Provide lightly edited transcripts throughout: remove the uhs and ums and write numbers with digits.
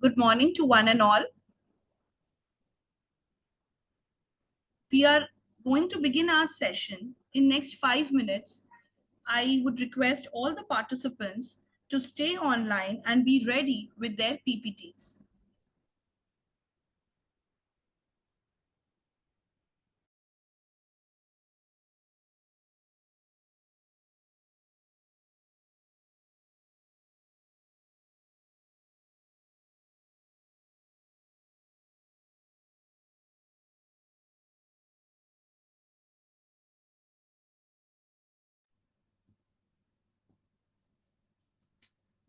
Good morning to one and all. We are going to begin our session in next 5 minutes. I would request all the participants to stay online and be ready with their PPTs.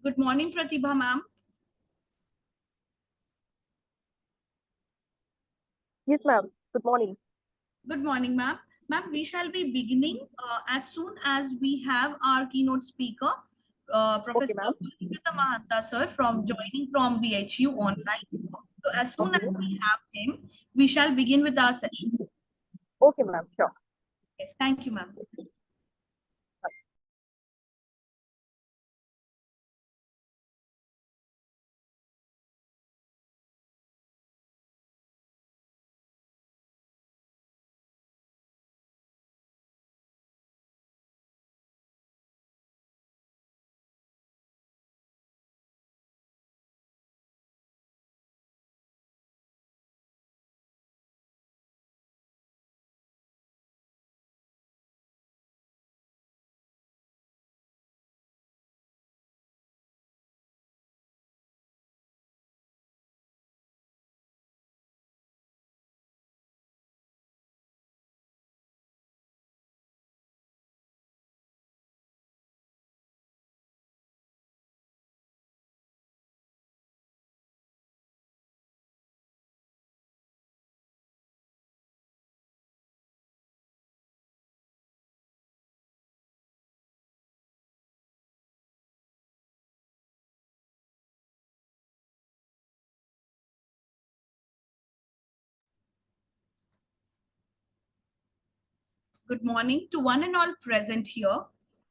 Good morning, Pratibha ma'am. Yes, ma'am. Good morning. Good morning, ma'am. Ma'am, we shall be beginning as soon as we have our keynote speaker, Professor ma'am. Maniprita Mahanta sir, from joining from BHU online. So as soon as we have him, we shall begin with our session. Okay, ma'am. Sure. Yes, thank you, ma'am. Good morning to one and all present here.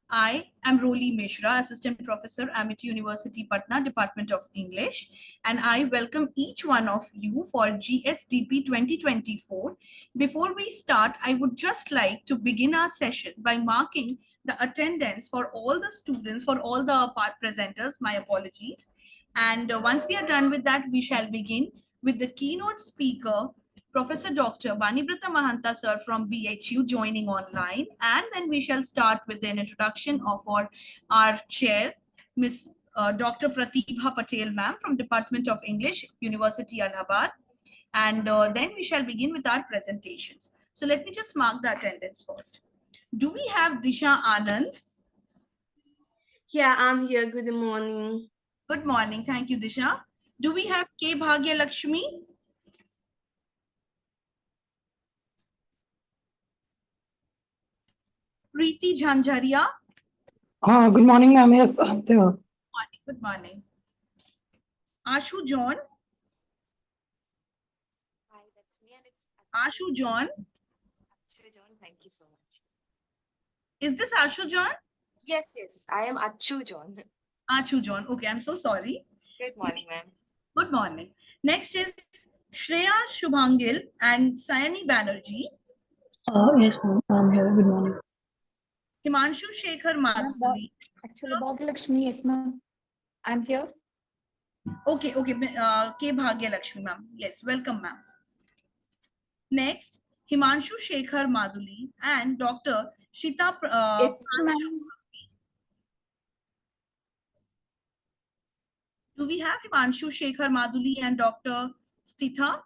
I am Roli Mishra, Assistant Professor, Amity University, Patna, Department of English, and I welcome each one of you for GSDP 2024. Before we start, I would just like to begin our session by marking the attendance for all the students, for all the part presenters, my apologies. And once we are done with that, we shall begin with the keynote speaker, Professor Dr. Banibrata Mahanta sir from BHU joining online, and then we shall start with an introduction of our chair, Ms. Dr. Pratibha Patel ma'am from Department of English, University Allahabad, and then we shall begin with our presentations. So let me just mark the attendance first. Do we have Disha Anand? Yeah, I'm here. Good morning. Good morning. Thank you, Disha. Do we have K. Bhagya Lakshmi? Preeti Jhanjharia? Good morning, ma'am. Yes, I'm there. Good morning. Ashu John? Hi, that's me, and it's Ashu John? Achu John. Thank you so much. Is this Ashu John? Yes, I am Achu John. Ashu John. Okay, I'm so sorry. Good morning, ma'am. Good morning. Next is Shreya Shubhangil and Sayani Banerjee. Yes, ma'am. I'm here. Good morning. Himanshu Shekhar Madhuri. Actually, Bhagyalakshmi, yes, ma'am. I'm here. Okay. K. Bhagya Lakshmi, ma'am. Yes, welcome, ma'am. Next, Himanshu Shekhar Madhuri and Dr. Shita. Yes, ma'am. Do we have Himanshu Shekhar Madhuri and Dr. Stitha?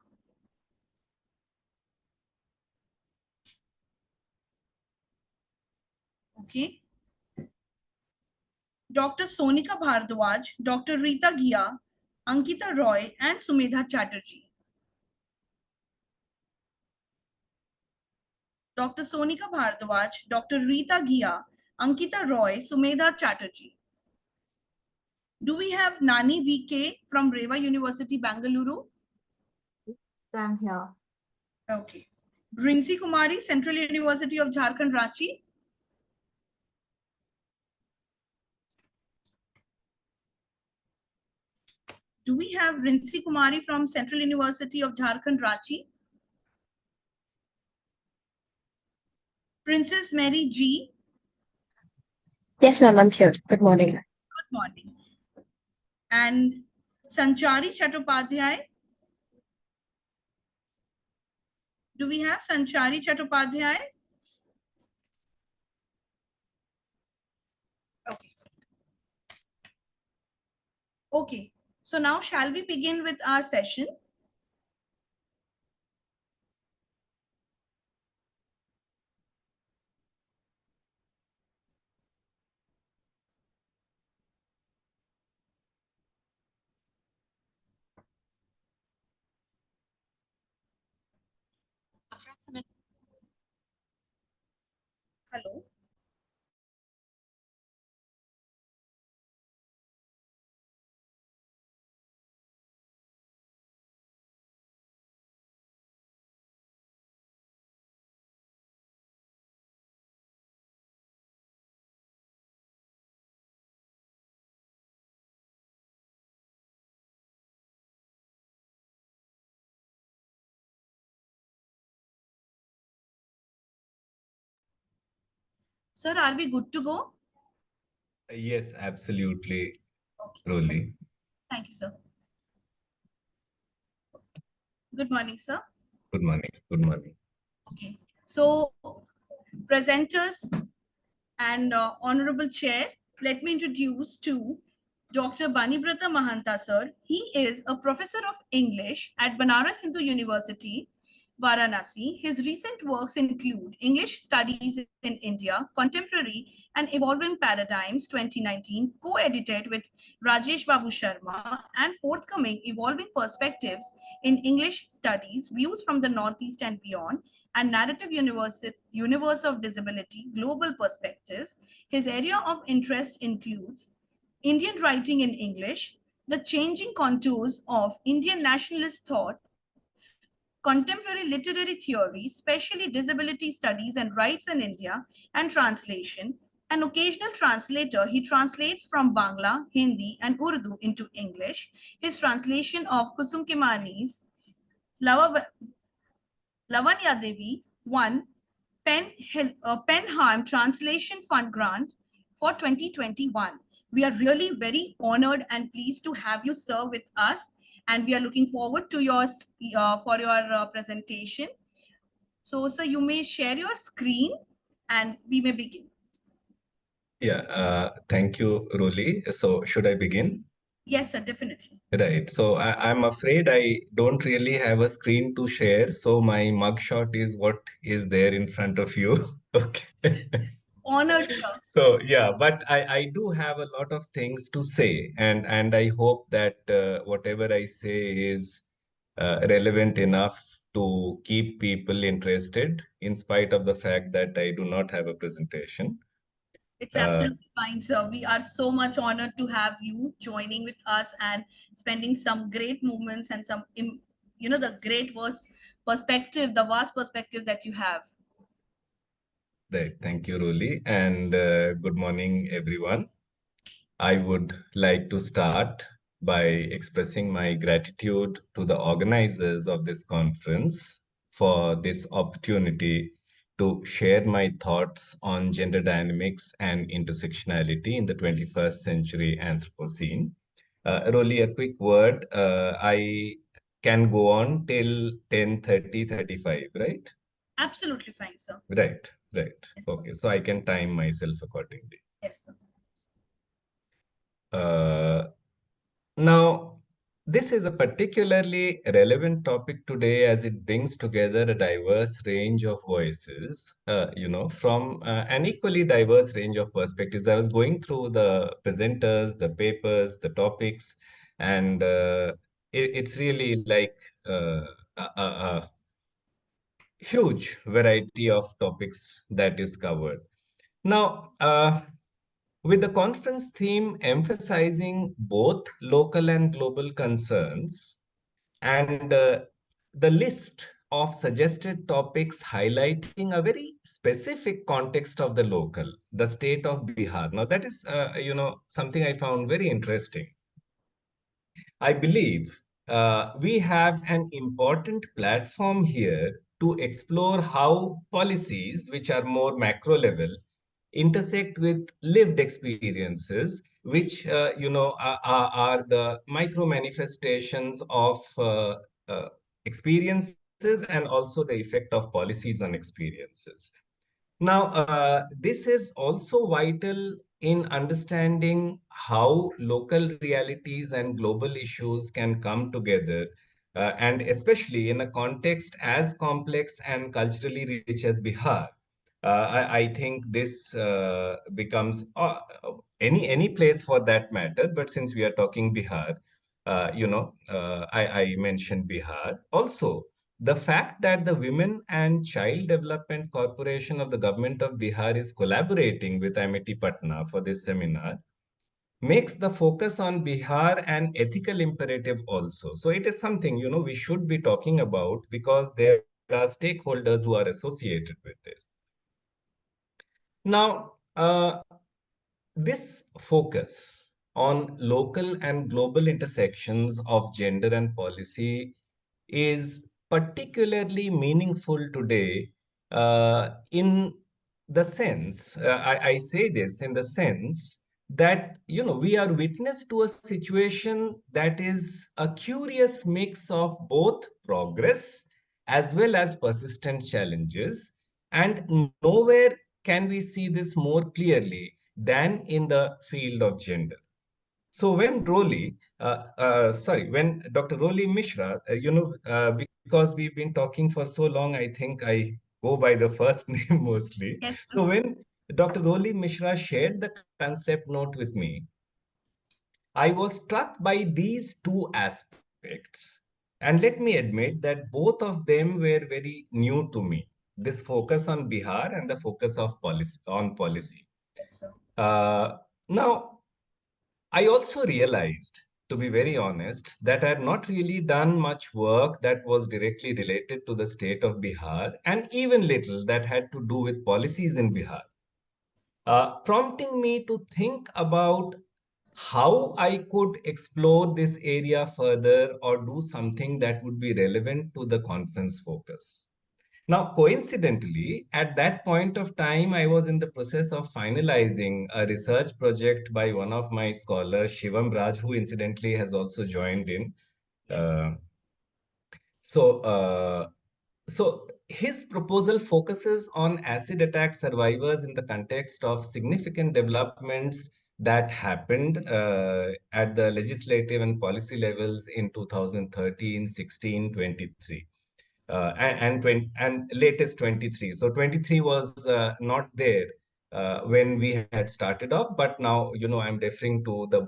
Okay. Dr. Sonika Bhardwaj, Dr. Rita Ghia, Ankita Roy, and Sumedha Chatterjee. Dr. Sonika Bhardwaj, Dr. Rita Ghia, Ankita Roy, Sumedha Chatterjee. Do we have Nani VK from Reva University, Bangalore? I'm here. Okay. Rinsi Kumari, Central University of Jharkhand, Ranchi. Do we have Rinsi Kumari from Central University of Jharkhand, Ranchi? Princess Mary G. Yes, ma'am, I'm here. Good morning. Good morning. And Sanchari Chattopadhyay. Do we have Sanchari Chattopadhyay? Okay. Okay. So now shall we begin with our session? Hello. Sir, are we good to go? Yes, absolutely, Okay. Rolly. Thank you, sir. Good morning, sir. Good morning. Good morning. Okay. So, presenters and Honorable Chair, let me introduce to Dr. Banibrata Mahanta, sir. He is a professor of English at Banaras Hindu University, Varanasi. His recent works include English Studies in India, Contemporary and Evolving Paradigms 2019, co-edited with Rajesh Babu Sharma, and forthcoming Evolving Perspectives in English Studies, Views from the Northeast and Beyond, and Narrative Universe of Disability, Global Perspectives. His area of interest includes Indian writing in English, the changing contours of Indian nationalist thought, contemporary literary theory, especially disability studies and rights in India, and translation. An occasional translator, he translates from Bangla, Hindi, and Urdu into English. His translation of Kusum Kimani's Lavanya Devi won Penham Translation Fund grant for 2021. We are really very honored and pleased to have you, sir, with us, and we are looking forward to your presentation. So, sir, you may share your screen, and we may begin. Yeah, thank you, Rolly. So, should I begin? Yes, sir, definitely. Right. So, I'm afraid I don't really have a screen to share. So, my mugshot is what is there in front of you. Okay. Honored, sir. So, yeah, but I do have a lot of things to say, and I hope that whatever I say is relevant enough to keep people interested, in spite of the fact that I do not have a presentation. It's absolutely fine, sir. We are so much honored to have you joining with us and spending some great moments and some, the great perspective, the vast perspective that you have. Right. Thank you, Roli, and good morning, everyone. I would like to start by expressing my gratitude to the organizers of this conference for this opportunity to share my thoughts on gender dynamics and intersectionality in the 21st century Anthropocene. Roli, a quick word. I can go on till 10:30:35, right? Absolutely fine, sir. Right, right. Yes, sir. Okay, so I can time myself accordingly. Yes, sir. Now, this is a particularly relevant topic today as it brings together a diverse range of voices, from an equally diverse range of perspectives. I was going through the presenters, the papers, the topics, and it's really like a huge variety of topics that is covered. Now, with the conference theme emphasizing both local and global concerns, and the list of suggested topics highlighting a very specific context of the local, the state of Bihar. Now, that is, something I found very interesting. I believe we have an important platform here to explore how policies, which are more macro level, intersect with lived experiences, which are the micro manifestations of experiences and also the effect of policies on experiences. Now, this is also vital in understanding how local realities and global issues can come together, and especially in a context as complex and culturally rich as Bihar. I think this becomes any place for that matter, but since we are talking Bihar, I mentioned Bihar. Also, the fact that the Women and Child Development Corporation of the government of Bihar is collaborating with IMIT Patna for this seminar makes the focus on Bihar an ethical imperative also. So it is something, we should be talking about because there are stakeholders who are associated with this. Now, this focus on local and global intersections of gender and policy is particularly meaningful today in the sense, I say this in the sense that, we are witness to a situation that is a curious mix of both progress as well as persistent challenges. And nowhere can we see this more clearly than in the field of gender. So when Dr. Roli Mishra, because we've been talking for so long, I think I go by the first name mostly. Yes, sir. So when Dr. Roli Mishra shared the concept note with me, I was struck by these two aspects. And let me admit that both of them were very new to me. This focus on Bihar and the focus of policy. Yes, sir. Now, I also realized, to be very honest, that I had not really done much work that was directly related to the state of Bihar, and even little that had to do with policies in Bihar, prompting me to think about how I could explore this area further or do something that would be relevant to the conference focus. Now, coincidentally, at that point of time, I was in the process of finalizing a research project by one of my scholars, Shivam Raj, who incidentally has also joined in. Uh, so, uh, so his proposal focuses on acid attack survivors in the context of significant developments that happened at the legislative and policy levels in 2013, 16, 23 and latest 23. So 23 was not there when we had started off, but now, I'm referring to the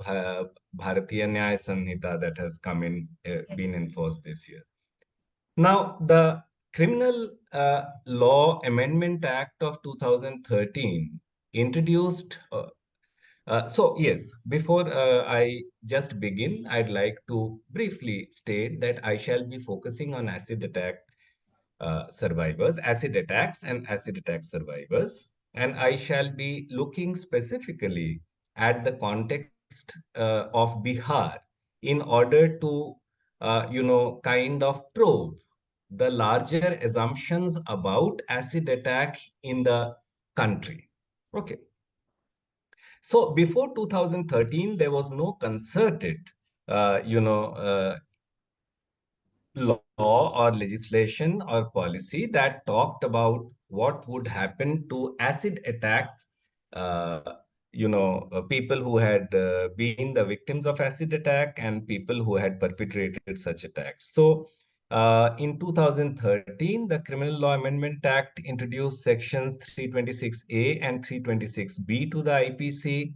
Bharatiya Nyaya Sanhita that has come in, been enforced this year. Now, the Criminal Law Amendment Act of 2013 introduced so yes, before I just begin, I'd like to briefly state that I shall be focusing on acid attack survivors, acid attacks and acid attack survivors. And I shall be looking specifically at the context of Bihar in order to, kind of probe the larger assumptions about acid attack in the country. Okay. So before 2013, there was no concerted, law or legislation or policy that talked about what would happen to acid attack, people who had been the victims of acid attack and people who had perpetrated such attacks. So in 2013, the Criminal Law Amendment Act introduced sections 326A and 326B to the IPC,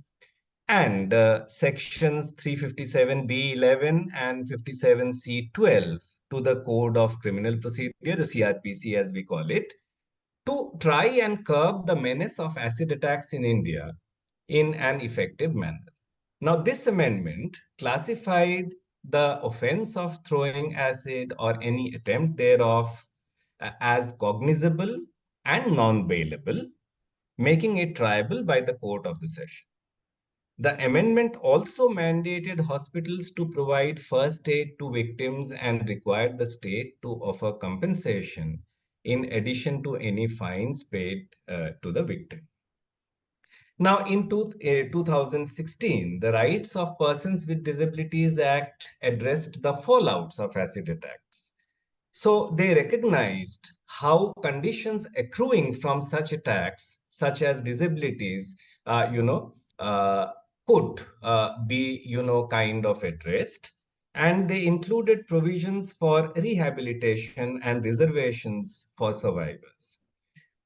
and sections 357B11 and 57C12 to the Code of Criminal Procedure, the CRPC as we call it, to try and curb the menace of acid attacks in India in an effective manner. Now, this amendment classified the offense of throwing acid or any attempt thereof as cognizable and non-bailable, making it triable by the court of the session. The amendment also mandated hospitals to provide first aid to victims and required the state to offer compensation in addition to any fines paid to the victim. Now, in 2016, the Rights of Persons with Disabilities Act addressed the fallouts of acid attacks. So they recognized how conditions accruing from such attacks, such as disabilities, uh, you know, uh, could be, kind of addressed. And they included provisions for rehabilitation and reservations for survivors.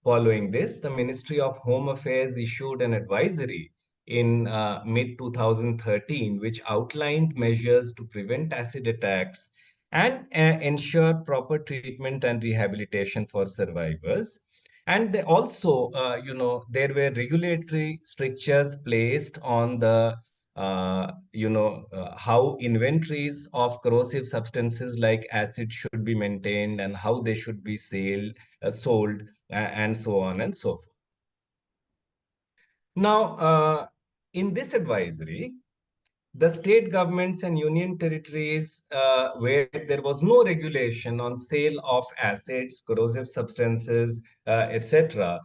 Following this, the Ministry of Home Affairs issued an advisory in mid 2013, which outlined measures to prevent acid attacks and ensure proper treatment and rehabilitation for survivors. And they also, there were regulatory strictures placed on the how inventories of corrosive substances like acid should be maintained and how they should be sold, and so on and so forth. Now, in this advisory, the state governments and union territories where there was no regulation on sale of acids, corrosive substances, etc.,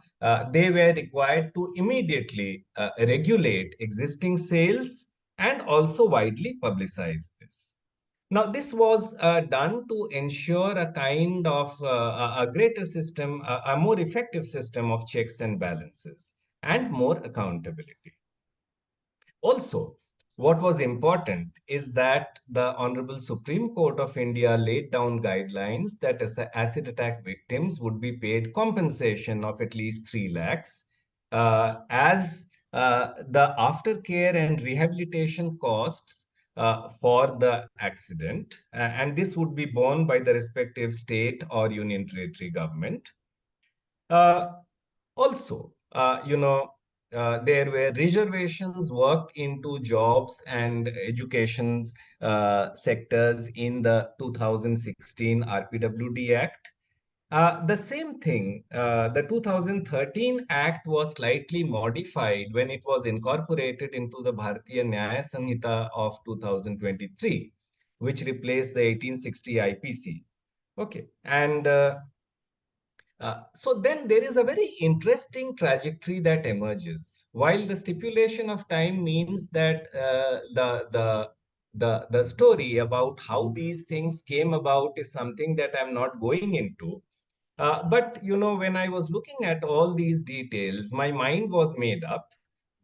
they were required to immediately regulate existing sales and also widely publicize this. Now, this was done to ensure a kind of a greater system, a more effective system of checks and balances, and more accountability. Also, what was important is that the Honorable Supreme Court of India laid down guidelines that acid attack victims would be paid compensation of at least 3 lakhs as the aftercare and rehabilitation costs for the accident, and this would be borne by the respective state or union territory government. Uh, Also, there were reservations worked into jobs and education sectors in the 2016 RPWD Act. The same thing, the 2013 Act was slightly modified when it was incorporated into the Bharatiya Nyaya Sanhita of 2023, which replaced the 1860 IPC. Okay, and so then there is a very interesting trajectory that emerges. While the stipulation of time means that the story about how these things came about is something that I'm not going into. But when I was looking at all these details, my mind was made up.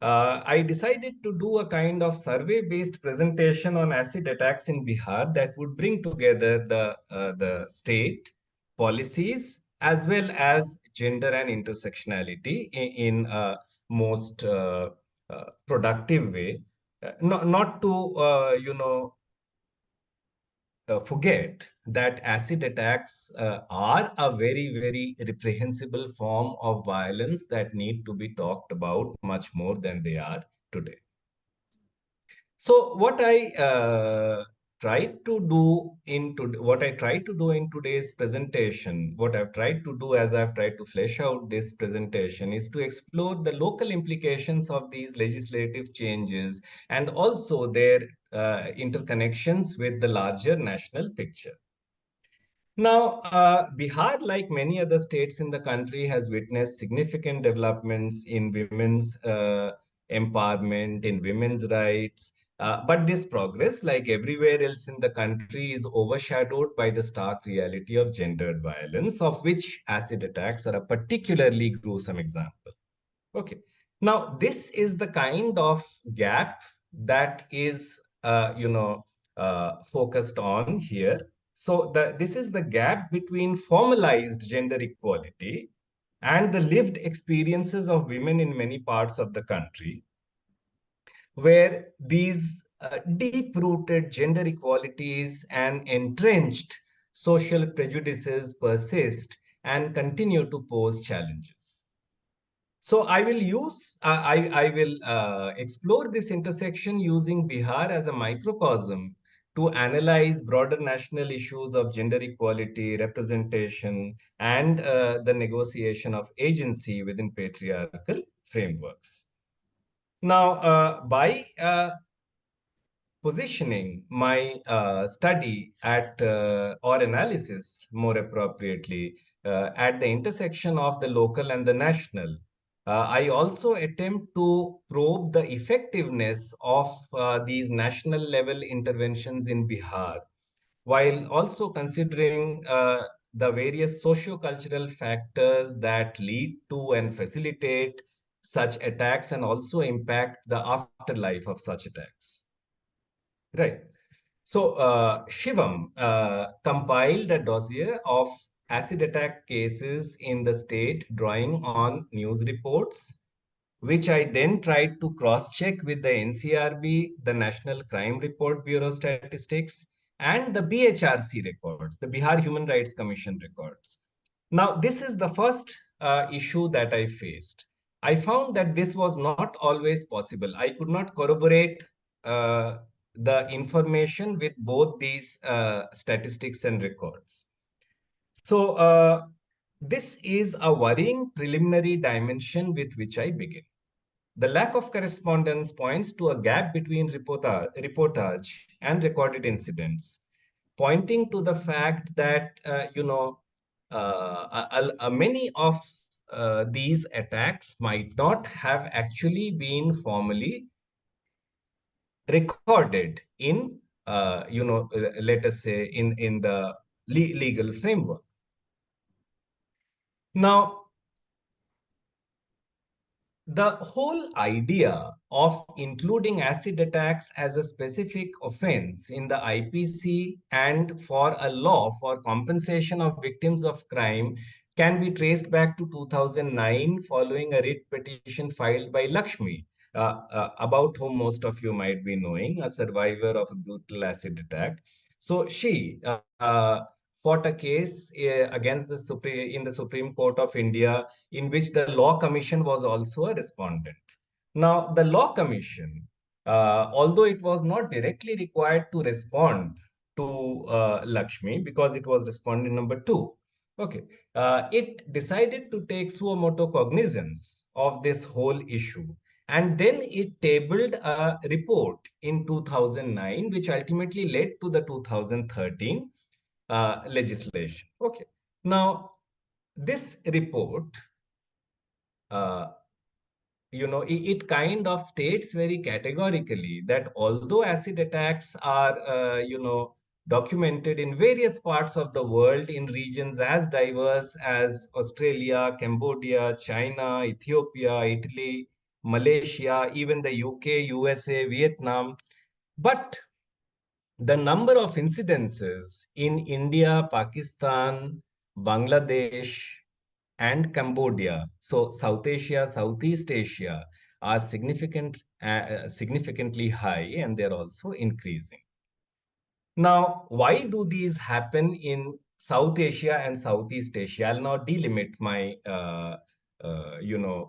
I decided to do a kind of survey-based presentation on acid attacks in Bihar that would bring together the state policies as well as gender and intersectionality in a most productive way. Not to forget that acid attacks are a very, very reprehensible form of violence that need to be talked about much more than they are today. So what I tried to do in today's presentation, what I've tried to do as I've tried to flesh out this presentation is to explore the local implications of these legislative changes and also their interconnections with the larger national picture. Now, Bihar, like many other states in the country, has witnessed significant developments in women's empowerment, in women's rights. But this progress, like everywhere else in the country, is overshadowed by the stark reality of gendered violence, of which acid attacks are a particularly gruesome example. Okay. Now, this is the kind of gap that is, focused on here. So this is the gap between formalized gender equality and the lived experiences of women in many parts of the country, where these deep-rooted gender inequalities and entrenched social prejudices persist and continue to pose challenges. So I will explore this intersection using Bihar as a microcosm to analyze broader national issues of gender equality, representation, and the negotiation of agency within patriarchal frameworks. Now, by positioning my study at or analysis more appropriately at the intersection of the local and the national, I also attempt to probe the effectiveness of these national level interventions in Bihar, while also considering the various socio-cultural factors that lead to and facilitate such attacks and also impact the afterlife of such attacks. Right. So Shivam compiled a dossier of acid attack cases in the state, drawing on news reports, which I then tried to cross-check with the NCRB, the National Crime Report Bureau statistics, and the BHRC records, the Bihar Human Rights Commission records. Now, this is the first issue that I faced. I found that this was not always possible. I could not corroborate uh, the information with both these statistics and records. So, this is a worrying preliminary dimension with which I begin. The lack of correspondence points to a gap between reportage and recorded incidents, pointing to the fact that, many of these attacks might not have actually been formally recorded in, let us say, in the legal framework. Now, the whole idea of including acid attacks as a specific offense in the IPC and for a law for compensation of victims of crime can be traced back to 2009 following a writ petition filed by Lakshmi, about whom most of you might be knowing, a survivor of a brutal acid attack. So she fought a case against in the Supreme Court of India, in which the Law Commission was also a respondent. Now, the Law Commission, although it was not directly required to respond to Lakshmi because it was respondent number 2, okay, it decided to take suo motu cognizance of this whole issue. And then it tabled a report in 2009, which ultimately led to the 2013 legislation. Okay. Now, this report, it kind of states very categorically that although acid attacks are, documented in various parts of the world in regions as diverse as Australia, Cambodia, China, Ethiopia, Italy, Malaysia, even the UK, USA, Vietnam, but the number of incidences in India, Pakistan, Bangladesh, and Cambodia, so South Asia, Southeast Asia, are significantly high, and they're also increasing. Now, why do these happen in South Asia and Southeast Asia? I'll now delimit my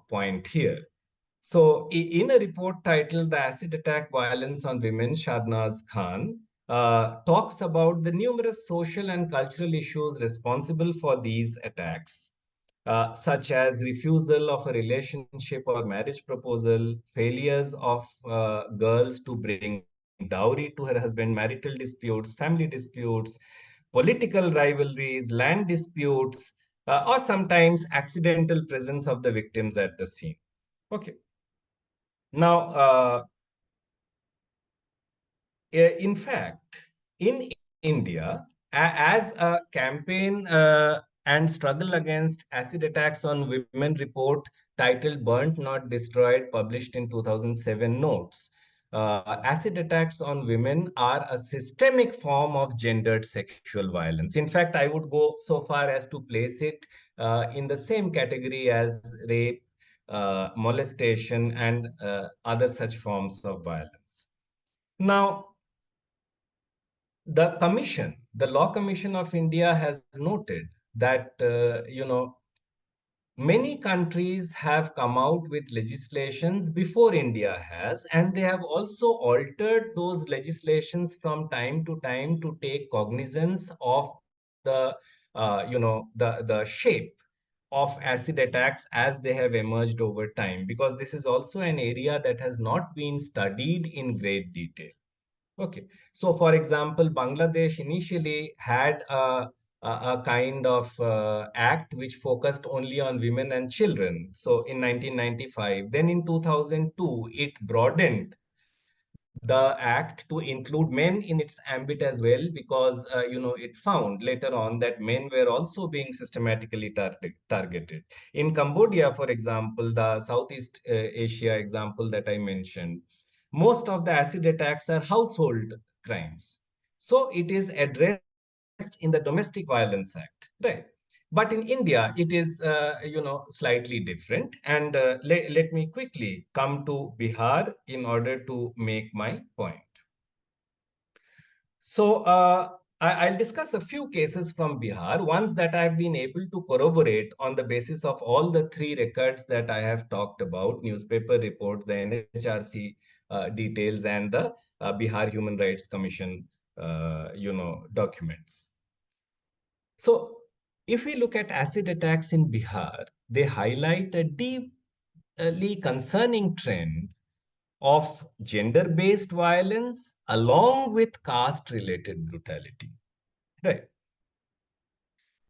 point here. So, in a report titled "The Acid Attack Violence on Women," Shadnaz Khan talks about the numerous social and cultural issues responsible for these attacks, such as refusal of a relationship or marriage proposal, failures of girls to bring dowry to her husband, marital disputes, family disputes, political rivalries, land disputes, or sometimes accidental presence of the victims at the scene. Okay. Now, in fact, in India, as a campaign and struggle against acid attacks on women report titled Burnt Not Destroyed, published in 2007 notes, acid attacks on women are a systemic form of gendered sexual violence. In fact, I would go so far as to place it in the same category as rape, molestation, and other such forms of violence. Now, the Law Commission of India has noted that, many countries have come out with legislations before India has, and they have also altered those legislations from time to time to take cognizance of the, the shape of acid attacks as they have emerged over time, because this is also an area that has not been studied in great detail. Okay, so for example, Bangladesh initially had a kind of act which focused only on women and children. So in 1995, then in 2002, it broadened the act to include men in its ambit as well, because it found later on that men were also being systematically targeted. In Cambodia, for example, the Southeast Asia example that I mentioned, most of the acid attacks are household crimes, so it is addressed in the Domestic Violence Act, right? But in India, it is, slightly different. And let me quickly come to Bihar in order to make my point. So I'll discuss a few cases from Bihar, ones that I've been able to corroborate on the basis of all the three records that I have talked about: newspaper reports, the NHRC details, and the Bihar Human Rights Commission, documents. So, if we look at acid attacks in Bihar, they highlight a deeply concerning trend of gender-based violence along with caste-related brutality. Right.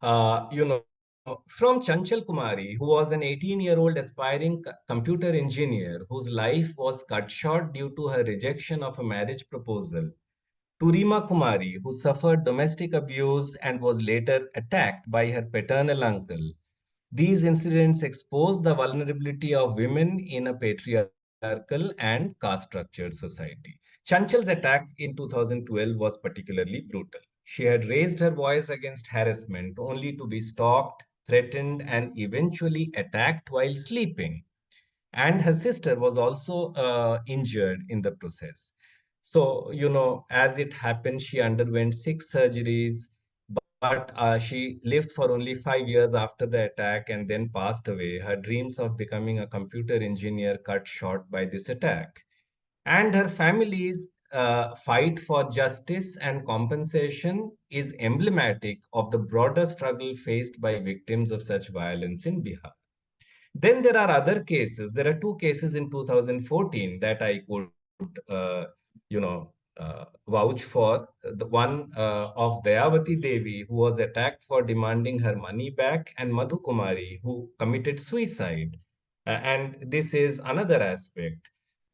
From Chanchal Kumari, who was an 18-year-old aspiring computer engineer whose life was cut short due to her rejection of a marriage proposal, to Rima Kumari, who suffered domestic abuse and was later attacked by her paternal uncle. These incidents expose the vulnerability of women in a patriarchal and caste-structured society. Chanchal's attack in 2012 was particularly brutal. She had raised her voice against harassment only to be stalked, threatened, and eventually attacked while sleeping. And her sister was also injured in the process. So, as it happened, she underwent 6 surgeries, but she lived for only 5 years after the attack and then passed away. Her dreams of becoming a computer engineer cut short by this attack. And her family's fight for justice and compensation is emblematic of the broader struggle faced by victims of such violence in Bihar. Then there are other cases. There are two cases in 2014 that I could, vouch for. The one of Dayavati Devi, who was attacked for demanding her money back, and Madhu Kumari, who committed suicide. And this is another aspect.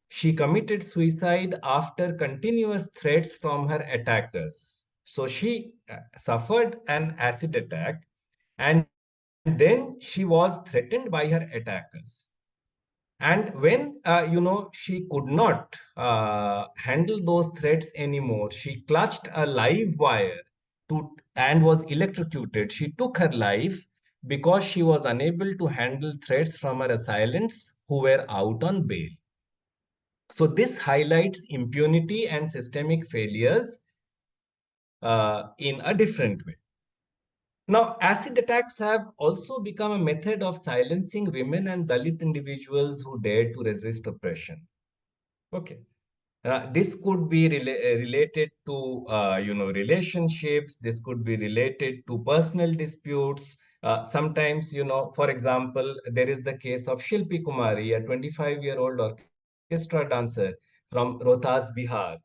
She committed suicide after continuous threats from her attackers. So she suffered an acid attack, and then she was threatened by her attackers. And when she could not handle those threats anymore, she clutched a live wire and was electrocuted. She took her life because she was unable to handle threats from her assailants who were out on bail. So this highlights impunity and systemic failures in a different way. Now, acid attacks have also become a method of silencing women and Dalit individuals who dare to resist oppression. Okay. This could be related to, relationships. This could be related to personal disputes. Sometimes, for example, there is the case of Shilpi Kumari, a 25-year-old orchestra dancer from Rohtas, Bihar,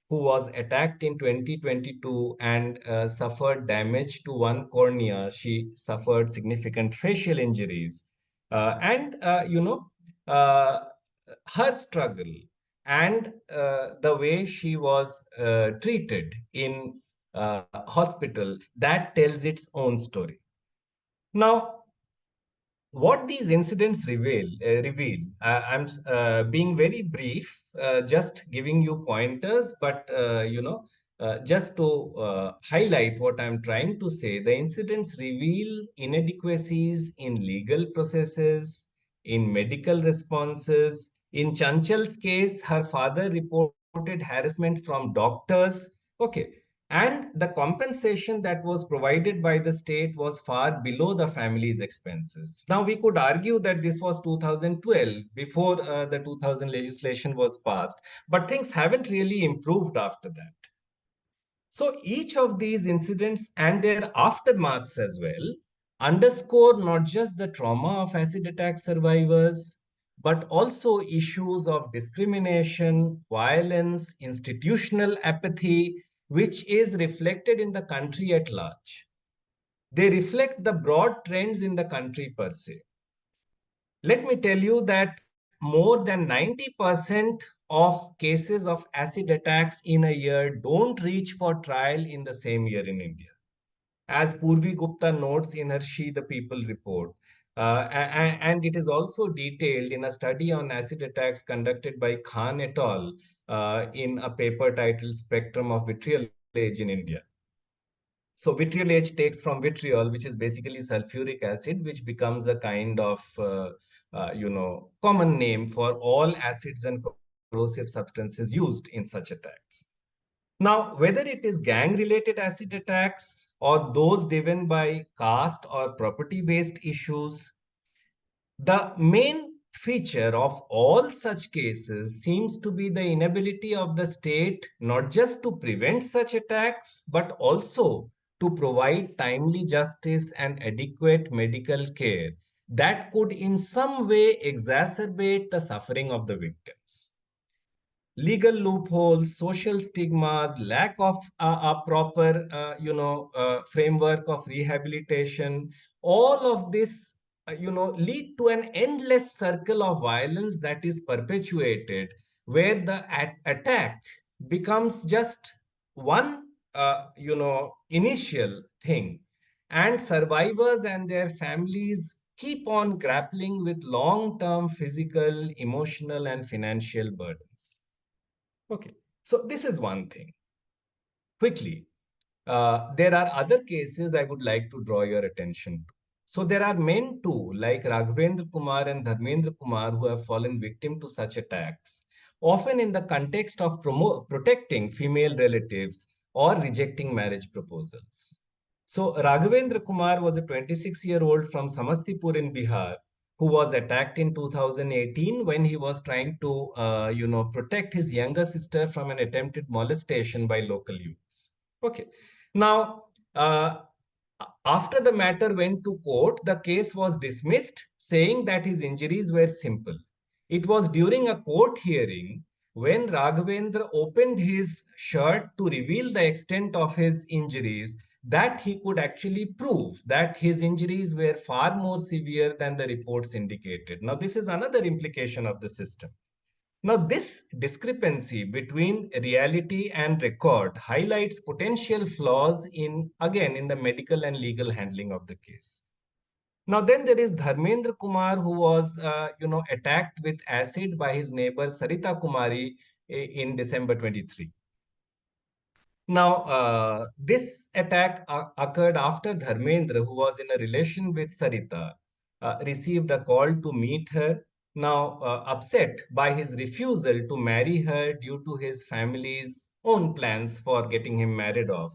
who was attacked in 2022 and suffered damage to one cornea. She suffered significant facial injuries. And her struggle and the way she was treated in hospital, that tells its own story. Now, what these incidents reveal, I'm being very brief, just giving you pointers, but just to highlight what I'm trying to say, the incidents reveal inadequacies in legal processes, in medical responses. In Chanchal's case, her father reported harassment from doctors. Okay, and the compensation that was provided by the state was far below the family's expenses. Now, we could argue that this was 2012, before the 2000 legislation was passed, but things haven't really improved after that. So each of these incidents and their aftermaths as well underscore not just the trauma of acid attack survivors, but also issues of discrimination, violence, institutional apathy, which is reflected in the country at large. They reflect the broad trends in the country per se. Let me tell you that more than 90% of cases of acid attacks in a year don't reach for trial in the same year in India, as Purvi Gupta notes in her She the People report. And it is also detailed in a study on acid attacks conducted by Khan et al. In a paper titled Spectrum of Vitriolage in India. So vitriolage takes from vitriol, which is basically sulfuric acid, which becomes a kind of common name for all acids and corrosive substances used in such attacks. Now, whether it is gang-related acid attacks or those driven by caste or property-based issues, the main feature of all such cases seems to be the inability of the state not just to prevent such attacks, but also to provide timely justice and adequate medical care that could in some way exacerbate the suffering of the victims. Legal loopholes, social stigmas, lack of a proper, framework of rehabilitation, all of this, lead to an endless circle of violence that is perpetuated, where the attack becomes just one, initial thing, and survivors and their families keep on grappling with long-term physical, emotional, and financial burdens. Okay, so this is one thing. Quickly, there are other cases I would like to draw your attention to. So there are men too, like Raghavendra Kumar and Dharmendra Kumar, who have fallen victim to such attacks, often in the context of protecting female relatives or rejecting marriage proposals. So Raghavendra Kumar was a 26-year-old from Samastipur in Bihar who was attacked in 2018 when he was trying to, protect his younger sister from an attempted molestation by local youths. Okay. Now, after the matter went to court, the case was dismissed, saying that his injuries were simple. It was during a court hearing when Raghavendra opened his shirt to reveal the extent of his injuries that he could actually prove that his injuries were far more severe than the reports indicated. Now, this is another implication of the system. Now, this discrepancy between reality and record highlights potential flaws again, in the medical and legal handling of the case. Now, then there is Dharmendra Kumar, who was, attacked with acid by his neighbor Sarita Kumari in December 23. Now, this attack occurred after Dharmendra, who was in a relation with Sarita, received a call to meet her. Now, upset by his refusal to marry her due to his family's own plans for getting him married off,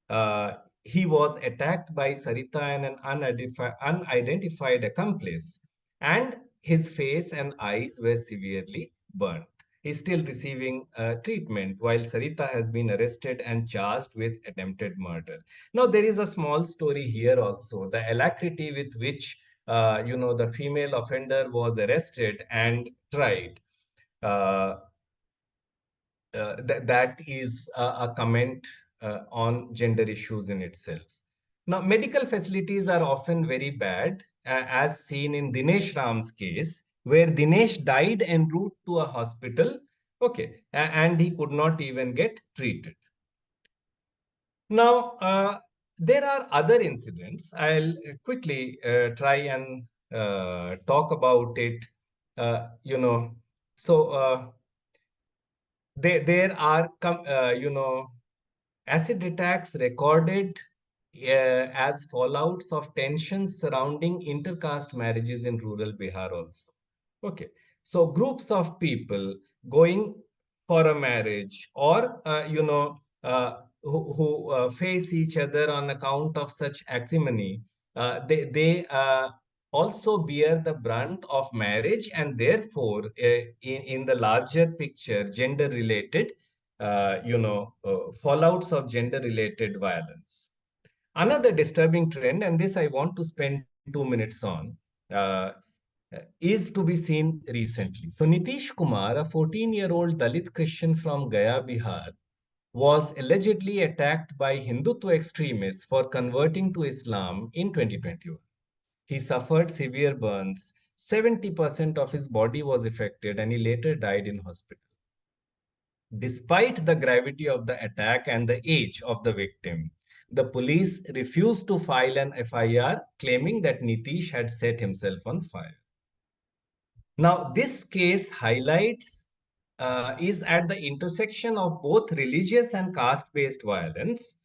uh, he was attacked by Sarita and an unidentified accomplice, and his face and eyes were severely burned. He's still receiving treatment while Sarita has been arrested and charged with attempted murder. Now, there is a small story here also. The alacrity with which the female offender was arrested and tried. That is a comment on gender issues in itself. Now, medical facilities are often very bad, as seen in Dinesh Ram's case, where Dinesh died en route to a hospital, okay, and he could not even get treated. Now, there are other incidents. I'll quickly try and talk about it. So there are, acid attacks recorded as fallouts of tensions surrounding intercaste marriages in rural Bihar also. Okay, so groups of people going for a marriage, or who face each other on account of such acrimony, they also bear the brunt of marriage, and therefore, in the larger picture, gender related fallouts of gender related violence. Another disturbing trend, and this I want to spend 2 minutes on, uh, is to be seen recently. So Nitish Kumar, a 14-year-old Dalit Christian from Gaya, Bihar, was allegedly attacked by Hindutva extremists for converting to Islam in 2021. He suffered severe burns. 70% of his body was affected, and he later died in hospital. Despite the gravity of the attack and the age of the victim, the police refused to file an FIR, claiming that Nitish had set himself on fire. Now, this case highlights is at the intersection of both religious and caste-based violence.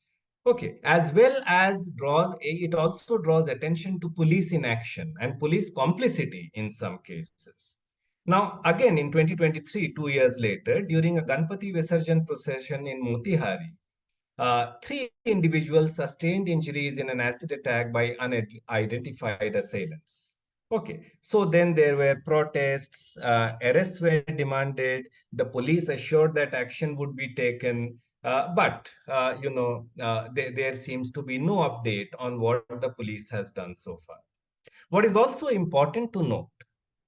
Okay, as well as it also draws attention to police inaction and police complicity in some cases. Now, again, in 2023, 2 years later, during a Ganpati Visarjan procession in Motihari, three individuals sustained injuries in an acid attack by unidentified assailants. Okay, so then there were protests, arrests were demanded, the police assured that action would be taken, but there seems to be no update on what the police has done so far. What is also important to note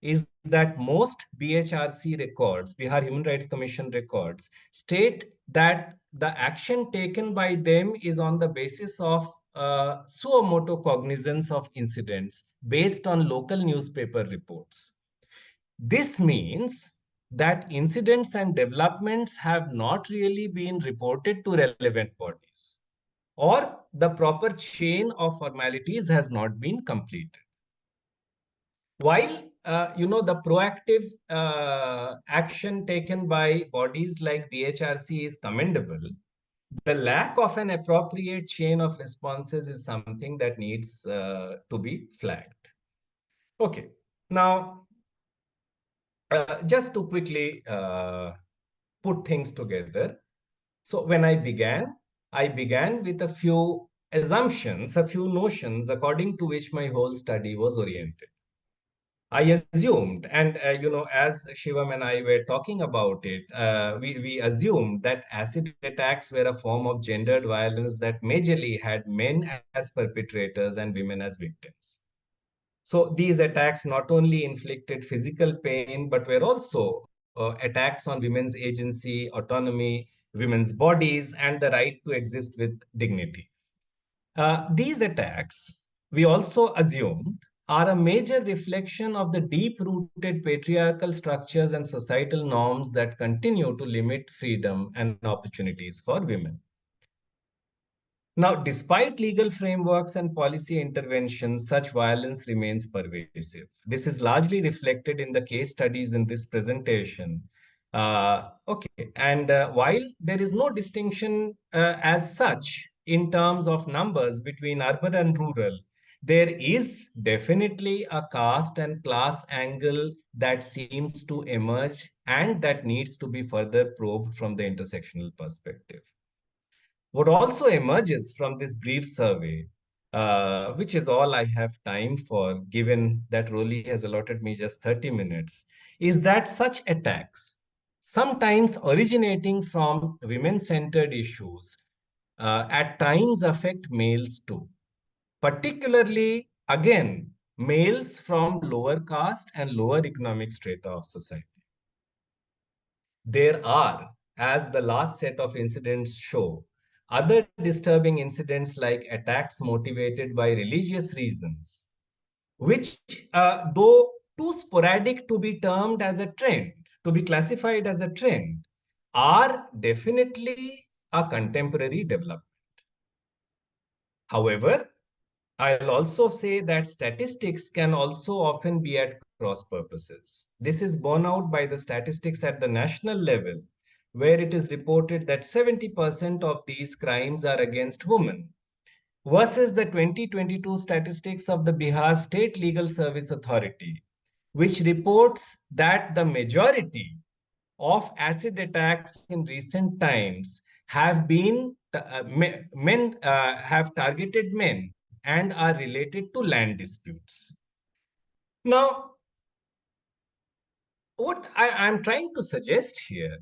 is that most BHRC records, Bihar Human Rights Commission records, state that the action taken by them is on the basis of suo motu cognizance of incidents based on local newspaper reports. This means that incidents and developments have not really been reported to relevant bodies, or the proper chain of formalities has not been completed. While the proactive action taken by bodies like BHRC is commendable, the lack of an appropriate chain of responses is something that needs to be flagged. Okay, now just to quickly put things together. So when I began with a few assumptions, a few notions according to which my whole study was oriented. I assumed, and as Shivam and I were talking about it, we assumed that acid attacks were a form of gendered violence that majorly had men as perpetrators and women as victims. So these attacks not only inflicted physical pain, but were also attacks on women's agency, autonomy, women's bodies, and the right to exist with dignity. These attacks, we also assumed, are a major reflection of the deep-rooted patriarchal structures and societal norms that continue to limit freedom and opportunities for women. Now, despite legal frameworks and policy interventions, such violence remains pervasive. This is largely reflected in the case studies in this presentation. And while there is no distinction as such in terms of numbers between urban and rural, there is definitely a caste and class angle that seems to emerge and that needs to be further probed from the intersectional perspective. What also emerges from this brief survey, which is all I have time for, given that Roli has allotted me just 30 minutes, is that such attacks, sometimes originating from women-centered issues, at times affect males too, particularly, again, males from lower caste and lower economic strata of society. There are, as the last set of incidents show, other disturbing incidents like attacks motivated by religious reasons, which, though too sporadic to be termed as a trend, to be classified as a trend, are definitely a contemporary development. However, I'll also say that statistics can also often be at cross purposes. This is borne out by the statistics at the national level, where it is reported that 70% of these crimes are against women, versus the 2022 statistics of the Bihar State Legal Service Authority, which reports that the majority of acid attacks in recent times have been men have targeted men and are related to land disputes. Now, what I'm trying to suggest here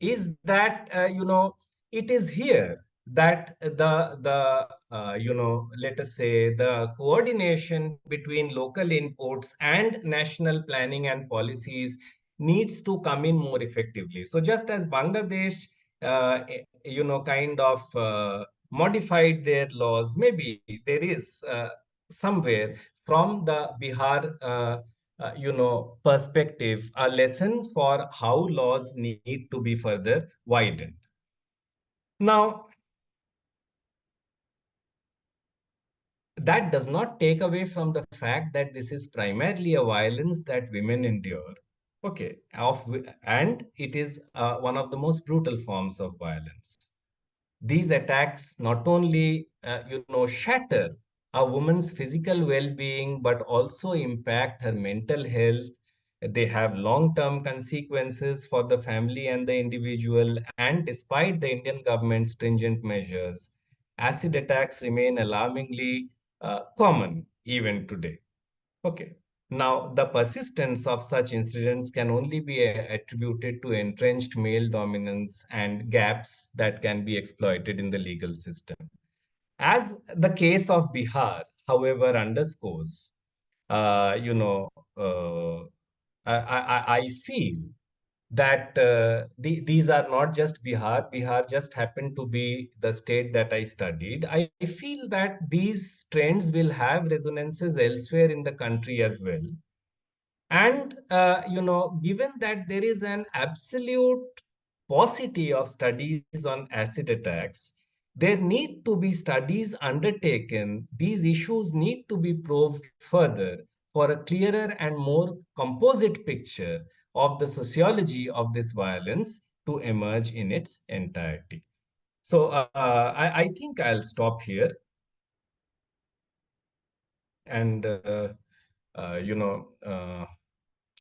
is that it is here that let us say the coordination between local inputs and national planning and policies needs to come in more effectively. So just as Bangladesh, kind of modified their laws, maybe there is somewhere from the Bihar, perspective, a lesson for how laws need to be further widened. Now, that does not take away from the fact that this is primarily a violence that women endure. Okay, and it is one of the most brutal forms of violence. These attacks not only, shatter a woman's physical well-being, but also impact her mental health. They have long-term consequences for the family and the individual. And despite the Indian government's stringent measures, acid attacks remain alarmingly common even today. Okay. Now, the persistence of such incidents can only be attributed to entrenched male dominance and gaps that can be exploited in the legal system. As the case of Bihar, however, underscores, uh, you know, uh, I feel that these are not just Bihar. Bihar just happened to be the state that I studied. I feel that these trends will have resonances elsewhere in the country as well. And, given that there is an absolute paucity of studies on acid attacks, there need to be studies undertaken. These issues need to be probed further for a clearer and more composite picture of the sociology of this violence to emerge in its entirety. So I think I'll stop here. And, uh, you know, uh,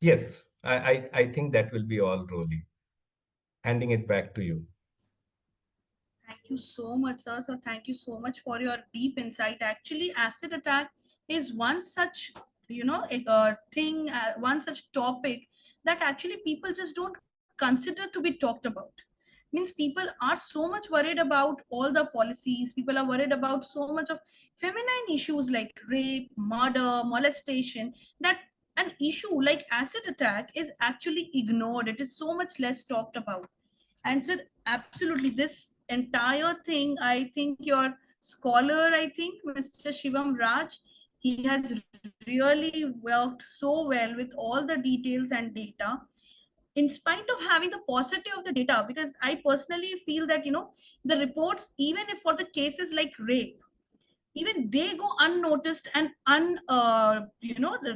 yes, I think that will be all, Rolly. Handing it back to you. Thank you so much, sir. So thank you so much for your deep insight. Actually, acid attack is one such, thing, one such topic that actually people just don't consider to be talked about. Means people are so much worried about all the policies. People are worried about so much of feminine issues like rape, murder, molestation, that an issue like acid attack is actually ignored. It is so much less talked about. And sir, absolutely, this entire thing, I think your scholar, I think Mr. Shivam Raj, he has really worked so well with all the details and data, in spite of having the paucity of the data. Because I personally feel that, the reports, even if for the cases like rape, even they go unnoticed and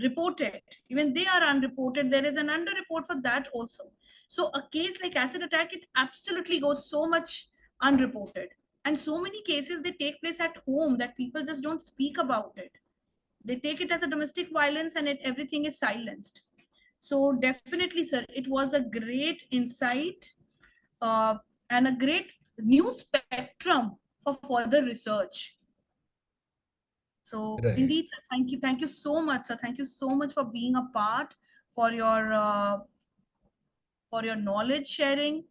reported. Even they are unreported. There is an underreport for that also. So a case like acid attack, it absolutely goes so much unreported. And so many cases, they take place at home that people just don't speak about it. They take it as a domestic violence, and everything is silenced. So definitely, sir, it was a great insight, uh, and a great new spectrum for further research. So Right, indeed, sir, thank you so much, sir. Thank you so much for being a part, for your knowledge sharing,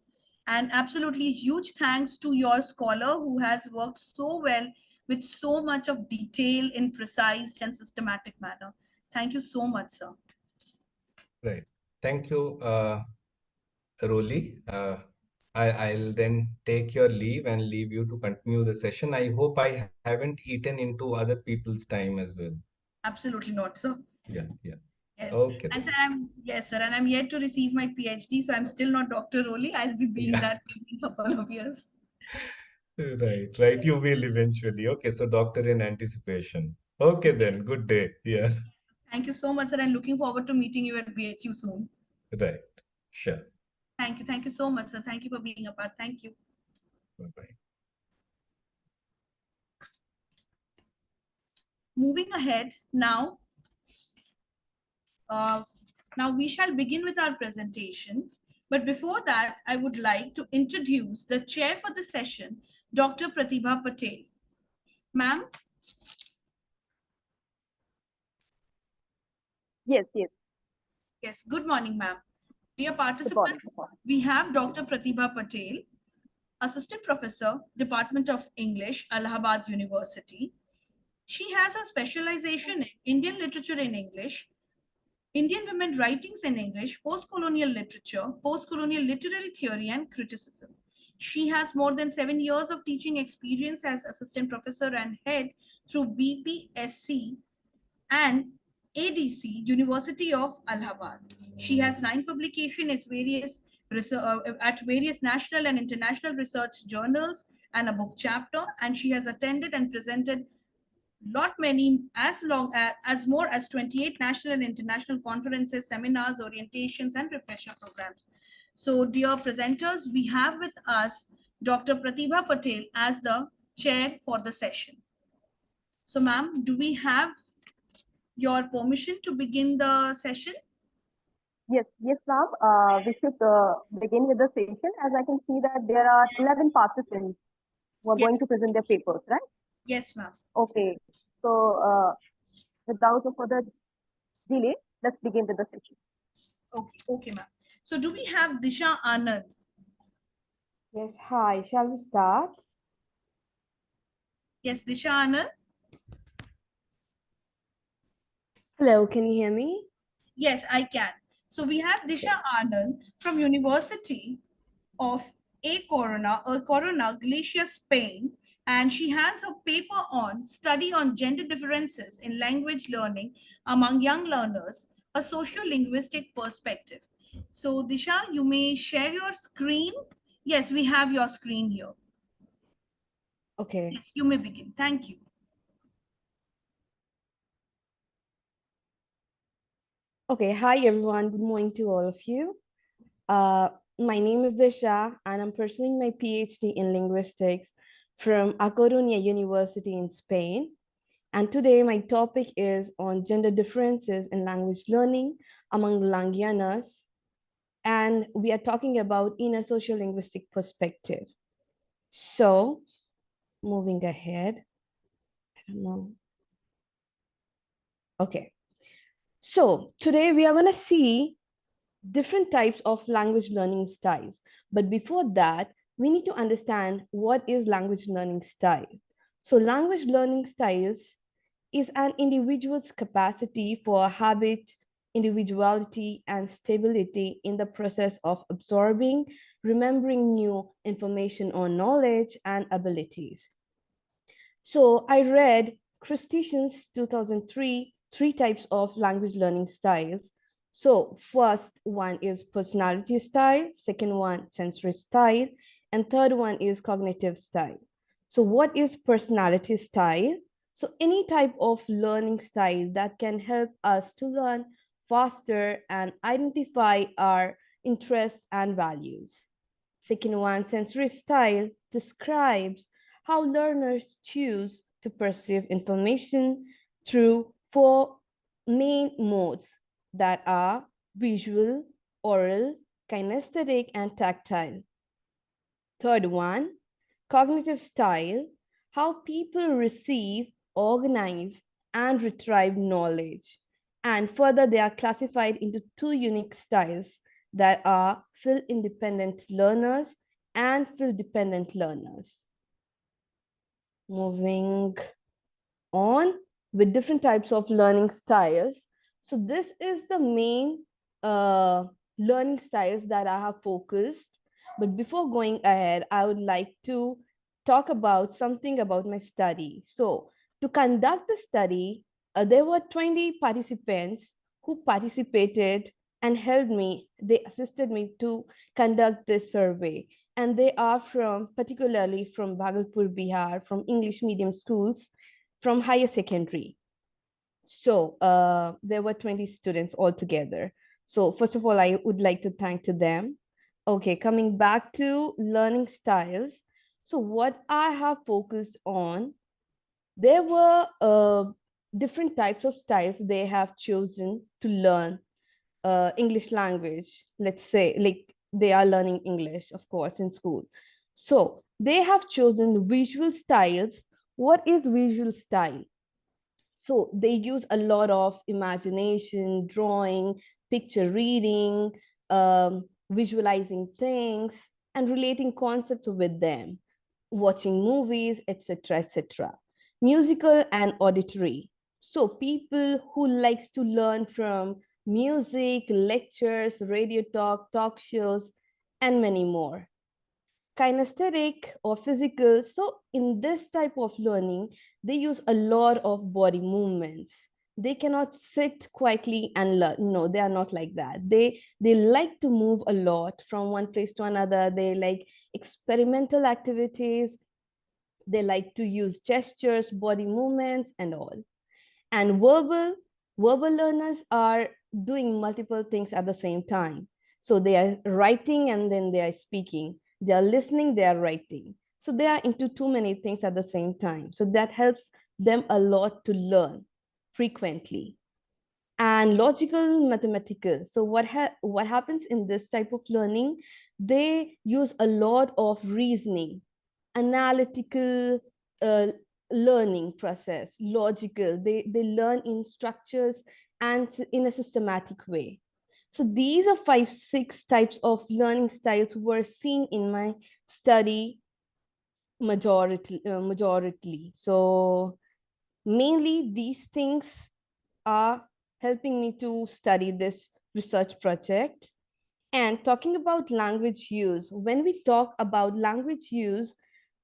and absolutely huge thanks to your scholar who has worked so well with so much of detail in precise and systematic manner. Thank you so much, sir. right. Thank you, Rolly. I'll then take your leave and leave you to continue the session. I hope I haven't eaten into other people's time as well. Absolutely not, sir. Yeah, yeah. Yes. Okay And sir, then. yes, sir, and I'm yet to receive my PhD, so I'm still not Dr. Roli. I'll be being Yeah, that in a couple of years. right, right. You will eventually. Okay, so doctor in anticipation. Okay Yes. then. Good day. Yeah, Thank you so much, sir, and looking forward to meeting you at BHU soon. right. Sure. Thank you. Thank you so much, sir. Thank you for being a part. Thank you. Bye-bye. Moving ahead now, uh, now we shall begin with our presentation. But before that, I would like to introduce the chair for the session, Dr. Pratibha Patel. Ma'am, Yes, yes. yes, good morning, ma'am. Dear Good morning. participants, Good morning. we have Dr. Pratibha Patel. Assistant Professor, Department of English, Allahabad University. She has a specialization in Indian literature in English, Indian women writings in English, post-colonial literature, post-colonial literary theory and criticism. She has more than 7 years of teaching experience as assistant professor and head through BPSC and ADC, University of Allahabad. She has 9 publications at various national and international research journals and a book chapter, and she has attended and presented lot many as more as 28 national and international conferences, seminars, orientations, and refresher programs. So, dear presenters, we have with us Dr. Pratibha Patel as the chair for the session. So, ma'am, do we have your permission to begin the session? Yes, ma'am. We should begin with the session, as I can see that there are 11 participants who are going Yes. to present their papers, right? Yes, ma'am. Okay. So, without a further delay, let's begin with the session. Okay, ma'am. So, do we have Disha Anand? Yes, hi. Shall we start? Yes, Disha Anand. Hello, can you hear me? Yes, I can. So we have Disha Anand from University of Corona, Galicia, Spain, and she has her paper on study on gender differences in language learning among young learners, a socio-linguistic perspective. So Disha, you may share your screen. Yes, we have your screen here. Okay. Yes, you may begin. Thank you. Okay, hi everyone. Good morning to all of you. My name is Disha and I'm pursuing my PhD in linguistics from A Coruña University in Spain. And today my topic is on gender differences in language learning among Langianas. And we are talking about in a social-linguistic perspective. So moving ahead, I don't know. Okay. So today we are going to see different types of language learning styles. But before that, we need to understand what is language learning style. So language learning styles is an individual's capacity for habit, individuality, and stability in the process of absorbing, remembering new information or knowledge and abilities. So I read Christitian's 2003, 3 types of language learning styles. So first one is personality style, second one sensory style, and third one is cognitive style. So what is personality style? So any type of learning style that can help us to learn faster and identify our interests and values. Second one, sensory style describes how learners choose to perceive information through 4 main modes that are visual, oral, kinesthetic, and tactile. Third one, cognitive style, how people receive, organize, and retrieve knowledge. And further, they are classified into 2 unique styles that are field-independent learners and field-dependent learners. Moving on with different types of learning styles. So this is the main learning styles that I have focused. But before going ahead, I would like to talk about something about my study. So to conduct the study, there were 20 participants who participated and helped me. They assisted me to conduct this survey. And they are particularly from Bhagalpur, Bihar, from English medium schools, from higher secondary. So there were 20 students altogether. So first of all, I would like to thank to them. Okay, coming back to learning styles. So what I have focused on, there were different types of styles they have chosen to learn English language. Let's say like they are learning English, of course, in school. So they have chosen visual styles. What is visual style? So they use a lot of imagination, drawing, picture reading, visualizing things. and relating concepts with them, watching movies, etc., etc. Musical and auditory. So people who likes to learn from music, lectures, radio talk, talk shows, and many more. Kinesthetic or physical. So in this type of learning, they use a lot of body movements. They cannot sit quietly and learn. No, they are not like that. They like to move a lot from one place to another. They like experimental activities. They like to use gestures, body movements, and all. And verbal learners are doing multiple things at the same time. So they are writing and then they are speaking. They are listening, they are writing. So they are into too many things at the same time. So that helps them a lot to learn frequently. And logical, mathematical. So what happens in this type of learning? They use a lot of reasoning, analytical uh, learning process, logical. They learn in structures and in a systematic way. So these are 5, 6 types of learning styles were seen in my study majority. So mainly these things are helping me to study this research project. And talking about language use, when we talk about language use,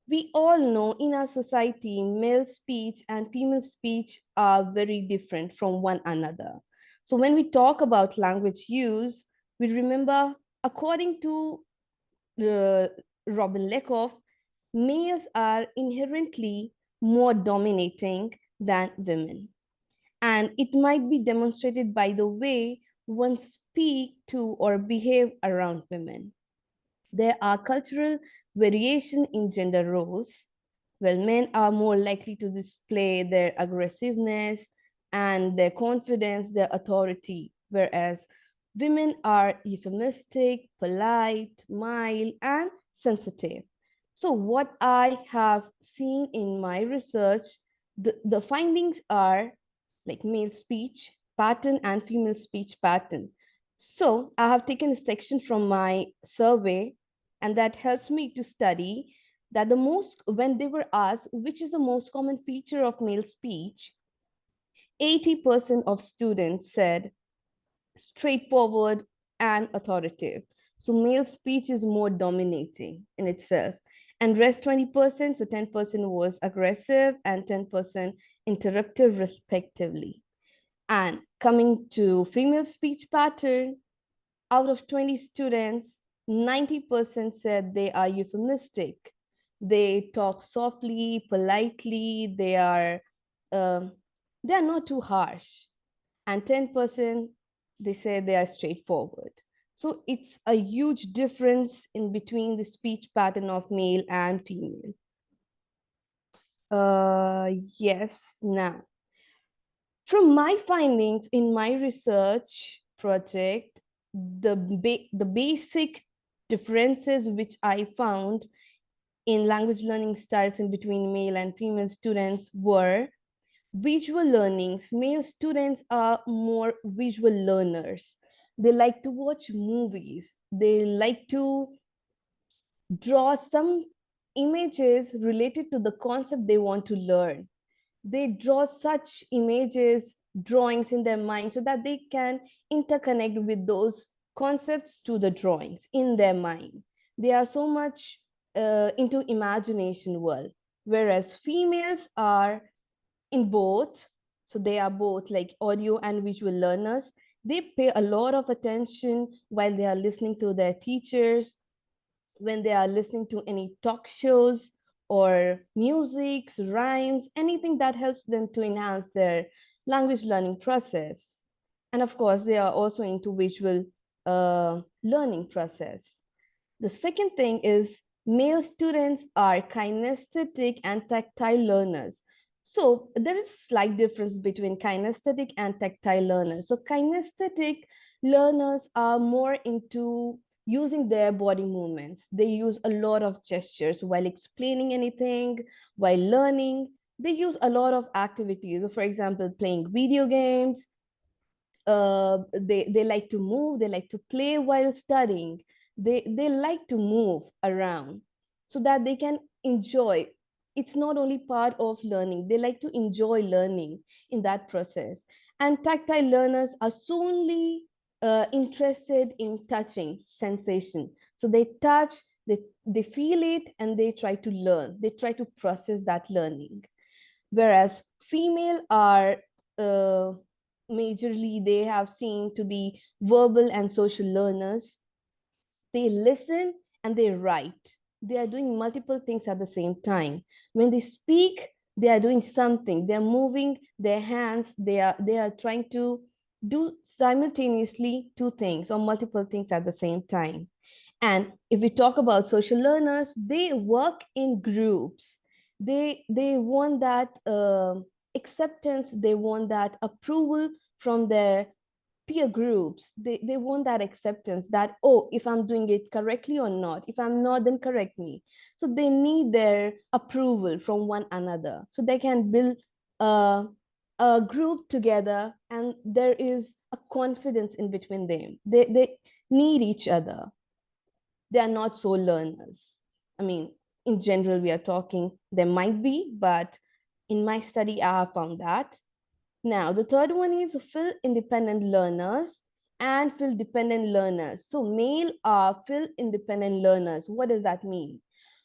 we all know in our society, male speech and female speech are very different from one another. So when we talk about language use, we remember, according to uh, Robin Lekoff, males are inherently more dominating than women. And it might be demonstrated by the way one speak to or behave around women. There are cultural variation in gender roles. Well, men are more likely to display their aggressiveness and their confidence, their authority, whereas women are euphemistic, polite, mild, and sensitive. So what I have seen in my research, the findings are like male speech pattern and female speech pattern. So I have taken a section from my survey, and that helps me to study that when they were asked which is the most common feature of male speech, 80% of students said straightforward and authoritative. So male speech is more dominating in itself. And rest 20%, so 10% was aggressive and 10% interruptive respectively. And coming to female speech pattern, out of 20 students, 90% said they are euphemistic. They talk softly, politely, um, they are not too harsh. And 10%, they say they are straightforward. So it's a huge difference in between the speech pattern of male and female. Yes, now, from my findings in my research project, the basic differences which I found in language learning styles in between male and female students were visual learnings. Male students are more visual learners. They like to watch movies. They like to draw some images related to the concept they want to learn. They draw such images, drawings in their mind so that they can interconnect with those concepts to the drawings in their mind. They are so much into imagination world, whereas females are in both. So they are both like audio and visual learners. They pay a lot of attention while they are listening to their teachers, when they are listening to any talk shows or music, rhymes, anything that helps them to enhance their language learning process. And of course, they are also into visual learning process. The second thing is male students are kinesthetic and tactile learners. So there is a slight difference between kinesthetic and tactile learners. So kinesthetic learners are more into using their body movements. They use a lot of gestures while explaining anything, while learning. They use a lot of activities. For example, playing video games. They like to move, they like to play while studying. They like to move around so that they can enjoy. It's not only part of learning, they like to enjoy learning in that process. And tactile learners are solely interested in touching sensation. So they touch, they feel it, and they try to learn, they try to process that learning. Whereas female are uh, majorly, they have seen to be verbal and social learners. They listen and they write. They are doing multiple things at the same time. When they speak, they are doing something. They're moving their hands. They are trying to do simultaneously two things or multiple things at the same time. And if we talk about social learners, they work in groups. They want that acceptance. They want that approval from their peer groups. They want that acceptance that, oh, if I'm doing it correctly or not, if I'm not, then correct me. So they need their approval from one another so they can build a group together, and there is a confidence in between them. They need each other. They are not sole learners. I mean, in general, we are talking, there might be, but in my study, I have found that. Now, the third one is field independent learners and field dependent learners. So male are field independent learners. What does that mean?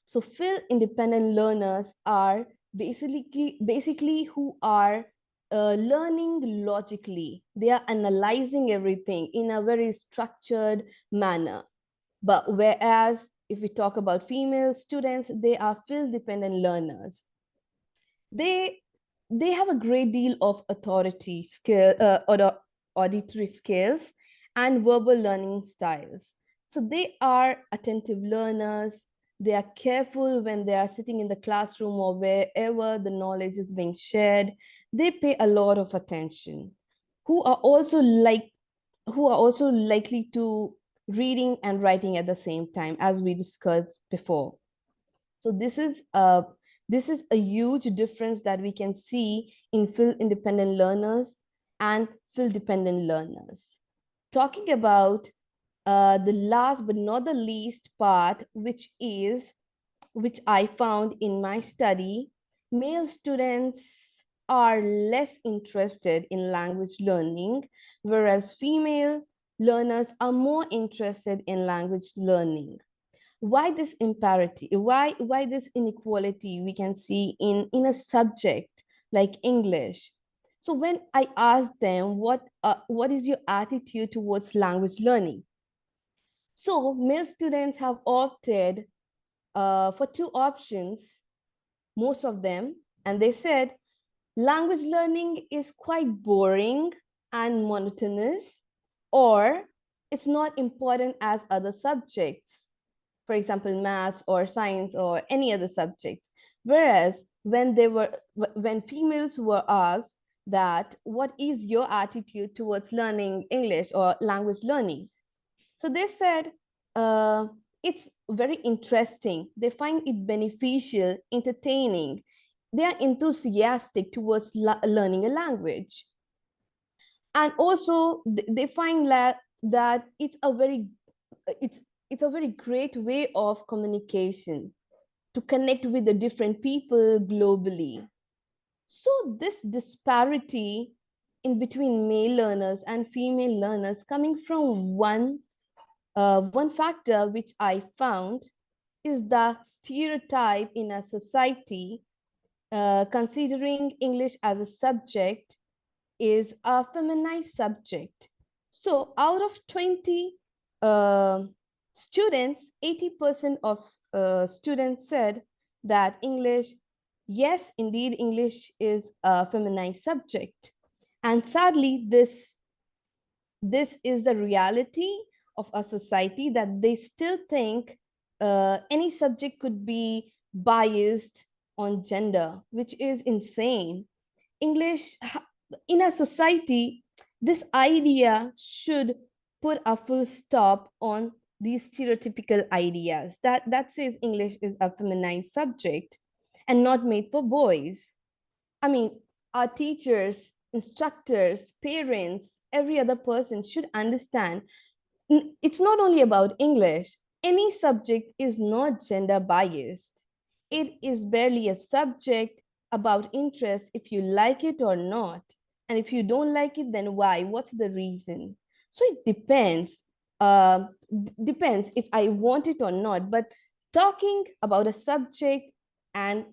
So field independent learners are basically who are learning logically. They are analyzing everything in a very structured manner. But whereas if we talk about female students, they are field dependent learners. They they have a great deal of authority skill or auditory skills and verbal learning styles. So they are attentive learners. They are careful when they are sitting in the classroom or wherever the knowledge is being shared. They pay a lot of attention. Who are also likely to reading and writing at the same time, as we discussed before. So this is a huge difference that we can see in field independent learners and field dependent learners. Talking about the last but not the least part, which I found in my study, male students are less interested in language learning, whereas female learners are more interested in language learning. Why this imparity? Why this inequality we can see in a subject like English? So when I asked them what is your attitude towards language learning, so male students have opted for two options, most of them, and they said language learning is quite boring and monotonous, or it's not important as other subjects, for example, maths or science or any other subjects. Whereas when females were asked that what is your attitude towards learning English or language learning, so they said it's very interesting. They find it beneficial, entertaining. They are enthusiastic towards learning a language. And also they find that it's it's a very great way of communication to connect with the different people globally. So this disparity in between male learners and female learners coming from one factor which I found is the stereotype in a society considering English as a subject is a feminized subject. So out of 20 uh, students, 80% of students said that English, yes, indeed, English is a feminized subject. And sadly, this is the reality of a society, that they still think any subject could be biased on gender, which is insane. English, in a society, this idea should put a full stop on these stereotypical ideas that says English is a feminized subject and not made for boys. I mean, our teachers, instructors, parents, every other person should understand it's not only about English. any subject is not gender biased. It is barely a subject about interest if you like it or not. And if you don't like it, then why? What's the reason? So it depends. Depends if I want it or not. But talking about a subject and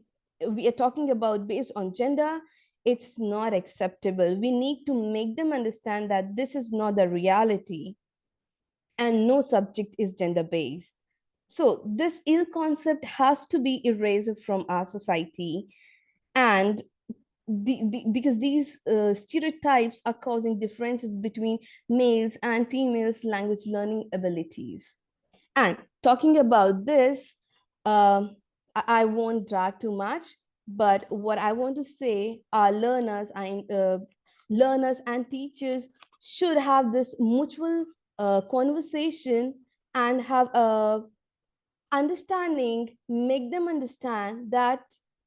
we are talking about based on gender, it's not acceptable. We need to make them understand that this is not the reality and no subject is gender based. So this ill concept has to be erased from our society, and because these stereotypes are causing differences between males and females language learning abilities. And talking about this, I won't drag too much, but what I want to say, our learners and teachers should have this mutual conversation and have a understanding, make them understand that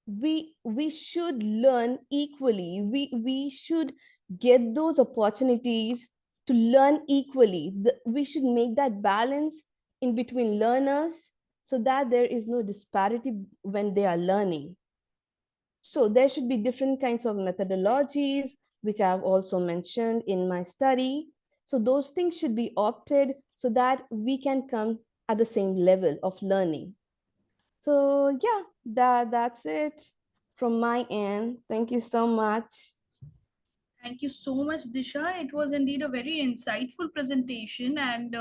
we should learn equally. We should get those opportunities to learn equally. We should make that balance in between learners so that there is no disparity when they are learning. So there should be different kinds of methodologies, which I've also mentioned in my study. So those things should be opted so that we can come at the same level of learning. So yeah, that's it from my end. Thank you so much. Thank you so much, Disha. It was indeed a very insightful presentation, and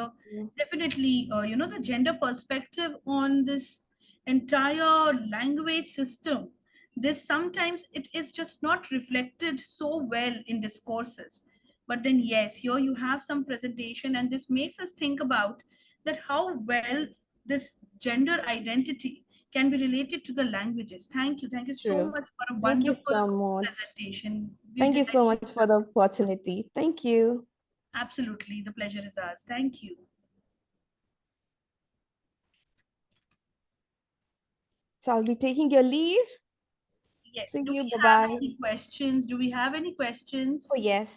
definitely, the gender perspective on this entire language system. This sometimes it is just not reflected so well in discourses. But then, yes, here you have some presentation, and this makes us think about that how well this gender identity can be related to the languages. Thank you. Thank you so True. much for a Thank you wonderful so much. presentation. Thank you so much for the opportunity. Thank you. Absolutely. The pleasure is ours. Thank you. So I'll be taking your leave. Yes. See Do you. we have Bye-bye. any questions? Do we have any questions? Oh, yes.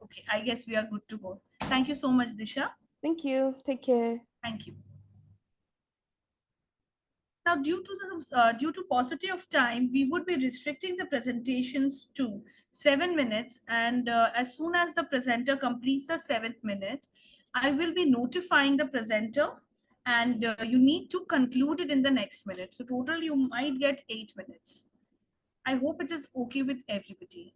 Okay. I guess we are good to go. Thank you so much, Disha. Thank you. Take care. Thank you. Now, due to paucity of time, we would be restricting the presentations to 7 minutes. And as soon as the presenter completes the 7th minute, I will be notifying the presenter, and you need to conclude it in the next minute. So total, you might get 8 minutes. I hope it is okay with everybody.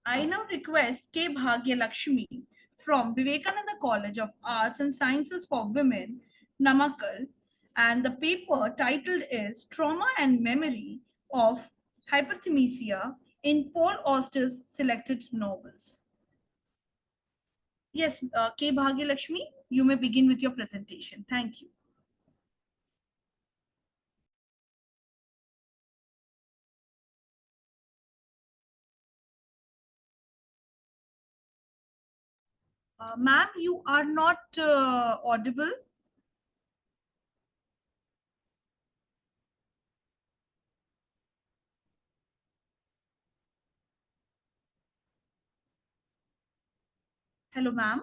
I now request K. Bhagya Lakshmi from Vivekananda College of Arts and Sciences for Women, Namakkal, and the paper titled is Trauma and Memory of Hyperthymesia in Paul Auster's Selected Novels. Yes, K. Bhagya Lakshmi, you may begin with your presentation. Thank you. Ma'am, you are not audible. Hello, ma'am.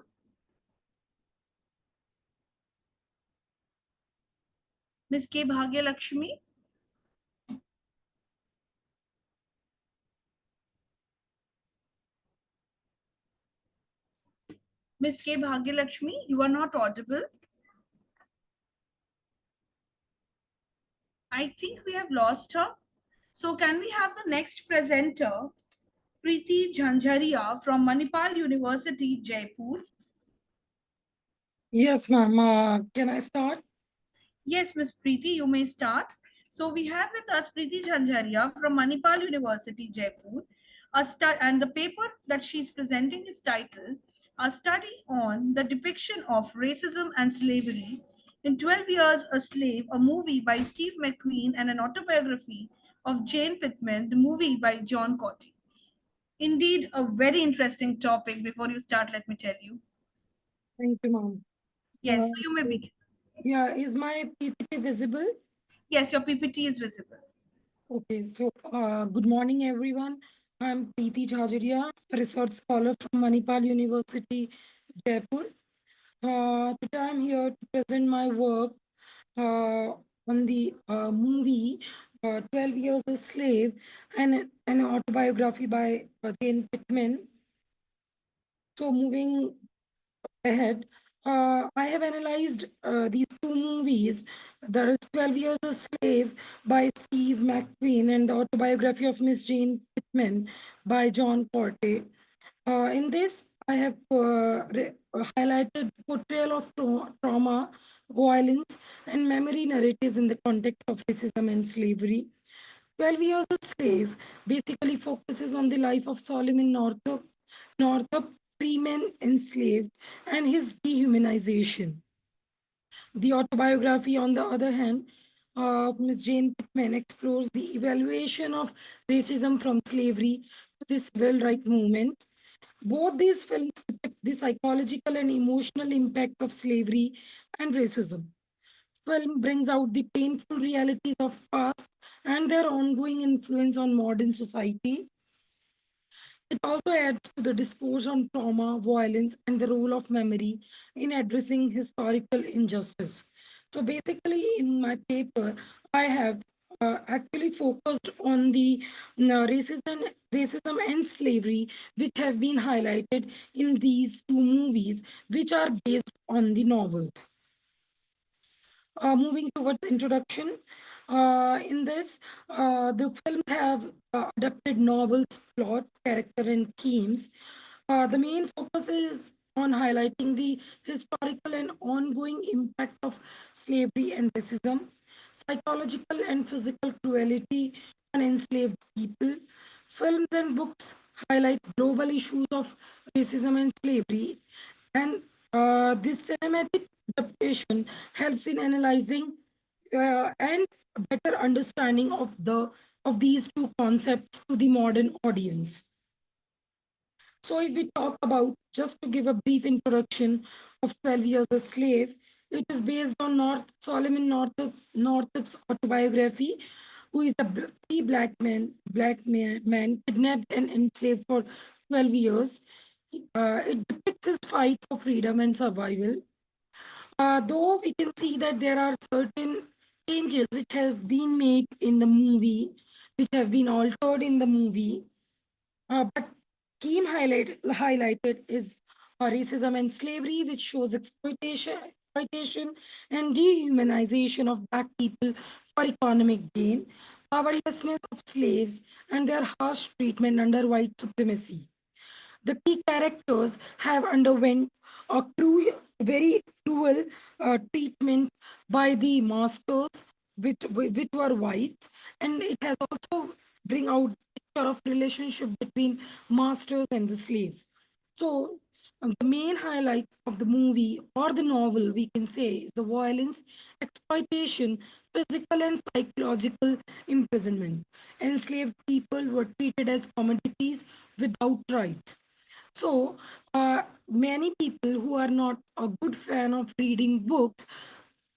Ms. K. Bhagya Lakshmi. Ms. K. Bhagya Lakshmi, you are not audible. I think we have lost her. So can we have the next presenter, Preeti Jhanjharia from Manipal University, Jaipur? Yes, ma'am. Can I start? Yes, Ms. Preeti, you may start. So we have with us Preeti Jhanjharia from Manipal University, Jaipur. And the paper that she's presenting is titled, A Study on the Depiction of Racism and Slavery in 12 Years a Slave, a movie by Steve McQueen and an autobiography of Jane Pittman, the movie by John Cotti. Indeed, a very interesting topic. Before you start, let me tell you. Thank you, ma'am. Yes, so you may begin. Yeah, is my PPT visible? Yes, your PPT is visible. Okay, so good morning, everyone. I'm Preeti Jhajaria, a research scholar from Manipal University, Jaipur. Today I'm here to present my work on the movie 12 Years a Slave and an autobiography by Jane Pittman. So moving ahead, I have analyzed these two movies, that is 12 Years a Slave by Steve McQueen and the autobiography of Miss Jane Pittman by John Corte. In this, I have highlighted portrayal of trauma, violence, and memory narratives in the context of racism and slavery. 12 Years a Slave basically focuses on the life of Solomon Northup, freeman enslaved, and his dehumanization. The autobiography, on the other hand, of Ms. Jane Pittman explores the evaluation of racism from slavery to the civil rights movement. Both these films depict the psychological and emotional impact of slavery and racism. Film brings out the painful realities of past and their ongoing influence on modern society. It also adds to the discourse on trauma, violence, and the role of memory in addressing historical injustice. So basically, in my paper, I have actually focused on the racism and slavery, which have been highlighted in these two movies, which are based on the novels. Moving towards introduction, in this, the films have adapted novels, plot, character, and themes. The main focus is on highlighting the historical and ongoing impact of slavery and racism, psychological and physical cruelty on enslaved people. Films and books highlight global issues of racism and slavery, and this cinematic adaptation helps in analyzing and better understanding of these two concepts to the modern audience. So if we talk about, just to give a brief introduction of 12 Years a Slave, it is based on Solomon Northup's autobiography, who is a free black man kidnapped and enslaved for 12 years. It depicts his fight for freedom and survival. Though we can see that there are certain changes which have been made in the movie, which have been altered in the movie, but highlighted is racism and slavery, which shows exploitation and dehumanization of black people for economic gain, powerlessness of slaves, and their harsh treatment under white supremacy. The key characters have underwent a very cruel treatment by the masters, which were whites, and it has also bring out picture of relationship between masters and the slaves. So the main highlight of the movie or the novel, we can say, is the violence, exploitation, physical and psychological imprisonment. Enslaved people were treated as commodities without rights. So, many people who are not a good fan of reading books,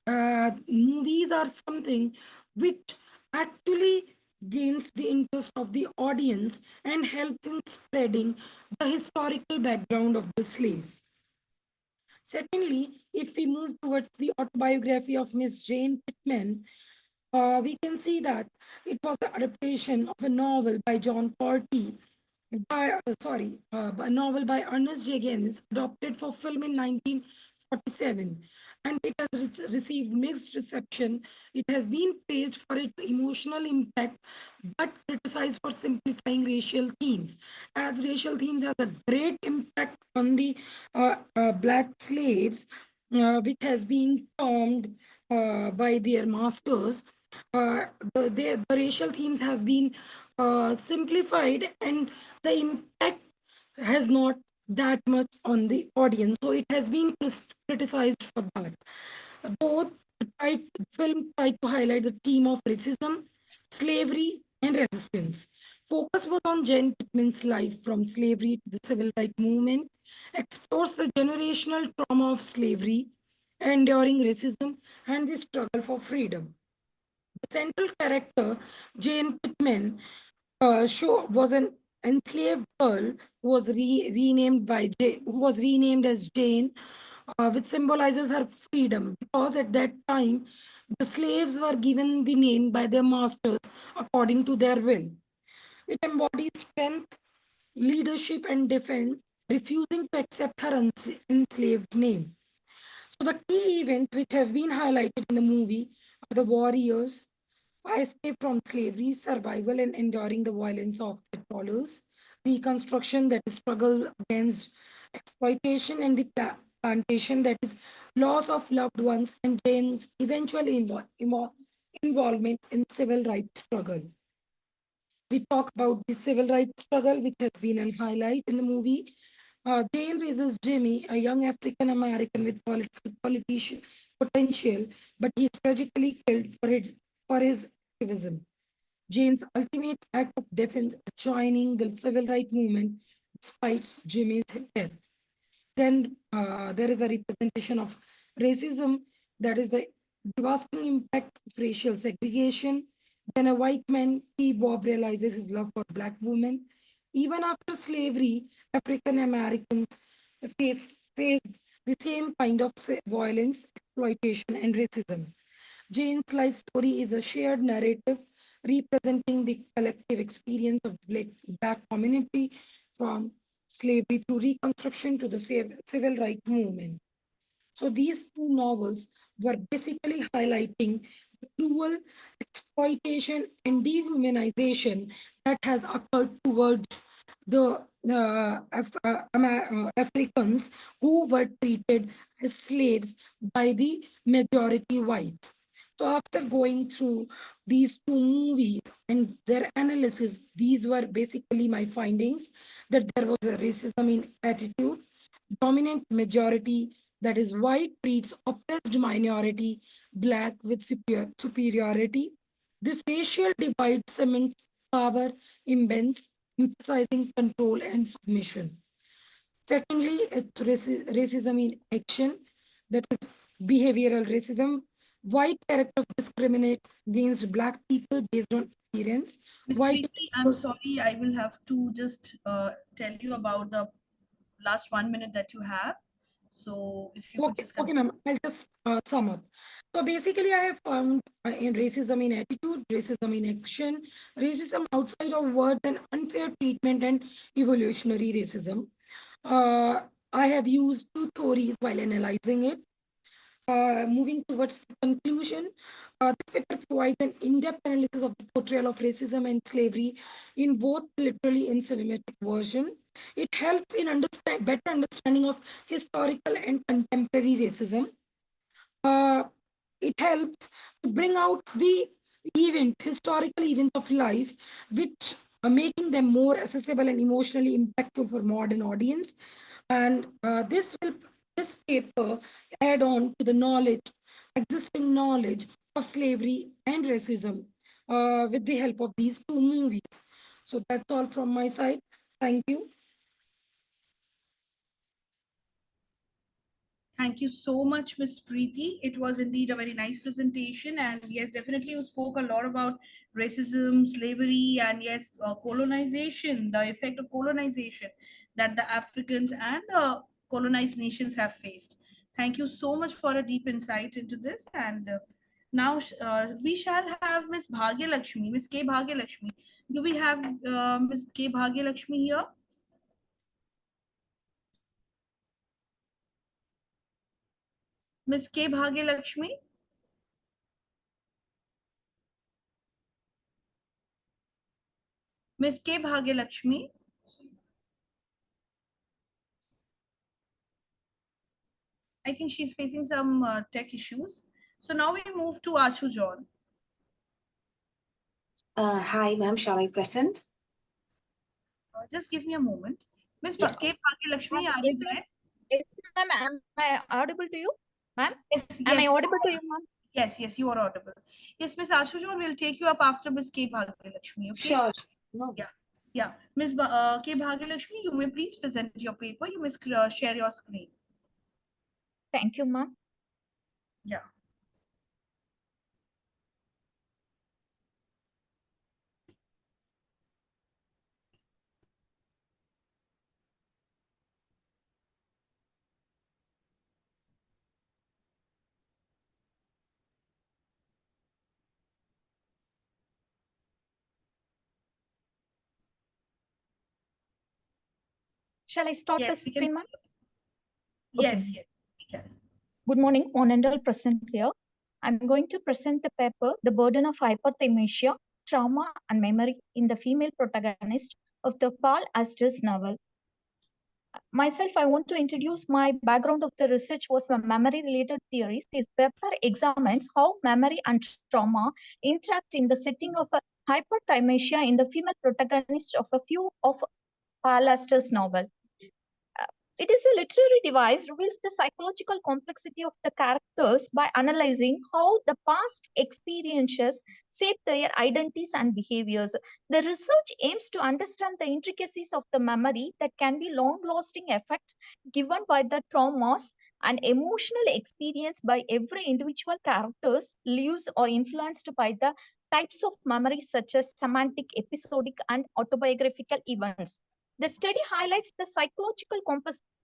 movies are something which actually gains the interest of the audience and helps in spreading the historical background of the slaves. Secondly, if we move towards the autobiography of Miss Jane Pittman, we can see that it was the adaptation of a novel by John Corty a novel by Ernest J. Gaines, adopted for film in 1947, and it has received mixed reception. It has been praised for its emotional impact, but criticized for simplifying racial themes, as racial themes have a great impact on the black slaves, which has been termed by their masters. The racial themes have been simplified, and the impact has not that much on the audience. So it has been criticized for that. Though the film tried to highlight the theme of racism, slavery, and resistance. Focus was on Jane Pittman's life from slavery to the civil rights movement, explores the generational trauma of slavery, enduring racism, and the struggle for freedom. The central character, Jane Pittman, show was an enslaved girl who was renamed who was renamed as Jane, which symbolizes her freedom, because at that time the slaves were given the name by their masters according to their will. It embodies strength, leadership, and defense, refusing to accept her enslaved name. So the key events which have been highlighted in the movie are the warriors, escape from slavery, survival, and enduring the violence of it follows, reconstruction, that is struggle against exploitation, and the plantation, that is loss of loved ones, and Jane's eventual involvement in civil rights struggle. We talk about the civil rights struggle, which has been a highlight in the movie. Jane raises Jimmy, a young African American with political potential, but he is tragically killed for his activism. Jane's ultimate act of defense is joining the civil rights movement despite Jimmy's death. Then there is a representation of racism, that is the devastating impact of racial segregation. Then a white man, T. Bob, realizes his love for Black women. Even after slavery, African Americans faced the same kind of violence, exploitation, and racism. Jane's life story is a shared narrative representing the collective experience of the Black community from slavery to reconstruction to the civil rights movement. So these two novels were basically highlighting the cruel exploitation and dehumanization that has occurred towards the Africans who were treated as slaves by the majority whites. So after going through these two movies and their analysis, these were basically my findings, that there was a racism in attitude, dominant majority, that is white, treats oppressed minority, Black, with superiority. This racial divide cements power imbalance, emphasizing control and submission. Secondly, it's racism in action, that is behavioral racism. White characters discriminate against Black people based on appearance. Ms. White Preeti, I'm sorry, I will have to just tell you about the last 1 minute that you have. So if you could just Okay, ma'am. I'll just sum up. So basically, I have found in racism in attitude, racism in action, racism outside of words, and unfair treatment and evolutionary racism. Uh, I have used two theories while analyzing it. Moving towards the conclusion, this paper provides an in-depth analysis of the portrayal of racism and slavery in both literary and cinematic version. It helps in better understanding of historical and contemporary racism. Uh, it helps to bring out the historical events of life, which are making them more accessible and emotionally impactful for modern audience. And this paper add on to the existing knowledge of slavery and racism with the help of these two movies. So that's all from my side. Thank you. Thank you so much, Ms. Preeti. It was indeed a very nice presentation. And yes, definitely you spoke a lot about racism, slavery, and yes, colonization, the effect of colonization that the Africans and the colonized nations have faced. Thank you so much for a deep insight into this. And now we shall have Ms. Bhagya Lakshmi, Ms. K. Bhagya Lakshmi. Do we have Ms. K. Bhagya Lakshmi here? Ms. K. Bhagya Lakshmi? Ms. K. Bhagya Lakshmi? I think she's facing some tech issues. So now we move to Ashu John. Hi, ma'am. Shall I present? Just give me a moment. Ms. Yeah. K. Bhagya Lakshmi, are Yes, you there? yes, ma'am. Am I audible to you, ma'am? Yes, Am I yes. audible to you, ma'am? Yes, yes, you are audible. Yes, Ms. Ashu John will take you up after Ms. K. Bhagya Lakshmi. Okay? Sure. No. Yeah. Yeah. Ms. K. Bhagya Lakshmi, you may please present your paper. You must share your screen. Thank you, ma'am. Yeah. Shall I start the Yes, we screen, can. ma'am? Yes, Okay. yes, we can. Good morning, honorable present here. I'm going to present the paper, The Burden of Hyperthymesia, Trauma and Memory in the Female Protagonist of the Paul Auster's novel. Myself, I want to introduce my background of the research was my memory-related theories. This paper examines how memory and trauma interact in the setting of a hyperthymesia in the female protagonist of a few of Paul Auster's novel. It is a literary device reveals the psychological complexity of the characters by analyzing how the past experiences shape their identities and behaviors. The research aims to understand the intricacies of the memory that can be long-lasting effects given by the traumas and emotional experience by every individual characters lives or influenced by the types of memories such as semantic, episodic, and autobiographical events. The study highlights the psychological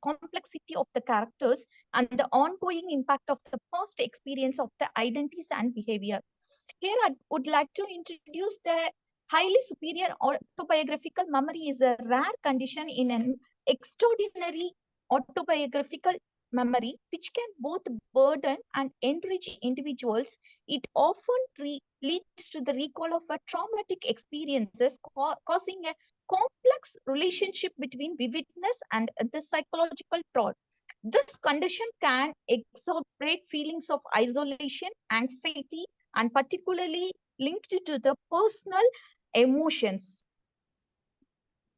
complexity of the characters and the ongoing impact of the past experience of the identities and behavior. Here, I would like to introduce the highly superior autobiographical memory is a rare condition in an extraordinary autobiographical memory, which can both burden and enrich individuals. It often leads to the recall of a traumatic experiences, causing a complex relationship between vividness and the psychological thought. This condition can exacerbate feelings of isolation, anxiety, and particularly linked to the personal emotions.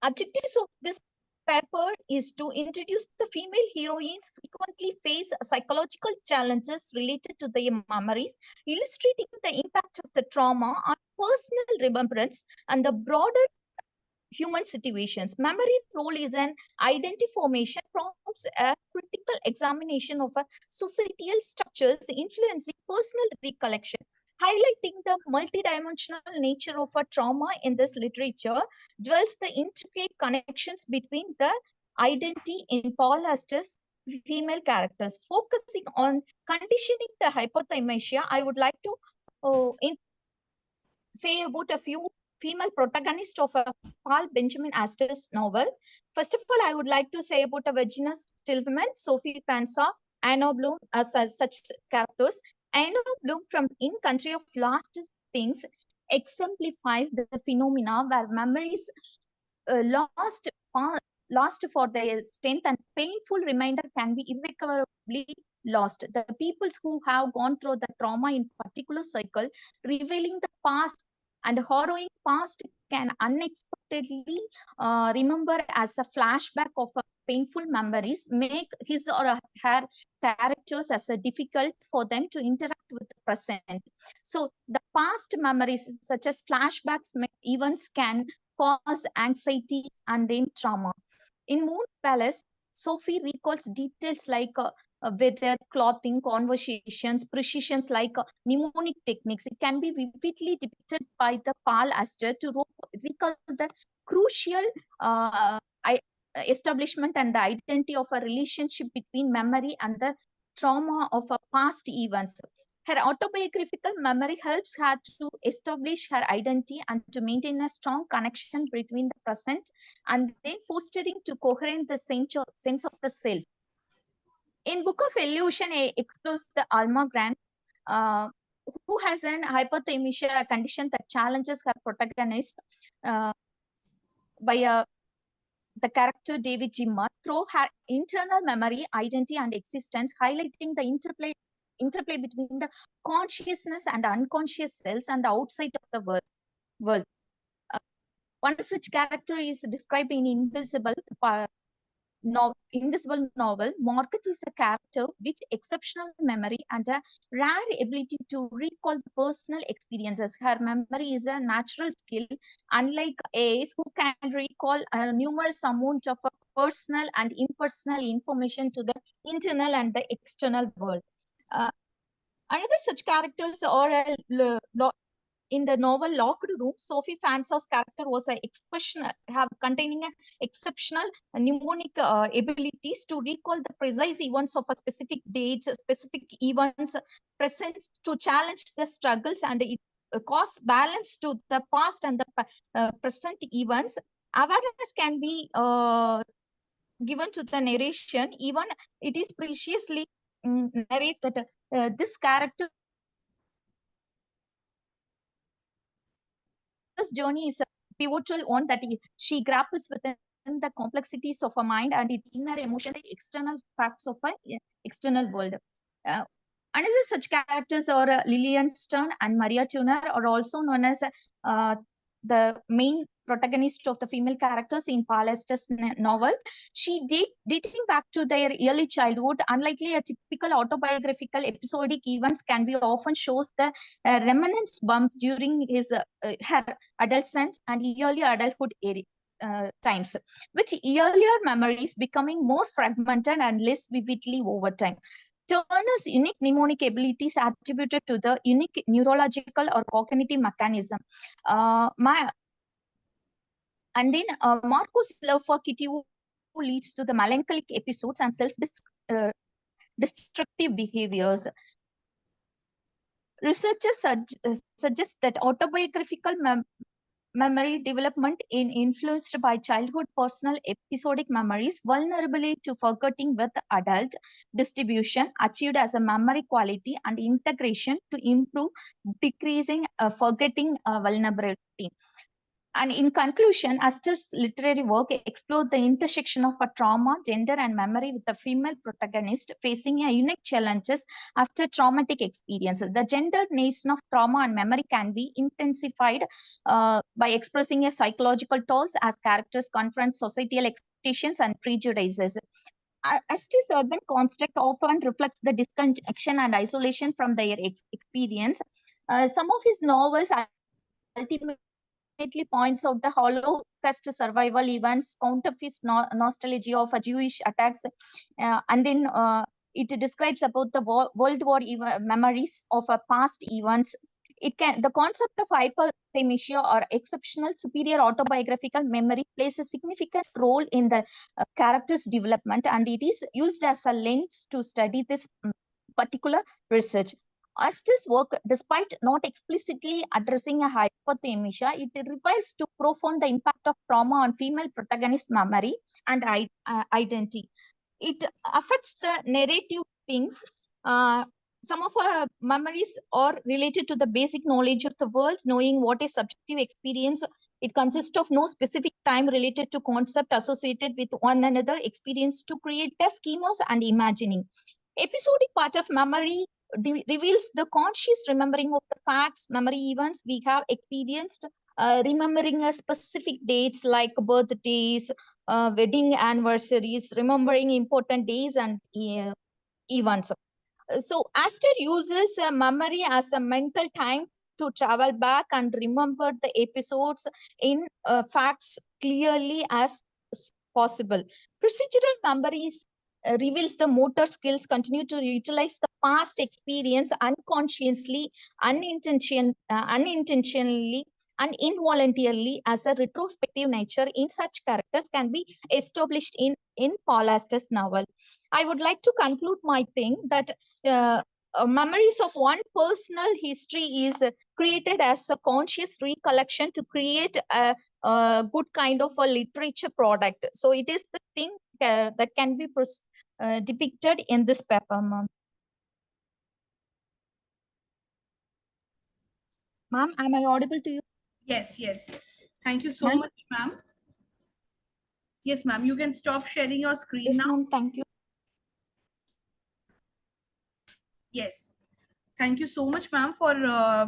Objectives of this paper is to introduce the female heroines frequently face psychological challenges related to their memories, illustrating the impact of the trauma on personal remembrance and the broader human situations. Memory role is an identity formation prompts a critical examination of a societal structures influencing personal recollection. Highlighting the multidimensional nature of a trauma in this literature, dwells the intricate connections between the identity in Paul Auster's female characters. Focusing on conditioning the hypothymesia, I would like to say about a few female protagonists of a Paul Benjamin Astor's novel. First of all, I would like to say about a Virginia Stillman, Sophie Panza, Anna Bloom as such characters. Anna Bloom from In Country of Lost Things exemplifies the phenomena where memories lost for their strength and painful reminder can be irrecoverably lost. The peoples who have gone through the trauma in particular cycle, revealing the past and harrowing past can unexpectedly remember as a flashback of a painful memories, make his or her characters as a difficult for them to interact with the present. So the past memories such as flashbacks events can cause anxiety and then trauma. In Moon Palace, Sophie recalls details like weather, clothing, conversations, precisions like mnemonic techniques. It can be vividly depicted by the Paul Auster to recall the crucial establishment and the identity of a relationship between memory and the trauma of a past events. Her autobiographical memory helps her to establish her identity and to maintain a strong connection between the present and then fostering to coherent the sense of the self. In Book of Illusion, it explores the Alma Grant, who has an hypothymesia condition that challenges her protagonist by the character David Jimmer through her internal memory, identity, and existence, highlighting the interplay between the consciousness and unconscious selves and the outside of the world. One such character is described in Invisible novel. Margaret is a character with exceptional memory and a rare ability to recall personal experiences. Her memory is a natural skill, unlike AIESR, who can recall a numerous amount of personal and impersonal information to the internal and the external world. Another such characters are in the novel Locked Room, Sophie Fansa's character was containing an exceptional mnemonic abilities to recall the precise events of a specific dates, specific events present to challenge the struggles and it cause balance to the past and the present events. Awareness can be given to the narration, even it is preciously narrate that this character's journey is a pivotal one, that she grapples within the complexities of her mind and its inner emotions, the external facts of her external world. Uh, Another such characters are Lillian Stern and Maria Turner, are also known as the main protagonist of the female characters in Paul Auster's novel. Dating back to their early childhood, unlikely a typical autobiographical episodic events can be often shows the remnants bump during her adolescence and early adulthood times, with earlier memories becoming more fragmented and less vividly over time. Turner's unique mnemonic abilities attributed to the unique neurological or cognitive mechanism. And then Marco's love for Kitty, who leads to the melancholic episodes and self-destructive behaviors. Researchers suggest that autobiographical memory development is influenced by childhood personal episodic memories, vulnerability to forgetting with adult distribution achieved as a memory quality and integration to improve decreasing forgetting vulnerability. And in conclusion, Astor's literary work explored the intersection of a trauma, gender, and memory with a female protagonist facing a unique challenges after traumatic experiences. The gender nation of trauma and memory can be intensified by expressing a psychological tolls as characters confront societal expectations and prejudices. Astor's urban conflict often reflects the disconnection and isolation from their experience. Some of his novels ultimately points out the Holocaust survival events, counterfeit nostalgia of Jewish attacks, and then it describes about the World War memories of past events. The concept of hyperthymesia or exceptional superior autobiographical memory plays a significant role in the character's development, and it is used as a lens to study this particular research. Astor's work, despite not explicitly addressing a hypothymesia, it reveals to profound the impact of trauma on female protagonist memory and identity. It affects the narrative things. Some of our memories are related to the basic knowledge of the world, knowing what is subjective experience. It consists of no specific time related to concept associated with one another experience to create the schemas and imagining. Episodic part of memory reveals the conscious remembering of the facts, memory events we have experienced, remembering a specific dates like birthdays, wedding anniversaries, remembering important days and events. So Astor uses memory as a mental time to travel back and remember the episodes in facts clearly as possible. Procedural memories reveals the motor skills continue to utilize the past experience unconsciously, unintentionally, and involuntarily as a retrospective nature in such characters can be established in Paul Auster's novel. I would like to conclude my thing that memories of one personal history is created as a conscious recollection to create a good kind of a literature product. So it is the thing that can be depicted in this paper, ma'am. Ma'am, am I audible to you? Yes, yes, yes. Thank you so Ma'am? much, ma'am. Yes, ma'am. You can stop sharing your screen Yes, now. ma'am. Thank you. Yes. Thank you so much, ma'am, for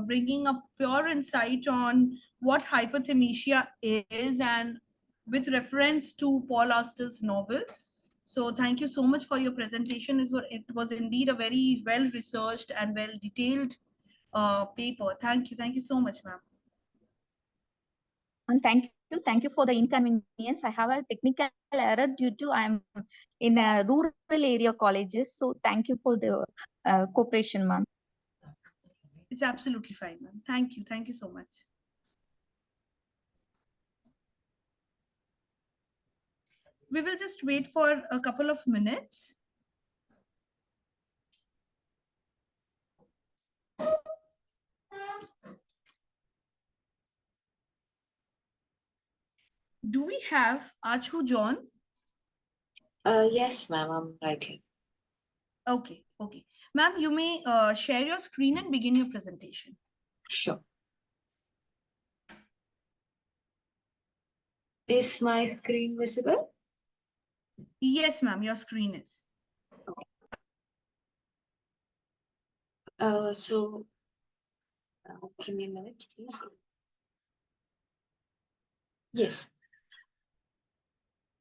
bringing up pure insight on what hyperthymesia is and with reference to Paul Auster's novel. So thank you so much for your presentation. It was indeed a very well-researched and well-detailed paper. Thank you. Thank you so much, ma'am. And thank you for the inconvenience. I have a technical error due to I am in a rural area colleges. So thank you for the cooperation, ma'am. It's absolutely fine, ma'am. Thank you. Thank you so much. We will just wait for a couple of minutes. Do we have Achu John? Yes, ma'am, I'm right here. Okay, okay. Ma'am, you may share your screen and begin your presentation. Sure. Is my screen visible? Yes, ma'am, your screen is. So give me a minute, please. Yes.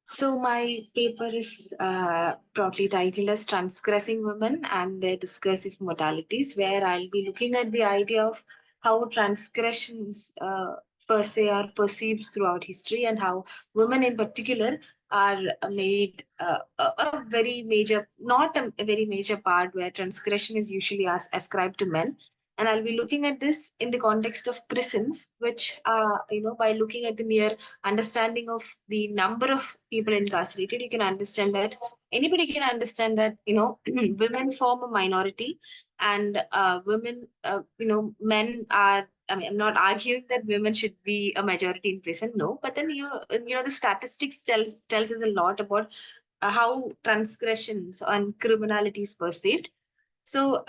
So my paper is broadly titled as Transgressing Women and Their Discursive Modalities, where I'll be looking at the idea of how transgressions per se are perceived throughout history and how women in particular are made a very major, not a very major part where transgression is usually ascribed to men. And I'll be looking at this in the context of prisons, which, by looking at the mere understanding of the number of people incarcerated, you can understand that anybody can understand that, women form a minority and women, men are, I mean, I'm not arguing that women should be a majority in prison, no, but then, the statistics tells us a lot about how transgressions and criminality is perceived. So,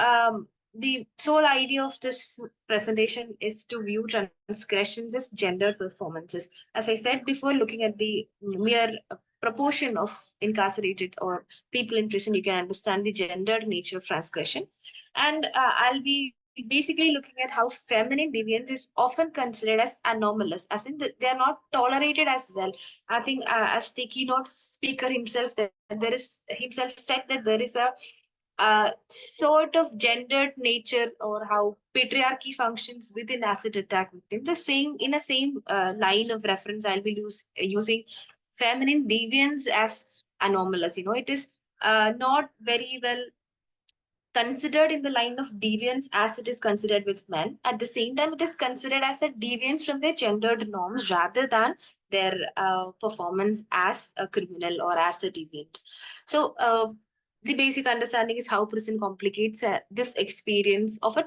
the sole idea of this presentation is to view transgressions as gendered performances. As I said before, looking at the mere proportion of incarcerated or people in prison, you can understand the gendered nature of transgression. And I'll be basically looking at how feminine deviance is often considered as anomalous, as in they are not tolerated as well. I think, as the keynote speaker himself, that there is himself said that there is a sort of gendered nature or how patriarchy functions within acid attack victim. The same in a same line of reference, I'll be using feminine deviance as anomalous. It is not very well considered in the line of deviance as it is considered with men. At the same time, it is considered as a deviance from their gendered norms rather than their performance as a criminal or as a deviant. So, the basic understanding is how prison complicates this experience of a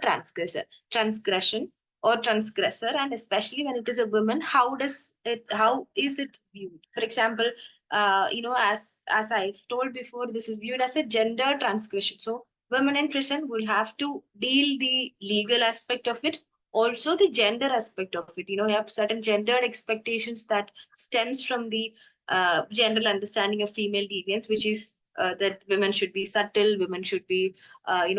transgression or transgressor, and especially when it is a woman, how is it viewed? For example, as I've told before, this is viewed as a gender transgression. So women in prison will have to deal the legal aspect of it, also the gender aspect of it. You have certain gendered expectations that stems from the general understanding of female deviance, which is that women should be subtle, women should be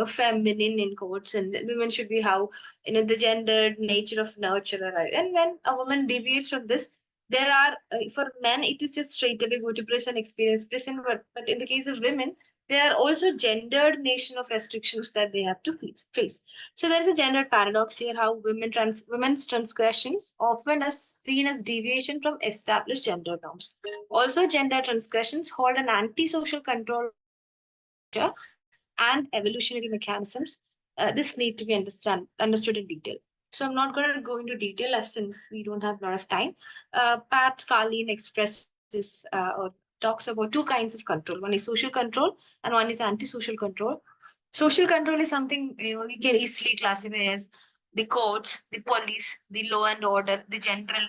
feminine in quotes, and women should be how the gendered nature of nurturer. And when a woman deviates from this, there are for men it is just straight away go to prison, experience prison, but in the case of women there are also gendered nation of restrictions that they have to face. So there's a gendered paradox here, how women's transgressions often are seen as deviation from established gender norms. Also, gender transgressions hold an anti-social control and evolutionary mechanisms. This need to be understood in detail. So I'm not going to go into detail as since we don't have a lot of time. Pat Carlin expresses or talks about two kinds of control. One is social control and one is anti-social control. Social control is something we can easily classify as the courts, the police, the law and order, the general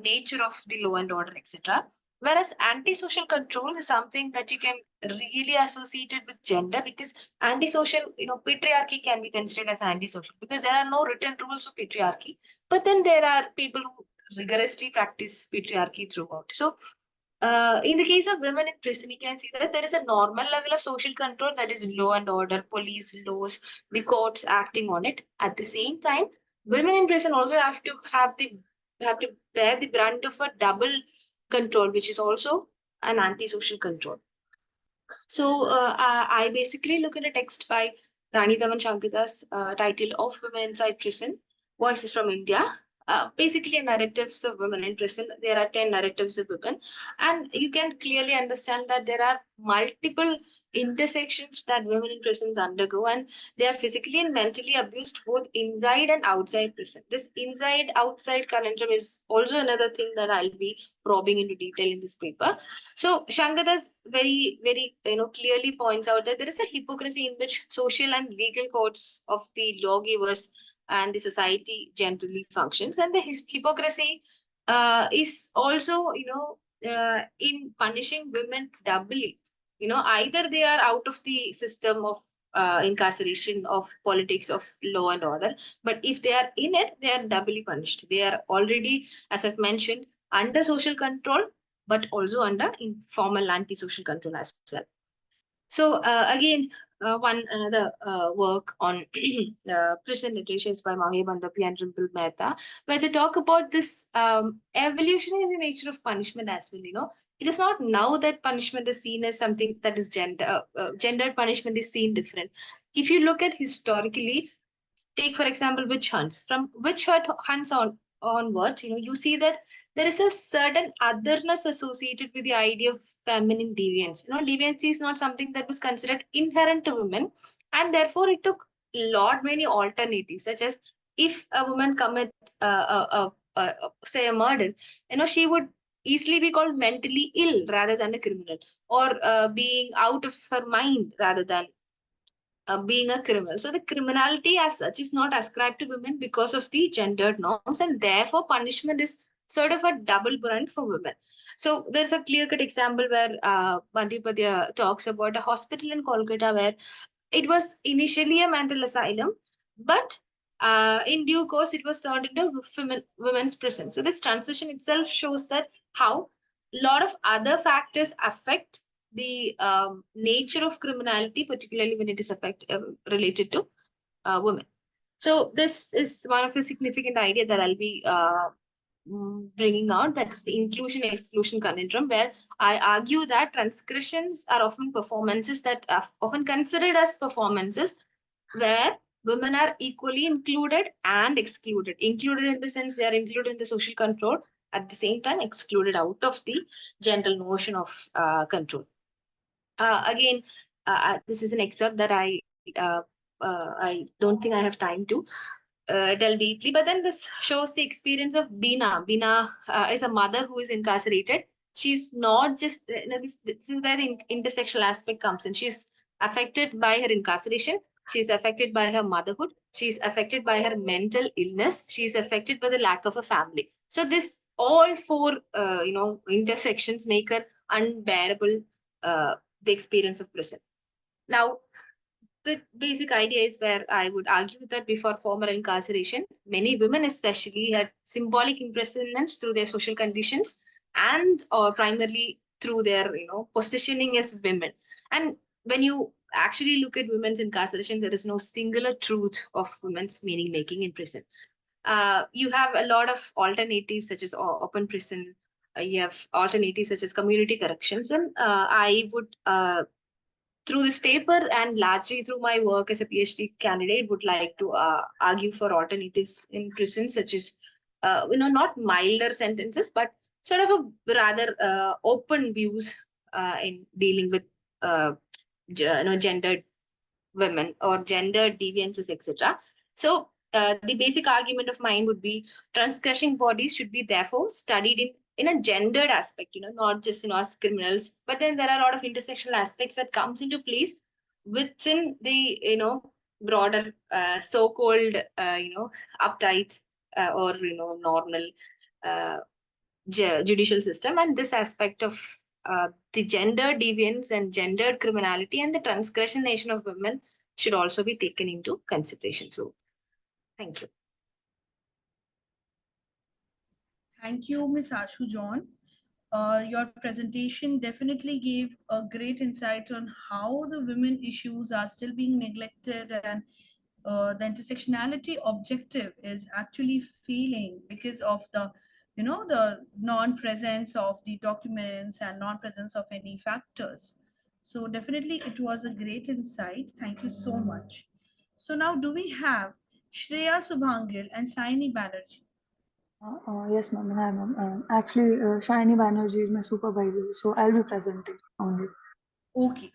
nature of the law and order, etc. Whereas antisocial control is something that you can really associate it with gender, because antisocial, patriarchy can be considered as antisocial because there are no written rules of patriarchy. But then there are people who rigorously practice patriarchy throughout. So in the case of women in prison, you can see that there is a normal level of social control, that is law and order, police, laws, the courts acting on it. At the same time, women in prison also have to bear the brunt of a double control, which is also an antisocial control. So I basically look at a text by Rani Daman Shankita's titled Of Women Inside Prison, Voices from India. Basically, narratives of women in prison. There are 10 narratives of women, and you can clearly understand that there are multiple intersections that women in prisons undergo, and they are physically and mentally abused both inside and outside prison. This inside outside conundrum is also another thing that I'll be probing into detail in this paper. So Shankadas very clearly points out that there is a hypocrisy in which social and legal codes of the lawgivers and the society generally functions, and the hypocrisy is also in punishing women doubly. Either they are out of the system of incarceration, of politics, of law and order, but if they are in it, they are doubly punished. They are already, as I've mentioned, under social control, but also under informal anti-social control as well. So again, one another work on prison literature is by Mahir Bandapi and Rimple Mehta, where they talk about this evolutionary nature of punishment as well. It is not now that punishment is seen as something that is gendered punishment is seen different. If you look at historically, take for example witch hunts. From hunts onward, you see that there is a certain otherness associated with the idea of feminine deviance. Deviancy is not something that was considered inherent to women, and therefore it took many alternatives, such as if a woman commit say a murder, she would easily be called mentally ill rather than a criminal, or being out of her mind rather than being a criminal. So the criminality as such is not ascribed to women because of the gendered norms, and therefore punishment is sort of a double brunt for women. So there's a clear-cut example where Bandyopadhyay talks about a hospital in Kolkata where it was initially a mental asylum, but in due course it was turned into women's prison. So this transition itself shows that how a lot of other factors affect the nature of criminality, particularly when it is related to women. So this is one of the significant idea that I'll be bringing out. That's the inclusion-exclusion conundrum, where I argue that transgressions are often performances that are often considered as performances where women are equally included and excluded. Included in the sense they are included in the social control, at the same time excluded out of the general notion of control. Again, this is an excerpt that I don't think I have time to delve deeply, but then this shows the experience of Beena. Beena is a mother who is incarcerated. She's not just, this is where the intersectional aspect comes in. She's affected by her incarceration. She's affected by her motherhood. She's affected by her mental illness. She's affected by the lack of a family. So this all four, intersections make her unbearable the experience of prison. Now, the basic idea is where I would argue that before formal incarceration, many women especially had symbolic imprisonments through their social conditions and or primarily through their positioning as women. And when you actually look at women's incarceration, there is no singular truth of women's meaning making in prison. You have a lot of alternatives such as open prison. You have alternatives such as community corrections, and I would through this paper and largely through my work as a PhD candidate, would like to argue for alternatives in prison, such as not milder sentences, but sort of a rather open views in dealing with gendered women or gender deviances, etc. So the basic argument of mine would be transgressing bodies should be therefore studied in a gendered aspect, not just as criminals, but then there are a lot of intersectional aspects that comes into place within the broader so-called uptight or normal judicial system, and this aspect of the gender deviance and gendered criminality and the transgression nation of women should also be taken into consideration. So, thank you. Thank you, Ms. Ashu John. Your presentation definitely gave a great insight on how the women issues are still being neglected, and the intersectionality objective is actually failing because of the non-presence of the documents and non-presence of any factors. So definitely it was a great insight. Thank you so much. So now do we have Shreya Subhangil and Saini Banerjee? Yes, ma'am. Hi, ma'am. Actually, Shiny Banerjee is my supervisor, so I'll be presenting only. Okay.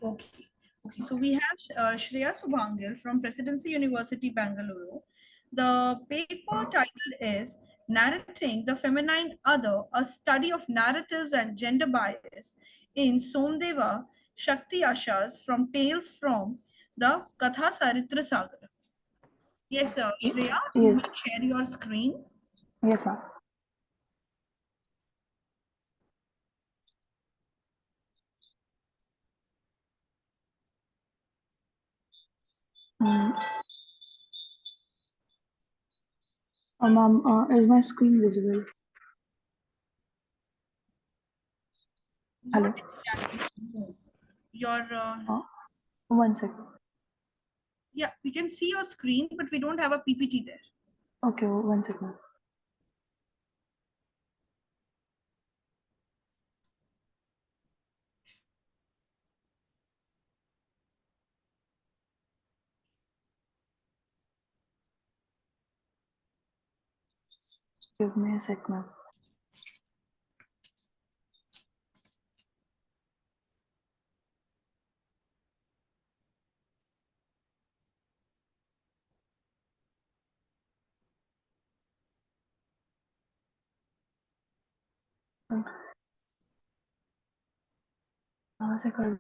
So we have Shreya Subhangil from Presidency University, Bangalore. The paper title is Narrating the Feminine Other, a study of narratives and gender bias in Somdeva Shakti Ashas from Tales from the Katha Saritra Sagar. Yes, sir. Shreya, you Yes, may share your screen. yes, ma'am. Ma'am, is my screen visible? Hello? Not exactly. Your, One second. yeah, we can see your screen, but we don't have a PPT there. Okay, one second. Give me a sec, ma'am. Second.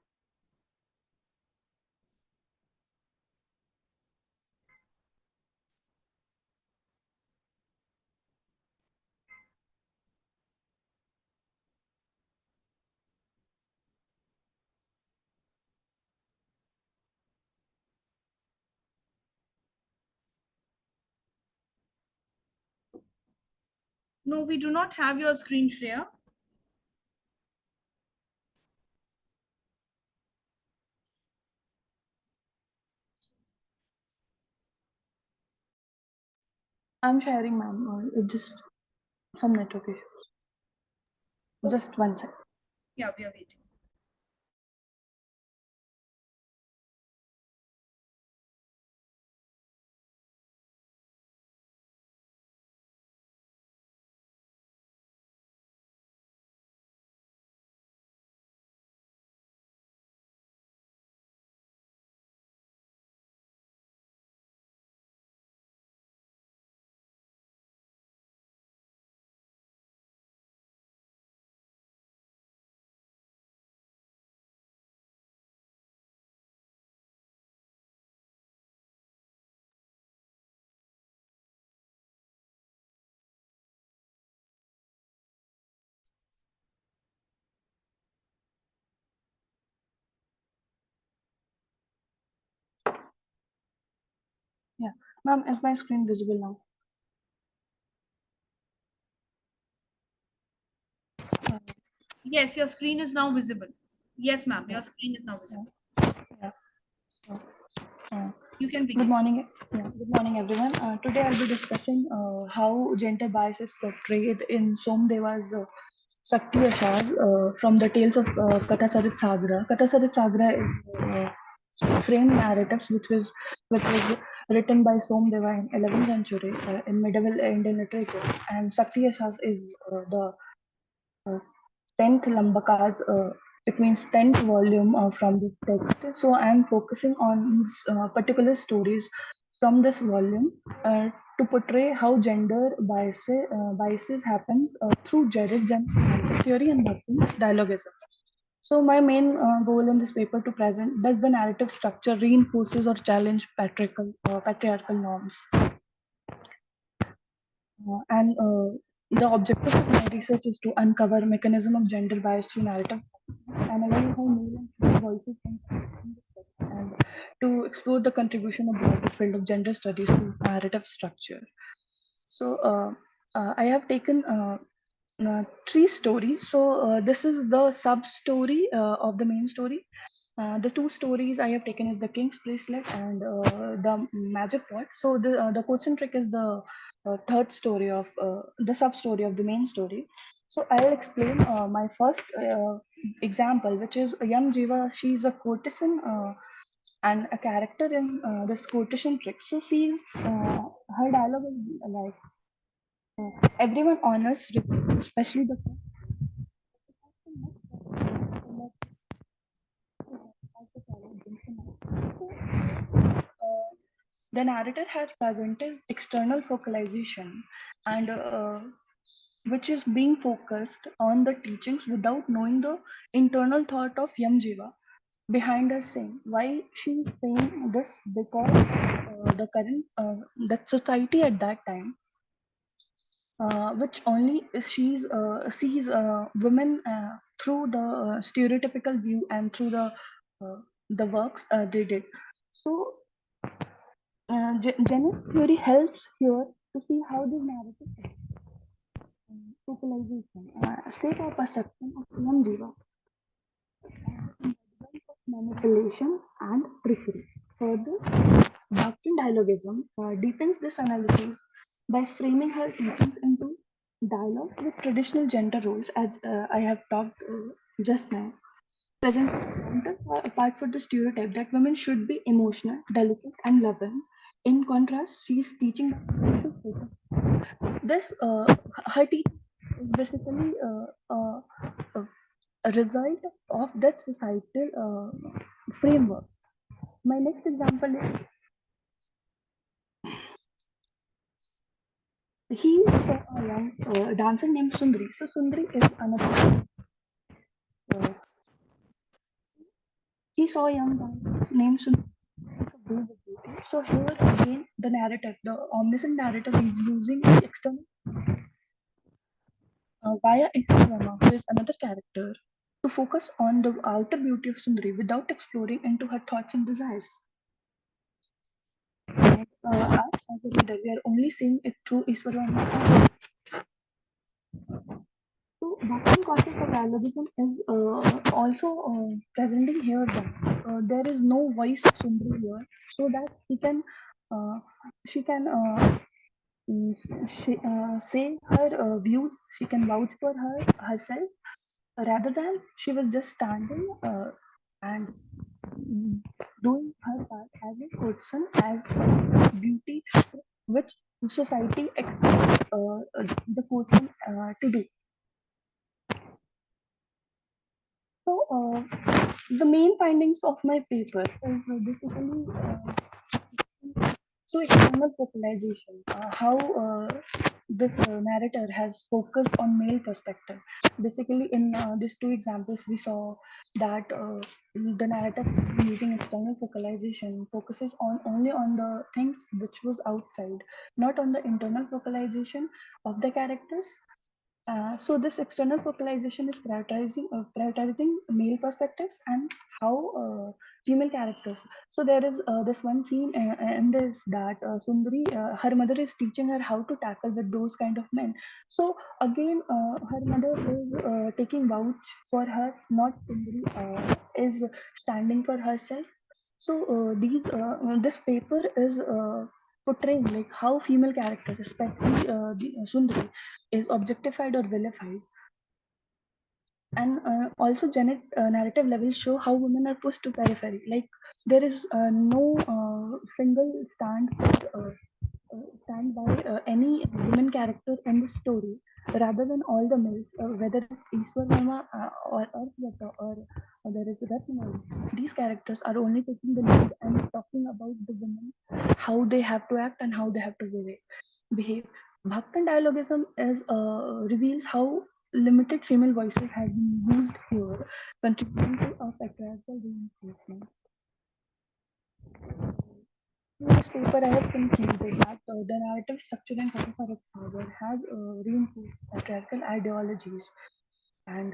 No, we do not have your screen, Shreya. I'm sharing, ma'am. It's just some network issues. Just one second. Yeah, we are waiting. Yeah. Ma'am, is my screen visible now? Yes, your screen is now visible. Yes, ma'am, your screen is now visible. Yeah. Uh, You can Good begin. morning. Yeah, good morning, everyone. Today I'll be discussing how gender bias is portrayed in Somdeva's Sakti Ashas from the tales of Kathasarit Sagra. Kathasarit Sagra is framed narratives which was written by Somdeva in 11th century in medieval Indian literature, and Sakti Ashas is the 10th Lambakas, it means 10th volume from this text. So I'm focusing on these particular stories from this volume to portray how gender biases happen through Jared theory and Bhakti's dialogism. So my main goal in this paper to present, does the narrative structure reinforces or challenge patriarchal norms? And the objective of my research is to uncover mechanism of gender bias through narrative, analyze how male and female voices and to explore the contribution of the broader field of gender studies to narrative structure. So I have taken three stories. So this is the sub story of the main story. The two stories I have taken is the King's Bracelet and the Magic Pot. So the question trick is the third story of the sub story of the main story. So I'll explain my first example, which is Yam Jiva. She's a courtesan and a character in this courtesan trick. So she's her dialogue is like everyone honors, especially the the narrator has presented external focalization and which is being focused on the teachings without knowing the internal thought of Yam Jiva behind her saying. Why she is saying this? Because the current that society at that time, which only she's sees women through the stereotypical view and through the works they did. So Jennings theory helps here to see how this narrative affects vocalization, state or perception of human jiva, manipulation, and trickery. Further, Bhaktin dialogism deepens this analysis by framing her teachings into dialogue with traditional gender roles, as I have talked just now. Present apart from the stereotype that women should be emotional, delicate, and loving. In contrast, she is teaching this. Her teaching is basically a result of that societal framework. My next example is he saw a young dancer named Sundari. So Sundari is another. He saw a young dancer named Sundari. So here again, the narrative, the omniscient narrative, is using the external via Ikirama, who is another character, to focus on the outer beauty of Sundari without exploring into her thoughts and desires. Us as a reader, we are only seeing it through Iswarama. So, Bhakti concept of dialogism is also presenting here that there is no voice of Sundari here, so that uh, she can say her views, she can vouch for herself, rather than she was just standing and doing her part as a person, as beauty, which society expects the person to do. So, the main findings of my paper is basically external focalization, how this narrator has focused on male perspective. Basically, in these two examples, we saw that the narrative using external focalization focuses on only on the things which was outside, not on the internal focalization of the characters. So this external focalization is prioritizing male perspectives and how female characters. So there is this one scene in this that Sundari, her mother is teaching her how to tackle with those kind of men. So again, her mother is taking vouch for her, not Sundari is standing for herself. So this paper is portraying like how female characters, especially Sundari, is objectified or vilified. And also narrative levels show how women are pushed to periphery. Like there is no single stand by any women character in the story, rather than all the males, whether it's Ishwar Verma or Sweta or there is Ratnamali. These characters are only taking the lead and talking about the women, how they have to act and how they have to behave. Bhaktan dialogism is reveals how limited female voices have been used here, contributing to a patriarchal reinforcement. In this paper, I have concluded that the narrative structure and purpose of power has reinforced patriarchal ideologies, and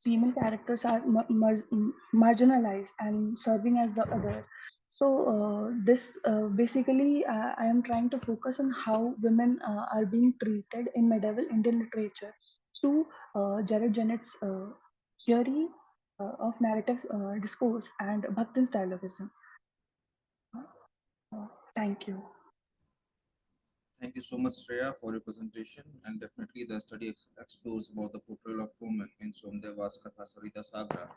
female characters are marginalized and serving as the other. So this basically, I am trying to focus on how women are being treated in medieval Indian literature through Jared Jennett's theory of narrative discourse and Bhaktin's dialogism. Thank you. Thank you so much, Shreya, for your presentation. And definitely the study explores about the portrayal of women in Somdeva's Katha Sarita Sagra,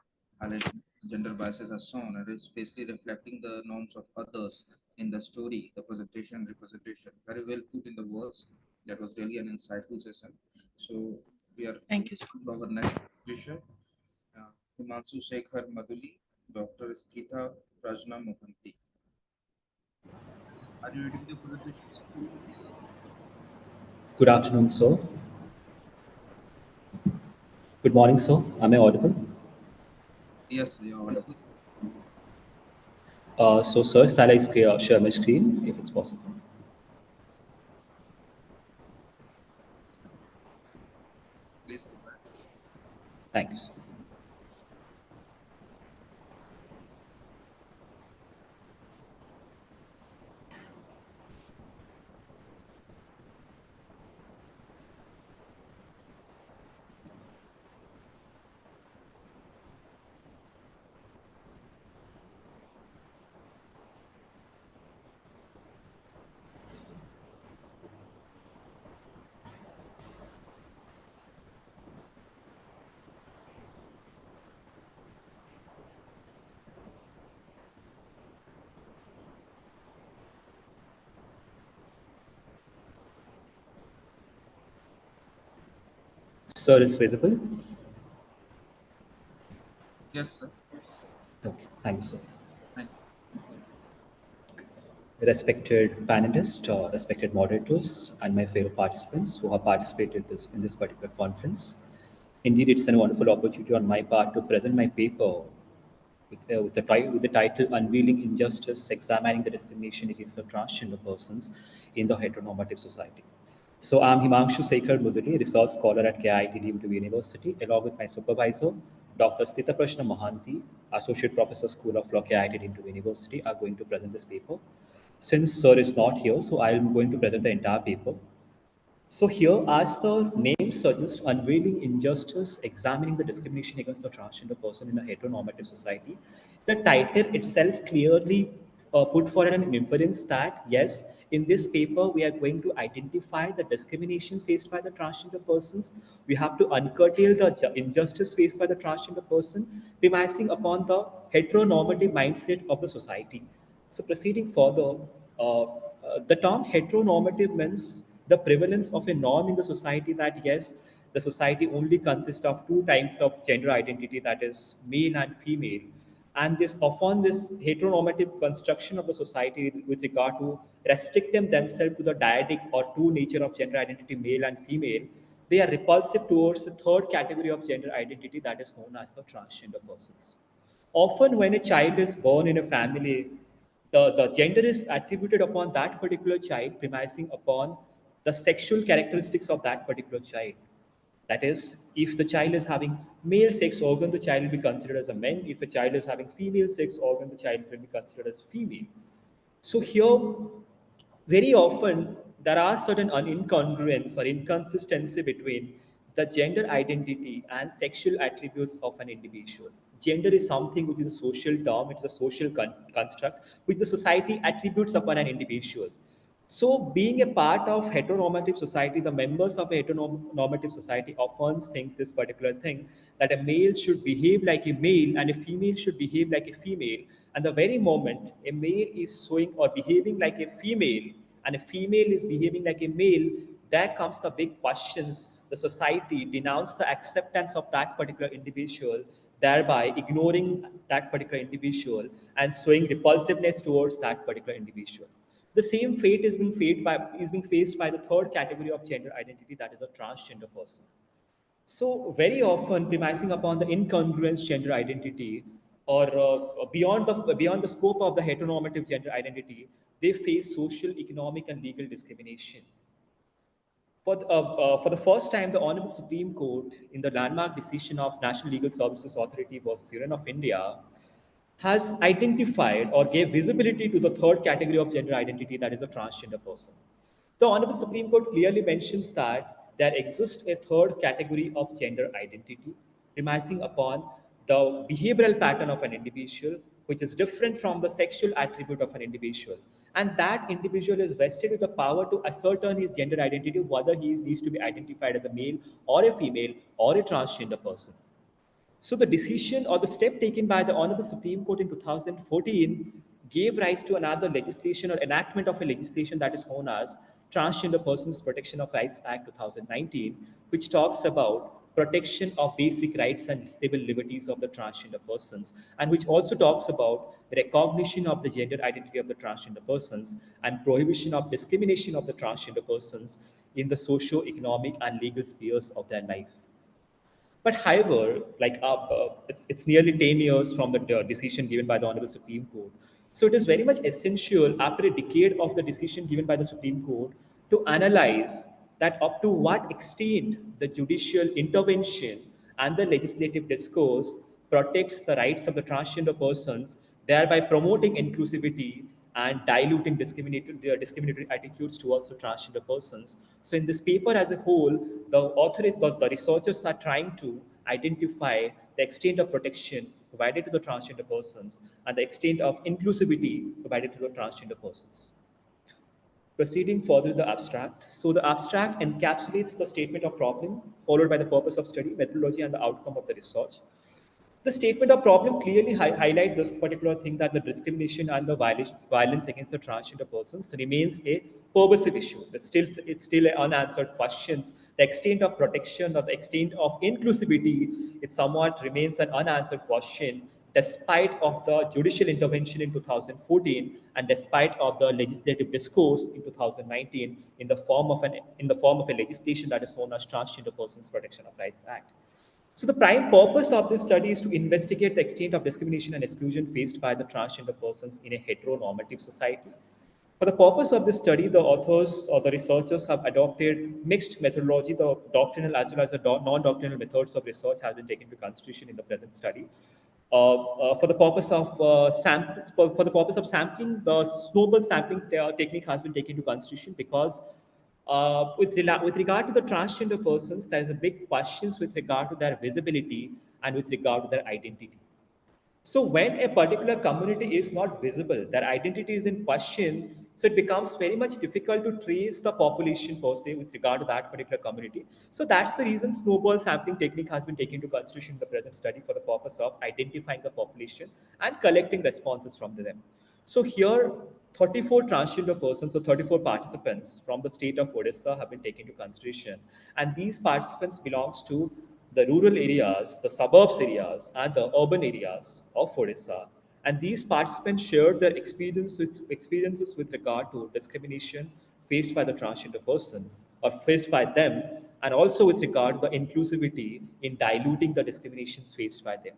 highlighting gender biases as shown, and it's basically reflecting the norms of others in the story, the presentation and representation. Very well put in the words. That was really an insightful session. So we are Thank you. to our next presentation. Himanshu Shekhar Madhuli, Dr. Sthita Prajna Mohanty. Are you ready with your presentation, sir? Good afternoon, sir. Good morning, sir. Am I audible? Yes, you are audible. So, sir, shall I share my screen if it's possible? Please go ahead. Thank you, sir. Sir, it's visible? Yes, sir. Okay, thank you, sir. Thank Respected panelists, respected moderators, and my fellow participants who have participated in this particular conference. Indeed, it's a wonderful opportunity on my part to present my paper with the title Unveiling Injustice, Examining the Discrimination Against the Transgender Persons in the Heteronormative Society. So I'm Himanshu Sekhar Mudali, research scholar at KIT deemed University, along with my supervisor, Dr. Stita Prashna Mohanty, Associate Professor, School of Law, KIT deemed University, are going to present this paper. Since Sir is not here, so I'm going to present the entire paper. So here, as the name suggests, unveiling injustice, examining the discrimination against the transgender person in a heteronormative society, the title itself clearly put forward an inference that, yes, in this paper, we are going to identify the discrimination faced by the transgender persons. We have to uncurtail the injustice faced by the transgender person, premising upon the heteronormative mindset of the society. So proceeding further, the term heteronormative means the prevalence of a norm in the society that yes, the society only consists of two types of gender identity, that is male and female. And this often this heteronormative construction of the society with regard to restrict themselves to the dyadic or two nature of gender identity, male and female, they are repulsive towards the third category of gender identity that is known as the transgender persons. Often, when a child is born in a family, the gender is attributed upon that particular child, premising upon the sexual characteristics of that particular child. That is, if the child is having male sex organ, the child will be considered as a man. If a child is having female sex organ, the child will be considered as female. So here, very often there are certain incongruence or inconsistency between the gender identity and sexual attributes of an individual. Gender is something which is a social term, it is a social construct which the society attributes upon an individual. So, being a part of heteronormative society, the members of a heteronormative society often thinks this particular thing, that a male should behave like a male and a female should behave like a female. And the very moment a male is showing or behaving like a female and a female is behaving like a male, there comes the big questions. The society denounce the acceptance of that particular individual, thereby ignoring that particular individual and showing repulsiveness towards that particular individual. The same fate is being faced by the third category of gender identity, that is a transgender person. So very often, premising upon the incongruence gender identity, or beyond the scope of the heteronormative gender identity, they face social, economic, and legal discrimination. For the first time, the Honorable Supreme Court, in the landmark decision of National Legal Services Authority versus Union of India, has identified or gave visibility to the third category of gender identity, that is a transgender person. The Honorable Supreme Court clearly mentions that there exists a third category of gender identity, premising upon the behavioral pattern of an individual, which is different from the sexual attribute of an individual. And that individual is vested with the power to ascertain his gender identity, whether he needs to be identified as a male or a female or a transgender person. So the decision or the step taken by the Honorable Supreme Court in 2014 gave rise to another legislation or enactment of a legislation that is known as Transgender Persons Protection of Rights Act 2019, which talks about protection of basic rights and civil liberties of the transgender persons, and which also talks about recognition of the gender identity of the transgender persons and prohibition of discrimination of the transgender persons in the socio-economic and legal spheres of their life. But however, it's nearly 10 years from the decision given by the Honorable Supreme Court. So it is very much essential after a decade of the decision given by the Supreme Court to analyze that up to what extent the judicial intervention and the legislative discourse protects the rights of the transgender persons, thereby promoting inclusivity and diluting discriminatory attitudes towards the transgender persons. So in this paper as a whole, the researchers are trying to identify the extent of protection provided to the transgender persons and the extent of inclusivity provided to the transgender persons. Proceeding further to the abstract. So the abstract encapsulates the statement of problem, followed by the purpose of study, methodology, and the outcome of the research. The statement of problem clearly highlight this particular thing, that the discrimination and the violence against the transgender persons remains a pervasive issue. It's still an unanswered questions. The extent of protection or the extent of inclusivity, it somewhat remains an unanswered question, despite of the judicial intervention in 2014 and despite of the legislative discourse in 2019 in the form of a legislation that is known as Transgender Persons Protection of Rights Act. So the prime purpose of this study is to investigate the extent of discrimination and exclusion faced by the transgender persons in a heteronormative society. For the purpose of this study, the authors or the researchers have adopted mixed methodology. The doctrinal as well as the non-doctrinal methods of research have been taken into consideration in the present study. For the purpose of for the purpose of sampling, the snowball sampling technique has been taken into consideration because with regard to the transgender persons, there's a big questions with regard to their visibility and with regard to their identity. So when a particular community is not visible, their identity is in question, so it becomes very much difficult to trace the population per se with regard to that particular community. So that's the reason snowball sampling technique has been taken into consideration in the present study for the purpose of identifying the population and collecting responses from them. So here, 34 transgender persons or 34 participants from the state of Odisha have been taken into consideration. And these participants belongs to the rural areas, the suburbs areas, and the urban areas of Odisha. And these participants shared their experiences with regard to discrimination faced by the transgender person or faced by them, and also with regard to the inclusivity in diluting the discriminations faced by them.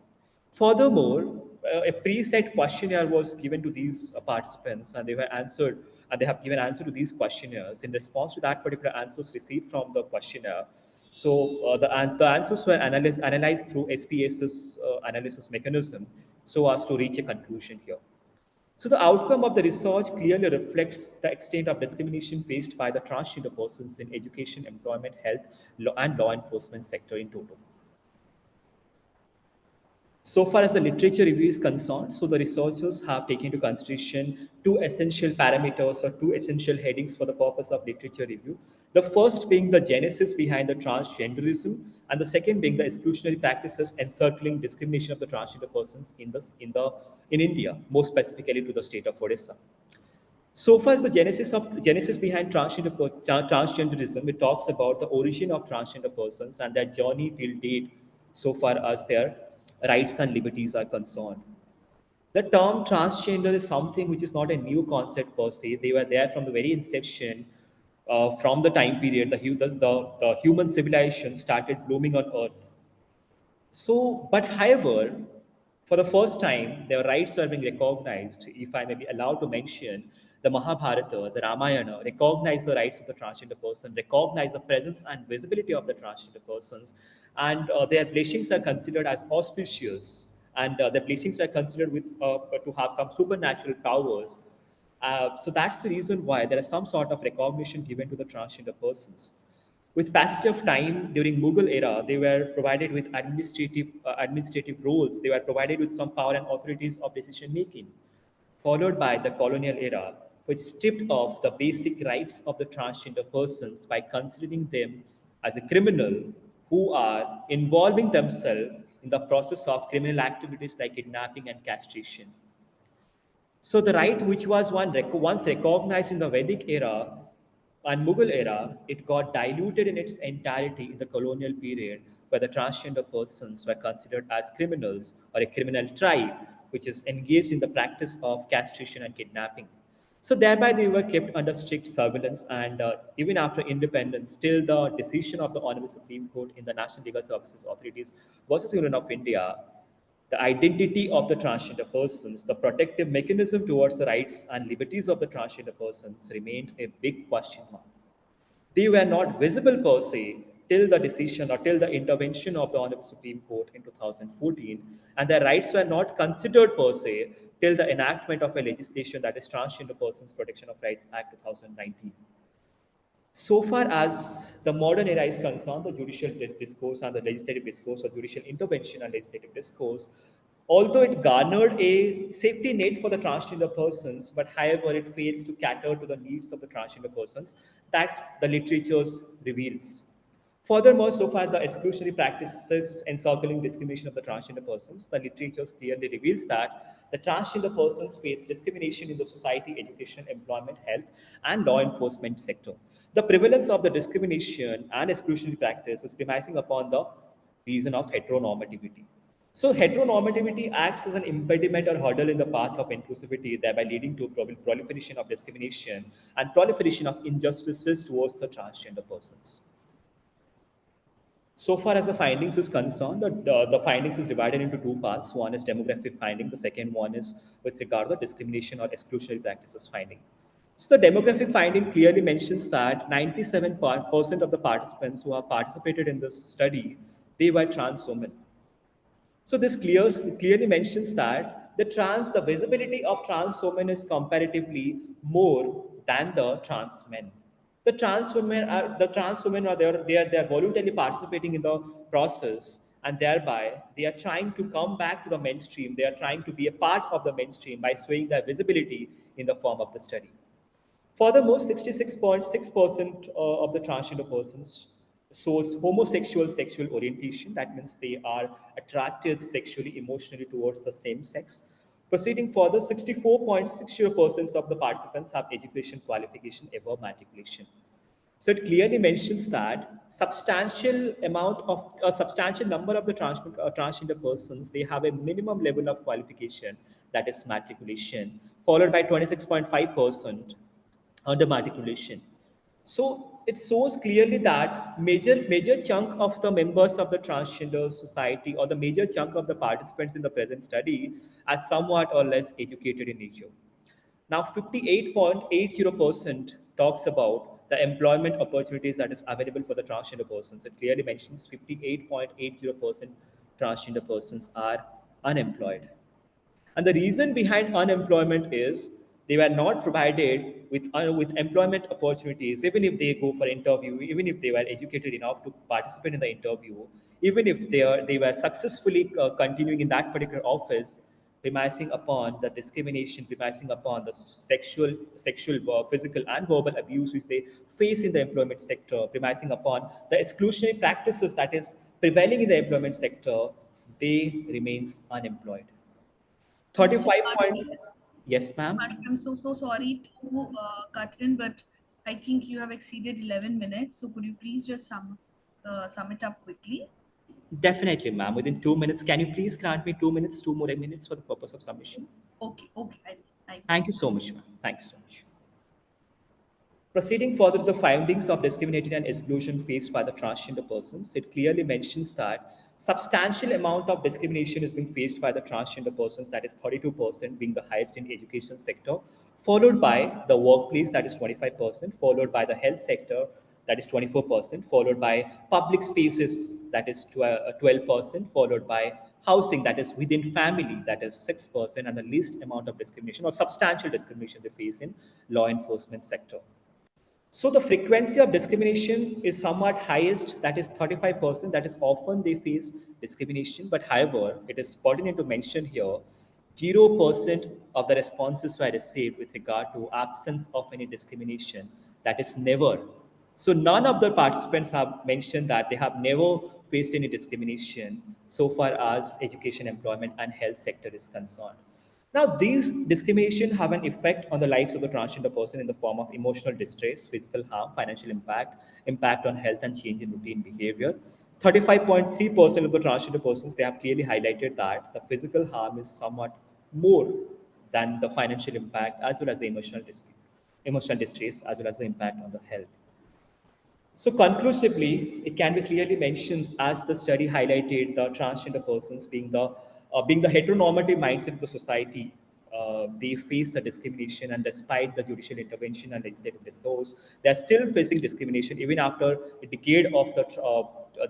Furthermore, a preset questionnaire was given to these participants, and they have given answer to these questionnaires. In response to that particular answers received from the questionnaire, so the answers were analyzed through SPSS analysis mechanism, so as to reach a conclusion here. So the outcome of the research clearly reflects the extent of discrimination faced by the transgender persons in education, employment, health, and law enforcement sector in total. So far as the literature review is concerned, so the researchers have taken into consideration two essential parameters or two essential headings for the purpose of literature review. The first being the genesis behind the transgenderism, and the second being the exclusionary practices encircling discrimination of the transgender persons in India, more specifically to the state of Odisha. So far as the genesis behind transgenderism, it talks about the origin of transgender persons and their journey till date, so far as their rights and liberties are concerned. The term transgender is something which is not a new concept per se. They were there from the very inception, from the time period the human civilization started blooming on Earth. So, but however, for the first time, their rights are being recognized. If I may be allowed to mention, the Mahabharata, the Ramayana, recognize the rights of the transgender person, recognize the presence and visibility of the transgender persons, and their blessings are considered as auspicious, and their blessings are considered to have some supernatural powers. So that's the reason why there is some sort of recognition given to the transgender persons. With passage of time during Mughal era, they were provided with administrative roles. They were provided with some power and authorities of decision making, followed by the colonial era, which stripped off the basic rights of the transgender persons by considering them as a criminal who are involving themselves in the process of criminal activities like kidnapping and castration. So the right which was once recognized in the Vedic era and Mughal era, it got diluted in its entirety in the colonial period, where the transgender persons were considered as criminals or a criminal tribe, which is engaged in the practice of castration and kidnapping. So thereby they were kept under strict surveillance, and even after independence, still the decision of the Honorable Supreme Court in the National Legal Services Authorities versus Union of India, the identity of the transgender persons, the protective mechanism towards the rights and liberties of the transgender persons remained a big question mark. They were not visible per se till the decision or till the intervention of the Honorable Supreme Court in 2014, and their rights were not considered per se till the enactment of a legislation, that is Transgender Persons Protection of Rights Act 2019. So far as the modern era is concerned, the judicial discourse and the legislative discourse, or judicial intervention and legislative discourse, although it garnered a safety net for the transgender persons, but however it fails to cater to the needs of the transgender persons that the literature reveals. Furthermore, so far the exclusionary practices encircling discrimination of the transgender persons, the literature clearly reveals that the transgender persons face discrimination in the society, education, employment, health, and law enforcement sector. The prevalence of the discrimination and exclusionary practice is premising upon the reason of heteronormativity. So heteronormativity acts as an impediment or hurdle in the path of inclusivity, thereby leading to proliferation of discrimination and proliferation of injustices towards the transgender persons. So far as the findings is concerned, the findings is divided into two parts. One is demographic finding. The second one is with regard to discrimination or exclusionary practices finding. So the demographic finding clearly mentions that 97% of the participants who have participated in this study, they were trans women. So this clearly mentions that the visibility of trans women is comparatively more than the trans men. The trans women are there, they are voluntarily participating in the process, and thereby they are trying to come back to the mainstream. They are trying to be a part of the mainstream by showing their visibility in the form of the study. Furthermore, 66.6% of the transgender persons shows homosexual sexual orientation. That means they are attracted sexually, emotionally towards the same sex. Proceeding further, 64.60% of the participants have education qualification above matriculation. So it clearly mentions that a substantial number of the transgender persons, they have a minimum level of qualification, that is matriculation, followed by 26.5% under matriculation. So it shows clearly that major chunk of the members of the transgender society, or the major chunk of the participants in the present study, are somewhat or less educated in nature. Now, 58.80% talks about the employment opportunities that is available for the transgender persons. It clearly mentions 58.80% transgender persons are unemployed. And the reason behind unemployment is they were not provided with employment opportunities, even if they go for interview, even if they were educated enough to participate in the interview, even if they were successfully continuing in that particular office, premising upon the discrimination, premising upon the physical and verbal abuse which they face in the employment sector, premising upon the exclusionary practices that is prevailing in the employment sector, they remains unemployed. So 35 point. Anuj, Yes, ma'am. I'm so sorry to cut in, but I think you have exceeded 11 minutes. So could you please just sum it up quickly? Definitely, ma'am. Within 2 minutes, can you please grant me 2 minutes, 2 more minutes for the purpose of submission? Okay, I Thank you so much, ma'am. Thank you so much. Proceeding further to the findings of discrimination and exclusion faced by the transgender persons, it clearly mentions that substantial amount of discrimination is being faced by the transgender persons, that is 32% being the highest in education sector, followed by the workplace, that is 25%, followed by the health sector, that is 24%, followed by public spaces, that is 12%, followed by housing, that is within family, that is 6%, and the least amount of discrimination or substantial discrimination they face in law enforcement sector. So the frequency of discrimination is somewhat highest, that is 35%, that is often they face discrimination. But however, it is pertinent to mention here, 0% of the responses were received with regard to absence of any discrimination, that is never. So none of the participants have mentioned that they have never faced any discrimination so far as education, employment, and health sector is concerned. Now, these discrimination have an effect on the lives of the transgender person in the form of emotional distress, physical harm, financial impact, impact on health, and change in routine behavior. 35.3% of the transgender persons, they have clearly highlighted that the physical harm is somewhat more than the financial impact, as well as the emotional distress, as well as the impact on the health. So conclusively, it can be clearly mentioned, as the study highlighted, the transgender persons being the heteronormative mindset of the society, they face the discrimination, and despite the judicial intervention and legislative discourse, they are still facing discrimination even after a decade of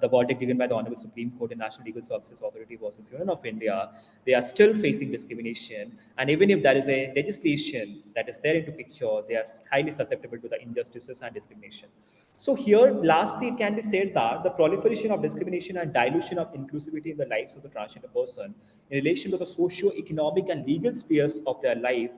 the verdict given by the Honorable Supreme Court in National Legal Services Authority versus Union of India. They are still facing discrimination, and even if there is a legislation that is there into picture, they are highly susceptible to the injustices and discrimination. So here, lastly, it can be said that the proliferation of discrimination and dilution of inclusivity in the lives of the transgender person in relation to the socio-economic and legal spheres of their life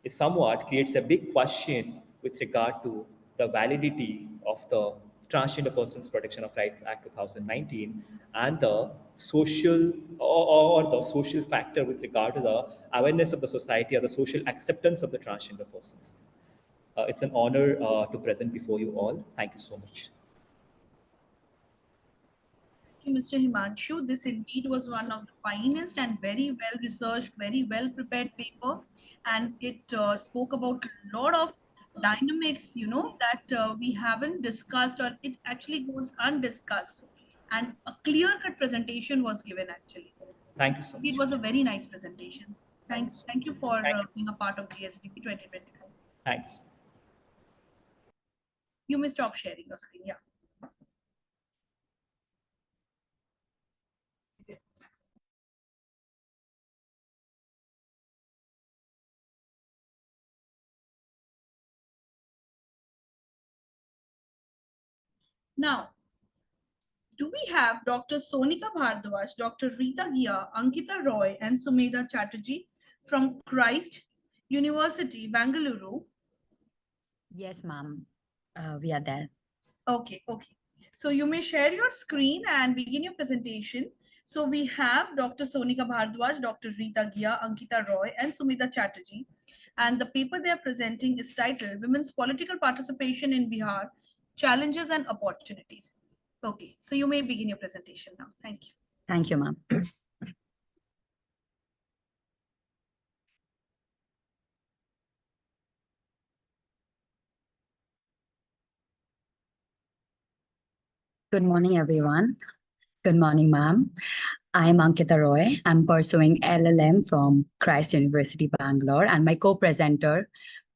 is somewhat creates a big question with regard to the validity of the Transgender Persons Protection of Rights Act 2019, and the social or the social factor with regard to the awareness of the society or the social acceptance of the transgender persons. It's an honor to present before you all. Thank you so much. Thank you, Mr. Himanshu. This indeed was one of the finest and very well researched, very well prepared paper, and it spoke about a lot of dynamics, that we haven't discussed, or it actually goes undiscussed. And a clear-cut presentation was given actually. Thank you so much. It was a very nice presentation. Thank you for being a part of GSDP 2024. Thanks. You may stop sharing your screen. Yeah. Now, do we have Dr. Sonika Bhardwaj, Dr. Rita Gia, Ankita Roy, and Sumedha Chatterjee from Christ University, Bangalore? Yes, ma'am. We are there. Okay. So you may share your screen and begin your presentation. So we have Dr. Sonika Bhardwaj, Dr. Rita Gia, Ankita Roy, and Sumedha Chatterjee. And the paper they are presenting is titled Women's Political Participation in Bihar, Challenges and Opportunities. Okay, so you may begin your presentation now. Thank you. Thank you, ma'am. Good morning, everyone. Good morning, ma'am. I'm Ankita Roy. I'm pursuing LLM from Christ University, Bangalore, and my co-presenter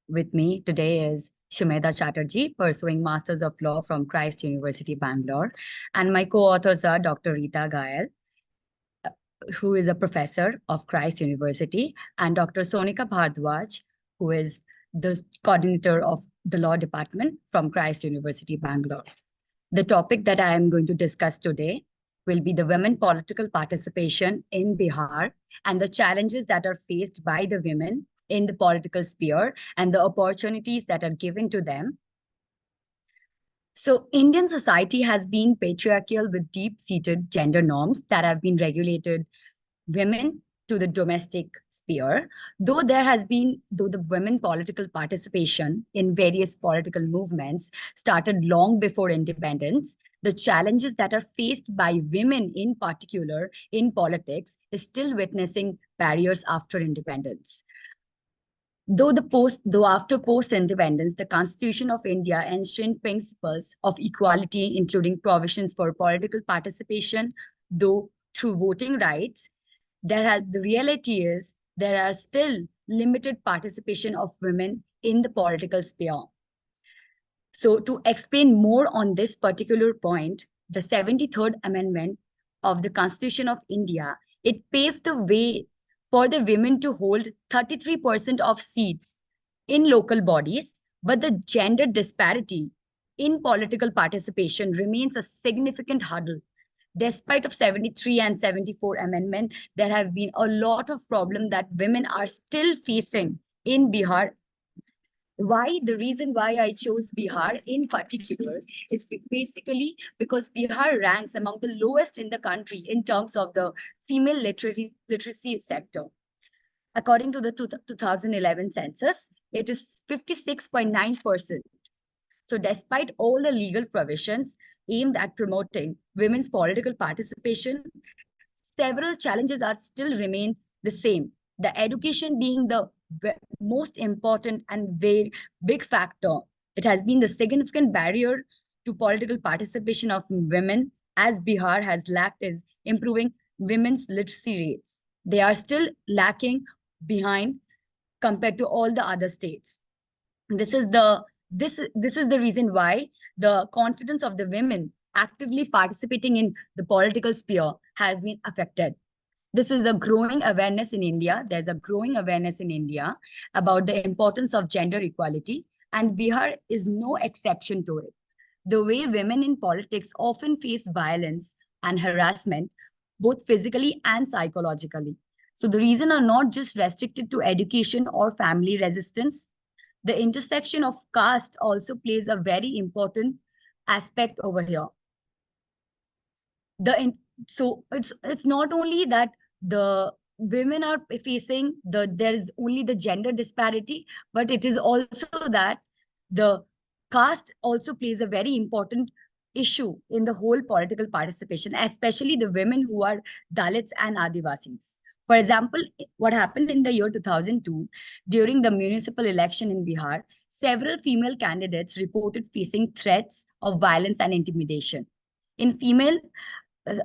with me today is Sumedha Chatterjee, pursuing Masters of Law from Christ University, Bangalore. And my co-authors are Dr. Rita Gael, who is a professor of Christ University, and Dr. Sonika Bhardwaj, who is the coordinator of the law department from Christ University, Bangalore. The topic that I am going to discuss today will be the women political participation in Bihar and the challenges that are faced by the women in the political sphere and the opportunities that are given to them. So Indian society has been patriarchal with deep-seated gender norms that have been regulated women to the domestic sphere. Though the women political participation in various political movements started long before independence, the challenges that are faced by women in particular in politics is still witnessing barriers after independence. Though after post-independence, the Constitution of India enshrined principles of equality, including provisions for political participation, though through voting rights, the reality is there are still limited participation of women in the political sphere. So to explain more on this particular point, the 73rd Amendment of the Constitution of India, it paved the way for the women to hold 33% of seats in local bodies, but the gender disparity in political participation remains a significant hurdle. Despite of 73 and 74 amendment, there have been a lot of problems that women are still facing in Bihar. The reason why I chose Bihar in particular is basically because Bihar ranks among the lowest in the country in terms of the female literacy sector. According to the 2011 census, it is 56.9%. So despite all the legal provisions aimed at promoting women's political participation, several challenges are still remain the same. The education being the most important and very big factor. It has been the significant barrier to political participation of women, as Bihar has lacked is improving women's literacy rates. They are still lacking behind compared to all the other states. This is the reason why the confidence of the women actively participating in the political sphere has been affected. This is a growing awareness in India. There's a growing awareness in India about the importance of gender equality, and Bihar is no exception to it. The way women in politics often face violence and harassment, both physically and psychologically. So the reason are not just restricted to education or family resistance. The intersection of caste also plays a very important aspect over here. So it's not only that the women are facing there is only the gender disparity, but it is also that the caste also plays a very important issue in the whole political participation, especially the women who are Dalits and Adivasis. For example, what happened in the year 2002 during the municipal election in Bihar, several female candidates reported facing threats of violence and intimidation. In female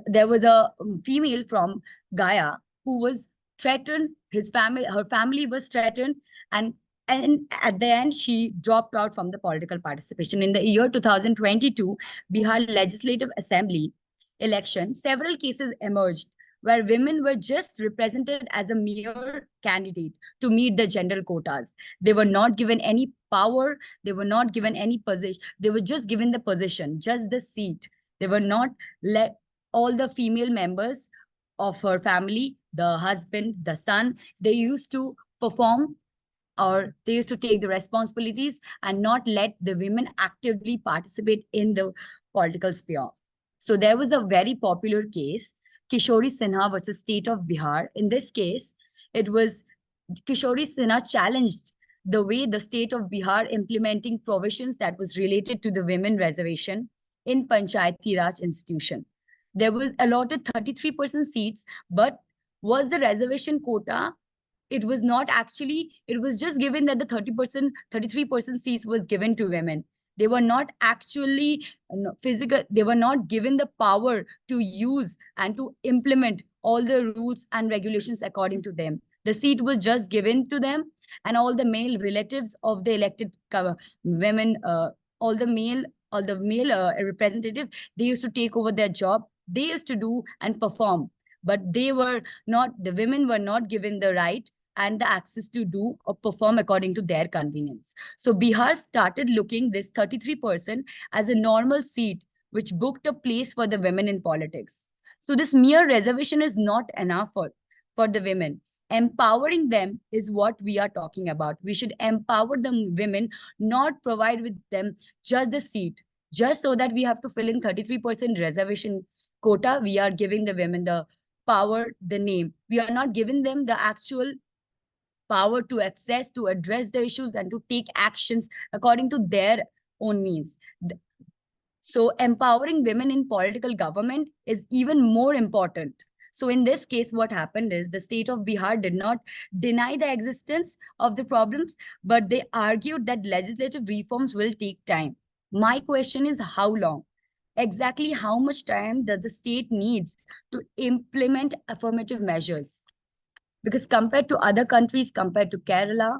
there was a female from Gaya who was threatened. Her family was threatened, and at the end she dropped out from the political participation. In the year 2022 Bihar Legislative Assembly election, several cases emerged where women were just represented as a mere candidate to meet the gender quotas. They were not given any power, they were not given any position, they were just given the position, just the seat. They were not let all the female members of her family, the husband, the son, they used to perform, or they used to take the responsibilities and not let the women actively participate in the political sphere. So there was a very popular case, Kishori Sinha versus State of Bihar. In this case, it was Kishori Sinha challenged the way the state of Bihar implementing provisions that was related to the women reservation in Panchayati Raj institution. There was allotted 33% seats, but was the reservation quota, it was not actually, it was just given that the 30%, 33% seats was given to women. They were not actually physical, they were not given the power to use and to implement all the rules and regulations according to them. The seat was just given to them, and all the male relatives of the elected women, all the male representative, they used to take over their job. They used to do and perform, but they were not, the women were not given the right and the access to do or perform according to their convenience. So Bihar started looking this 33% as a normal seat which booked a place for the women in politics. So this mere reservation is not enough for the women. Empowering them is what we are talking about. We should empower the women, not provide with them just the seat, just so that we have to fill in 33% reservation quota. We are giving the women the power, the name. We are not giving them the actual power to access, to address the issues, and to take actions according to their own means. So empowering women in political government is even more important. So in this case, what happened is the state of Bihar did not deny the existence of the problems, but they argued that legislative reforms will take time. My question is, how long? Exactly how much time does the state needs to implement affirmative measures? Because compared to other countries, compared to Kerala,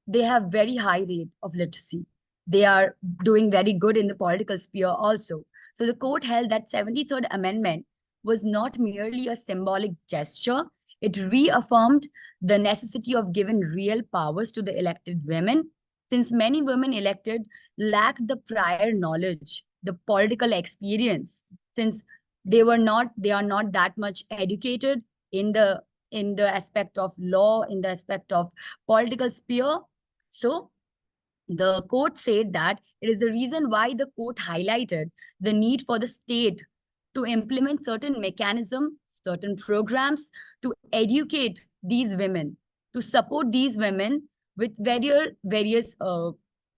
they have very high rate of literacy. They are doing very good in the political sphere also. So the court held that 73rd Amendment was not merely a symbolic gesture. It reaffirmed the necessity of giving real powers to the elected women, since many women elected lacked the prior knowledge, the political experience, since they are not that much educated in the aspect of law, in the aspect of political sphere. So the court said that it is the reason why the court highlighted the need for the state to implement certain mechanisms, certain programs to educate these women, to support these women with various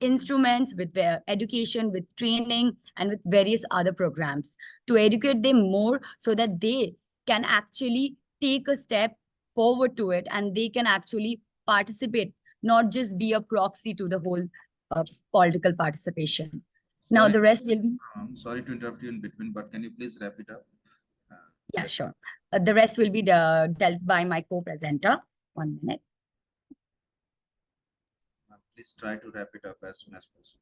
instruments, with their education, with training, and with various other programs to educate them more so that they can actually take a step forward to it and they can actually participate, not just be a proxy to the whole political participation. Now, the rest will be. Sorry to interrupt you in between, but can you please wrap it up? Yeah, sure. The rest will be dealt by my co-presenter. 1 minute. Please try to wrap it up as soon as possible.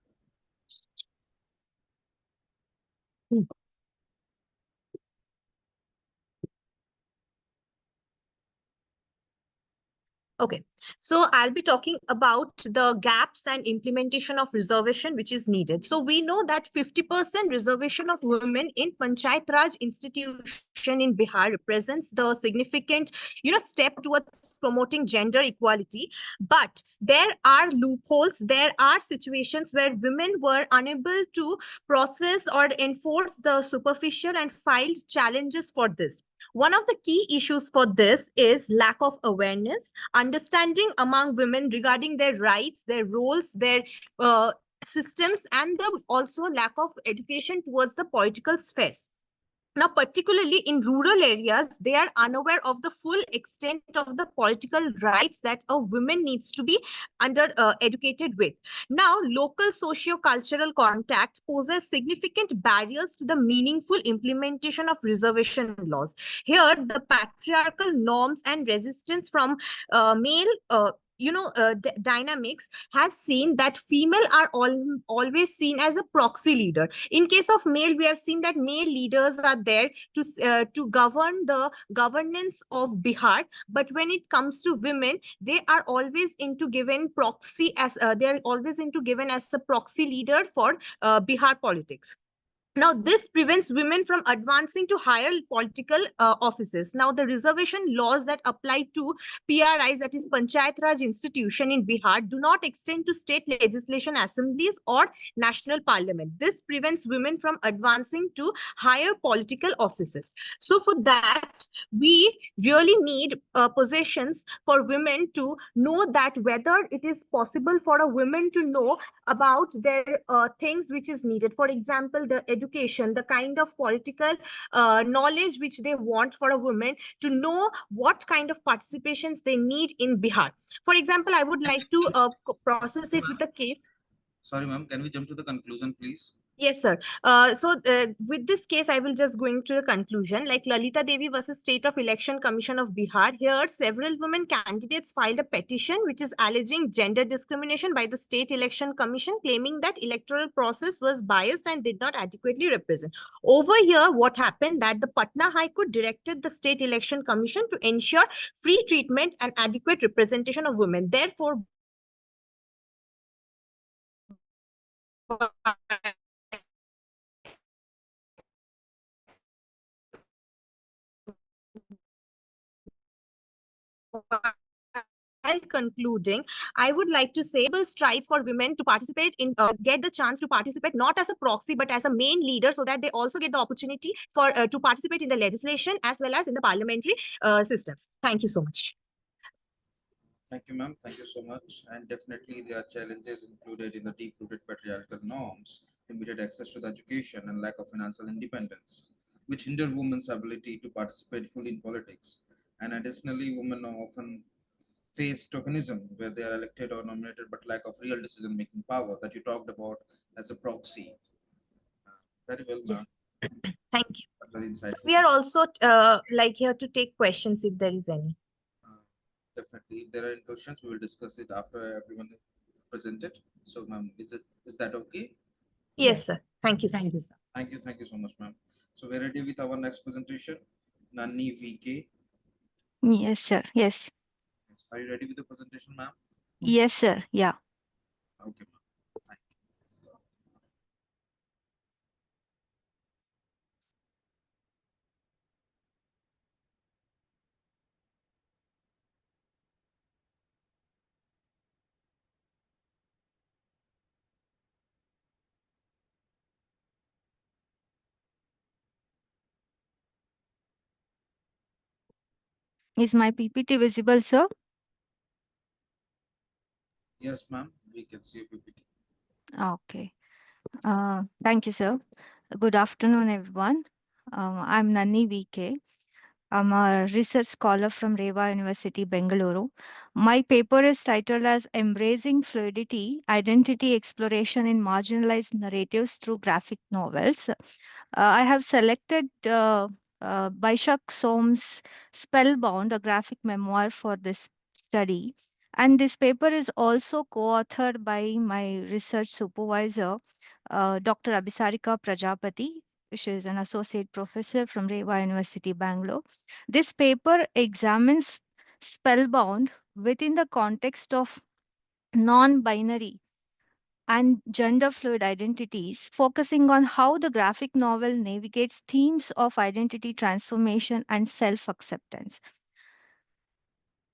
Okay, So I'll be talking about the gaps and implementation of reservation which is needed. So we know that 50% reservation of women in Panchayat Raj institution in Bihar represents the significant, step towards promoting gender equality. But there are loopholes. There are situations where women were unable to process or enforce the superficial and filed challenges for this. One of the key issues for this is lack of awareness, understanding among women regarding their rights, their roles, their systems, and the also lack of education towards the political spheres. Now, particularly in rural areas, they are unaware of the full extent of the political rights that a woman needs to be educated with. Now, local socio-cultural contact poses significant barriers to the meaningful implementation of reservation laws. Here, the patriarchal norms and resistance from male dynamics have seen that female are always seen as a proxy leader. In case of male, we have seen that male leaders are there to govern the governance of Bihar. But when it comes to women, they are always into given proxy as they are always into given as a proxy leader for Bihar politics. Now, this prevents women from advancing to higher political offices. Now, the reservation laws that apply to PRIs, that is Panchayat Raj institution in Bihar, do not extend to state legislation assemblies or national parliament. This prevents women from advancing to higher political offices. So, for that, we really need positions for women to know that whether it is possible for a woman to know about their things which is needed. For example, the education, the kind of political knowledge which they want for a woman to know what kind of participations they need in Bihar. For example, I would like to process it with a case. Sorry, ma'am. Can we jump to the conclusion, please? Yes, sir. With this case, I will just going to the conclusion. Like Lalita Devi versus State of Election Commission of Bihar, here several women candidates filed a petition which is alleging gender discrimination by the State Election Commission, claiming that electoral process was biased and did not adequately represent. Over here, what happened that the Patna High Court directed the State Election Commission to ensure free treatment and adequate representation of women. Therefore, while concluding, I would like to say strides for women to participate in, get the chance to participate not as a proxy but as a main leader, so that they also get the opportunity for to participate in the legislation as well as in the parliamentary systems. Thank you so much. Thank you, ma'am. Thank you so much. And definitely there are challenges included in the deep-rooted patriarchal norms, limited access to the education, and lack of financial independence, which hinder women's ability to participate fully in politics. And additionally, women are often face tokenism, where they are elected or nominated but lack of real decision-making power that you talked about as a proxy. Very well, ma'am. Yes. Thank you. Very insightful. We are also like here to take questions if there is any. Definitely. If there are any questions, we will discuss it after everyone presented. So, ma'am, is that okay? Yes, sir. Thank you, sir. Thank you, sir. Thank you so much, ma'am. So we're ready with our next presentation. Nani VK. Yes, sir. Yes. Are you ready with the presentation, ma'am? Yes, sir. Yeah. Okay, ma'am. Thank you. Is my PPT visible, sir? Yes, ma'am. We can see your PPT. Okay. Thank you, sir. Good afternoon, everyone. I'm Nani VK. I'm a research scholar from Reva University, Bengaluru. My paper is titled as Embracing Fluidity, Identity Exploration in Marginalized Narratives Through Graphic Novels. I have selected Baishak Som's Spellbound, a graphic memoir for this study. And this paper is also co-authored by my research supervisor, Dr. Abhisarika Prajapati, which is an associate professor from Reva University, Bangalore. This paper examines Spellbound within the context of non binary and gender fluid identities, focusing on how the graphic novel navigates themes of identity transformation and self acceptance.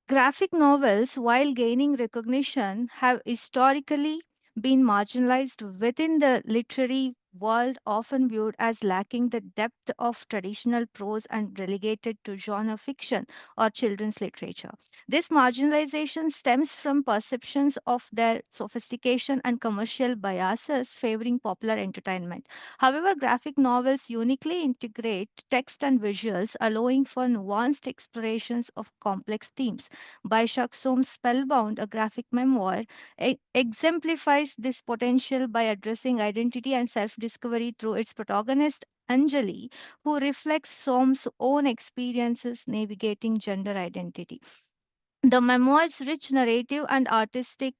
Graphic novels, while gaining recognition, have historically been marginalized within the literary world, often viewed as lacking the depth of traditional prose and relegated to genre fiction or children's literature. This marginalization stems from perceptions of their sophistication and commercial biases favoring popular entertainment. However, graphic novels uniquely integrate text and visuals, allowing for nuanced explorations of complex themes. Baishak Som's Spellbound, a graphic memoir, exemplifies this potential by addressing identity and self discovery through its protagonist, Anjali, who reflects Som's own experiences navigating gender identity. The memoir's rich narrative and artistic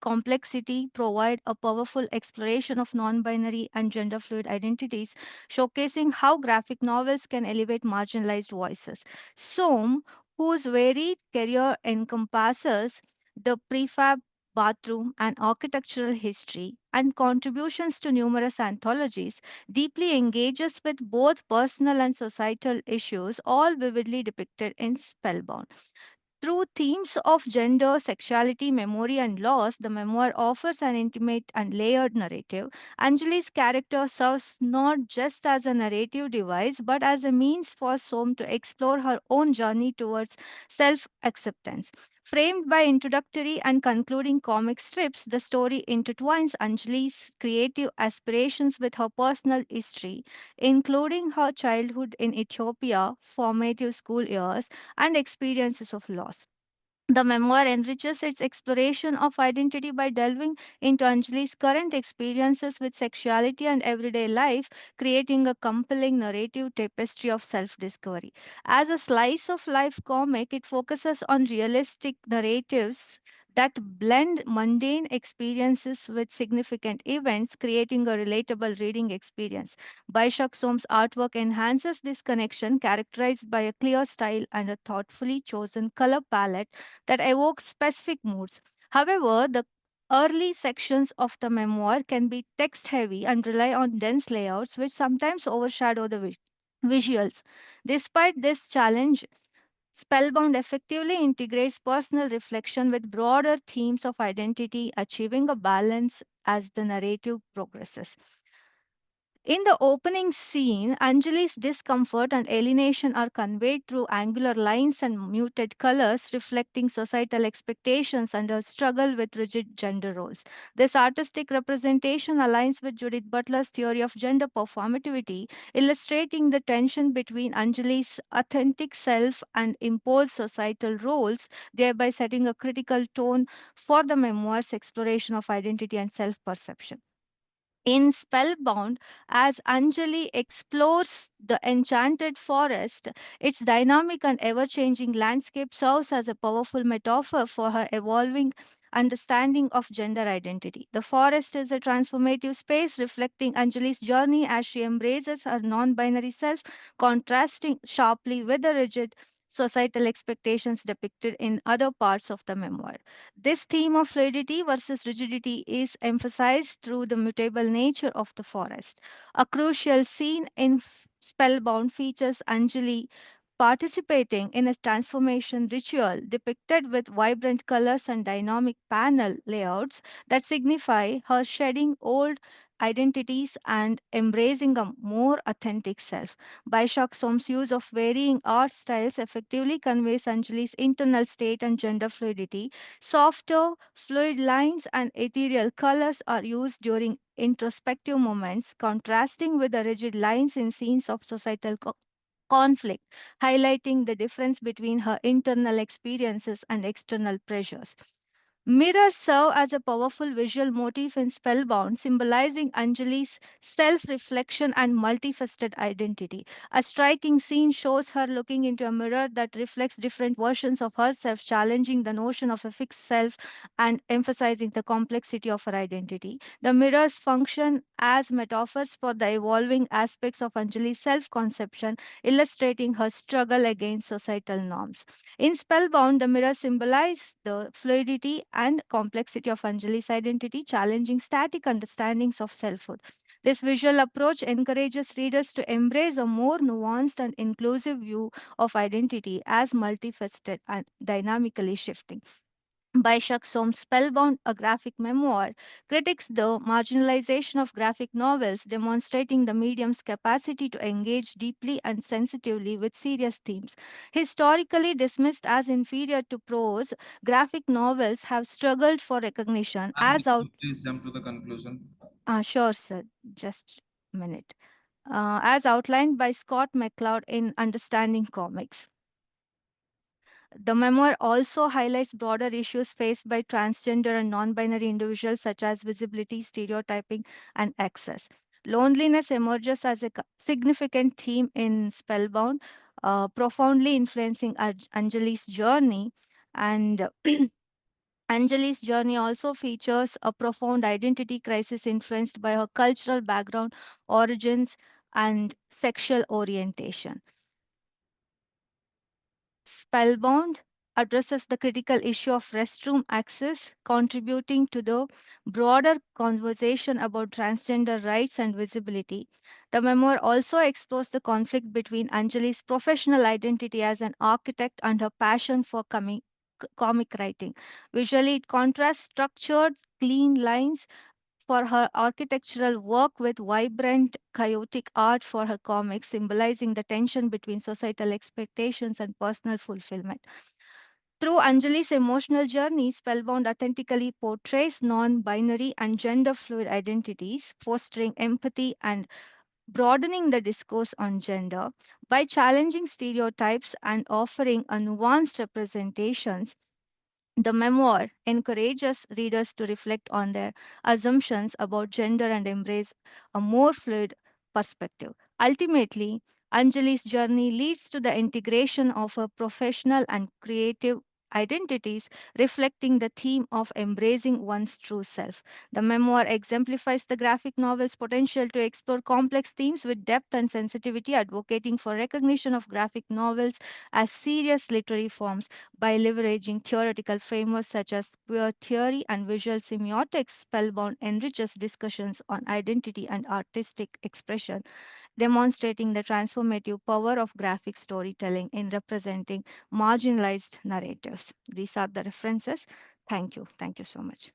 complexity provide a powerful exploration of non binary and gender fluid identities, showcasing how graphic novels can elevate marginalized voices. Som, whose varied career encompasses the prefab bathroom and architectural history and contributions to numerous anthologies, deeply engages with both personal and societal issues, all vividly depicted in Spellbound. Through themes of gender, sexuality, memory, and loss, the memoir offers an intimate and layered narrative. Anjali's character serves not just as a narrative device, but as a means for Som to explore her own journey towards self acceptance. Framed by introductory and concluding comic strips, the story intertwines Anjali's creative aspirations with her personal history, including her childhood in Ethiopia, formative school years, and experiences of loss. The memoir enriches its exploration of identity by delving into Anjali's current experiences with sexuality and everyday life, creating a compelling narrative tapestry of self discovery. As a slice of life comic, it focuses on realistic narratives that blend mundane experiences with significant events, creating a relatable reading experience. Baishak Som's artwork enhances this connection, characterized by a clear style and a thoughtfully chosen color palette that evokes specific moods. However, the early sections of the memoir can be text heavy and rely on dense layouts, which sometimes overshadow the visuals. Despite this challenge, Spellbound effectively integrates personal reflection with broader themes of identity, achieving a balance as the narrative progresses. In the opening scene, Anjali's discomfort and alienation are conveyed through angular lines and muted colors, reflecting societal expectations and her struggle with rigid gender roles. This artistic representation aligns with Judith Butler's theory of gender performativity, illustrating the tension between Anjali's authentic self and imposed societal roles, thereby setting a critical tone for the memoir's exploration of identity and self perception. In Spellbound, as Anjali explores the enchanted forest, its dynamic and ever changing landscape serves as a powerful metaphor for her evolving understanding of gender identity. The forest is a transformative space reflecting Anjali's journey as she embraces her non binary self, contrasting sharply with the rigid societal expectations depicted in other parts of the memoir. This theme of fluidity versus rigidity is emphasized through the mutable nature of the forest. A crucial scene in Spellbound features Anjali participating in a transformation ritual depicted with vibrant colors and dynamic panel layouts that signify her shedding old identities and embracing a more authentic self. Baishak Som's use of varying art styles effectively conveys Anjali's internal state and gender fluidity. Softer, fluid lines and ethereal colors are used during introspective moments, contrasting with the rigid lines in scenes of societal conflict, highlighting the difference between her internal experiences and external pressures. Mirrors serve as a powerful visual motif in Spellbound, symbolizing Anjali's self-reflection and multifaceted identity. A striking scene shows her looking into a mirror that reflects different versions of herself, challenging the notion of a fixed self and emphasizing the complexity of her identity. The mirrors function as metaphors for the evolving aspects of Anjali's self-conception, illustrating her struggle against societal norms. In Spellbound, the mirror symbolizes the fluidity and complexity of Anjali's identity, challenging static understandings of selfhood. This visual approach encourages readers to embrace a more nuanced and inclusive view of identity as multifaceted and dynamically shifting. By Shaksom Spellbound, a graphic memoir, critiques the marginalization of graphic novels, demonstrating the medium's capacity to engage deeply and sensitively with serious themes. Historically dismissed as inferior to prose, graphic novels have struggled for recognition Ma'am, as out. please jump to the conclusion. Sure, sir. Just a minute. As outlined by Scott McCloud in Understanding Comics. The memoir also highlights broader issues faced by transgender and non binary individuals, such as visibility, stereotyping, and access. Loneliness emerges as a significant theme in Spellbound, profoundly influencing Anjali's journey. And Anjali's journey also features a profound identity crisis influenced by her cultural background, origins, and sexual orientation. Spellbound addresses the critical issue of restroom access, contributing to the broader conversation about transgender rights and visibility. The memoir also explores the conflict between Anjali's professional identity as an architect and her passion for comic writing. Visually, it contrasts structured, clean lines for her architectural work with vibrant, chaotic art for her comics, symbolizing the tension between societal expectations and personal fulfillment. Through Anjali's emotional journey, Spellbound authentically portrays non binary and gender fluid identities, fostering empathy and broadening the discourse on gender by challenging stereotypes and offering a nuanced representations. The memoir encourages readers to reflect on their assumptions about gender and embrace a more fluid perspective. Ultimately, Anjali's journey leads to the integration of her professional and creative identities, reflecting the theme of embracing one's true self. The memoir exemplifies the graphic novel's potential to explore complex themes with depth and sensitivity, advocating for recognition of graphic novels as serious literary forms by leveraging theoretical frameworks such as queer theory and visual semiotics. Spellbound enriches discussions on identity and artistic expression, demonstrating the transformative power of graphic storytelling in representing marginalized narratives. These are the references. Thank you. Thank you so much.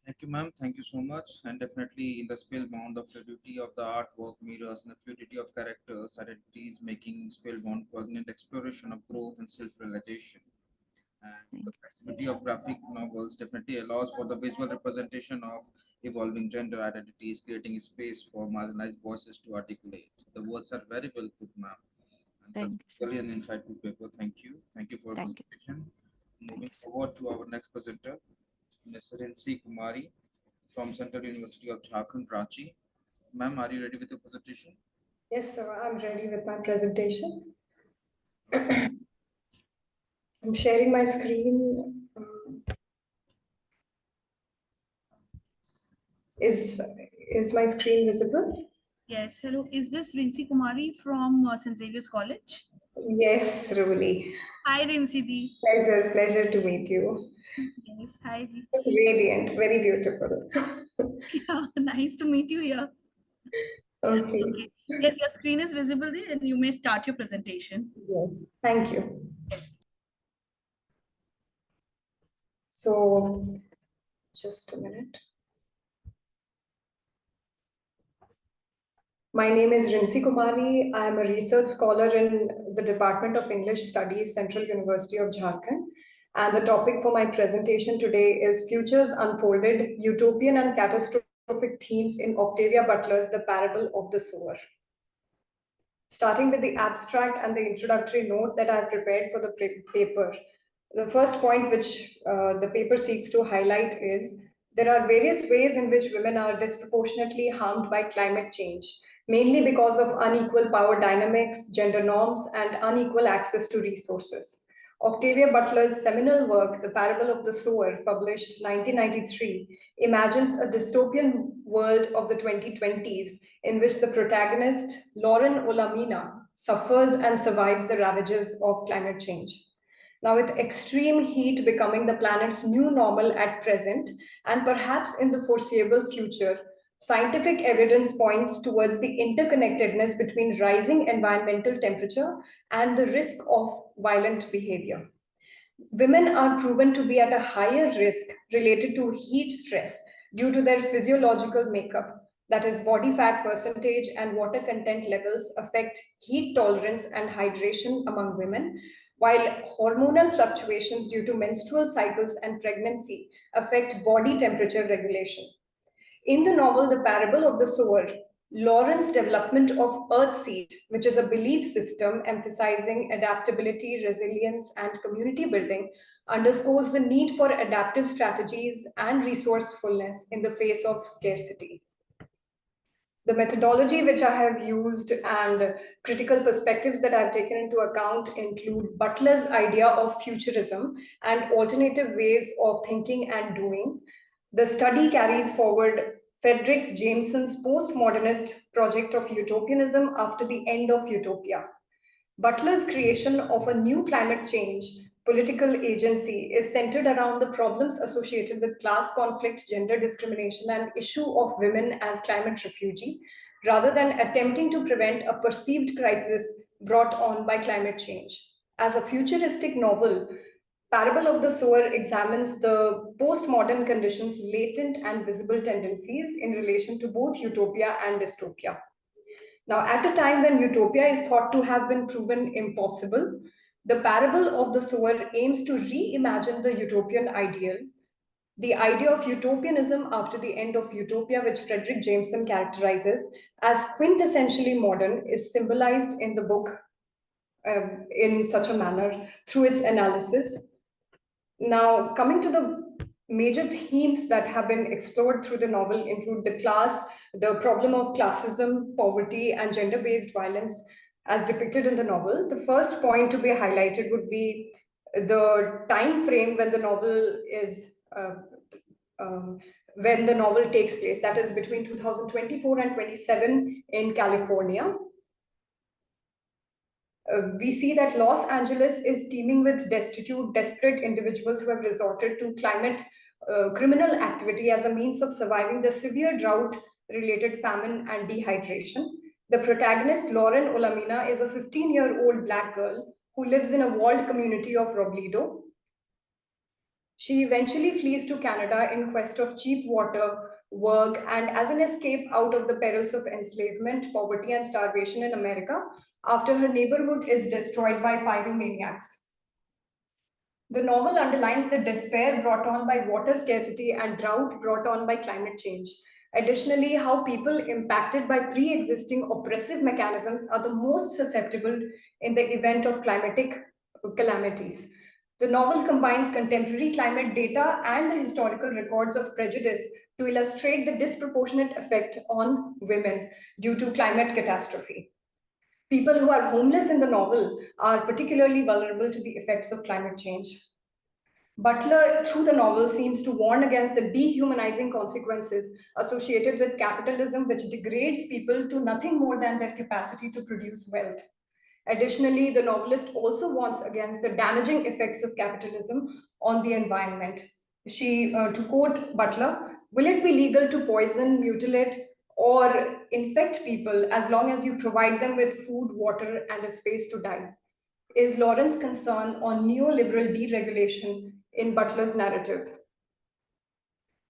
Thank you, ma'am. Thank you so much. And definitely in the Spellbound, the fluidity of the artwork mirrors and the fluidity of characters, identities, making Spellbound poignant exploration of growth and self-realization. And the flexibility of graphic novels definitely allows for the visual representation of evolving gender identities, creating space for marginalized voices to articulate. The words are very well put, ma'am. And that's really an insightful paper. Thank you. Thank you for your presentation. Moving forward to our next presenter, Ms. Rinsi Kumari from Central University of Jharkhand, Ranchi. Ma'am, are you ready with your presentation? Yes, sir. I'm ready with my presentation. I'm sharing my screen. Is my screen visible? Yes. Hello. Is this Rinsi Kumari from St. Xavier's College? Yes, Ruli. Hi, Rinsi Di. Pleasure to meet you. Yes. Hi. Di. Radiant, very beautiful. Yeah, nice to meet you here. Okay. Yes, your screen is visible there and you may start your presentation. Yes, thank you. Yes. So, just a minute. My name is Rinsi Kumari. I am a research scholar in the Department of English Studies, Central University of Jharkhand. And the topic for my presentation today is Futures Unfolded, Utopian and Catastrophic Themes in Octavia Butler's The Parable of the Sower. Starting with the abstract and the introductory note that I have prepared for the paper. The first point which the paper seeks to highlight is there are various ways in which women are disproportionately harmed by climate change, mainly because of unequal power dynamics, gender norms, and unequal access to resources. Octavia Butler's seminal work, The Parable of the Sower, published 1993, imagines a dystopian world of the 2020s in which the protagonist, Lauren Olamina, suffers and survives the ravages of climate change. Now, with extreme heat becoming the planet's new normal at present, and perhaps in the foreseeable future, scientific evidence points towards the interconnectedness between rising environmental temperature and the risk of violent behavior. Women are proven to be at a higher risk related to heat stress due to their physiological makeup, that is, body fat percentage and water content levels affect heat tolerance and hydration among women, while hormonal fluctuations due to menstrual cycles and pregnancy affect body temperature regulation. In the novel The Parable of the Sower, Lauren's development of Earthseed, which is a belief system emphasizing adaptability, resilience, and community building, underscores the need for adaptive strategies and resourcefulness in the face of scarcity. The methodology which I have used and critical perspectives that I've taken into account include Butler's idea of futurism and alternative ways of thinking and doing. The study carries forward Frederick Jameson's postmodernist project of utopianism after the end of utopia. Butler's creation of a new climate change political agency is centered around the problems associated with class conflict, gender discrimination, and issue of women as climate refugee, rather than attempting to prevent a perceived crisis brought on by climate change. As a futuristic novel, Parable of the Sower examines the postmodern conditions' latent and visible tendencies in relation to both utopia and dystopia. Now, at a time when utopia is thought to have been proven impossible, the Parable of the Sower aims to reimagine the utopian ideal. The idea of utopianism after the end of utopia, which Frederick Jameson characterizes as quintessentially modern, is symbolized in the book in such a manner through its analysis. Now, coming to the major themes that have been explored through the novel include the problem of classism, poverty, and gender-based violence as depicted in the novel. The first point to be highlighted would be the time frame when the novel is when the novel takes place. That is between 2024 and 27 in California. We see that Los Angeles is teeming with destitute, desperate individuals who have resorted to climate criminal activity as a means of surviving the severe drought-related famine and dehydration. The protagonist, Lauren Olamina, is a 15-year-old Black girl who lives in a walled community of Robledo. She eventually flees to Canada in quest of cheap water, work, and as an escape out of the perils of enslavement, poverty, and starvation in America, after her neighborhood is destroyed by pyromaniacs. The novel underlines the despair brought on by water scarcity and drought brought on by climate change. Additionally, how people impacted by pre-existing oppressive mechanisms are the most susceptible in the event of climatic calamities. The novel combines contemporary climate data and the historical records of prejudice to illustrate the disproportionate effect on women due to climate catastrophe. People who are homeless in the novel are particularly vulnerable to the effects of climate change. Butler, through the novel, seems to warn against the dehumanizing consequences associated with capitalism, which degrades people to nothing more than their capacity to produce wealth. Additionally, the novelist also warns against the damaging effects of capitalism on the environment. To quote Butler, "Will it be legal to poison, mutilate, or infect people as long as you provide them with food, water, and a space to die?" Is Lauren's concern on neoliberal deregulation in Butler's narrative.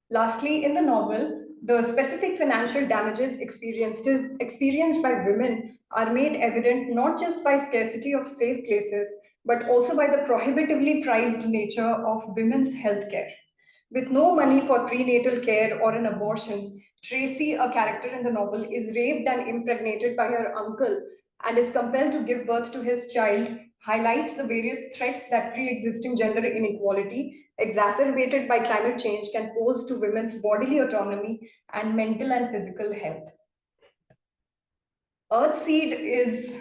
Lastly, in the novel, the specific financial damages experienced by women are made evident not just by scarcity of safe places, but also by the prohibitively priced nature of women's healthcare. With no money for prenatal care or an abortion, Tracy, a character in the novel, is raped and impregnated by her uncle and is compelled to give birth to his child highlight the various threats that pre-existing gender inequality, exacerbated by climate change, can pose to women's bodily autonomy and mental and physical health. Earthseed is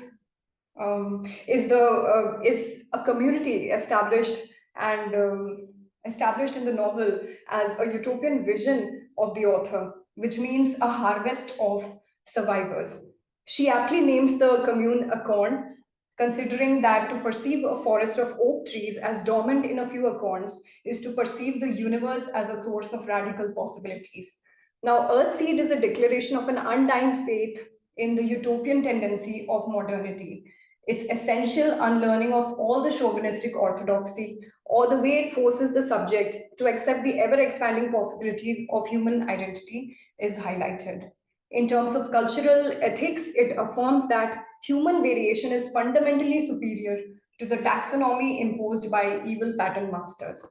a community established in the novel as a utopian vision of the author, which means a harvest of survivors. She aptly names the commune Acorn, considering that to perceive a forest of oak trees as dormant in a few acorns is to perceive the universe as a source of radical possibilities. Now, Earthseed is a declaration of an undying faith in the utopian tendency of modernity, its essential unlearning of all the chauvinistic orthodoxy, or the way it forces the subject to accept the ever-expanding possibilities of human identity, is highlighted. In terms of cultural ethics, it affirms that human variation is fundamentally superior to the taxonomy imposed by evil pattern masters.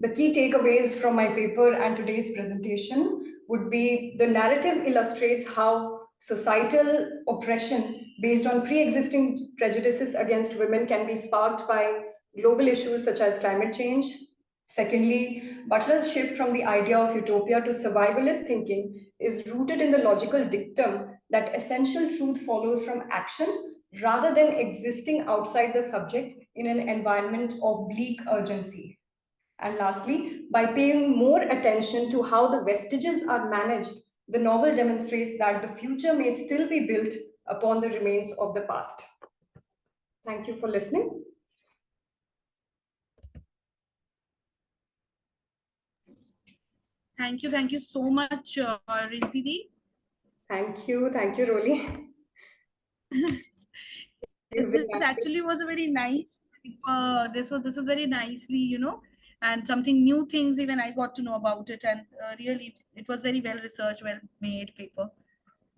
The key takeaways from my paper and today's presentation would be: the narrative illustrates how societal oppression based on pre-existing prejudices against women can be sparked by global issues such as climate change. Secondly, Butler's shift from the idea of utopia to survivalist thinking is rooted in the logical dictum that essential truth follows from action rather than existing outside the subject in an environment of bleak urgency. And lastly, by paying more attention to how the vestiges are managed, the novel demonstrates that the future may still be built upon the remains of the past. Thank you for listening. Thank you so much, Rinsidhi. Thank you, Roli. This actually was a very nice. This was very nicely, and something new things even I got to know about it, and really it was very well researched, well made paper.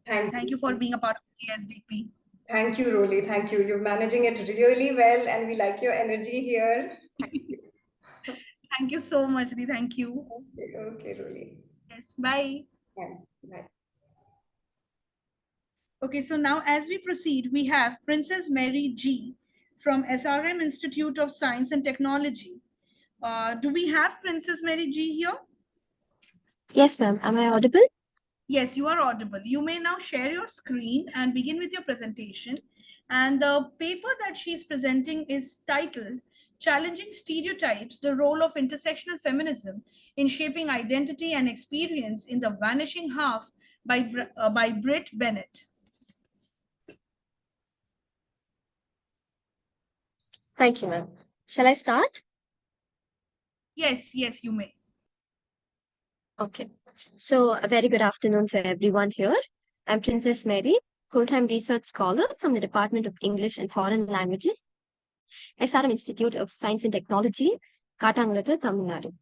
Thank you for being a part of CSDP. Thank you, Roli. Thank you. You're managing it really well, and we like your energy here. Thank you. Thank you so much, Di. Thank you. Okay, Roli. Yes. Bye. Bye. Okay, so now as we proceed, we have Princess Mary G from SRM Institute of Science and Technology. Do we have Princess Mary G here? Yes, ma'am. Am I audible? Yes, you are audible. You may now share your screen and begin with your presentation. And the paper that she's presenting is titled Challenging Stereotypes, the Role of Intersectional Feminism in Shaping Identity and Experience in the Vanishing Half by Britt Bennett. Thank you, ma'am. Shall I start? Yes, you may. Okay. So a very good afternoon to everyone here. I'm Princess Mary, full-time research scholar from the Department of English and Foreign Languages, SRM Institute of Science and Technology, Katangalata, Tamil Nadu.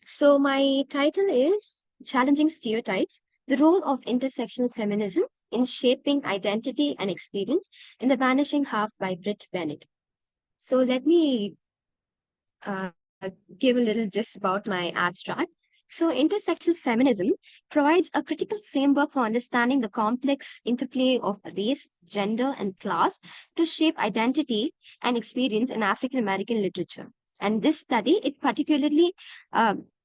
So my title is Challenging Stereotypes, the Role of Intersectional Feminism in Shaping Identity and Experience in the Vanishing Half by Britt Bennett. So let me give a little gist about my abstract. So intersectional feminism provides a critical framework for understanding the complex interplay of race, gender, and class to shape identity and experience in African American literature. And this study, it particularly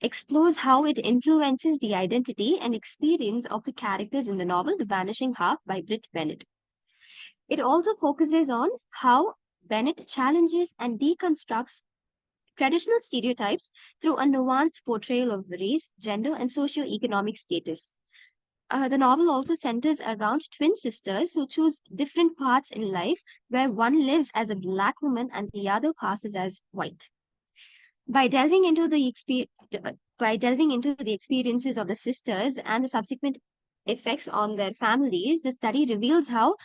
explores how it influences the identity and experience of the characters in the novel The Vanishing Half by Britt Bennett. It also focuses on how Bennett challenges and deconstructs traditional stereotypes through a nuanced portrayal of race, gender, and socio-economic status. The novel also centers around twin sisters who choose different paths in life, where one lives as a Black woman and the other passes as white. By delving into the experiences of the sisters and the subsequent effects on their families, the study reveals how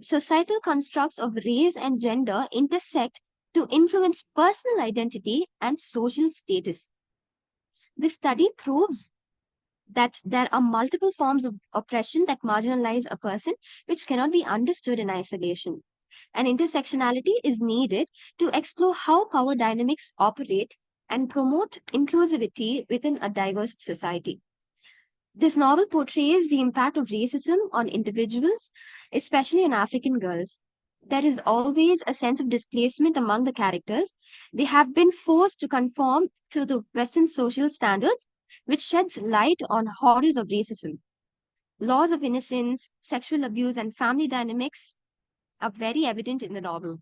societal constructs of race and gender intersect to influence personal identity and social status. The study proves that there are multiple forms of oppression that marginalize a person, which cannot be understood in isolation. And intersectionality is needed to explore how power dynamics operate and promote inclusivity within a diverse society. This novel portrays the impact of racism on individuals, especially on African girls. There is always a sense of displacement among the characters. They have been forced to conform to the Western social standards, which sheds light on horrors of racism. Laws of innocence, sexual abuse, and family dynamics are very evident in the novel.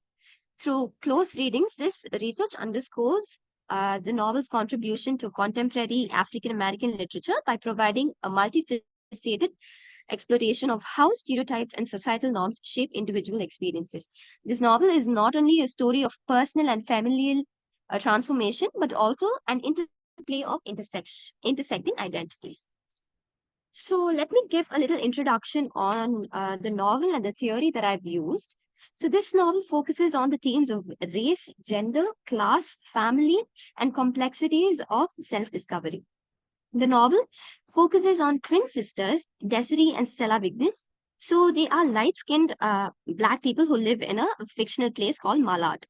Through close readings, this research underscores the novel's contribution to contemporary African American literature by providing a multifaceted exploration of how stereotypes and societal norms shape individual experiences. This novel is not only a story of personal and familial transformation, but also an interplay of intersecting identities. So let me give a little introduction on the novel and the theory that I've used. So this novel focuses on the themes of race, gender, class, family, and complexities of self-discovery. The novel focuses on twin sisters, Desiree and Stella Vignes. So they are light-skinned Black people who live in a fictional place called Malad.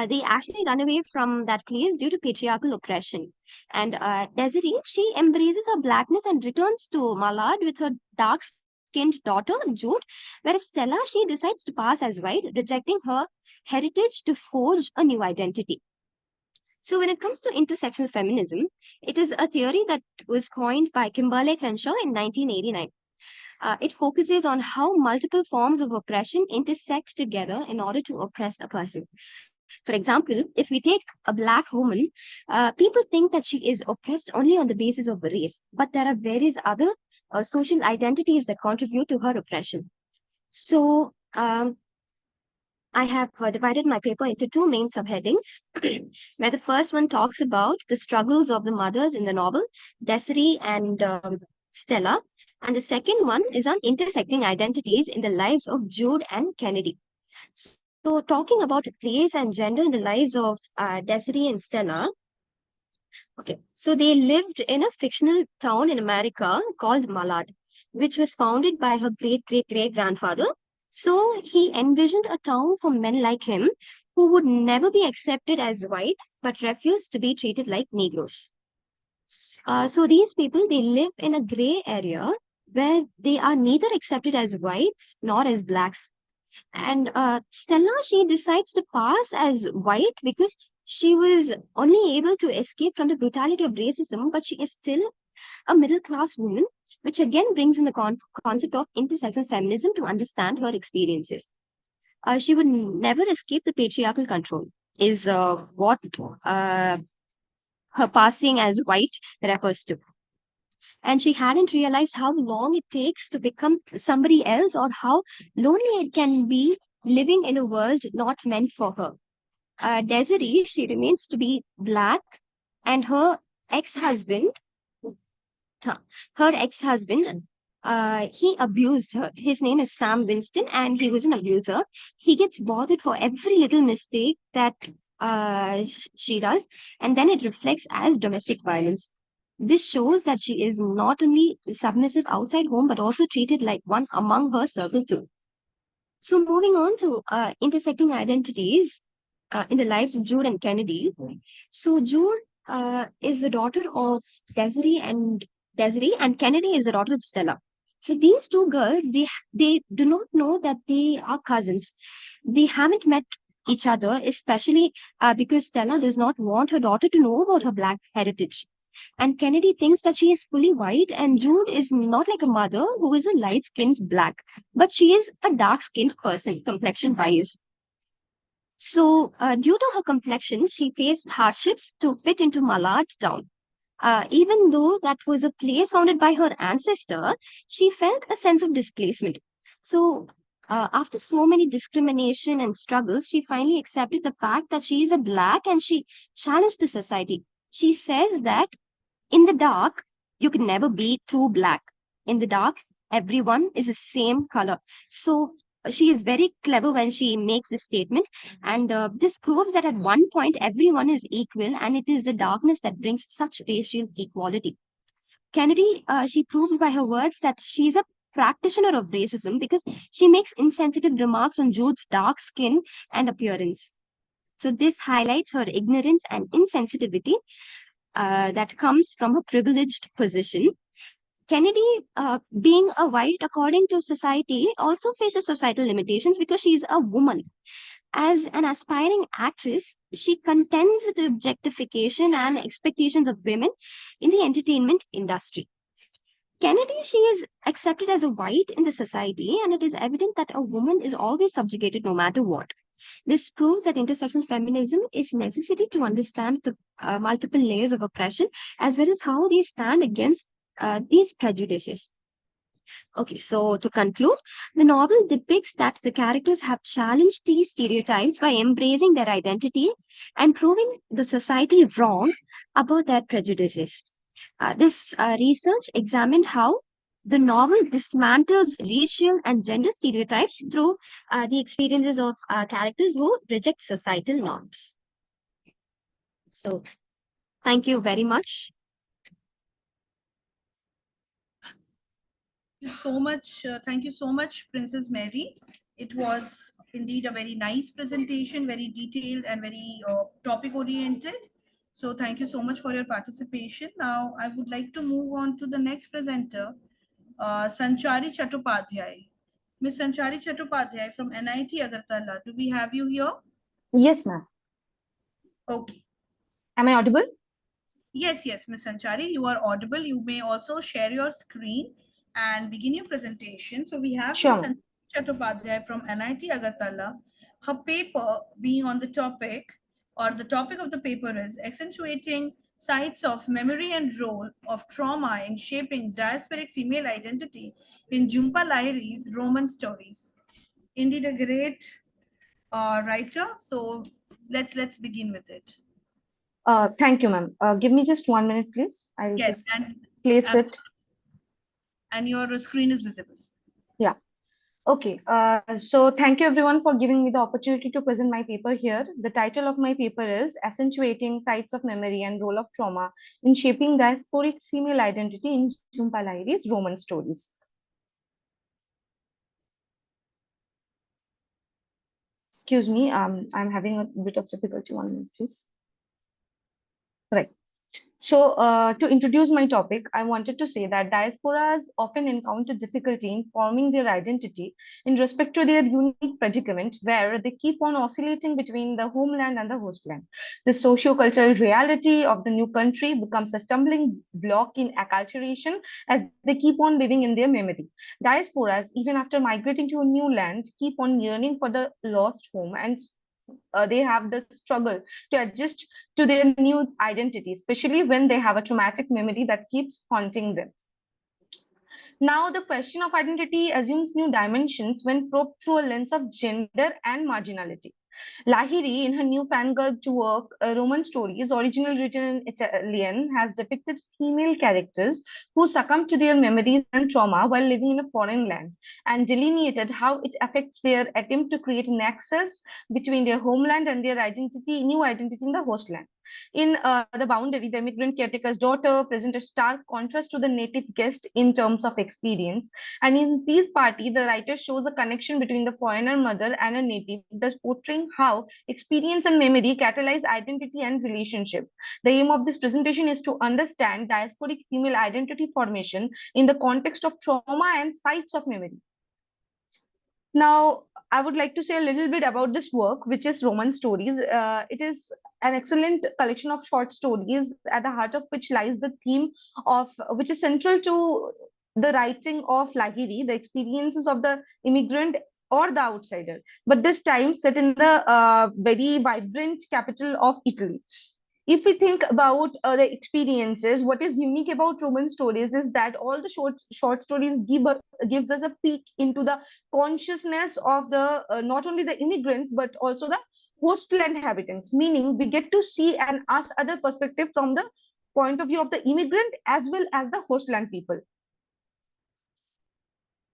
They actually run away from that place due to patriarchal oppression. And Desiree, she embraces her blackness and returns to Malad with her dark-skinned daughter, Jude, whereas Stella, she decides to pass as white, rejecting her heritage to forge a new identity. So when it comes to intersectional feminism, it is a theory that was coined by Kimberly Crenshaw in 1989. It focuses on how multiple forms of oppression intersect together in order to oppress a person. For example, if we take a Black woman, people think that she is oppressed only on the basis of race, but there are various other social identities that contribute to her oppression. So, I have divided my paper into two main subheadings, where the first one talks about the struggles of the mothers in the novel, Desiree and Stella, and the second one is on intersecting identities in the lives of Jude and Kennedy. So, talking about race and gender in the lives of Desiree and Stella, okay, so they lived in a fictional town in America called Malad, which was founded by her great grandfather. So he envisioned a town for men like him who would never be accepted as white but refused to be treated like Negroes. So these people, they live in a gray area where they are neither accepted as whites nor as blacks. And Stella, she decides to pass as white because she was only able to escape from the brutality of racism, but she is still a middle class woman, which again brings in the concept of intersectional feminism to understand her experiences. She would never escape the patriarchal control, is what her passing as white refers to. And she hadn't realized how long it takes to become somebody else or how lonely it can be living in a world not meant for her. Desiree, she remains to be Black, and ex-husband, her ex-husband, he abused her. His name is Sam Winston, and he was an abuser. He gets bothered for every little mistake that she does, and then it reflects as domestic violence. This shows that she is not only submissive outside home, but also treated like one among her circle too. So moving on to intersecting identities in the lives of Jude and Kennedy. So Jude is the daughter of Desiree and Kennedy is the daughter of Stella. So these two girls, they do not know that they are cousins. They haven't met each other, especially because Stella does not want her daughter to know about her Black heritage. And Kennedy thinks that she is fully white, and Jude is not like a mother who is a light skinned Black, but she is a dark skinned person, complexion wise. So, due to her complexion, she faced hardships to fit into Malad town. Even though that was a place founded by her ancestor, she felt a sense of displacement. So, after so many discrimination and struggles, she finally accepted the fact that she is a Black and she challenged the society. She says that in the dark, you can never be too Black. In the dark, everyone is the same color. So she is very clever when she makes this statement. And this proves that at one point, everyone is equal, and it is the darkness that brings such racial equality. Kennedy, she proves by her words that she is a practitioner of racism because she makes insensitive remarks on Jude's dark skin and appearance. So this highlights her ignorance and insensitivity that comes from her privileged position. Kennedy, being a white according to society, also faces societal limitations because she's a woman. As an aspiring actress, she contends with the objectification and expectations of women in the entertainment industry. Kennedy, she is accepted as a white in the society, and it is evident that a woman is always subjugated no matter what. This proves that intersectional feminism is necessary to understand the multiple layers of oppression as well as how they stand against these prejudices. Okay, so to conclude, the novel depicts that the characters have challenged these stereotypes by embracing their identity and proving the society wrong about their prejudices. This research examined how the novel dismantles racial and gender stereotypes through the experiences of characters who reject societal norms. So, thank you very much. Thank you so much, Princess Mary. It was indeed a very nice presentation, very detailed and very topic oriented. So thank you so much for your participation. Now I would like to move on to the next presenter, Sanchari Chattopadhyay. Ms. Sanchari Chattopadhyay from NIT Agartala. Do we have you here? Yes, ma'am. Okay. Am I audible? Yes, Ms. Sanchari, you are audible. You may also share your screen and begin your presentation. So we have Ms. Sanchari Chattopadhyay from NIT Agartala. Her paper being on the topic, or the topic of the paper is accentuating sites of memory and role of trauma in shaping diasporic female identity in Jhumpa Lahiri's Roman stories. Indeed, a great writer. So let's begin with it. Thank you, ma'am. Give me just 1 minute, please. I'll just place it. And your screen is visible. Yeah. Okay. So thank you everyone for giving me the opportunity to present my paper here. The title of my paper is Accentuating Sites of Memory and Role of Trauma in Shaping Diasporic Female Identity in Jhumpa Lahiri's Roman Stories. Excuse me, I'm having a bit of difficulty. 1 minute, please. Right. So to introduce my topic, I wanted to say that diasporas often encounter difficulty in forming their identity in respect to their unique predicament, where they keep on oscillating between the homeland and the hostland. The socio-cultural reality of the new country becomes a stumbling block in acculturation as they keep on living in their memory. Diasporas, even after migrating to a new land, keep on yearning for the lost home, and they have the struggle to adjust to their new identity, especially when they have a traumatic memory that keeps haunting them. Now, the question of identity assumes new dimensions when probed through a lens of gender and marginality. Lahiri, in her newfangled work, Roman Stories, originally written in Italian, has depicted female characters who succumb to their memories and trauma while living in a foreign land, and delineated how it affects their attempt to create an nexus between their homeland and their new identity in the hostland. In The Boundary, the immigrant caretaker's daughter presents a stark contrast to the native guest in terms of experience. And in Peace Party, the writer shows a connection between the foreigner mother and a native, thus portraying how experience and memory catalyze identity and relationship. The aim of this presentation is to understand diasporic female identity formation in the context of trauma and sites of memory. Now, I would like to say a little bit about this work, which is Roman Stories. It is an excellent collection of short stories, at the heart of which lies the theme of which is central to the writing of Lahiri, the experiences of the immigrant or the outsider, but this time set in the very vibrant capital of Italy. If we think about the experiences, what is unique about Roman Stories is that all the short stories gives us a peek into the consciousness of the not only the immigrants but also the hostland inhabitants. Meaning, we get to see and ask other perspective from the point of view of the immigrant as well as the hostland people.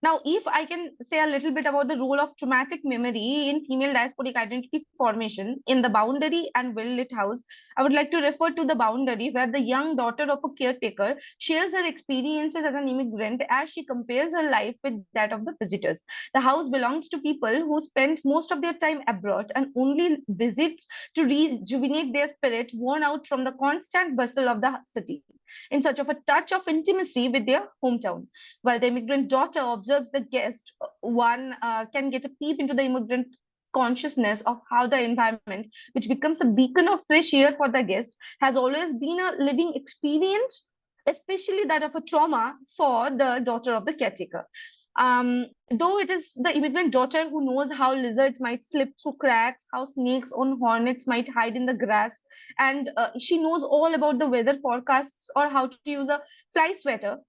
Now, if I can say a little bit about the role of traumatic memory in female diasporic identity formation in The Boundary and Well Lit House, I would like to refer to The Boundary, where the young daughter of a caretaker shares her experiences as an immigrant as she compares her life with that of the visitors. The house belongs to people who spend most of their time abroad and only visits to rejuvenate their spirit, worn out from the constant bustle of the city. in search of a touch of intimacy with their hometown. While the immigrant daughter observes the guest, one can get a peep into the immigrant consciousness of how the environment, which becomes a beacon of fresh air for the guest, has always been a living experience, especially that of a trauma for the daughter of the caretaker. Though it is the immigrant daughter who knows how lizards might slip through cracks, how snakes on hornets might hide in the grass, and she knows all about the weather forecasts or how to use a fly sweater.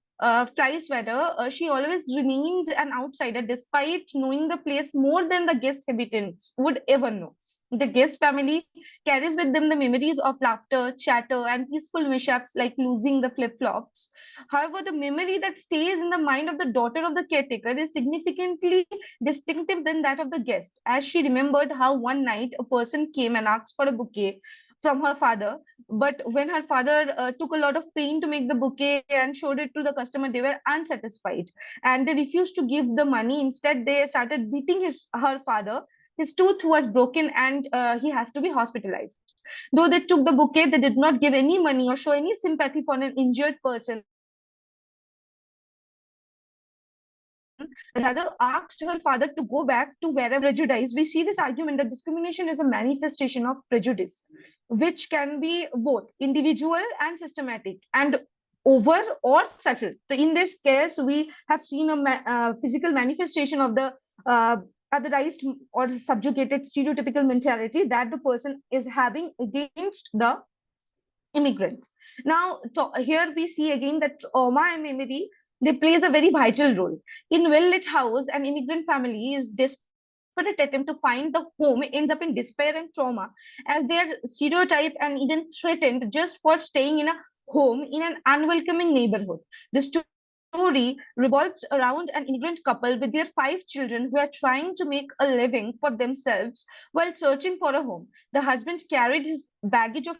She always remains an outsider despite knowing the place more than the guest habitants would ever know. The guest family carries with them the memories of laughter, chatter, and peaceful mishaps like losing the flip flops. However, the memory that stays in the mind of the daughter of the caretaker is significantly distinctive than that of the guest, as she remembered how one night a person came and asked for a bouquet from her father, but when her father took a lot of pain to make the bouquet and showed it to the customer, they were unsatisfied and they refused to give the money. Instead, they started beating her father. His tooth was broken and he has to be hospitalized. Though they took the bouquet, they did not give any money or show any sympathy for an injured person. Rather asked her father to go back to wherever prejudice. We see this argument that discrimination is a manifestation of prejudice, which can be both individual and systematic and over or subtle. So in this case, we have seen a physical manifestation of the otherized or subjugated stereotypical mentality that the person is having against the immigrants. Now, here we see again that trauma and memory, they plays a very vital role. In well-lit house, an immigrant family's desperate attempt to find the home ends up in despair and trauma, as they are stereotyped and even threatened just for staying in a home in an unwelcoming neighborhood. The story revolves around an immigrant couple with their 5 children who are trying to make a living for themselves while searching for a home. The husband carried his baggage of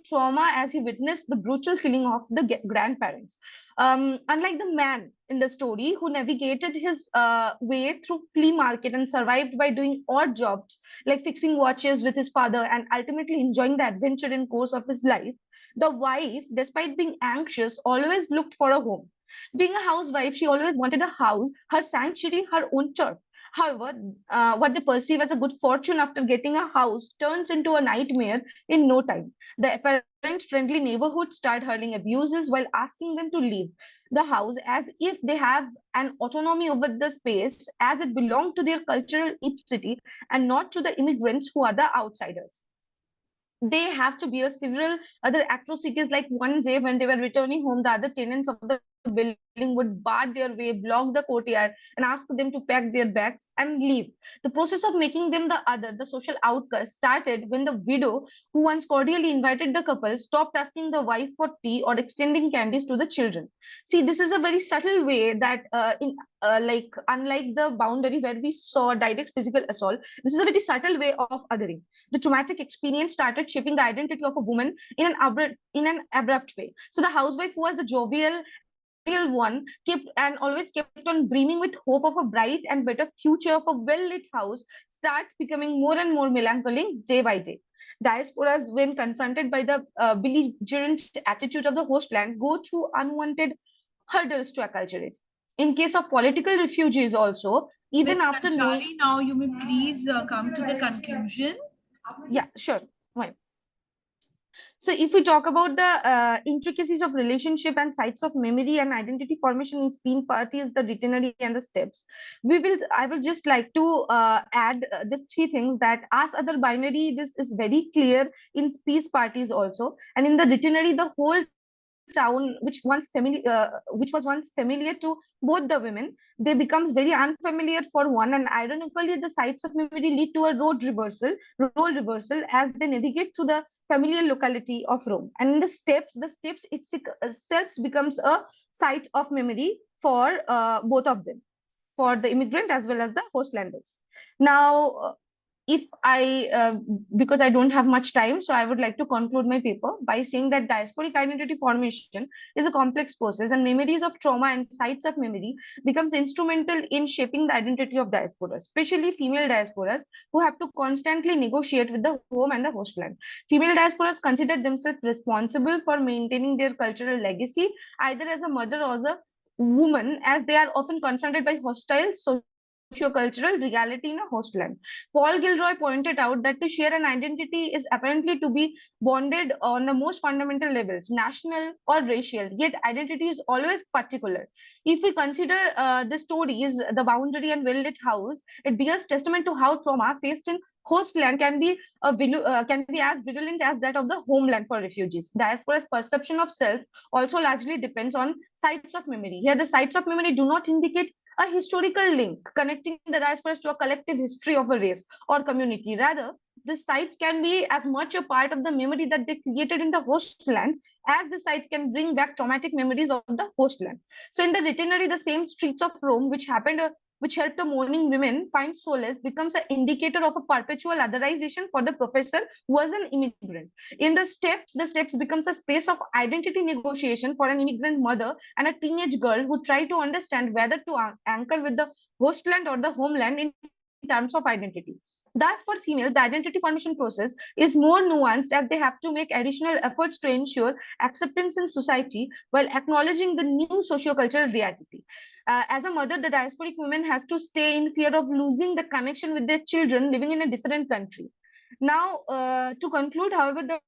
trauma as he witnessed the brutal killing of the grandparents. Unlike the man in the story who navigated his way through flea market and survived by doing odd jobs like fixing watches with his father and ultimately enjoying the adventure in course of his life, the wife, despite being anxious, always looked for a home. Being a housewife, she always wanted a house, her sanctuary, her own turf. However, what they perceive as a good fortune after getting a house turns into a nightmare in no time. The apparent friendly neighborhood start hurling abuses while asking them to leave the house as if they have an autonomy over the space as it belonged to their cultural city and not to the immigrants who are the outsiders. They have to bear several other atrocities, like one day when they were returning home, the other tenants of the building would bar their way, block the courtyard, and ask them to pack their bags and leave. The process of making them the other, the social outcast, started when the widow who once cordially invited the couple stopped asking the wife for tea or extending candies to the children. See, this is a very subtle way that like unlike the boundary where we saw direct physical assault, this is a very subtle way of othering. The traumatic experience started shaping the identity of a woman in an abrupt way. So the housewife who was the jovial one kept and always kept on dreaming with hope of a bright and better future of a well-lit house starts becoming more and more melancholic day by day. Diasporas, when confronted by the belligerent attitude of the host land, go through unwanted hurdles to acculturate. In case of political refugees also, even Ms. after knowing... Sanchari, now you may please come to the conclusion. Yeah, sure. Right. So if we talk about the intricacies of relationship and sites of memory and identity formation in spin parties, the itinerary and the steps, I will just like to add these 3 things that as other binary, this is very clear in peace parties also. And in the itinerary, the whole town, which was once familiar to both the women, they becomes very unfamiliar for one. And ironically, the sites of memory lead to a role reversal as they navigate through the familiar locality of Rome. And in the steps itself becomes a site of memory for both of them, for the immigrant as well as the hostlanders. Now, if because I don't have much time, so I would like to conclude my paper by saying that diasporic identity formation is a complex process, and memories of trauma and sites of memory becomes instrumental in shaping the identity of diasporas, especially female diasporas who have to constantly negotiate with the home and the host land. Female diasporas consider themselves responsible for maintaining their cultural legacy, either as a mother or as a woman, as they are often confronted by hostile socio-cultural reality in a host land. Paul Gilroy pointed out that to share an identity is apparently to be bonded on the most fundamental levels, national or racial, yet identity is always particular. If we consider the stories, The Boundary and Well Lit House, it bears testament to how trauma faced in host land can be as virulent as that of the homeland for refugees. Diaspora's perception of self also largely depends on sites of memory. Here, the sites of memory do not indicate a historical link connecting the diasporas to a collective history of a race or community. Rather, the sites can be as much a part of the memory that they created in the host land as the sites can bring back traumatic memories of the host land. So, in the Retinary, the same streets of Rome, which helped the mourning women find solace, becomes an indicator of a perpetual otherization for the professor who was an immigrant. In the steps becomes a space of identity negotiation for an immigrant mother and a teenage girl who try to understand whether to anchor with the hostland or the homeland in terms of identity. Thus, for females, the identity formation process is more nuanced as they have to make additional efforts to ensure acceptance in society while acknowledging the new socio-cultural reality. As a mother, the diasporic woman has to stay in fear of losing the connection with their children living in a different country. Now, to conclude, however, the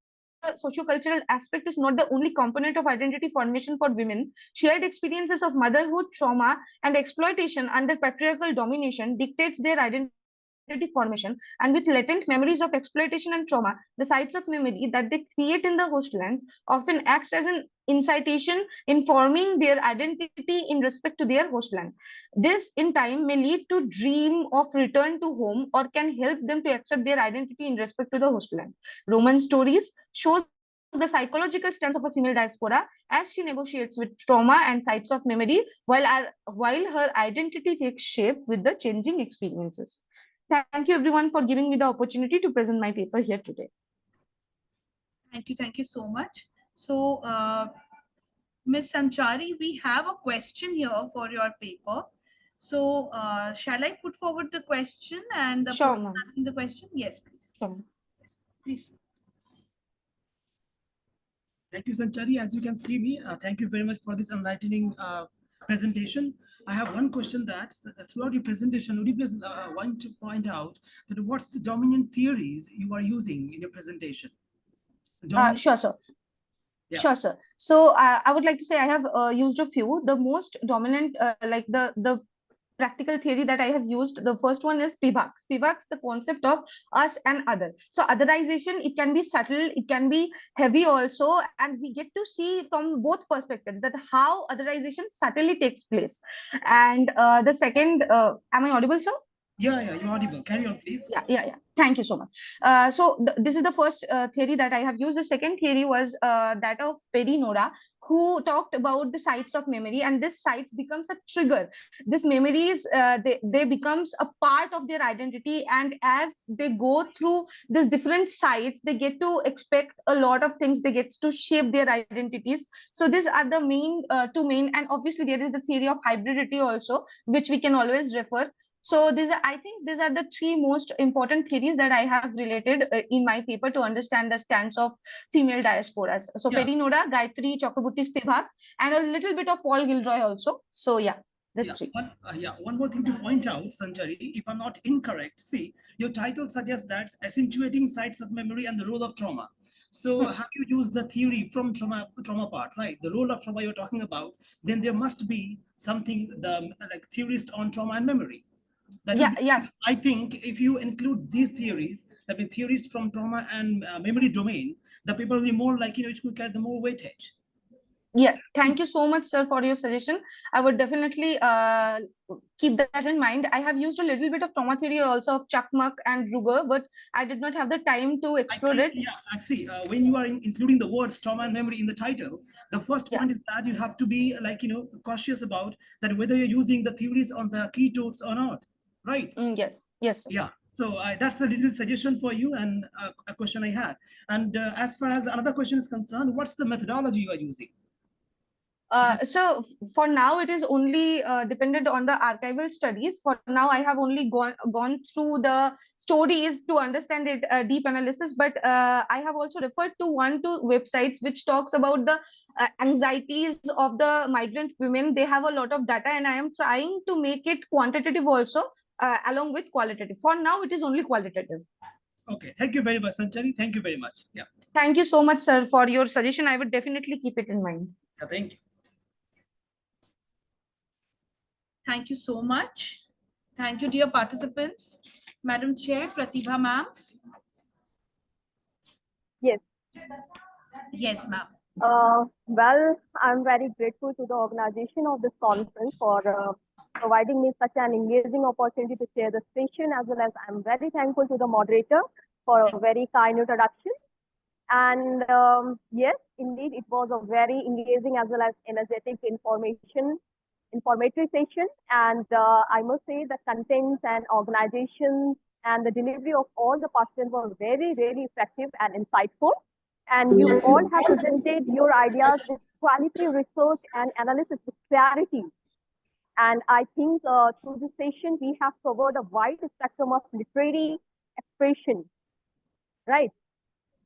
sociocultural aspect is not the only component of identity formation for women. Shared experiences of motherhood, trauma, and exploitation under patriarchal domination dictates their identity formation, and with latent memories of exploitation and trauma, the sites of memory that they create in the hostland often acts as an incitation in forming their identity in respect to their hostland. This, in time, may lead to dream of return to home or can help them to accept their identity in respect to the hostland. Roman stories shows the psychological stance of a female diaspora as she negotiates with trauma and sites of memory while her identity takes shape with the changing experiences. Thank you everyone for giving me the opportunity to present my paper here today. Thank you so much. So, Ms. Sanchari, we have a question here for your paper. So, shall I put forward the question and the Sure, person asking the question? Yes, please. Sure. Yes, please. Thank you, Sanchari. As you can see me, thank you very much for this enlightening presentation. I have one question that throughout your presentation, would you please want to point out that what's the dominant theories you are using in your presentation? Sure, sir. Yeah. Sure, sir. So I would like to say I have used a few. The most dominant, like the practical theory that I have used, the first one is Spivak's. Spivak's, the concept of us and other. So otherization, it can be subtle, it can be heavy also, and we get to see from both perspectives that how otherization subtly takes place. And the second, am I audible, sir? Yeah, you're audible. Carry on, please. Yeah. Thank you so much. So this is the first theory that I have used. The second theory was that of Perry Nora, who talked about the sites of memory, and this sites becomes a trigger. This memories, they becomes a part of their identity, and as they go through these different sites, they get to expect a lot of things. They get to shape their identities. So these are the main two main, and obviously there is the theory of hybridity also, which we can always refer. So I think these are the three most important theories that I have related in my paper to understand the stance of female diasporas. So Perry Nora, Gayatri Chakraborty Spivak, and a little bit of Paul Gilroy also. So yeah, these three. One more thing to point out, Sanchari, if I'm not incorrect, see, your title suggests that accentuating sites of memory and the role of trauma. So have you used the theory from trauma part, right? The role of trauma you're talking about, then there must be something, like theorist on trauma and memory. Yes. I think if you include these theories, that means theories from trauma and memory domain, the paper will be more like, it will get the more weightage. Yeah, thank you so much, sir, for your suggestion. I would definitely keep that in mind. I have used a little bit of trauma theory also of Chakmak and Ruger, but I did not have the time to explore it. Yeah, I see. When you are including the words trauma and memory in the title, the first point is that you have to be cautious about that whether you're using the theories on the keynotes or not. right? Yes, yes. Yeah, so that's the little suggestion for you and a question I had. And as far as another question is concerned, what's the methodology you are using? So for now, it is only dependent on the archival studies. For now, I have only gone through the stories to understand it, deep analysis. But I have also referred to two websites which talks about the anxieties of the migrant women. They have a lot of data, and I am trying to make it quantitative also, along with qualitative. For now, it is only qualitative. Okay, thank you very much, Sanchari. Thank you very much. Yeah. Thank you so much, sir, for your suggestion. I would definitely keep it in mind. Yeah, thank you. Thank you so much. Thank you, dear participants. Madam Chair, Pratibha ma'am. Yes. Yes, ma'am. Well, I'm very grateful to the organization of this conference for providing me such an engaging opportunity to share the session, as well as I'm very thankful to the moderator for a very kind introduction. And yes, indeed, it was a very engaging as well as energetic informative session. And I must say the contents and organizations and the delivery of all the participants were very, very effective and insightful. And you all have presented your ideas with quality research and analysis with clarity. And I think through this session, we have covered a wide spectrum of literary expression, right?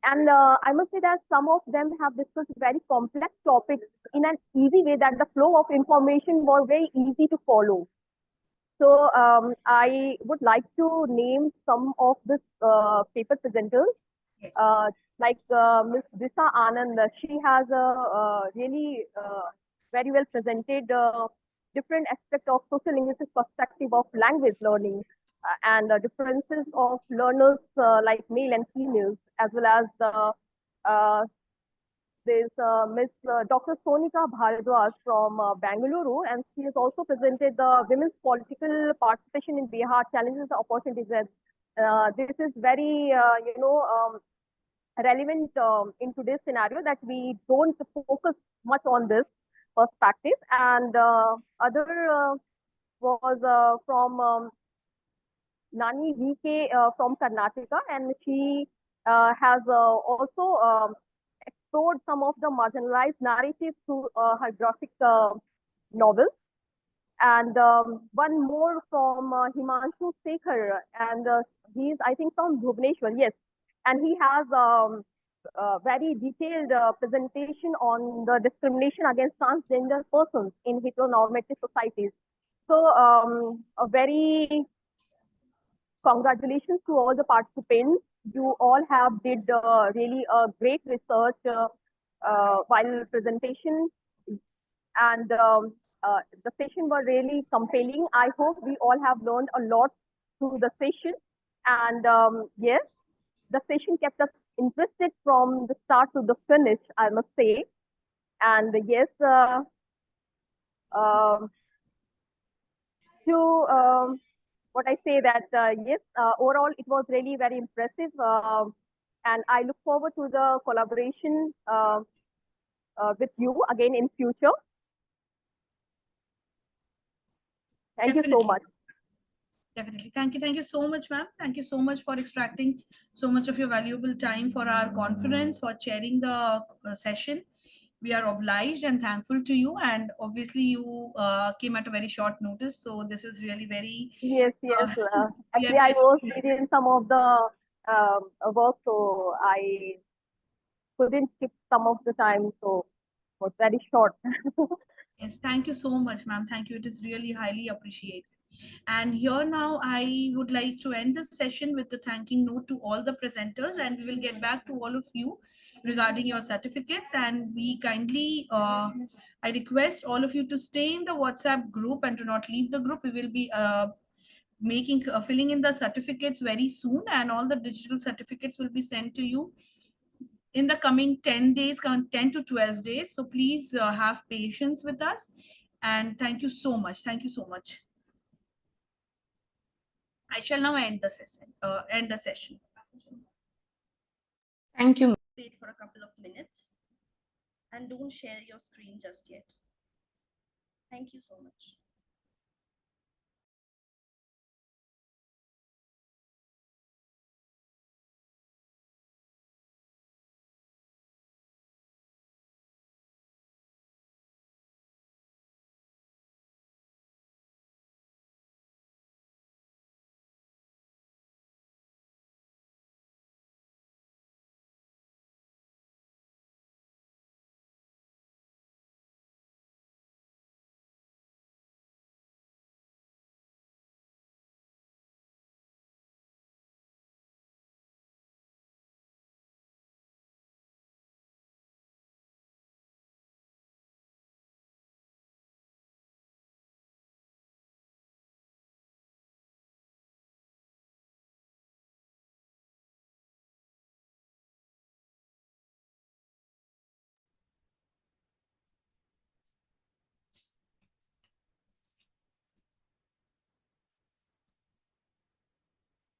And I must say that some of them have discussed very complex topics in an easy way that the flow of information was very easy to follow. So I would like to name some of the paper presenters. Yes. Like Ms. Disa Anand, she has really very well presented different aspects of social linguistic perspective of language learning and the differences of learners like male and females, as well as there's Ms. Dr. Sonika Bhardwaj from Bangalore, and she has also presented the women's political participation in Bihar challenges and opportunities. This is very, relevant in today's scenario that we don't focus much on this perspective. And other was from Nani VK from Karnataka, and she has also explored some of the marginalized narratives through her graphic novels. And one more from Himanshu Sekhar, and he's, I think, from Bhubaneswar, yes. And he has a very detailed presentation on the discrimination against transgender persons in heteronormative societies. So a very congratulations to all the participants. You all have did really a great research while presentation, and the session was really compelling. I hope we all have learned a lot through the session, and yes, the session kept us interested from the start to the finish, I must say. And yes, to what I say that yes, overall it was really very impressive, and I look forward to the collaboration with you again in future. Thank you so much. Definitely. Thank you so much, ma'am. Thank you so much for extracting so much of your valuable time for our conference, for chairing the session. We are obliged and thankful to you, and obviously you came at a very short notice, so this is really very yes. Actually, I was busy in some of the work, so I couldn't skip some of the time, so it was very short. Yes, thank you so much, ma'am. Thank you. It is really highly appreciated. And here now, I would like to end the session with the thanking note to all the presenters, and we will get back to all of you regarding your certificates. And we kindly, I request all of you to stay in the WhatsApp group and do not leave the group. We will be filling in the certificates very soon, and all the digital certificates will be sent to you in the coming 10 days, 10 to 12 days. So please have patience with us. And thank you so much. Thank you so much. I shall now end the session. Thank you. Wait for a couple of minutes and don't share your screen just yet. Thank you so much.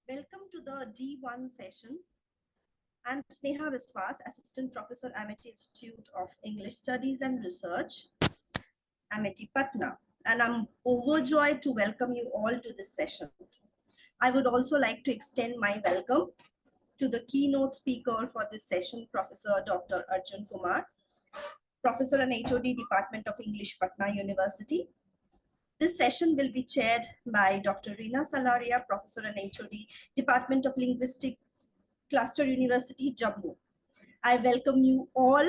Welcome to the D1 session. I'm Sneha Viswas, Assistant Professor, Amity Institute of English Studies and Research, Amity Patna, and I'm overjoyed to welcome you all to this session. I would also like to extend my welcome to the keynote speaker for this session, Professor Dr. Arjun Kumar, Professor and HOD, Department of English, Patna University. This session will be chaired by Dr. Reena Salaria, Professor and HOD, Department of Linguistics, Cluster University, Jammu. I welcome you all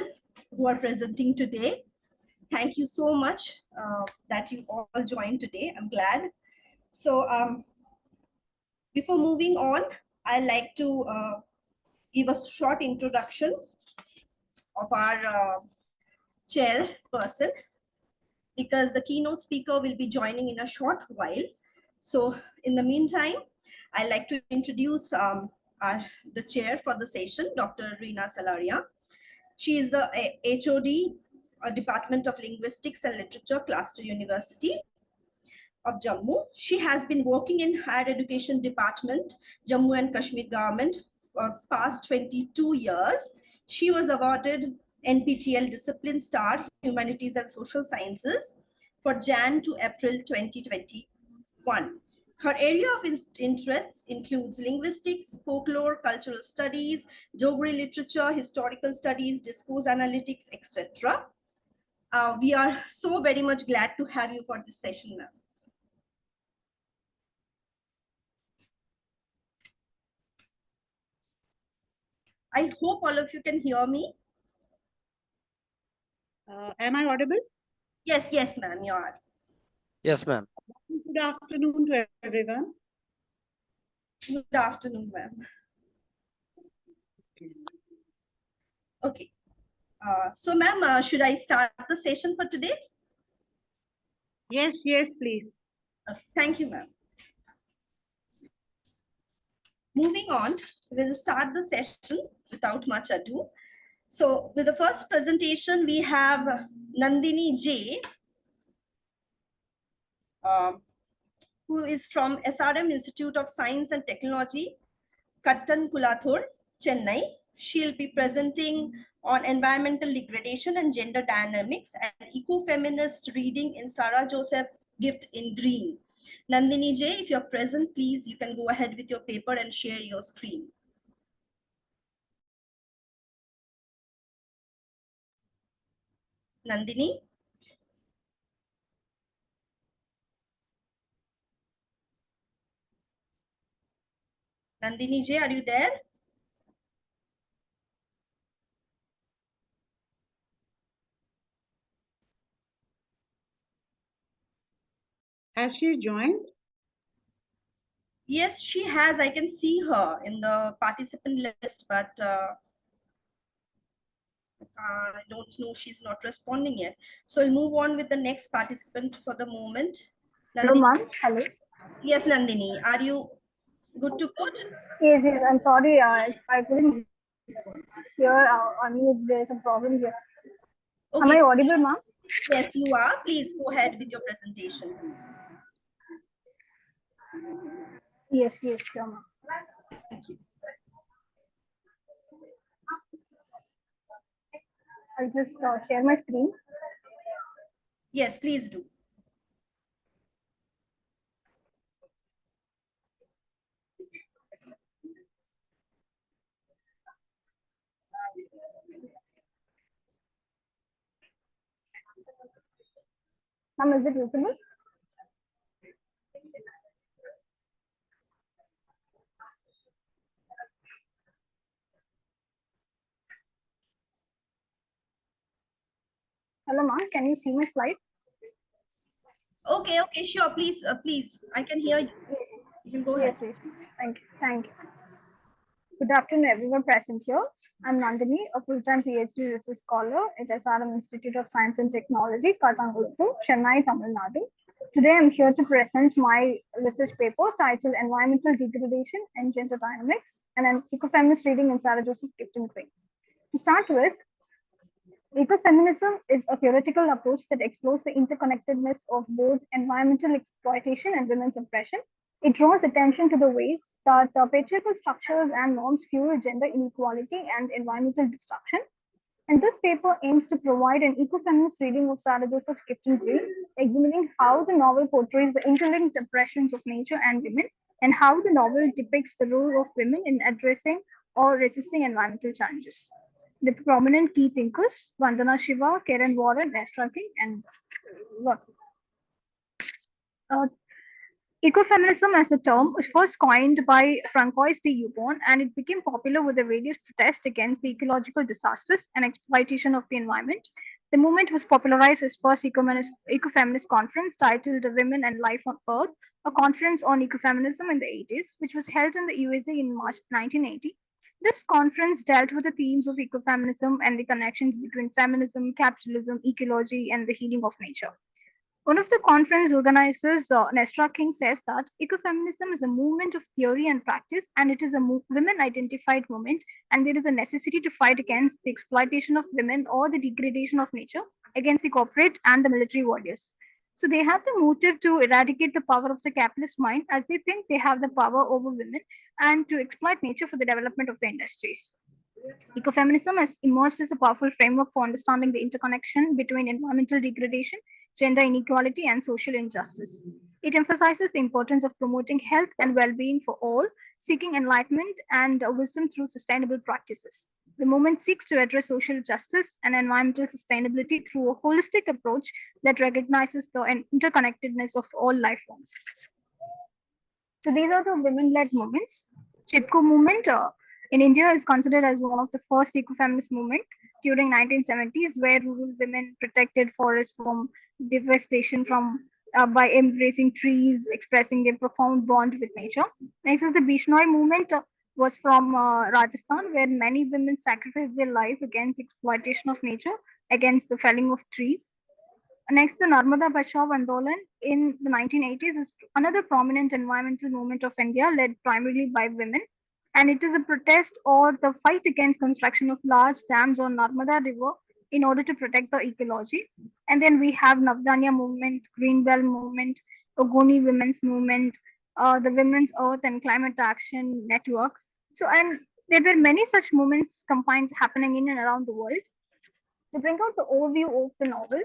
who are presenting today. Thank you so much that you all joined today. I'm glad. So before moving on, I'd like to give a short introduction of our chairperson, because the keynote speaker will be joining in a short while. So in the meantime, I'd like to introduce the chair for the session, Dr. Reena Salaria. She is the HOD, Department of Linguistics and Literature, Cluster University of Jammu. She has been working in Higher Education Department, Jammu and Kashmir government for past 22 years. She was awarded NPTEL Discipline Star, Humanities and Social Sciences for Jan to April 2021. Her area of interests includes linguistics, folklore, cultural studies, Dogri literature, historical studies, discourse analytics, etc. We are so very much glad to have you for this session, ma'am. I hope all of you can hear me. Am I audible? Yes, yes, ma'am, you are. Yes, ma'am. Good afternoon to everyone. Good afternoon, ma'am. Okay. So, ma'am, should I start the session for today? Yes, yes, please. Thank you, ma'am. Moving on, we'll start the session without much ado. So, with the first presentation, we have Nandini J, who is from SRM Institute of Science and Technology, Kattan Kulathur, Chennai. She'll be presenting on environmental degradation and gender dynamics and ecofeminist reading in Sarah Joseph Gift in Green. Nandini J, if you're present, please, you can go ahead with your paper and share your screen. Nandini? Nandini J, are you there? Has she joined? Yes, she has. I can see her in the participant list, but I don't know, she's not responding yet. So I'll move on with the next participant for the moment. Hello, ma'am. Hello. Yes, Nandini, are you good to go? Yes, yes. I'm sorry. I couldn't hear. I mean, there's a problem here. Okay. Am I audible, ma'am? Yes, you are. Please go ahead with your presentation. Yes, yes, sure, ma'am. Thank you. I'll just share my screen. Yes, please do. Ma'am, is it visible? Hello, ma'am. Can you see my slide? Okay, okay, sure. Please, please. I can hear you. You can go ahead. Yes, yes. Thank you. Thank you. Good afternoon, everyone present here. I'm Nandini, a full-time PhD research scholar at SRM Institute of Science and Technology, Kattangulattur, Chennai, Tamil Nadu. Today, I'm here to present my research paper titled Environmental Degradation and Gender Dynamics and an Ecofeminist Reading in Sarah Joseph Gift in Green. To start with, ecofeminism is a theoretical approach that explores the interconnectedness of both environmental exploitation and women's oppression. It draws attention to the ways that patriarchal structures and norms fuel gender inequality and environmental destruction. And this paper aims to provide an ecofeminist reading of Sarah Joseph Clifton Green, examining how the novel portrays the interlinked oppressions of nature and women, and how the novel depicts the role of women in addressing or resisting environmental challenges. The prominent key thinkers, Vandana Shiva, Karen Warren, Esther King, and lot. Uh, Ecofeminism as a term was first coined by Francois de Yupon, and it became popular with the various protests against the ecological disasters and exploitation of the environment. The movement was popularized as first ecofeminist conference titled Women and Life on Earth, a conference on ecofeminism in the 80s, which was held in the USA in March 1980. This conference dealt with the themes of ecofeminism and the connections between feminism, capitalism, ecology, and the healing of nature. One of the conference organizers, Nestra King, says that ecofeminism is a movement of theory and practice, and it is a women identified movement, and there is a necessity to fight against the exploitation of women or the degradation of nature against the corporate and the military warriors. So they have the motive to eradicate the power of the capitalist mind as they think they have the power over women and to exploit nature for the development of the industries. Ecofeminism has emerged as a powerful framework for understanding the interconnection between environmental degradation, gender inequality, and social injustice. It emphasizes the importance of promoting health and well being for all, seeking enlightenment and wisdom through sustainable practices. The movement seeks to address social justice and environmental sustainability through a holistic approach that recognizes the interconnectedness of all life forms. So these are the women-led movements. Chipko movement in India is considered as one of the first ecofeminist movement during 1970s, where rural women protected forests from deforestation by embracing trees, expressing their profound bond with nature. Next is the Bishnoi movement was from Rajasthan, where many women sacrificed their life against exploitation of nature, against the felling of trees. Next, the Narmada Bachao Andolan in the 1980s is another prominent environmental movement of India led primarily by women. And it is a protest or the fight against construction of large dams on Narmada River in order to protect the ecology. And then we have Navdanya movement, Greenbelt movement, Ogoni Women's Movement, the Women's Earth and Climate Action Network. So, and there were many such movements combined happening in and around the world. To bring out the overview of the novel,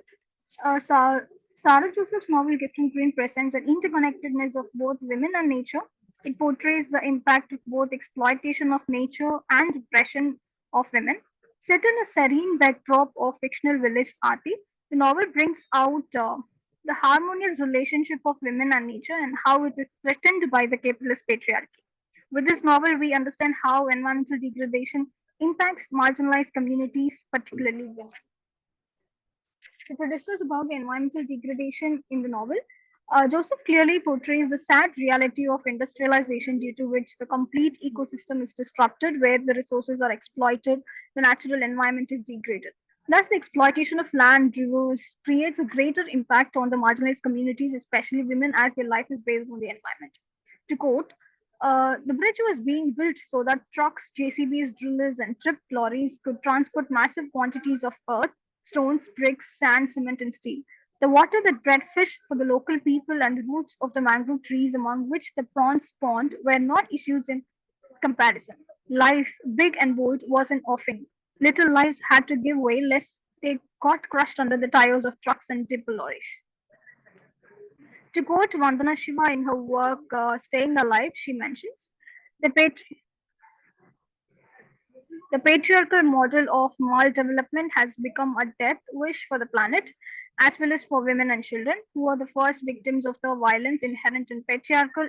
Sarah Joseph's novel Gifting Green presents an interconnectedness of both women and nature. It portrays the impact of both exploitation of nature and oppression of women. Set in a serene backdrop of fictional village Aarti, the novel brings out the harmonious relationship of women and nature and how it is threatened by the capitalist patriarchy. With this novel, we understand how environmental degradation impacts marginalized communities, particularly women. To discuss about the environmental degradation in the novel, Joseph clearly portrays the sad reality of industrialization due to which the complete ecosystem is disrupted, where the resources are exploited, the natural environment is degraded. Thus, the exploitation of land, rivers creates a greater impact on the marginalized communities, especially women, as their life is based on the environment. To quote, the bridge was being built so that trucks, JCBs, drillers, and tripped lorries could transport massive quantities of earth, stones, bricks, sand, cement, and steel. The water that bred fish for the local people and the roots of the mangrove trees among which the prawns spawned were not issues in comparison. Life, big and bold, was an offing. Little lives had to give way lest they got crushed under the tires of trucks and tipper lorries. To quote Vandana Shiva in her work Staying Alive, she mentions the, the patriarchal model of male development has become a death wish for the planet, as well as for women and children, who are the first victims of the violence inherent in patriarchal,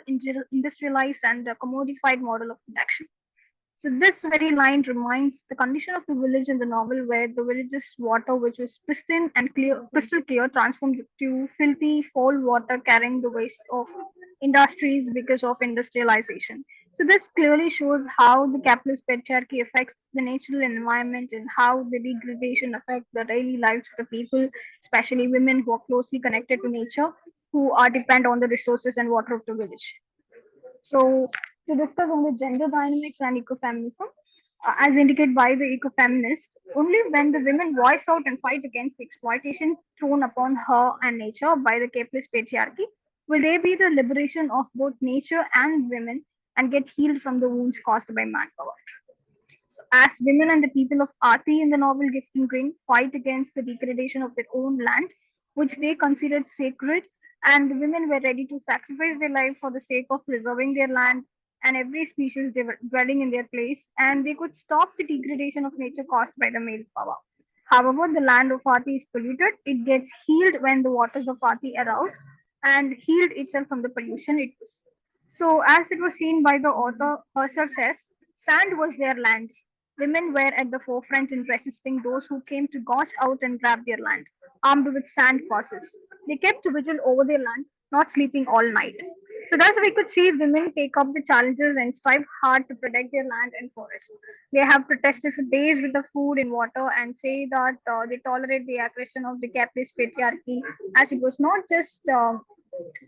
industrialized, and commodified model of production. So this very line reminds the condition of the village in the novel, where the village's water, which was pristine and clear, crystal clear, transformed to filthy foul water carrying the waste of industries because of industrialization. So this clearly shows how the capitalist patriarchy affects the natural environment and how the degradation affects the daily lives of the people, especially women who are closely connected to nature, who are depend on the resources and water of the village. So, to discuss on the gender dynamics and ecofeminism, as indicated by the ecofeminist, only when the women voice out and fight against the exploitation thrown upon her and nature by the capitalist patriarchy Will they be the liberation of both nature and women and get healed from the wounds caused by manpower? So as women and the people of Aarti in the novel Gift and Grain fight against the degradation of their own land, which they considered sacred, and the women were ready to sacrifice their life for the sake of preserving their land and every species they were dwelling in their place, and they could stop the degradation of nature caused by the male power. However, the land of Aarti is polluted. It gets healed when the waters of Aarti arouse and healed itself from the pollution it was. So, as it was seen by the author herself says, sand was their land. Women were at the forefront in resisting those who came to gouge out and grab their land, armed with sand crosses. They kept vigil over their land, not sleeping all night. So thus we could see women take up the challenges and strive hard to protect their land and forest. They have protested for days with the food and water and say that they tolerate the aggression of the capitalist patriarchy, as it was not just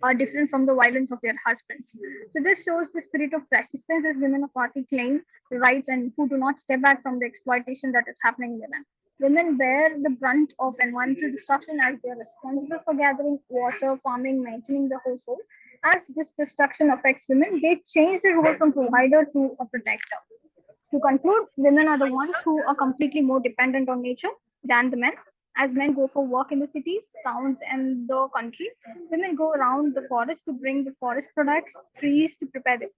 are different from the violence of their husbands. So this shows the spirit of resistance as women of Aarti claim the rights and who do not step back from the exploitation that is happening in the land. Women bear the brunt of environmental destruction as they are responsible for gathering water, farming, maintaining the household. As this destruction affects women, they change the role from provider to a protector. To conclude, women are the ones who are completely more dependent on nature than the men. As men go for work in the cities, towns, and the country, women go around the forest to bring the forest products, trees to prepare the food.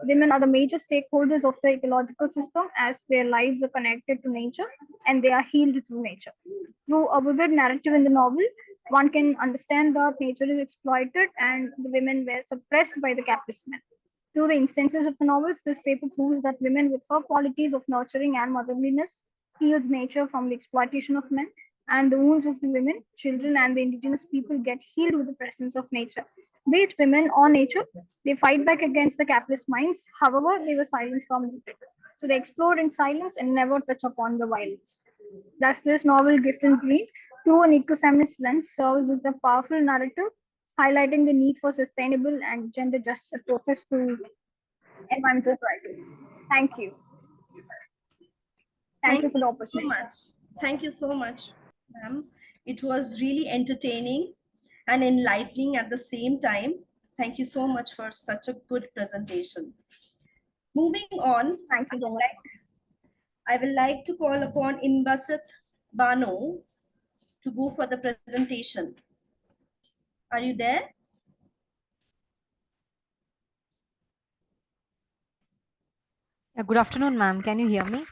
Women are the major stakeholders of the ecological system as their lives are connected to nature and they are healed through nature. Through a vivid narrative in the novel, one can understand that nature is exploited and the women were suppressed by the capitalist men. Through the instances of the novels, this paper proves that women with her qualities of nurturing and motherliness heals nature from the exploitation of men, and the wounds of the women, children, and the indigenous people get healed with the presence of nature. Be it women or nature, they fight back against the capitalist minds. However, they were silenced or muted. So they explore in silence and never touch upon the violence. Thus, this novel, Gift and Green, through an ecofeminist lens, serves as a powerful narrative highlighting the need for sustainable and gender justice approaches to environmental crisis. Thank you. Thank you for the so opportunity. much. Thank you so much, ma'am. It was really entertaining and enlightening at the same time. Thank you so much for such a good presentation. Moving on, Thank you so much. I will like to call upon Imbasit Bano to go for the presentation. Are you there? Good afternoon, ma'am. Can you hear me?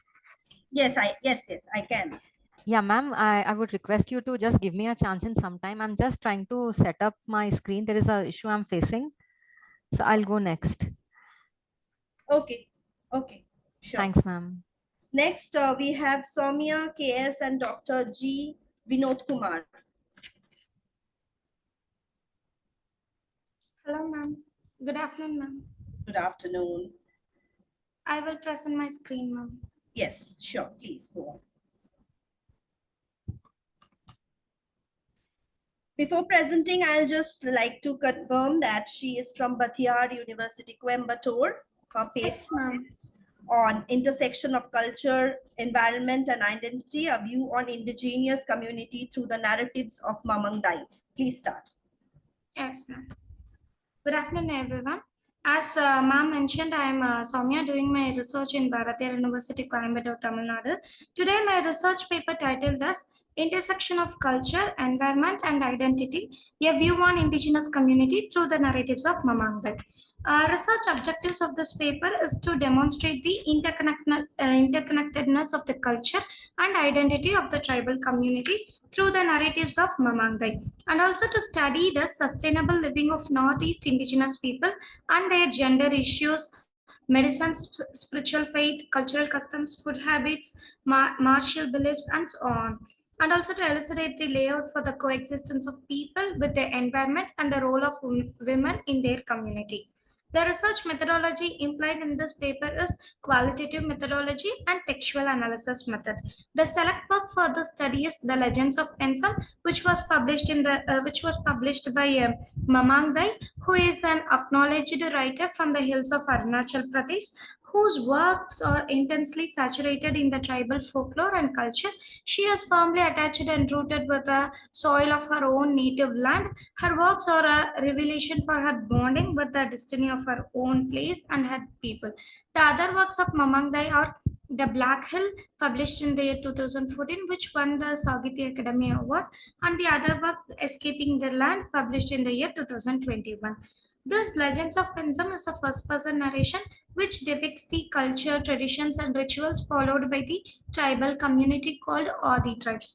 Yes, I can. Yeah, ma'am, I would request you to just give me a chance in some time. I'm just trying to set up my screen. There is an issue I'm facing. So I'll go next. Okay, sure. Thanks, ma'am. Next, we have Soumya KS and Dr. G. Vinod Kumar. Hello, ma'am. Good afternoon, ma'am. Good afternoon. I will present my screen, ma'am. Yes, sure. Please go on. Before presenting, I'll just like to confirm that she is from Bathiar University, Coimbatore. Her paper is on intersection of culture, environment, and identity, a view on indigenous community through the narratives of Mamang Dai. Please start. Yes, ma'am. Good afternoon, everyone. As ma'am mentioned, I am Soumya doing my research in Bharatiyar University, Coimbatore, Tamil Nadu. Today, my research paper titled as Intersection of Culture, Environment, and Identity, a view on indigenous community through the narratives of Mamang Dai. Research objectives of this paper is to demonstrate the interconnectedness of the culture and identity of the tribal community through the narratives of Mamang Dai, and also to study the sustainable living of Northeast indigenous people and their gender issues, medicine, spiritual faith, cultural customs, food habits, martial beliefs, and so on. And also to elucidate the layout for the coexistence of people with the environment and the role of women in their community. The research methodology implied in this paper is qualitative methodology and textual analysis method. The select work for the study is The Legends of Ensam, which was published by Mamang Dai, who is an acknowledged writer from the hills of Arunachal Pradesh, whose works are intensely saturated in the tribal folklore and culture. She is firmly attached and rooted with the soil of her own native land. Her works are a revelation for her bonding with the destiny of her own place and her people. The other works of Mamangdai are The Black Hill, published in the year 2014, which won the Saugiti Academy Award, and the other work, Escaping the Land, published in the year 2021. This Legends of Penzam is a first-person narration which depicts the culture, traditions, and rituals followed by the tribal community called Adi tribes.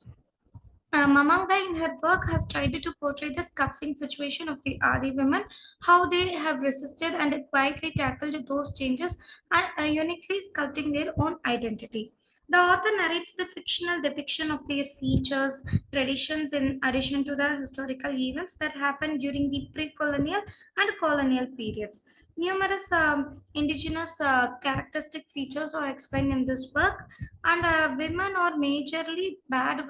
Mamangda in her work has tried to portray the scuffling situation of the Adi women, how they have resisted and quietly tackled those changes and uniquely sculpting their own identity. The author narrates the fictional depiction of their features, traditions, in addition to the historical events that happened during the pre-colonial and colonial periods. Numerous indigenous characteristic features are explained in this work, and women are majorly banned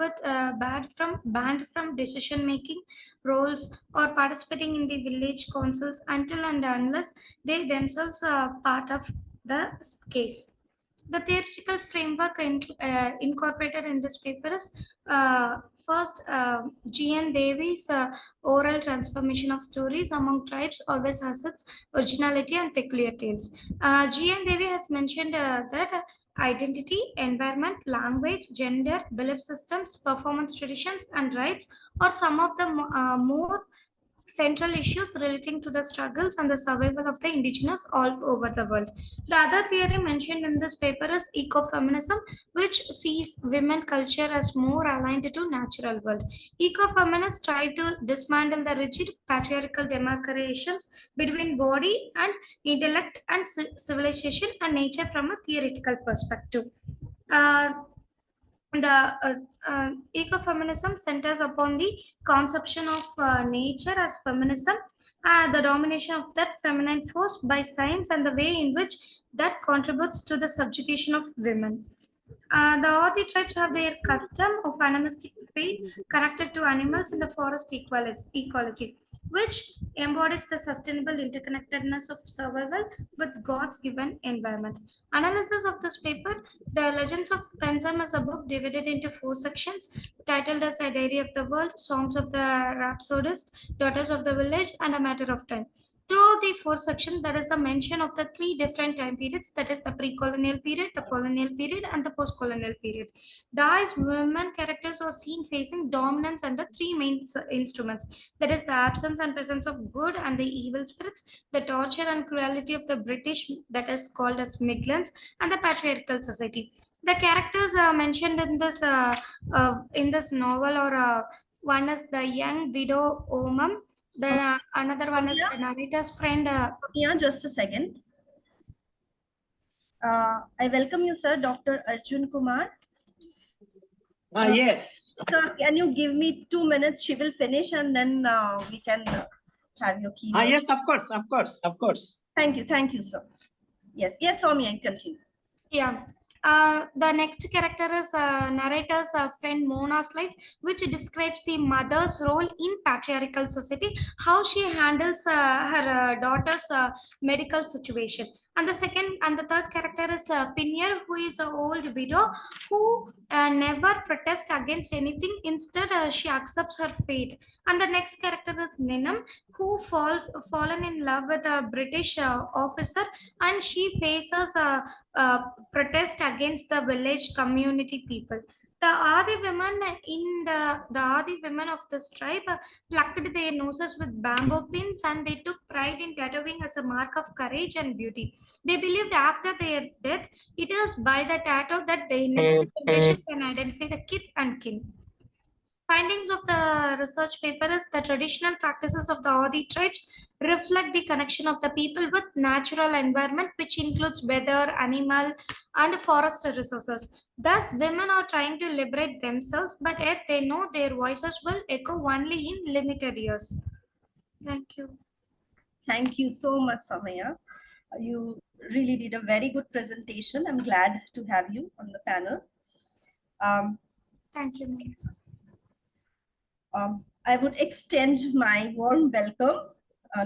from decision making roles or participating in the village councils until and unless they themselves are part of the case. The theoretical framework incorporated in this paper is first G.N. Davies' oral transformation of stories among tribes always has its originality and peculiar tales. G.N. Davy has mentioned that identity, environment, language, gender, belief systems, performance traditions, and rights are some of the more central issues relating to the struggles and the survival of the indigenous all over the world. The other theory mentioned in this paper is ecofeminism, which sees women culture as more aligned to natural world. Ecofeminists try to dismantle the rigid patriarchal demarcations between body and intellect and civilization and nature from a theoretical perspective. Uh, the ecofeminism centers upon the conception of nature as feminism, the domination of that feminine force by science, and the way in which that contributes to the subjugation of women. The Odi tribes have their custom of animistic faith connected to animals in the forest ecology, which embodies the sustainable interconnectedness of survival with God's given environment. Analysis of this paper, The Legends of Penzam is a book divided into 4 sections titled as A Diary of the World, Songs of the Rhapsodist, Daughters of the Village, and A Matter of Time. Throughout the 4 sections, there is a mention of the 3 different time periods, that is the pre-colonial period, the colonial period, and the post-colonial period. These women characters are seen facing dominance under 3 main instruments, that is the absence and presence of good and the evil spirits, the torture and cruelty of the British, that is called as Midlands, and the patriarchal society. The characters mentioned in this novel are one is the young widow Omam, then another one is the narrator's friend. Yeah, just a second. I welcome you, sir, Dr. Arjun Kumar. Yes. Sir, can you give me 2 minutes? She will finish and then we can have your keynote. Yes, of course. Thank you, sir. Yes, Soumya, continue. Yeah. The next character is narrator's friend Mona's life, which describes the mother's role in patriarchal society, how she handles her daughter's medical situation. And the second and the third character is Pinier, who is an old widow who never protests against anything. Instead, she accepts her fate. And the next character is Ninam, who fallen in love with a British officer, and she faces a protest against the village community people. The Adi women the Adi women of this tribe plucked their noses with bamboo pins, and they took pride in tattooing as a mark of courage and beauty. They believed after their death, it is by the tattoo that the next generation can identify the kith and kin. Findings of the research paper is the traditional practices of the Adi tribes reflect the connection of the people with natural environment, which includes weather, animal, and forest resources. Thus, women are trying to liberate themselves, but yet they know their voices will echo only in limited years. Thank you. Thank you so much, Samaya. You really did a very good presentation. I'm glad to have you on the panel. Thank you, I would extend my warm welcome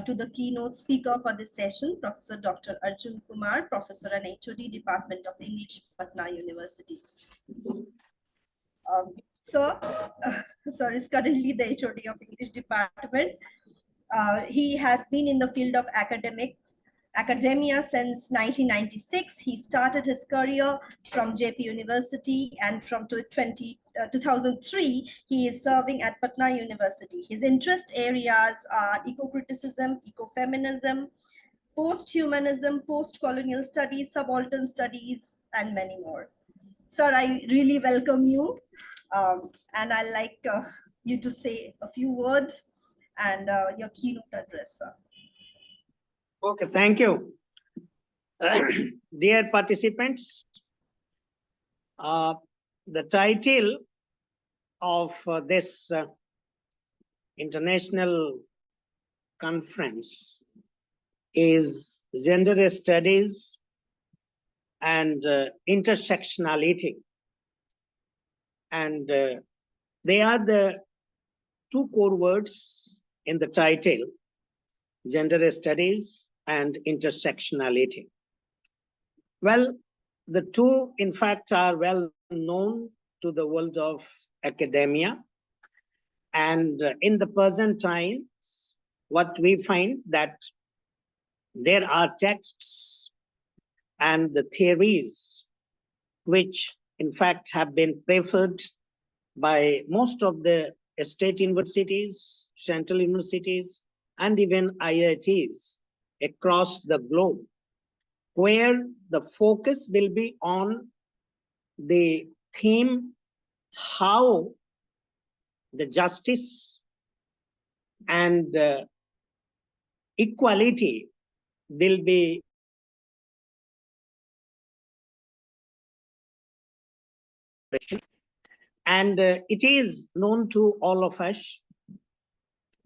to the keynote speaker for this session, Professor Dr. Arjun Kumar, Professor and HOD, Department of English, Patna University. Sir, is currently the HOD of English Department. He has been in the field of academia since 1996. He started his career from JP University, and from 2003, he is serving at Patna University. His interest areas are eco-criticism, ecofeminism, post-humanism, post-colonial studies, subaltern studies, and many more. Sir, I really welcome you. And I'd like you to say a few words and your keynote address, sir. Okay, thank you. Dear participants, the title of this international conference is Gender Studies and Intersectionality. And they are the two core words in the title, Gender Studies and Intersectionality. Well, the two, in fact, are well known to the world of academia. And in the present times, what we find that there are texts and the theories which, in fact, have been preferred by most of the state universities, central universities, and even IITs across the globe, where the focus will be on the theme how the justice and equality will be and it is known to all of us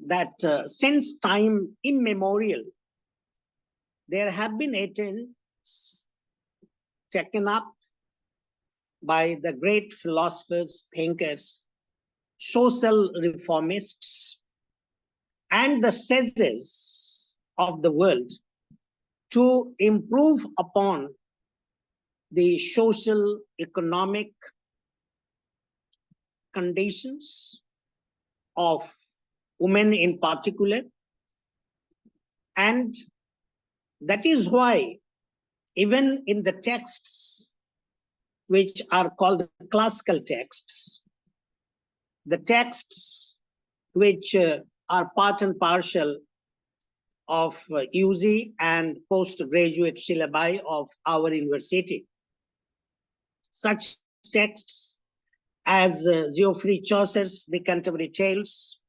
that since time immemorial, there have been attempts taken up by the great philosophers, thinkers, social reformists, and the sages of the world to improve upon the social, economic conditions of women in particular. And that is why even in the texts which are called classical texts, the texts which are part and parcel of UG and postgraduate syllabi of our university, such texts as Geoffrey Chaucer's The Canterbury Tales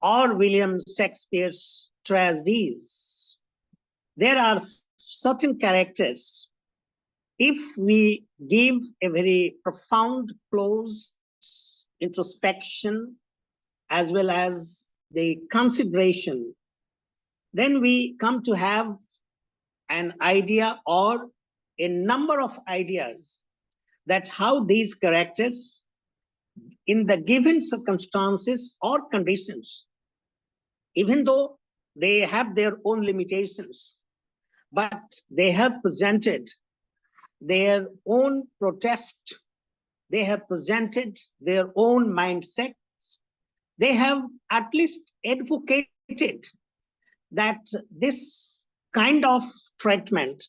or William Shakespeare's Tragedies, there are certain characters. If we give a very profound, close introspection as well as the consideration, then we come to have an idea or a number of ideas that how these characters in the given circumstances or conditions, even though they have their own limitations, but they have presented their own protest, they have presented their own mindsets, they have at least advocated that this kind of treatment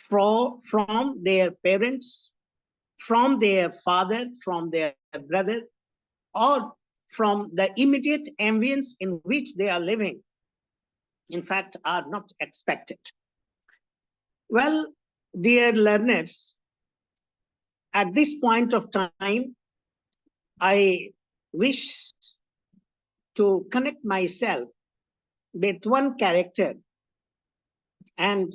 from their parents, from their father, from their brother, or from the immediate ambience in which they are living, in fact, are not expected. Well, dear learners, at this point of time, I wish to connect myself with one character, and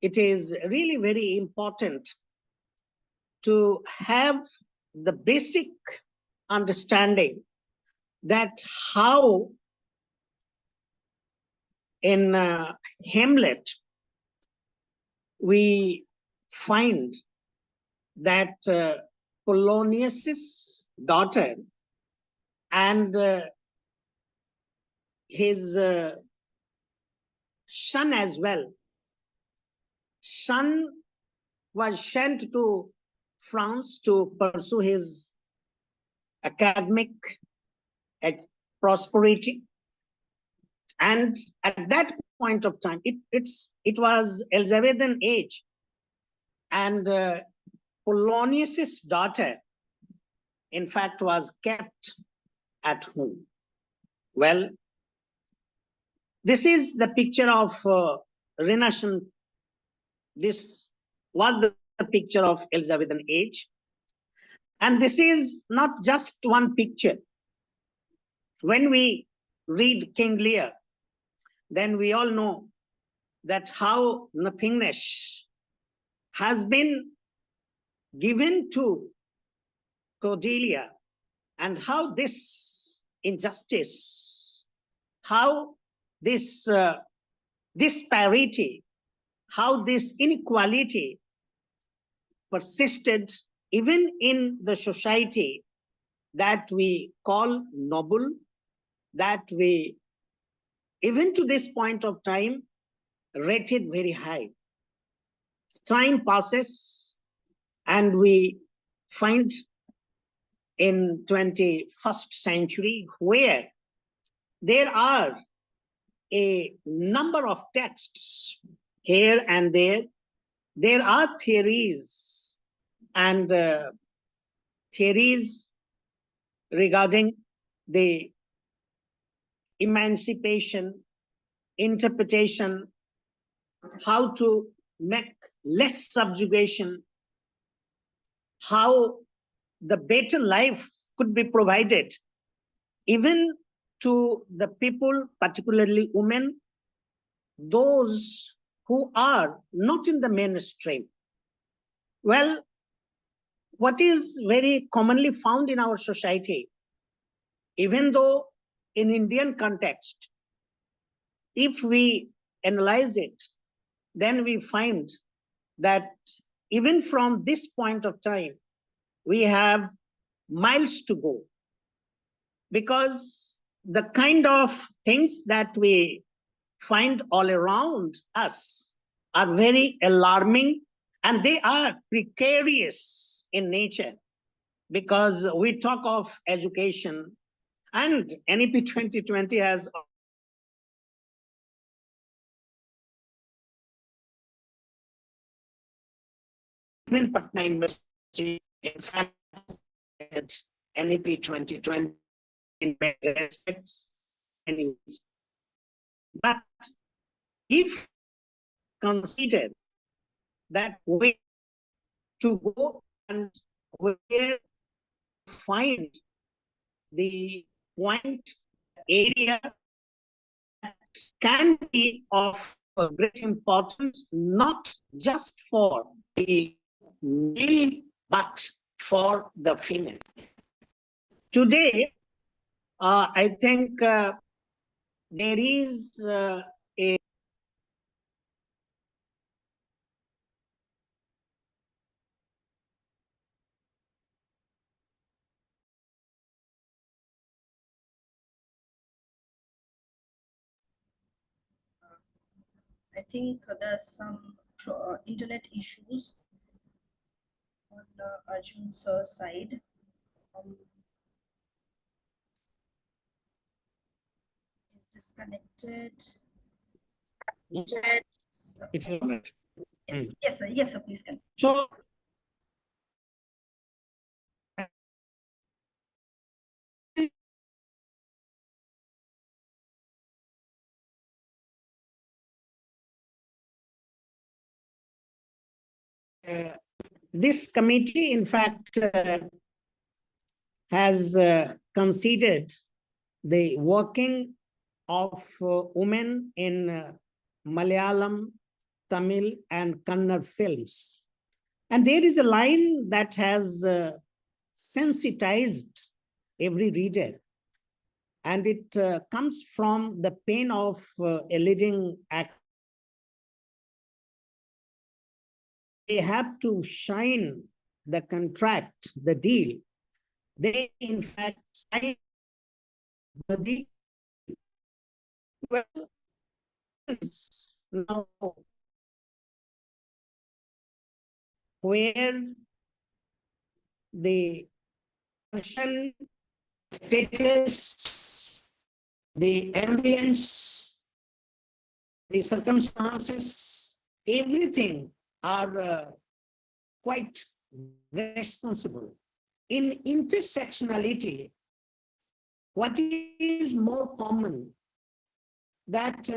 it is really very important to have the basic understanding that how in Hamlet we find that Polonius's daughter and his son as well. Son was sent to France to pursue his academic prosperity. And at that point of time, it was Elizabethan age. And Polonius's daughter, in fact, was kept at home. Well, this is the picture of Renaissance. This was the picture of Elizabethan age. And this is not just one picture. When we read King Lear, then we all know that how nothingness has been given to Cordelia, and how this injustice, how this disparity, how this inequality persisted even in the society that we call noble, that we, even to this point of time, rated very high. Time passes and we find in 21st century where there are a number of texts here and there are theories and theories regarding the emancipation, interpretation, how to make less subjugation, how the better life could be provided even to the people, particularly women, those who are not in the mainstream. Well, what is very commonly found in our society, even though in Indian context, if we analyze it, then we find that even from this point of time, we have miles to go, because the kind of things that we find all around us are very alarming, and they are precarious in nature, because we talk of education, and NEP 2020 has even Patna University, in fact, NEP 2020 in many respects. But if consider that way to go and where find the point area can be of great importance, not just for the male, but for the female. Today, I think there is a I think there's some internet issues on Arjun's side. Is disconnected. It's Yes, yes, sir. Yes, sir. Please continue. So, this committee, in fact, has considered the working of women in Malayalam, Tamil, and Kannada films. And there is a line that has sensitized every reader. And it comes from the pain of a leading actor. They have to sign the contract, the deal. They, in fact, sign the deal. Well, is now where the person, status, the ambience, the circumstances, everything are quite responsible. In intersectionality, what is more common that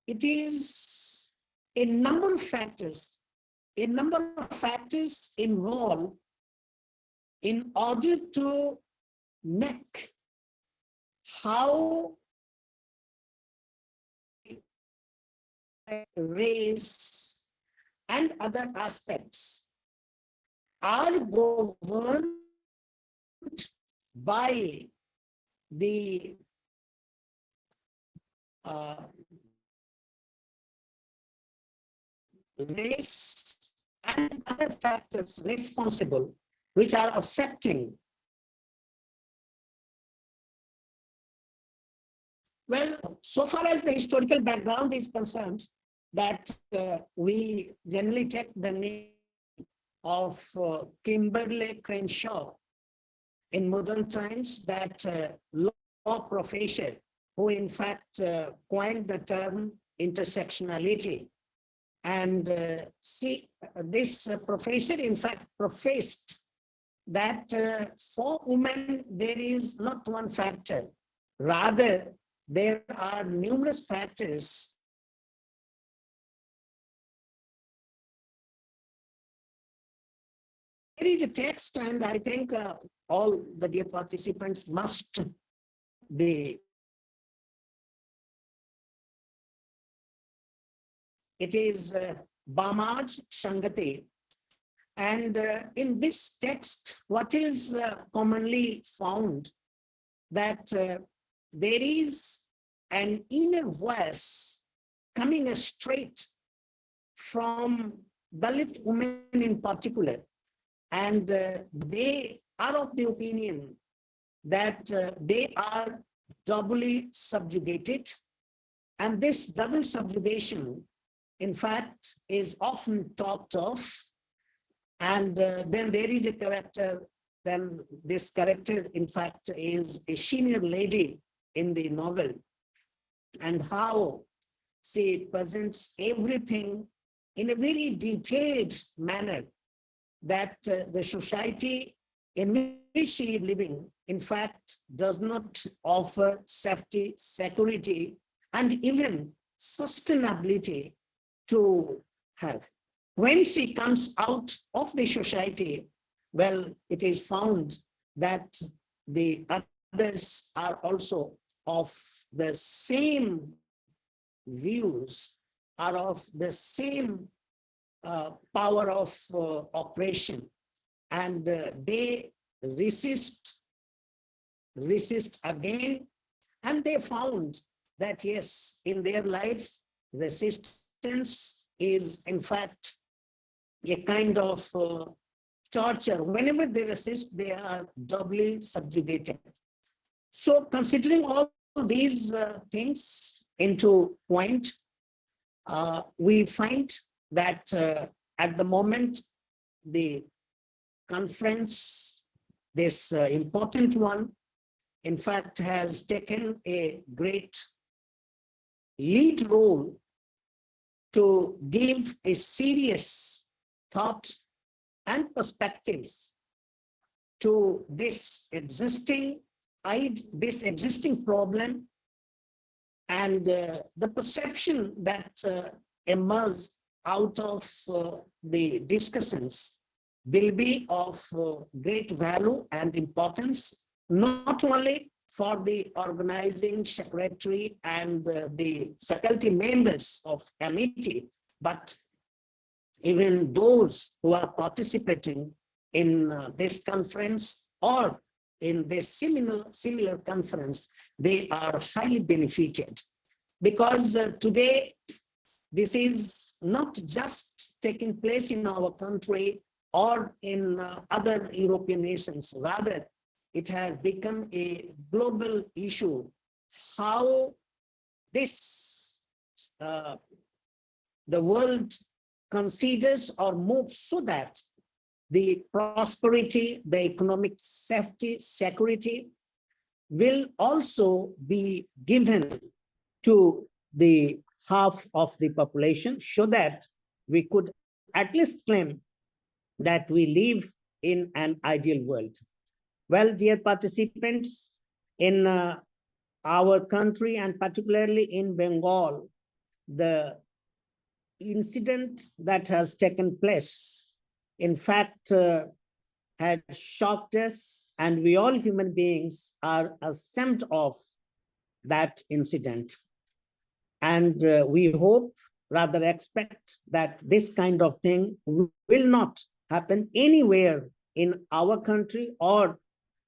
it is a number of factors involved in order to make how race and other aspects are governed by the race and other factors responsible which are affecting. Well, so far as the historical background is concerned, that we generally take the name of Kimberly Crenshaw in modern times, that law professor who in fact coined the term intersectionality. And this professor in fact professed that for women there is not one factor, rather there are numerous factors. There is a text, and I think all the dear participants must be. It is Bamaj Shangati. And in this text, what is commonly found, that there is an inner voice coming straight from Dalit women in particular. And they are of the opinion that they are doubly subjugated. And this double subjugation, in fact, is often talked of. And then there is a character, then this character, in fact, is a senior lady in the novel, and how she presents everything in a very detailed manner, that the society in which she is living, in fact, does not offer safety, security, and even sustainability to her. When she comes out of the society, well, it is found that the others are also of the same views, are of the same power of oppression, and they resist again, and they found that yes, in their life, resistance is in fact a kind of torture. Whenever they resist, they are doubly subjugated. So considering all these things into point, we find that at the moment, the conference, this important one, in fact, has taken a great lead role to give a serious thought and perspective to this existing problem, and the perception that emerged out of the discussions will be of great value and importance, not only for the organizing secretary and the faculty members of Amity, but even those who are participating in this conference or in this similar conference, they are highly benefited, because today this is not just taking place in our country or in other European nations. Rather, it has become a global issue, how this the world considers or moves so that the prosperity, the economic safety, security will also be given to the half of the population, so that we could at least claim that we live in an ideal world. Well, dear participants, in our country and particularly in Bengal, the incident that has taken place, in fact, had shocked us, and we all human beings are ashamed of that incident. And we hope, rather expect, that this kind of thing will not happen anywhere in our country or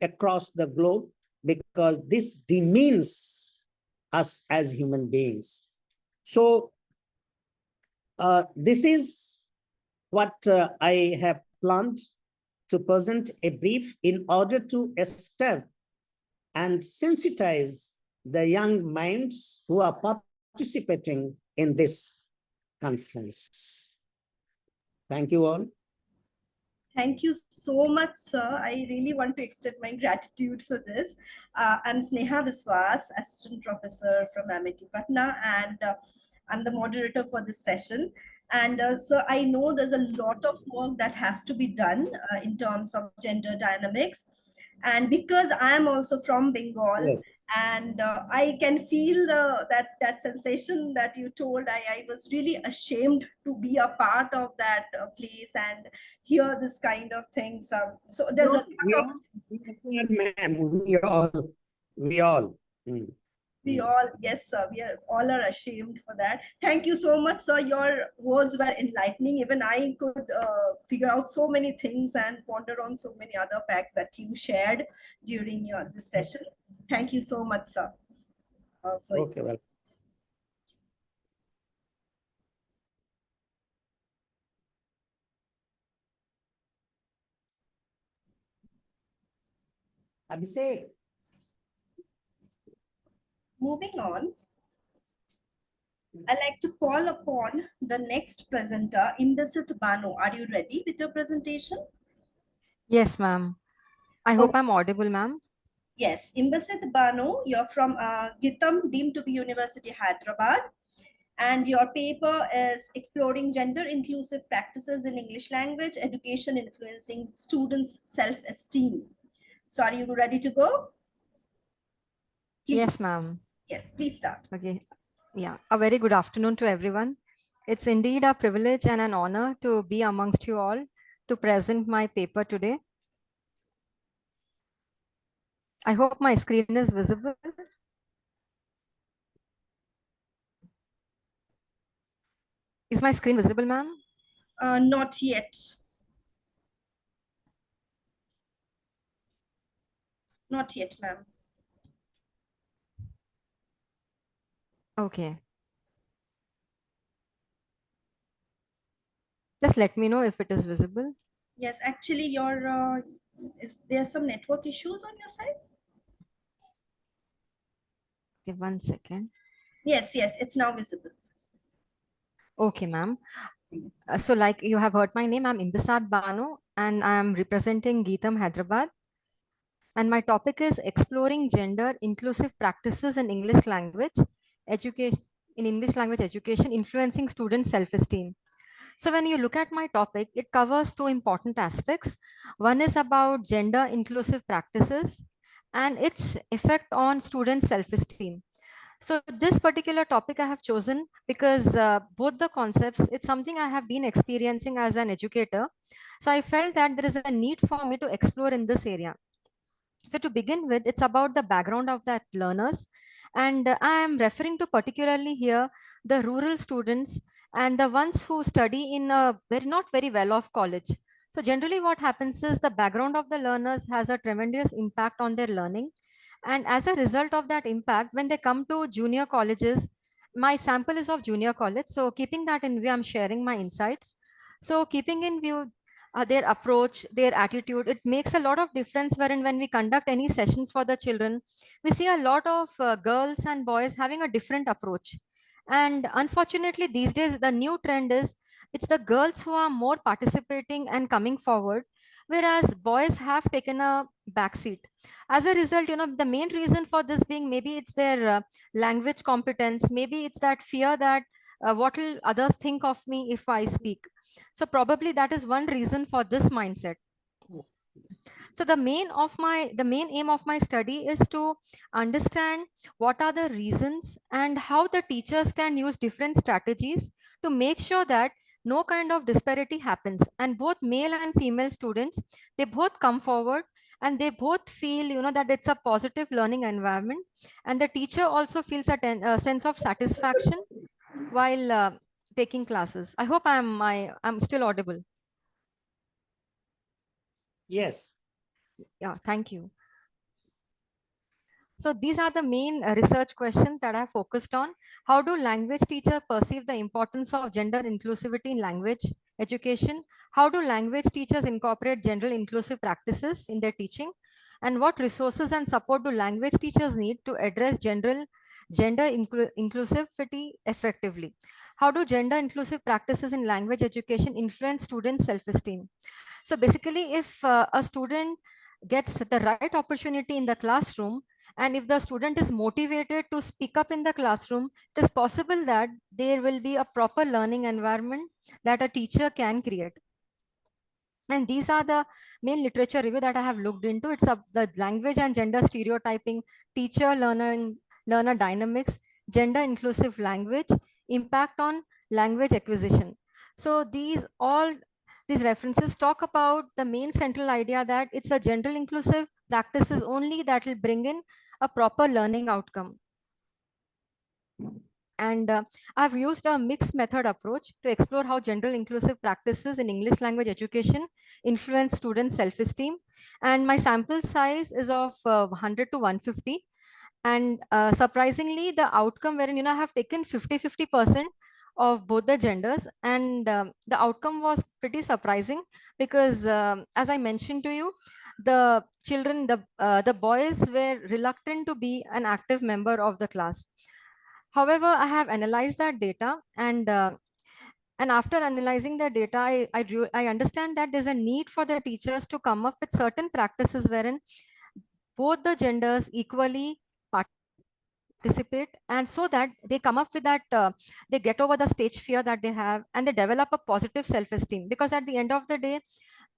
across the globe, because this demeans us as human beings. So this is what I have planned to present a brief in order to stir and sensitize the young minds who are participating in this conference. Thank you all. Thank you so much, sir. I really want to extend my gratitude for this. I'm Sneha Biswas, Assistant Professor from Amity Patna, and I'm the moderator for this session. And so I know there's a lot of work that has to be done in terms of gender dynamics. And because I'm also from Bengal, Yes. and I can feel that sensation that you told. I was really ashamed to be a part of that place and hear this kind of things. So there's a lot of We all. Mm. we all, yes, sir, we are all are ashamed for that. Thank you so much, sir. Your words were enlightening. Even I could figure out so many things and ponder on so many other facts that you shared during this session. Thank you so much, sir. Okay, well. Abhishek. Moving on, I'd like to call upon the next presenter, Imbesit Banu. Are you ready with your presentation? Yes, ma'am. I hope I'm audible, ma'am. Yes, Imbesit Banu, you're from Gitam, deemed to be University, Hyderabad. And your paper is Exploring Gender Inclusive Practices in English Language Education Influencing Students' Self-Esteem. So are you ready to go? Please. Yes, ma'am. Yes, please start. Okay. Yeah, a very good afternoon to everyone. It's indeed a privilege and an honor to be amongst you all to present my paper today. I hope my screen is visible. Is my screen visible, ma'am? Not yet. Not yet, ma'am. Okay. Just let me know if it is visible. Yes, actually, your is there some network issues on your side? Okay, 1 second. Yes, it's now visible. Okay, ma'am. So like you have heard my name, I'm Imbisat Banu and I'm representing Geetam, Hyderabad. And my topic is exploring gender inclusive practices in English language education, influencing students' self-esteem. So when you look at my topic, it covers two important aspects. One is about gender inclusive practices and its effect on students' self-esteem. So this particular topic I have chosen because both the concepts, it's something I have been experiencing as an educator. So I felt that there is a need for me to explore in this area. So to begin with, it's about the background of that learners. And I am referring to particularly here the rural students and the ones who study in a not very well off college. So generally what happens is the background of the learners has a tremendous impact on their learning. And as a result of that impact, when they come to junior colleges, my sample is of junior college. So keeping that in view, I'm sharing my insights. So keeping in view, their approach, their attitude. It makes a lot of difference wherein when we conduct any sessions for the children, we see a lot of girls and boys having a different approach. And unfortunately, these days, the new trend is it's the girls who are more participating and coming forward, whereas boys have taken a backseat. As a result, the main reason for this being maybe it's their language competence, maybe it's that fear that what will others think of me if I speak. So probably that is one reason for this mindset. So the main aim of my study is to understand what are the reasons and how the teachers can use different strategies to make sure that no kind of disparity happens, and both male and female students, they both come forward and they both feel that it's a positive learning environment, and the teacher also feels a sense of satisfaction while taking classes. I hope I'm still audible. Yes. Yeah, thank you. So these are the main research questions that I focused on. How do language teachers perceive the importance of gender inclusivity in language education? How do language teachers incorporate gender inclusive practices in their teaching? And what resources and support do language teachers need to address gender inclusivity effectively? How do gender inclusive practices in language education influence students' self-esteem? So basically, if a student gets the right opportunity in the classroom, and if the student is motivated to speak up in the classroom, it is possible that there will be a proper learning environment that a teacher can create. And these are the main literature review that I have looked into. It's the language and gender stereotyping, teacher learner dynamics, gender inclusive language, impact on language acquisition. So these references talk about the main central idea that it's a gender inclusive practices only that will bring in a proper learning outcome. And I've used a mixed method approach to explore how gender inclusive practices in English language education influence students' self-esteem. And my sample size is of 100 to 150. And surprisingly, the outcome wherein I have taken 50-50% of both the genders, and the outcome was pretty surprising because as I mentioned to you, the children, the boys were reluctant to be an active member of the class. However, I have analyzed that data, and after analyzing the data, I understand that there's a need for the teachers to come up with certain practices wherein both the genders equally participate, and so that they come up with that, they get over the stage fear that they have, and they develop a positive self-esteem. Because at the end of the day,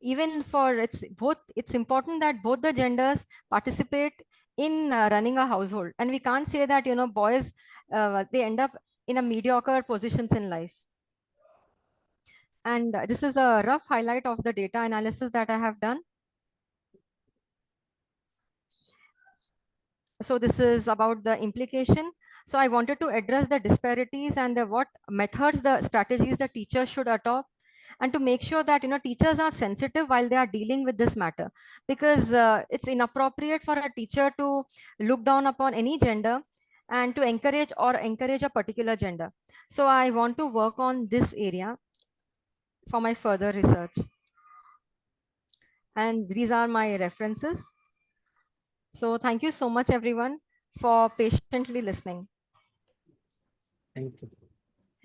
even for it's important that both the genders participate in running a household, and we can't say that boys they end up in a mediocre positions in life. And this is a rough highlight of the data analysis that I have done. So this is about the implication. So I wanted to address the disparities and what methods, the strategies the teachers should adopt, and to make sure that teachers are sensitive while they are dealing with this matter, because it's inappropriate for a teacher to look down upon any gender and to encourage a particular gender. So I want to work on this area for my further research, and these are my references. So thank you so much everyone for patiently listening. Thank you.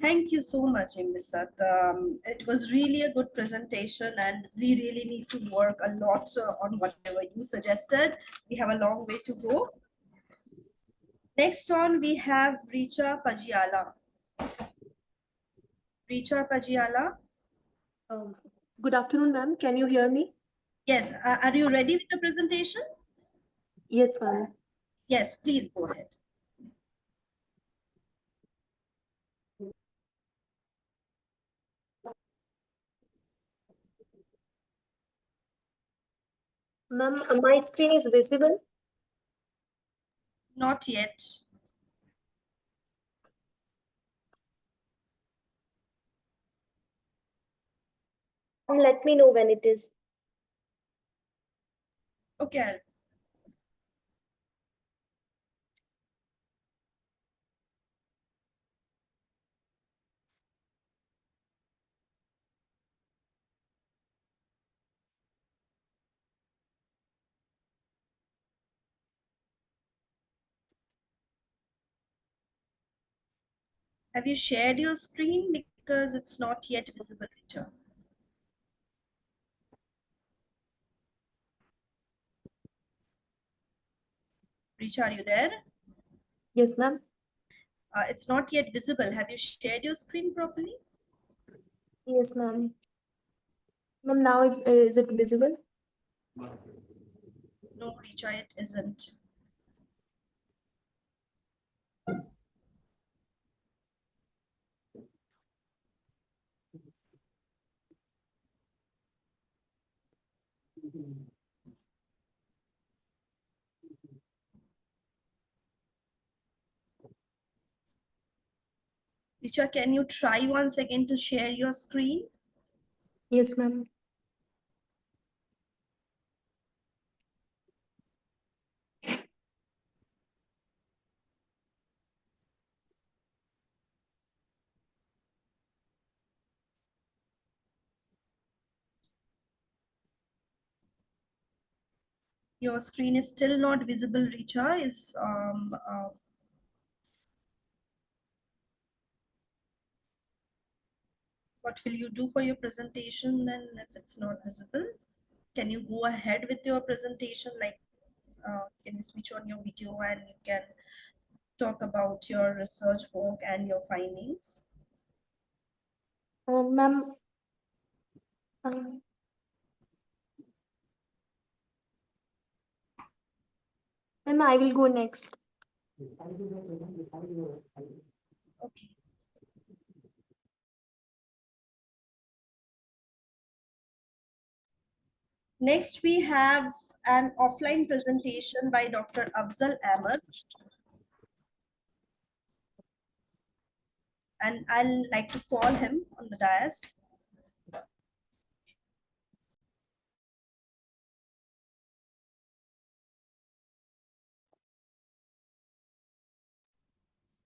Thank you so much, Imbisat. It was really a good presentation, and we really need to work a lot on whatever you suggested. We have a long way to go. Next on, we have Richa Pajiala. Richa Pajiala. Good afternoon, ma'am. Can you hear me? Yes. Are you ready with the presentation? Yes, ma'am. Yes, please go ahead. Ma'am, my screen is visible? Not yet. Let me know when it is. Okay. Have you shared your screen? Because it's not yet visible, Richa. Richa, are you there? Yes, ma'am. It's not yet visible. Have you shared your screen properly? Yes, ma'am. Ma'am, now is it visible? No, Richa, it isn't. Richa, can you try once again to share your screen? Yes, ma'am. Your screen is still not visible, Richa. What will you do for your presentation then if it's not visible? Can you go ahead with your presentation? Like, can you switch on your video and you can talk about your research work and your findings? Ma'am, um, ma'am, I will go next. Okay. Next, we have an offline presentation by Dr. Afzal Ahmed. And I'll like to call him on the dais.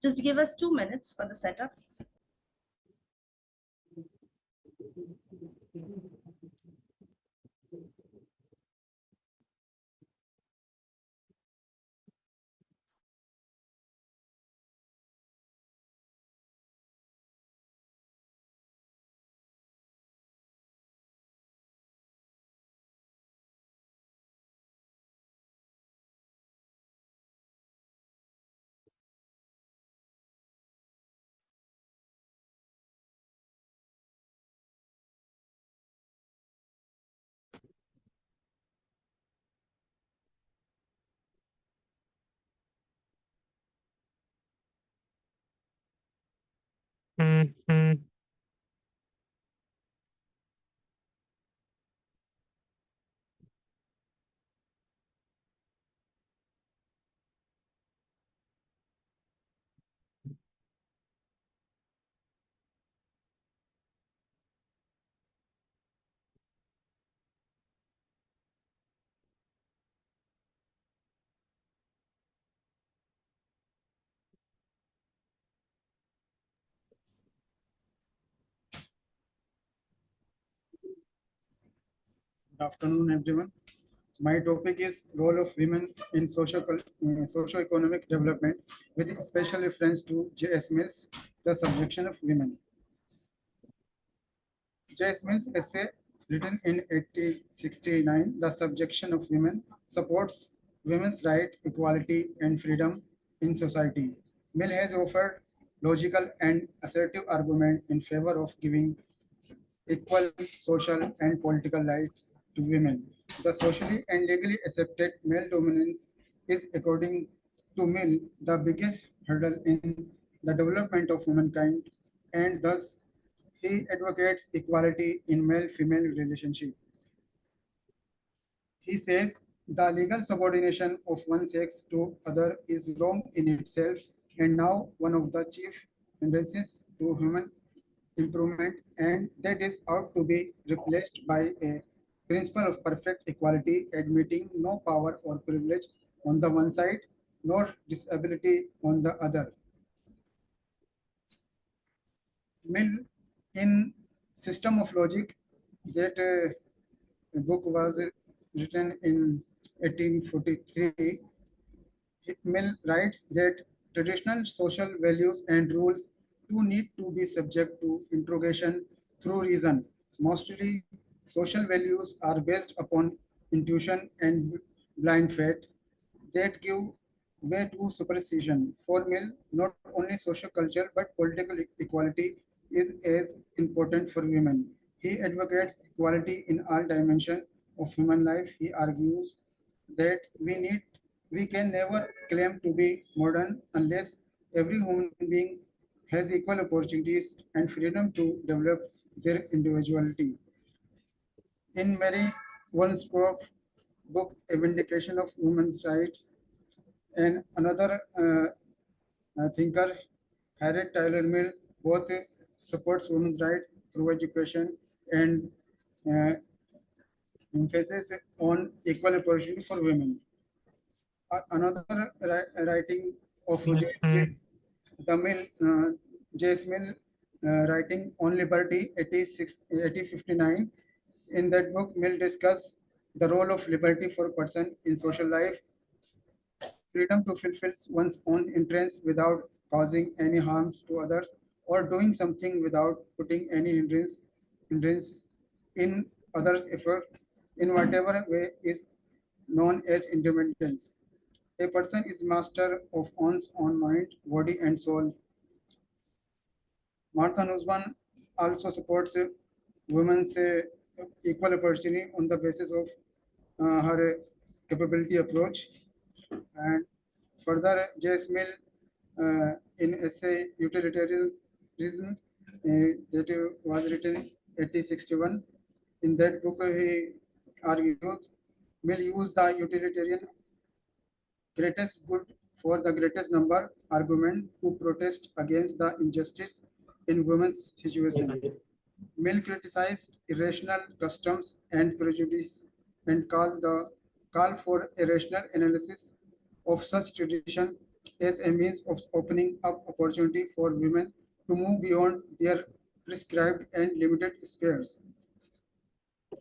Just give us 2 minutes for the setup. Good afternoon, everyone. My topic is role of women in socio-economic development with special reference to J.S. Mills, The Subjection of Women. J.S. Mills' essay written in 1869, The Subjection of Women, supports women's right, equality, and freedom in society. Mill has offered logical and assertive argument in favor of giving equal social and political rights to women. The socially and legally accepted male dominance is, according to Mill, the biggest hurdle in the development of humankind, and thus he advocates equality in male-female relationship. He says the legal subordination of one sex to other is wrong in itself, and now one of the chief hindrances to human improvement, and that is ought to be replaced by a principle of perfect equality, admitting no power or privilege on the one side, nor disability on the other. Mill, in System of Logic, that book was written in 1843. Mill writes that traditional social values and rules do need to be subject to interrogation through reason. Mostly, social values are based upon intuition and blind faith that give way to superstition. For Mill, not only social culture but political equality is as important for women. He advocates equality in all dimensions of human life. He argues that we can never claim to be modern unless every human being has equal opportunities and freedom to develop their individuality. In Mary Wollstonecraft's book, A Vindication of Women's Rights, and another thinker, Harriet Tyler Mill, both supports women's rights through education and uh, emphasis on equal opportunity for women. Another writing of the Mill, J.S. Mill, writing on liberty, 1859. In that book, Mill discuss the role of liberty for a person in social life, freedom to fulfill one's own interests without causing any harms to others, or doing something without putting any hindrance in others' efforts in whatever way is known as independence. A person is master of one's own mind, body, and soul. Martha Nussbaum also supports women's equal opportunity on the basis of her capability approach. And further, J.S. Mill in essay Utilitarianism that was written in 1861. In that book, he argued Mill used the utilitarian greatest good for the greatest number argument to protest against the injustice in women's situation. Mill criticized irrational customs and prejudice and call for a rational analysis of such tradition as a means of opening up opportunity for women to move beyond their prescribed and limited spheres.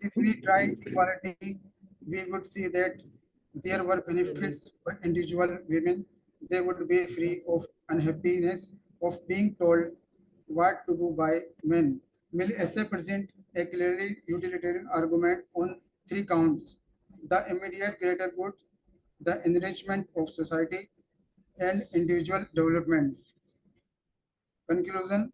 If we try equality, we would see that there were benefits for individual women. They would be free of unhappiness of being told what to do by men. Mill essay present a clearly utilitarian argument on three counts: the immediate greater good, the enrichment of society, and individual development. Conclusion: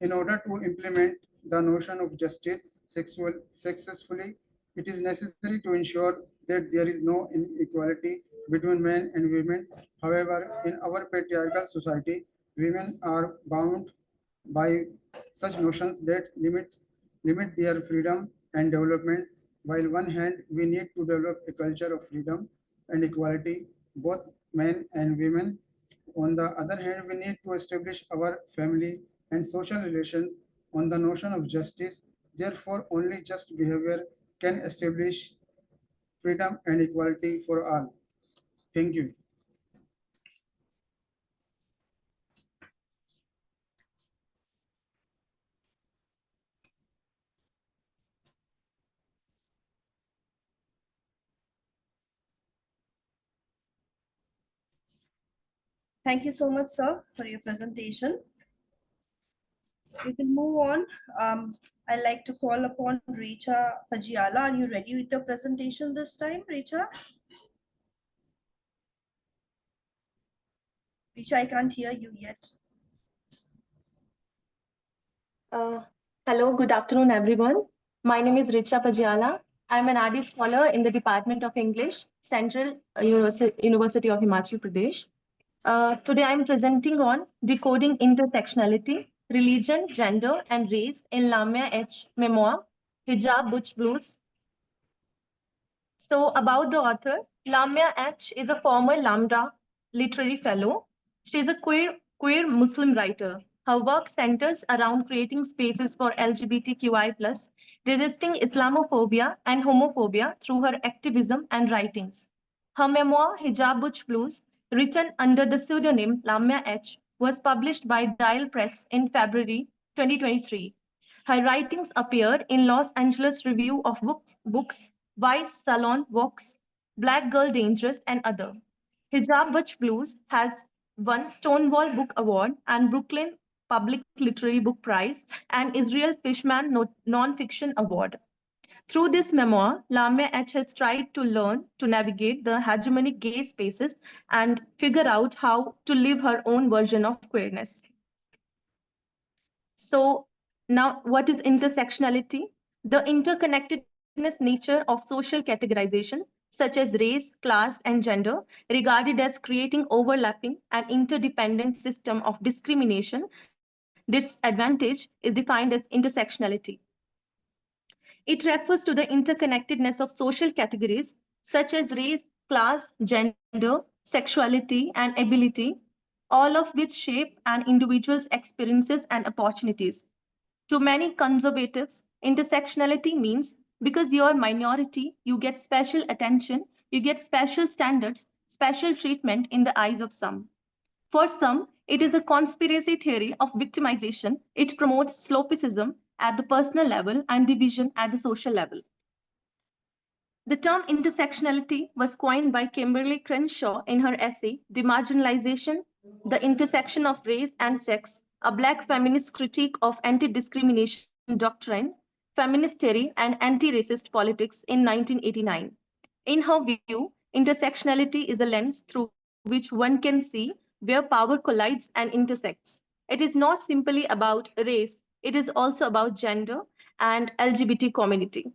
in order to implement the notion of justice successfully, it is necessary to ensure that there is no inequality between men and women. However, in our patriarchal society, women are bound by such notions that limit their freedom and development. While one hand, we need to develop a culture of freedom and equality, both men and women. On the other hand, we need to establish our family and social relations on the notion of justice. Therefore, only just behavior can establish freedom and equality for all. Thank you. Thank you so much, sir, for your presentation. We will move on. I'd like to call upon Richa Pajiala. Are you ready with your presentation this time, Richa? Richa, I can't hear you yet. Hello, good afternoon, everyone. My name is Richa Pajiala. I'm an RD scholar in the Department of English, Central University of Himachal Pradesh. Today, I'm presenting on decoding intersectionality, religion, gender, and race in Lamia H. memoir, Hijab Butch Blues. So, about the author, Lamia H. is a former Lambda literary fellow. She is a queer Muslim writer. Her work centers around creating spaces for LGBTQI+, resisting Islamophobia and homophobia through her activism and writings. Her memoir, Hijab Butch Blues, written under the pseudonym Lamia H., was published by Dial Press in February 2023. Her writings appeared in Los Angeles Review of Books, Vice Salon Vox, Black Girl Dangerous, and other. Hijab Butch Blues has won Stonewall Book Award and Brooklyn Public Literary Book Prize, and Israel Fishman Non-Fiction Award. Through this memoir, Lamia H. has tried to learn to navigate the hegemonic gay spaces and figure out how to live her own version of queerness. So now, what is intersectionality? The interconnectedness nature of social categorization, such as race, class, and gender, regarded as creating overlapping and interdependent system of discrimination. This advantage is defined as intersectionality. It refers to the interconnectedness of social categories such as race, class, gender, sexuality, and ability, all of which shape an individual's experiences and opportunities. To many conservatives, intersectionality means because you're a minority, you get special attention, you get special standards, special treatment in the eyes of some. For some, it is a conspiracy theory of victimization. It promotes slopism at the personal level and division at the social level. The term intersectionality was coined by Kimberly Crenshaw in her essay, Demarginalization, the Intersection of Race and Sex, a Black feminist critique of anti-discrimination doctrine, feminist theory, and anti-racist politics in 1989. In her view, intersectionality is a lens through which one can see where power collides and intersects. It is not simply about race, it is also about gender and LGBT community.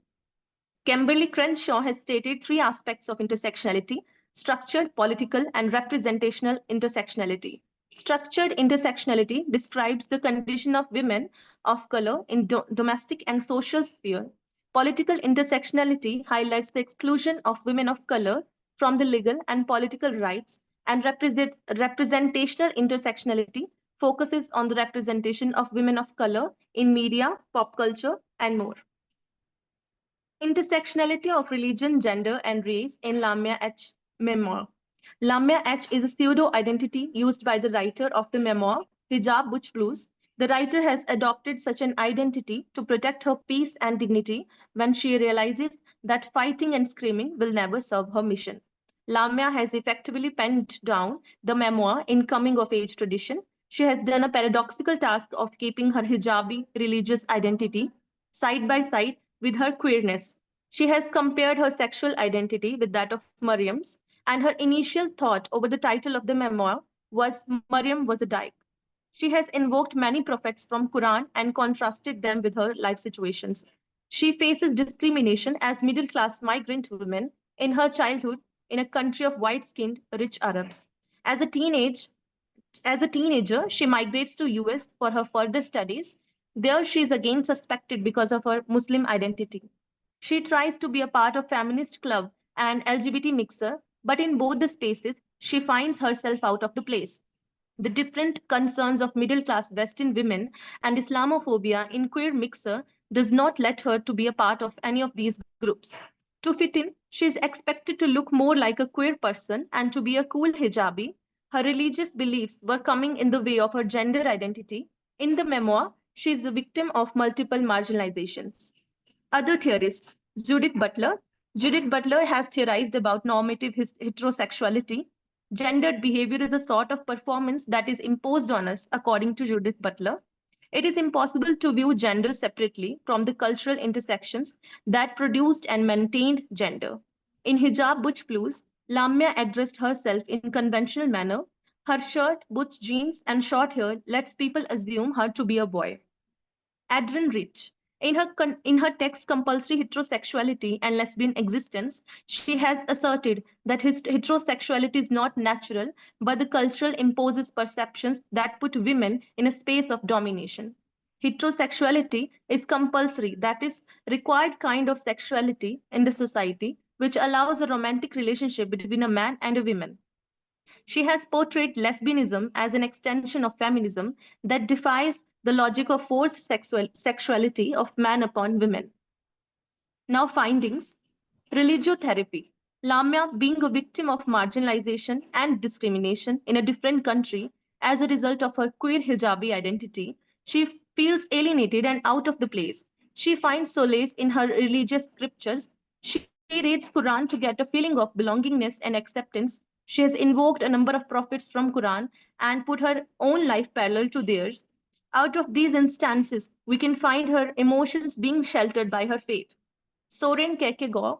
Kimberly Crenshaw has stated three aspects of intersectionality: structured, political, and representational intersectionality. Structured intersectionality describes the condition of women of color in domestic and social sphere. Political intersectionality highlights the exclusion of women of color from the legal and political rights, and representational intersectionality focuses on the representation of women of color in media, pop culture, and more. Intersectionality of religion, gender, and race in Lamia H. memoir. Lamia H. is a pseudo-identity used by the writer of the memoir, Hijab Butch Blues. The writer has adopted such an identity to protect her peace and dignity when she realizes that fighting and screaming will never serve her mission. Lamia has effectively penned down the memoir in coming-of-age tradition. She has done a paradoxical task of keeping her hijabi religious identity side by side with her queerness. She has compared her sexual identity with that of Mariam's, and her initial thought over the title of the memoir was Mariam was a dyke. She has invoked many prophets from Quran and contrasted them with her life situations. She faces discrimination as middle-class migrant woman in her childhood in a country of white-skinned, rich Arabs. As a teenager, she migrates to US for her further studies. There, she is again suspected because of her Muslim identity. She tries to be a part of feminist club and LGBT mixer, but in both the spaces, she finds herself out of the place. The different concerns of middle-class Western women and Islamophobia in queer mixer does not let her to be a part of any of these groups. To fit in, she is expected to look more like a queer person and to be a cool hijabi. Her religious beliefs were coming in the way of her gender identity. In the memoir, she is the victim of multiple marginalizations. Other theorists, Judith Butler. Judith Butler has theorized about normative heterosexuality. Gendered behavior is a sort of performance that is imposed on us, according to Judith Butler. It is impossible to view gender separately from the cultural intersections that produced and maintained gender. In Hijab Butch Blues, Lamia addressed herself in conventional manner. Her shirt, butch jeans, and short hair lets people assume her to be a boy. Adrienne Rich. In her text, Compulsory Heterosexuality and Lesbian Existence, she has asserted that heterosexuality is not natural, but the cultural imposes perceptions that put women in a space of domination. Heterosexuality is compulsory, that is, required kind of sexuality in the society, which allows a romantic relationship between a man and a woman. She has portrayed lesbianism as an extension of feminism that defies the logic of forced sexuality of man upon women. Now, findings. Religiotherapy. Lamia, being a victim of marginalization and discrimination in a different country as a result of her queer hijabi identity, she feels alienated and out of the place. She finds solace in her religious scriptures. She reads Quran to get a feeling of belongingness and acceptance. She has invoked a number of prophets from Quran and put her own life parallel to theirs. Out of these instances, we can find her emotions being sheltered by her faith. Soren Kierkegaard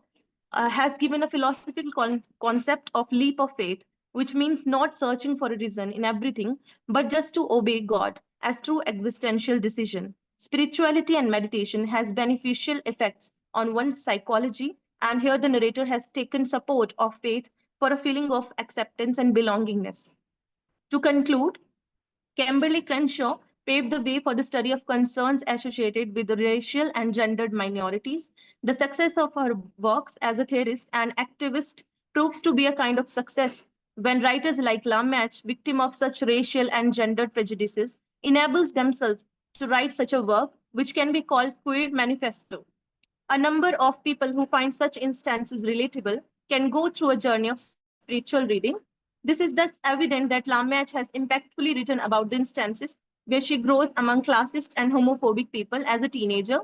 has given a philosophical concept of leap of faith, which means not searching for a reason in everything, but just to obey God as true existential decision. Spirituality and meditation has beneficial effects on one's psychology, and here the narrator has taken support of faith for a feeling of acceptance and belongingness. To conclude, Kimberly Crenshaw paved the way for the study of concerns associated with the racial and gendered minorities. The success of her works as a theorist and activist proves to be a kind of success when writers like Lamach, victim of such racial and gendered prejudices, enables themselves to write such a work, which can be called queer manifesto. A number of people who find such instances relatable can go through a journey of spiritual reading. This is thus evident that Lamach has impactfully written about the instances where she grows among classist and homophobic people as a teenager,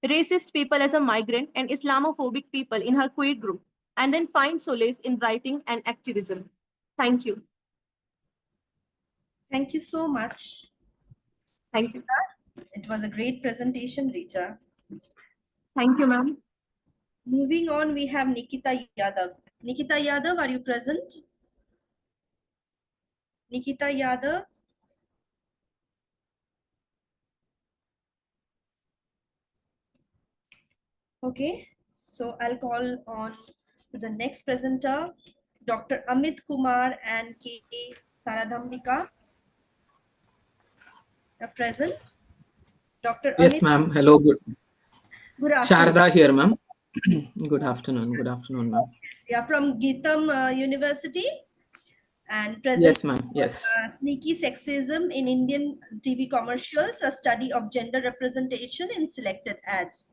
racist people as a migrant, and Islamophobic people in her queer group, and then finds solace in writing and activism. Thank you. Thank you so much. Thank you. It was a great presentation, Rita. Thank you, ma'am. Moving on, we have Nikita Yadav. Nikita Yadav, are you present? Nikita Yadav? Okay, so I'll call on to the next presenter, Dr. Amit Kumar and K. Saradhambika. Are present? Dr. Yes, Amit. ma'am. Hello. Good afternoon. Sharda here, ma'am. Good afternoon. Good afternoon, ma'am. Yes, you are from Geetam University and present. Yes, ma'am. Yes. Sneaky Sexism in Indian TV Commercials, a study of gender representation in selected ads.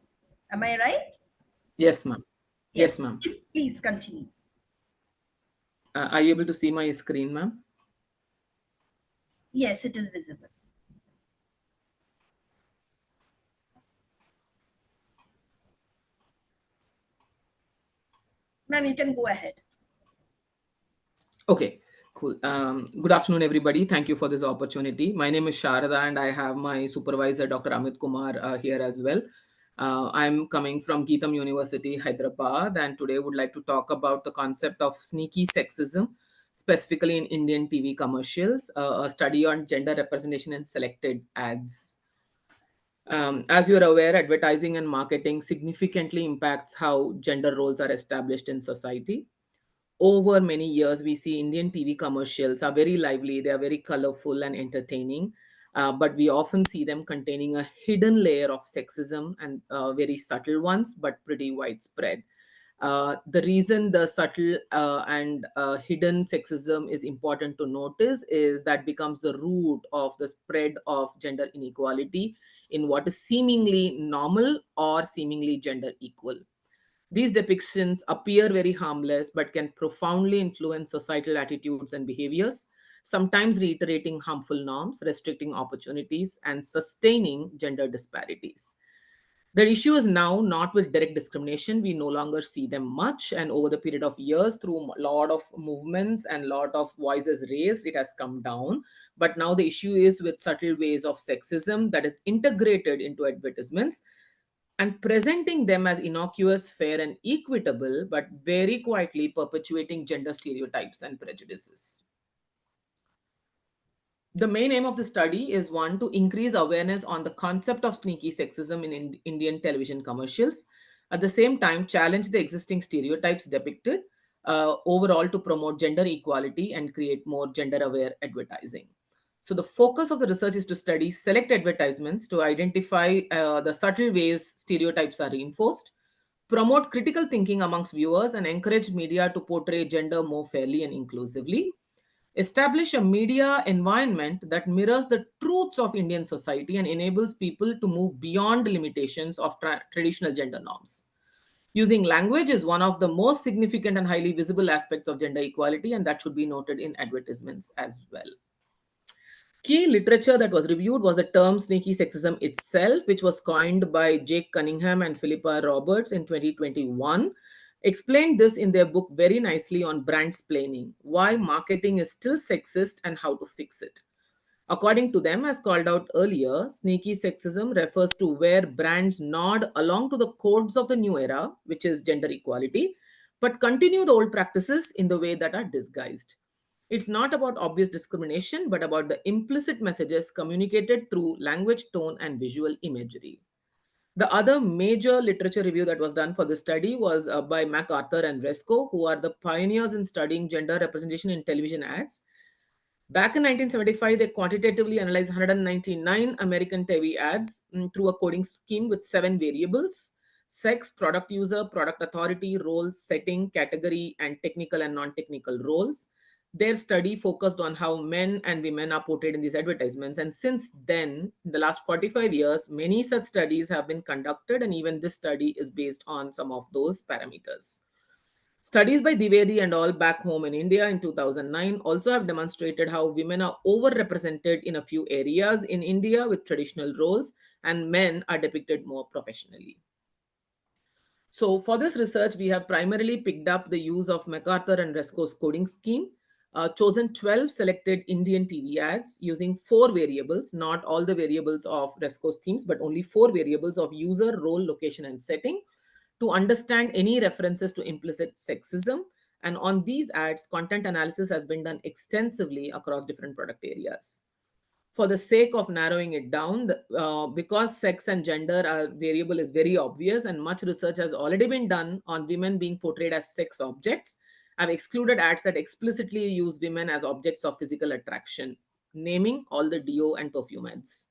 Am I right? Yes, ma'am. Yes, ma'am. Please continue. Are you able to see my screen, ma'am? Yes, it is visible. Ma'am, you can go ahead. Okay, cool. Good afternoon, everybody. Thank you for this opportunity. My name is Sharada, and I have my supervisor, Dr. Amit Kumar, here as well. I'm coming from Geetam University, Hyderabad, and today would like to talk about the concept of sneaky sexism, specifically in Indian TV commercials, a study on gender representation in selected ads. As you're aware, advertising and marketing significantly impacts how gender roles are established in society. Over many years, we see Indian TV commercials are very lively, they are very colorful and entertaining, but we often see them containing a hidden layer of sexism and very subtle ones, but pretty widespread. The reason the subtle and hidden sexism is important to notice is that becomes the root of the spread of gender inequality in what is seemingly normal or seemingly gender equal. These depictions appear very harmless but can profoundly influence societal attitudes and behaviors, sometimes reiterating harmful norms, restricting opportunities, and sustaining gender disparities. The issue is now not with direct discrimination. We no longer see them much. And over the period of years, through a lot of movements and a lot of voices raised, it has come down. But now the issue is with subtle ways of sexism that is integrated into advertisements and presenting them as innocuous, fair, and equitable, but very quietly perpetuating gender stereotypes and prejudices. The main aim of the study is one, to increase awareness on the concept of sneaky sexism in Indian television commercials. At the same time, challenge the existing stereotypes depicted, overall to promote gender equality and create more gender-aware advertising. So the focus of the research is to study select advertisements to identify the subtle ways stereotypes are reinforced, promote critical thinking amongst viewers, and encourage media to portray gender more fairly and inclusively. Establish a media environment that mirrors the truths of Indian society and enables people to move beyond limitations of traditional gender norms. Using language is one of the most significant and highly visible aspects of gender equality, and that should be noted in advertisements as well. Key literature that was reviewed was the term sneaky sexism itself, which was coined by Jake Cunningham and Philippa Roberts in 2021. Explained this in their book very nicely on brandsplaining, why marketing is still sexist and how to fix it. According to them, as called out earlier, sneaky sexism refers to where brands nod along to the codes of the new era, which is gender equality, but continue the old practices in the way that are disguised. It's not about obvious discrimination, but about the implicit messages communicated through language, tone, and visual imagery. The other major literature review that was done for this study was by MacArthur and Resco, who are the pioneers in studying gender representation in television ads. Back in 1975, they quantitatively analyzed 199 American TV ads through a coding scheme with 7 variables: sex, product user, product authority, role, setting, category, and technical and non-technical roles. Their study focused on how men and women are portrayed in these advertisements. And since then, in the last 45 years, many such studies have been conducted, and even this study is based on some of those parameters. Studies by Divedi and all back home in India in 2009 also have demonstrated how women are overrepresented in a few areas in India with traditional roles, and men are depicted more professionally. So for this research, we have primarily picked up the use of MacArthur and Resco's coding scheme, chosen 12 selected Indian TV ads using 4 variables, not all the variables of Resco's themes, but only 4 variables of user, role, location, and setting, to understand any references to implicit sexism. And on these ads, content analysis has been done extensively across different product areas. For the sake of narrowing it down, because sex and gender are variable is very obvious, and much research has already been done on women being portrayed as sex objects, I've excluded ads that explicitly use women as objects of physical attraction, naming all the deo and perfume ads.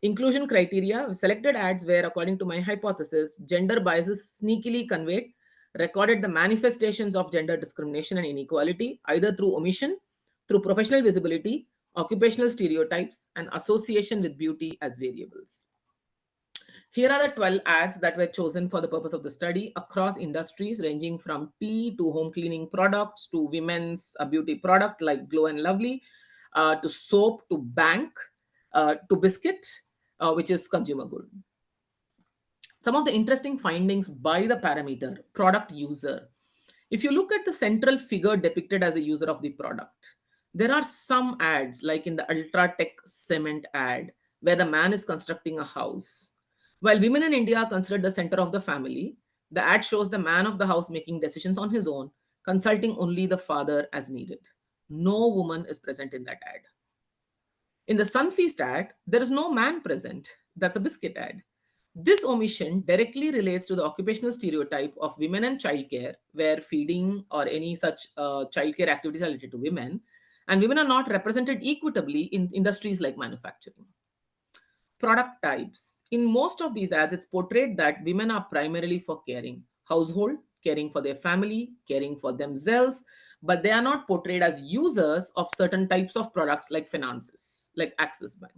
Inclusion criteria: selected ads where, according to my hypothesis, gender biases sneakily conveyed, recorded the manifestations of gender discrimination and inequality, either through omission, through professional visibility, occupational stereotypes, and association with beauty as variables. Here are the 12 ads that were chosen for the purpose of the study across industries ranging from tea to home cleaning products to women's beauty product like Glow and Lovely, to soap, to bank, to biscuit, which is consumer good. Some of the interesting findings by the parameter product user. If you look at the central figure depicted as a user of the product, there are some ads like in the Ultratech cement ad where the man is constructing a house. While women in India are considered the center of the family, the ad shows the man of the house making decisions on his own, consulting only the father as needed. No woman is present in that ad. In the Sunfeast ad, there is no man present. That's a biscuit ad. This omission directly relates to the occupational stereotype of women and childcare, where feeding or any such childcare activities are related to women, and women are not represented equitably in industries like manufacturing. Product types. In most of these ads, it's portrayed that women are primarily for caring, household, caring for their family, caring for themselves, but they are not portrayed as users of certain types of products like finances, like Axis Bank.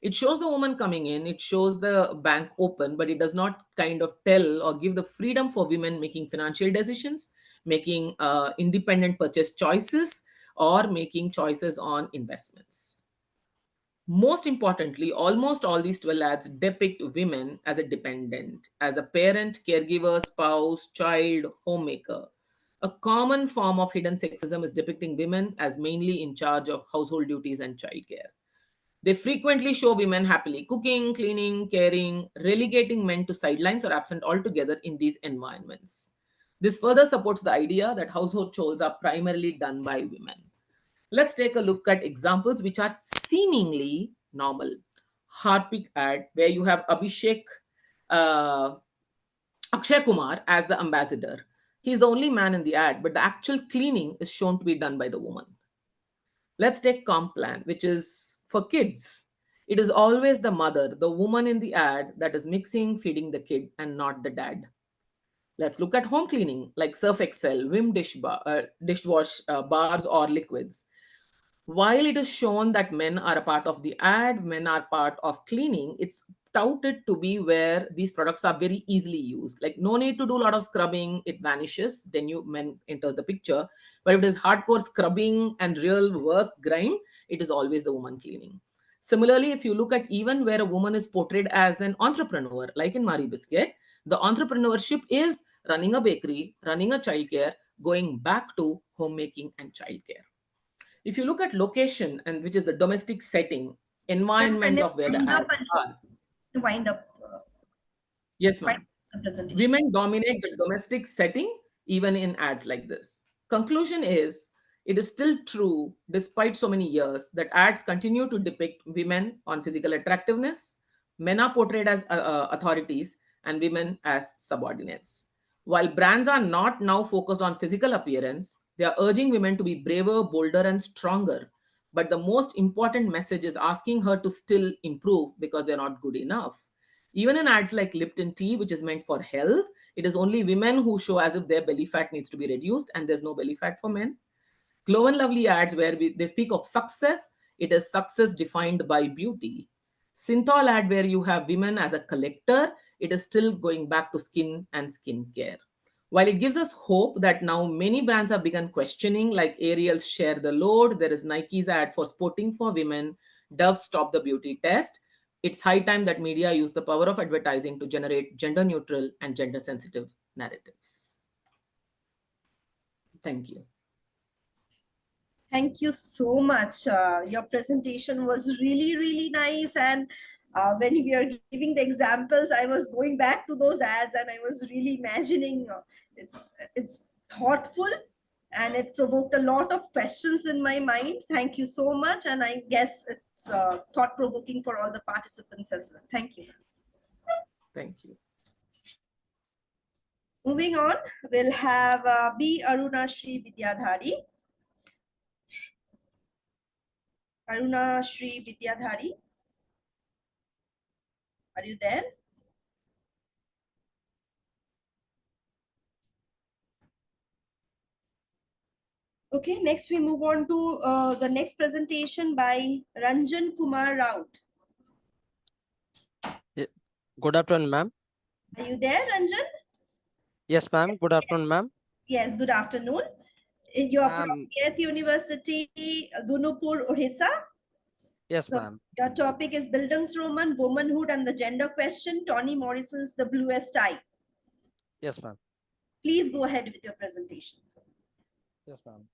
It shows the woman coming in, it shows the bank open, but it does not kind of tell or give the freedom for women making financial decisions, making independent purchase choices, or making choices on investments. Most importantly, almost all these 12 ads depict women as a dependent, as a parent, caregiver, spouse, child, homemaker. A common form of hidden sexism is depicting women as mainly in charge of household duties and childcare. They frequently show women happily cooking, cleaning, caring, relegating men to sidelines or absent altogether in these environments. This further supports the idea that household chores are primarily done by women. Let's take a look at examples which are seemingly normal. Harpic ad, where you have Abhishek Akshay Kumar as the ambassador. He's the only man in the ad, but the actual cleaning is shown to be done by the woman. Let's take Complan, which is for kids. It is always the mother, the woman in the ad, that is mixing, feeding the kid, and not the dad. Let's look at home cleaning, like Surf Excel, Vim dishwash bars, or liquids. While it is shown that men are a part of the ad, men are part of cleaning, it's touted to be where these products are very easily used. Like no need to do a lot of scrubbing, it vanishes, then you men enter the picture. But if it is hardcore scrubbing and real work grind, it is always the woman cleaning. Similarly, if you look at even where a woman is portrayed as an entrepreneur, like in Marie Biscuit, the entrepreneurship is running a bakery, running a childcare, going back to homemaking and childcare. If you look at location, and which is the domestic setting, environment of where the ads are. Wind up. Yes, ma'am. The presentation. Women dominate the domestic setting, even in ads like this. Conclusion is, it is still true, despite so many years, that ads continue to depict women on physical attractiveness. Men are portrayed as authorities and women as subordinates. While brands are not now focused on physical appearance, they are urging women to be braver, bolder, and stronger. But the most important message is asking her to still improve because they're not good enough. Even in ads like Lipton tea, which is meant for health, it is only women who show as if their belly fat needs to be reduced and there's no belly fat for men. Glow and Lovely ads where they speak of success, it is success defined by beauty. Synthol ad where you have women as a collector, it is still going back to skin and skincare. While it gives us hope that now many brands have begun questioning, like Ariel's Share the Load, there is Nike's ad for sporting for women, Dove Stop the Beauty Test. It's high time that media use the power of advertising to generate gender neutral and gender sensitive narratives. Thank you. Thank you so much. Your presentation was really, really nice. And when we are giving the examples, I was going back to those ads and I was really imagining it's thoughtful and it provoked a lot of questions in my mind. Thank you so much. And I guess it's thought-provoking for all the participants as well. Thank you. Thank you. Moving on, we'll have B. Aruna Shri Vidyadhari. Aruna Shri Vidyadhari. Are you there? Okay, next we move on to the next presentation by Ranjan Kumar Raut. Good afternoon, ma'am. Are you there, Ranjan? Yes, ma'am. Good afternoon, ma'am. Yes, good afternoon. You are from Keth University, Gunupur, Odisha. Yes, ma'am. Your topic is Bildungsroman, Womanhood and the Gender Question, Toni Morrison's The Bluest Eye. Yes, ma'am. Please go ahead with your presentation. Yes, ma'am.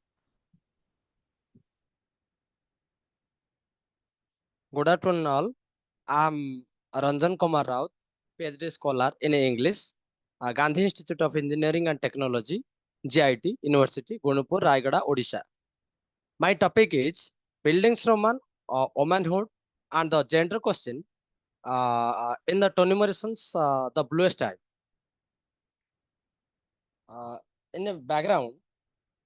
Good afternoon, all. I'm Ranjan Kumar Raut, PhD scholar in English, Gandhi Institute of Engineering and Technology, GIT, University, Gunupur, Raigada, Odisha. My topic is Bildungsroman, Womanhood, and the Gender Question in the Toni Morrison's The Bluest Eye. In the background,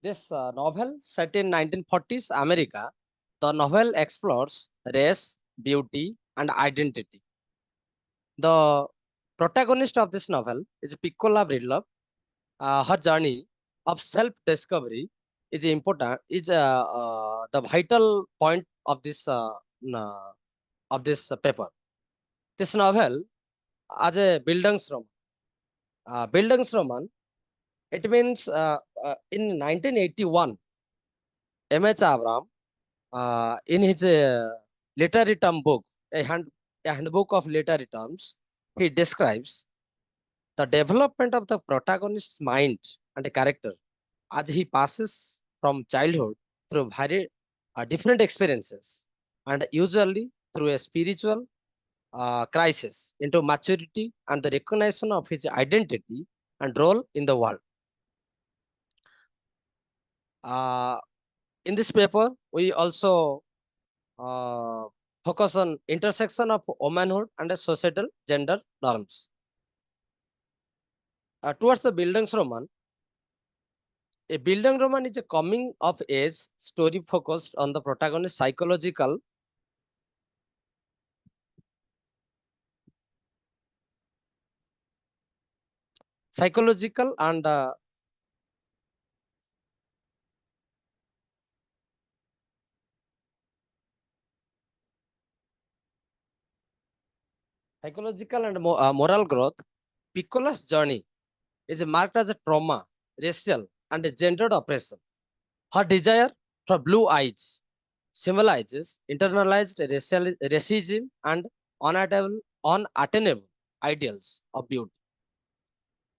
this novel set in 1940s America, the novel explores race, beauty, and identity. The protagonist of this novel is Piccola Bridlove. Her journey of self-discovery is important. Is the vital point of this paper. This novel, as a Bildungsroman. Bildungsroman, it means in 1981, M.H. Abraham, in his literary term book, a handbook of literary terms, he describes the development of the protagonist's mind and character as he passes from childhood through very different experiences and usually through a spiritual crisis into maturity and the recognition of his identity and role in the world. In this paper, we also focus on intersection of womanhood and societal gender norms. Towards the Bildungsroman, a Bildungsroman is a coming of age story focused on the protagonist's psychological and moral growth. Piccola's journey is marked as a trauma, racial, and a gendered oppression. Her desire for blue eyes symbolizes internalized racism and unattainable ideals of beauty.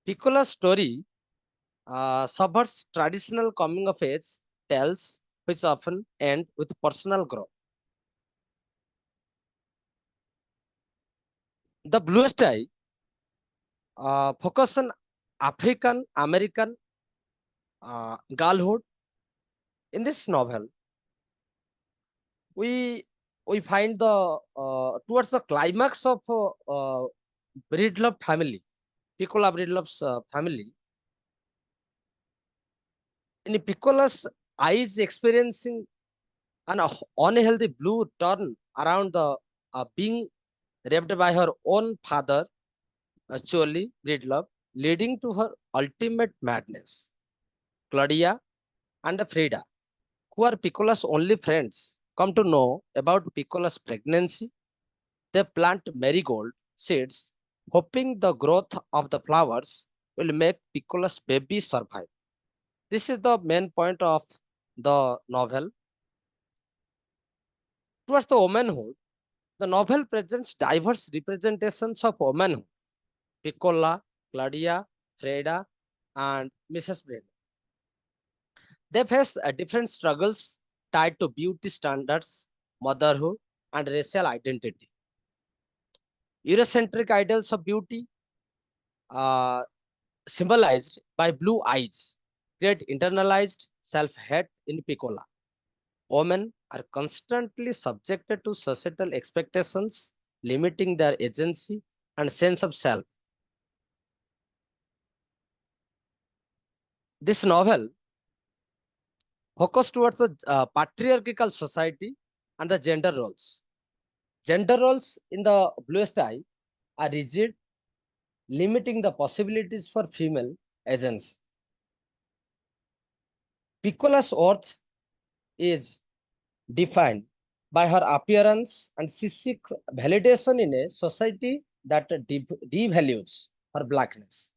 Piccola's story subverts traditional coming of age tales which often end with personal growth. The Bluest Eye focus on African American girlhood. In this novel, we find the towards the climax of Breedlove family, Piccola Breedlove's family. In Piccola's eyes experiencing an unhealthy blue turn around the being raped by her own father, actually Breedlove, leading to her ultimate madness. Claudia and Frida, who are Piccola's only friends, come to know about Piccola's pregnancy. They plant marigold seeds, hoping the growth of the flowers will make Piccola's baby survive. This is the main point of the novel. Towards the womanhood, the novel presents diverse representations of womanhood. Piccola, Claudia, Freda, and Mrs. Breda. They face different struggles tied to beauty standards, motherhood, and racial identity. Eurocentric ideals of beauty, symbolized by blue eyes, create internalized self-hate in Piccola. Women are constantly subjected to societal expectations, limiting their agency and sense of self. This novel focused towards the patriarchal society and the gender roles. Gender roles in the Bluest Eye are rigid, limiting the possibilities for female agency. Piccola's worth is defined by her appearance, and she seeks validation in a society that devalues her blackness.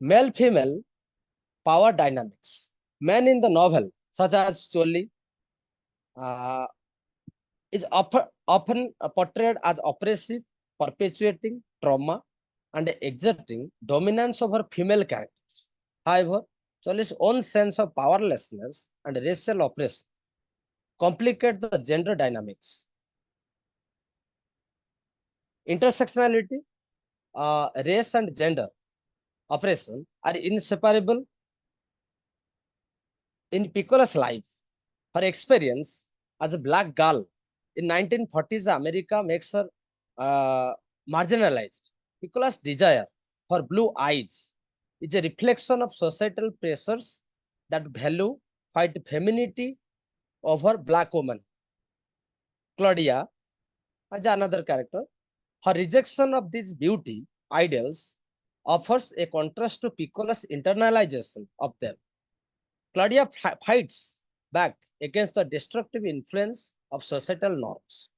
Male-female power dynamics. Men in the novel, such as Choli, is often portrayed as oppressive, perpetuating trauma, and exerting dominance over female characters. However, Choli's own sense of powerlessness and racial oppression complicate the gender dynamics. Intersectionality, race and gender oppression are inseparable in Piccola's life. Her experience as a black girl in 1940s America makes her marginalized. Piccola's desire for blue eyes is a reflection of societal pressures that value fight femininity over black women. Claudia, as another character, her rejection of these beauty ideals offers a contrast to Piccola's internalization of them. Claudia fights back against the destructive influence of societal norms.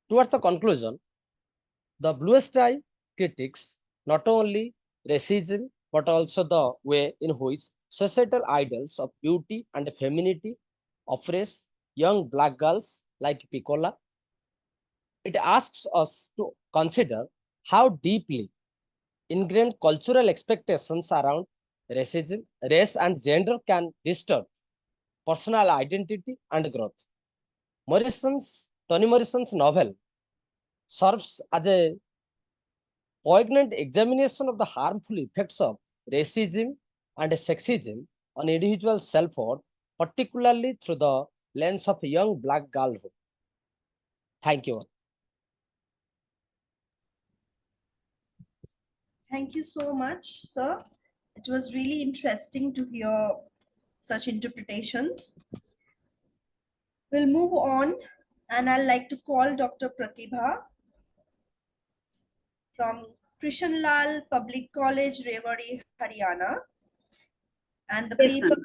Towards the conclusion, the Bluest Eye critiques not only racism but also the way in which societal ideals of beauty and femininity oppress young black girls like Piccola. It asks us to consider how deeply ingrained cultural expectations around racism, race, and gender can disturb personal identity and growth. Toni Morrison's novel serves as a poignant examination of the harmful effects of racism and sexism on individual self-worth, particularly through the lens of young black girlhood. Thank you. Thank you so much, sir. It was really interesting to hear such interpretations. We'll move on, and I'd like to call Dr. Pratibha from Krishanlal Public College, Rewari, Haryana. And the paper,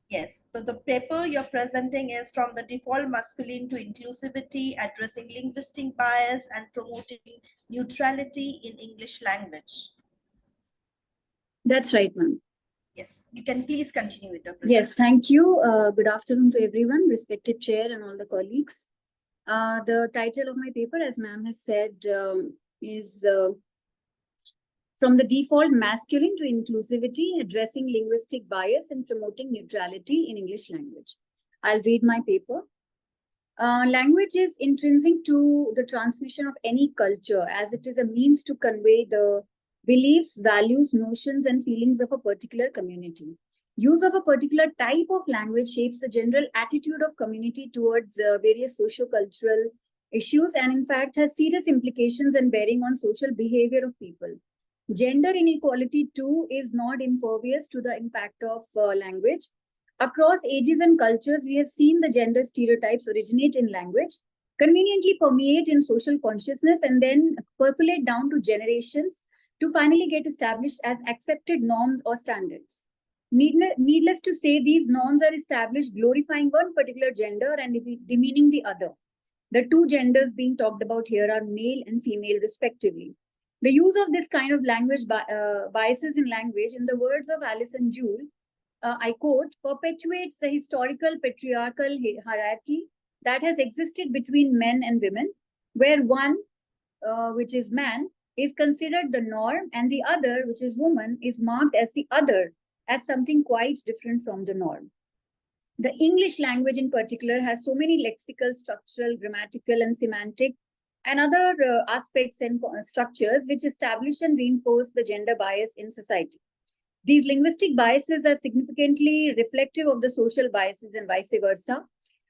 yes, so the paper you're presenting is From the Default Masculine to Inclusivity, Addressing Linguistic Bias and Promoting Neutrality in English Language. That's right, ma'am. Yes, you can please continue with the presentation. Yes, thank you. Good afternoon to everyone, respected chair and all the colleagues. The title of my paper, as ma'am has said, is from the default masculine to inclusivity, addressing linguistic bias and promoting neutrality in English language. I'll read my paper. Language is intrinsic to the transmission of any culture, as it is a means to convey the beliefs, values, notions, and feelings of a particular community. Use of a particular type of language shapes the general attitude of community towards various socio-cultural issues, and in fact has serious implications and bearing on social behavior of people. Gender inequality too is not impervious to the impact of language. Across ages and cultures, we have seen the gender stereotypes originate in language, conveniently permeate in social consciousness, and then percolate down to generations to finally get established as accepted norms or standards. Needless to say, these norms are established glorifying one particular gender and demeaning the other. The two genders being talked about here are male and female respectively. The use of this kind of language biases in language, in the words of Alison Jewell, I quote, perpetuates the historical patriarchal hierarchy that has existed between men and women, where one, which is man, is considered the norm, and the other, which is woman, is marked as the other, as something quite different from the norm. The English language in particular has so many lexical, structural, grammatical, and semantic and other aspects and structures which establish and reinforce the gender bias in society. These linguistic biases are significantly reflective of the social biases and vice versa.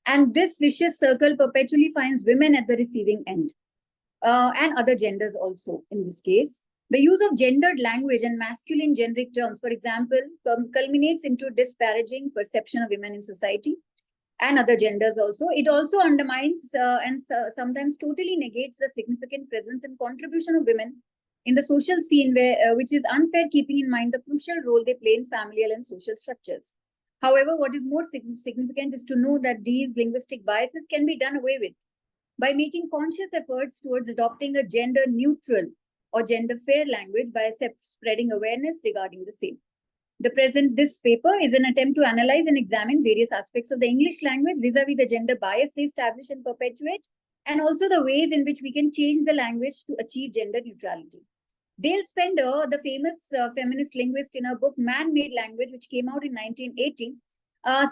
And this vicious circle perpetually finds women at the receiving end, and other genders also in this case. The use of gendered language and masculine generic terms, for example, culminates into disparaging perception of women in society and other genders also. It also undermines and sometimes totally negates the significant presence and contribution of women in the social scene, which is unfair, keeping in mind the crucial role they play in familial and social structures. However, what is more significant is to know that these linguistic biases can be done away with by making conscious efforts towards adopting a gender-neutral or gender-fair language by spreading awareness regarding the same. This paper is an attempt to analyze and examine various aspects of the English language vis-a-vis the gender bias they establish and perpetuate, and also the ways in which we can change the language to achieve gender neutrality. Dale Spender, the famous feminist linguist, in her book Man-Made Language, which came out in 1980,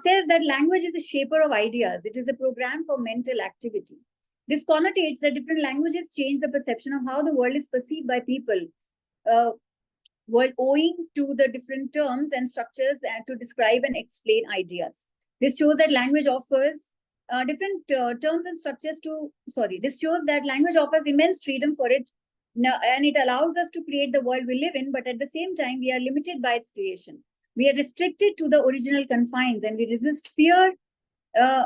says that language is a shaper of ideas. It is a program for mental activity. This connotates that different languages change the perception of how the world is perceived by people, while owing to the different terms and structures to describe and explain ideas. This shows that language offers different terms and structures this shows that language offers immense freedom for it. And it allows us to create the world we live in, but at the same time, we are limited by its creation. We are restricted to the original confines, and we resist fear.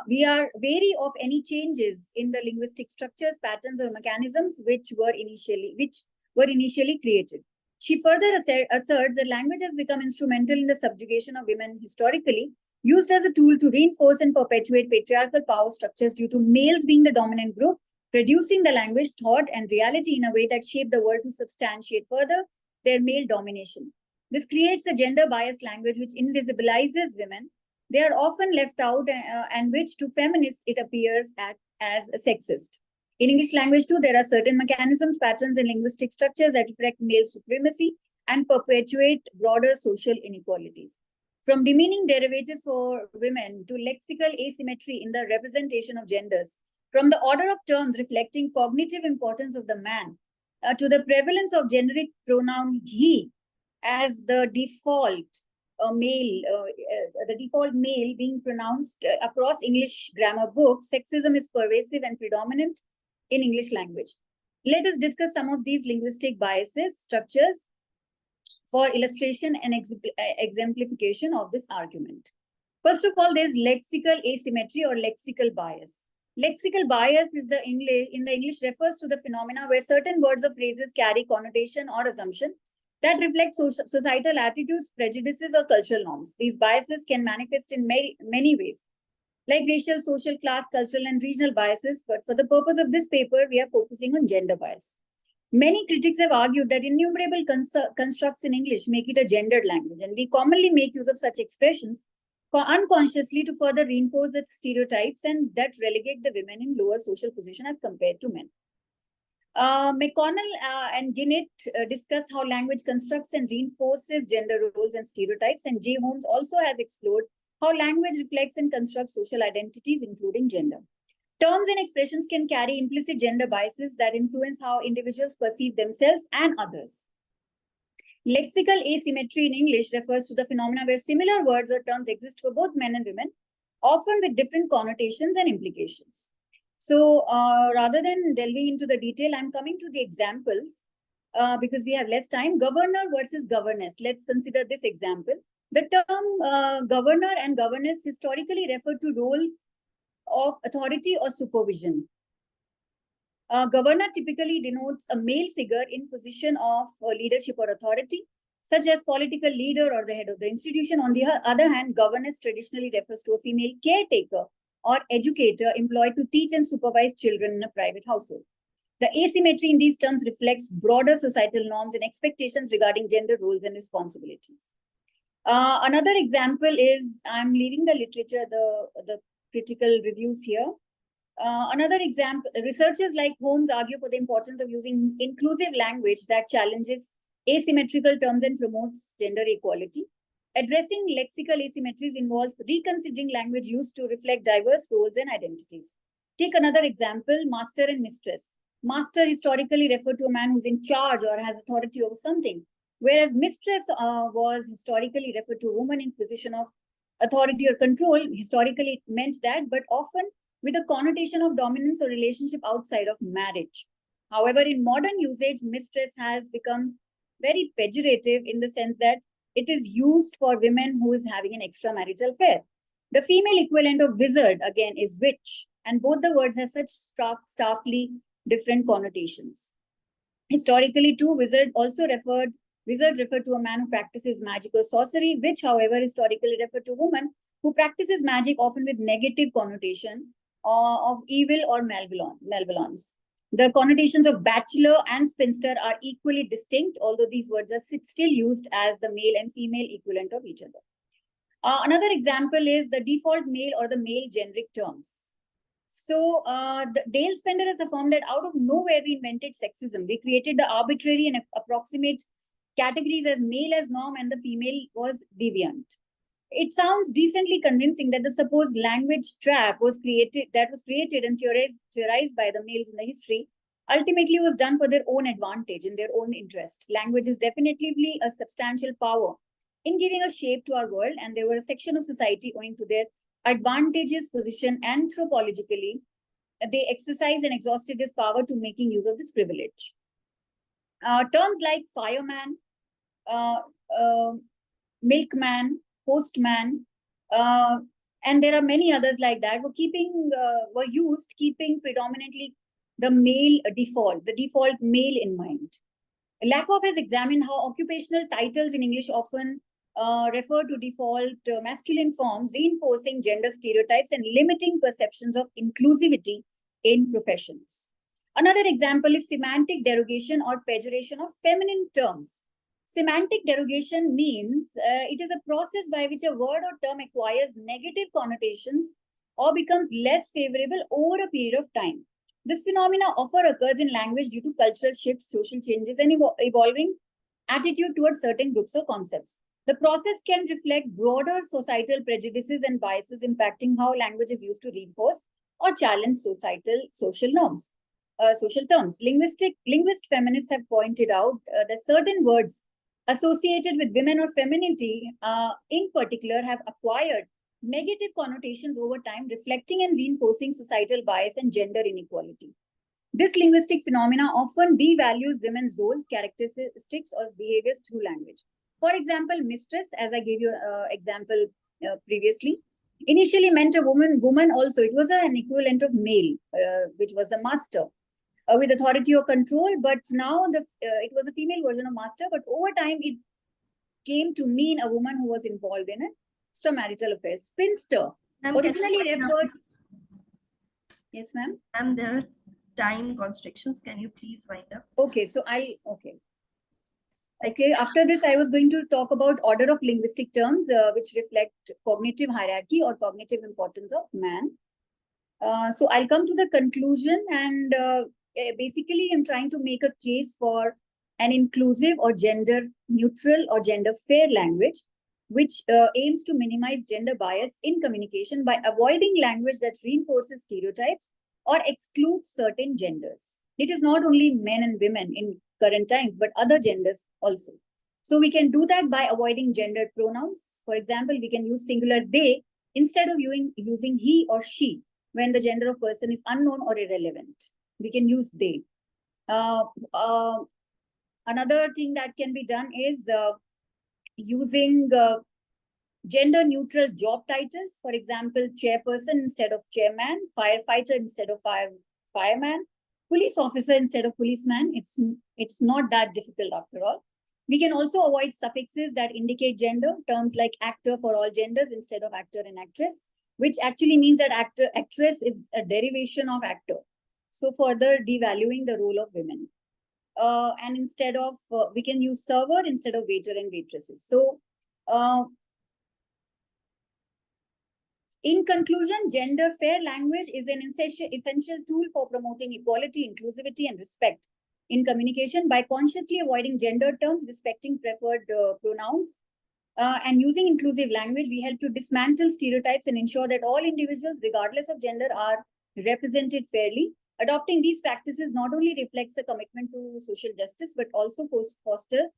We are wary of any changes in the linguistic structures, patterns, or mechanisms which were initially created. She further asserts that language has become instrumental in the subjugation of women historically, used as a tool to reinforce and perpetuate patriarchal power structures due to males being the dominant group, producing the language, thought, and reality in a way that shaped the world to substantiate further their male domination. This creates a gender-biased language which invisibilizes women. They are often left out, and which to feminists it appears as sexist. In English language too, there are certain mechanisms, patterns, and linguistic structures that reflect male supremacy and perpetuate broader social inequalities. From demeaning derivatives for women to lexical asymmetry in the representation of genders, from the order of terms reflecting cognitive importance of the man, to the prevalence of generic pronoun he as the default male being pronounced across English grammar books, sexism is pervasive and predominant in English language. Let us discuss some of these linguistic biases, structures, for illustration and exemplification of this argument. First of all, there's lexical asymmetry or lexical bias. Lexical bias in the English refers to the phenomena where certain words or phrases carry connotation or assumption that reflect societal attitudes, prejudices, or cultural norms. These biases can manifest in many ways, like racial, social, class, cultural, and regional biases. But for the purpose of this paper, we are focusing on gender bias. Many critics have argued that innumerable constructs in English make it a gendered language, and we commonly make use of such expressions unconsciously to further reinforce its stereotypes and that relegate the women in lower social position as compared to men. McConnell and Ginnett discuss how language constructs and reinforces gender roles and stereotypes, and J. Holmes also has explored how language reflects and constructs social identities, including gender. Terms and expressions can carry implicit gender biases that influence how individuals perceive themselves and others. Lexical asymmetry in English refers to the phenomena where similar words or terms exist for both men and women, often with different connotations and implications. So rather than delving into the detail, I'm coming to the examples because we have less time. Governor versus governess. Let's consider this example. The term governor and governess historically refer to roles of authority or supervision. Governor typically denotes a male figure in position of leadership or authority, such as political leader or the head of the institution. On the other hand, governess traditionally refers to a female caretaker or educator employed to teach and supervise children in a private household. The asymmetry in these terms reflects broader societal norms and expectations regarding gender roles and responsibilities. Another example is, I'm leaving the literature, the critical reviews here. Another example, researchers like Holmes argue for the importance of using inclusive language that challenges asymmetrical terms and promotes gender equality. Addressing lexical asymmetries involves reconsidering language used to reflect diverse roles and identities. Take another example, master and mistress. Master historically referred to a man who's in charge or has authority over something, whereas mistress was historically referred to a woman in position of authority or control. Historically, it meant that, but often with a connotation of dominance or relationship outside of marriage. However, in modern usage, mistress has become very pejorative in the sense that it is used for women who is having an extramarital affair. The female equivalent of wizard, again, is witch, and both the words have such starkly different connotations. Historically, too, wizard referred to a man who practices magic or sorcery, which, however, historically referred to a woman who practices magic, often with negative connotation of evil or malevolence. The connotations of bachelor and spinster are equally distinct, although these words are still used as the male and female equivalent of each other. Another example is the default male or the male generic terms. So Dale Spender has affirmed that out of nowhere we invented sexism. We created the arbitrary and approximate categories as male as norm and the female was deviant. It sounds decently convincing that the supposed language trap was created and theorized by the males in the history ultimately was done for their own advantage, in their own interest. Language is definitely a substantial power in giving a shape to our world, and there were a section of society owing to their advantageous position anthropologically, they exercised and exhausted this power to making use of this privilege. Terms like fireman, milkman, postman, and there are many others like that were used keeping predominantly the male the default male in mind. Lakoff has examined how occupational titles in English often refer to default masculine forms, reinforcing gender stereotypes and limiting perceptions of inclusivity in professions. Another example is semantic derogation or pejoration of feminine terms. Semantic derogation means it is a process by which a word or term acquires negative connotations or becomes less favorable over a period of time. This phenomena often occurs in language due to cultural shifts, social changes, and evolving attitude towards certain groups or concepts. The process can reflect broader societal prejudices and biases impacting how language is used to reinforce or challenge social norms, social terms. Linguist feminists have pointed out that certain words associated with women or femininity in particular have acquired negative connotations over time, reflecting and reinforcing societal bias and gender inequality. This linguistic phenomena often devalues women's roles, characteristics, or behaviors through language. For example, mistress, as I gave you an example previously, initially meant a woman also. It was an equivalent of male, which was a master with authority or control, but now it was a female version of master, but over time it came to mean a woman who was involved in an extramarital affair. Spinster, originally referred... Yes, ma'am? And there are time constrictions. Can you please wind up? Okay, so Okay, after this, I was going to talk about order of linguistic terms, which reflect cognitive hierarchy or cognitive importance of man. So I'll come to the conclusion, and basically I'm trying to make a case for an inclusive or gender neutral or gender fair language, which aims to minimize gender bias in communication by avoiding language that reinforces stereotypes or excludes certain genders. It is not only men and women in current times, but other genders also. So we can do that by avoiding gendered pronouns. For example, we can use singular they instead of using he or she when the gender of person is unknown or irrelevant. We can use they. Another thing that can be done is using gender neutral job titles. For example, chairperson instead of chairman, firefighter instead of fireman, police officer instead of policeman. It's not that difficult after all. We can also avoid suffixes that indicate gender, terms like actor for all genders instead of actor and actress, which actually means that actress is a derivation of actor. So further devaluing the role of women. And instead of, we can use server instead of waiter and waitresses. So in conclusion, gender fair language is an essential tool for promoting equality, inclusivity, and respect in communication by consciously avoiding gender terms, respecting preferred pronouns, and using inclusive language. We help to dismantle stereotypes and ensure that all individuals, regardless of gender, are represented fairly. Adopting these practices not only reflects a commitment to social justice, but also fosters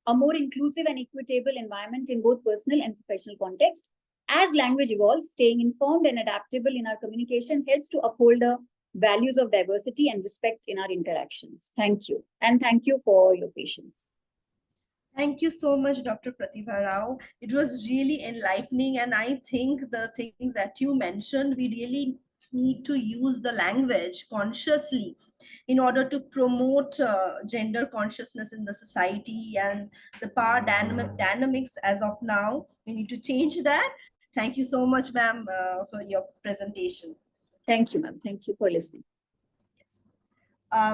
a more inclusive and equitable environment in both personal and professional context. As language evolves, staying informed and adaptable in our communication helps to uphold the values of diversity and respect in our interactions. Thank you. And thank you for your patience. Thank you so much, Dr. Pratibha Rao. It was really enlightening. And I think the things that you mentioned, we really need to use the language consciously in order to promote gender consciousness in the society and the power dynamics as of now. We need to change that. Thank you so much, ma'am, for your presentation. Thank you, ma'am. Thank you for listening. Yes.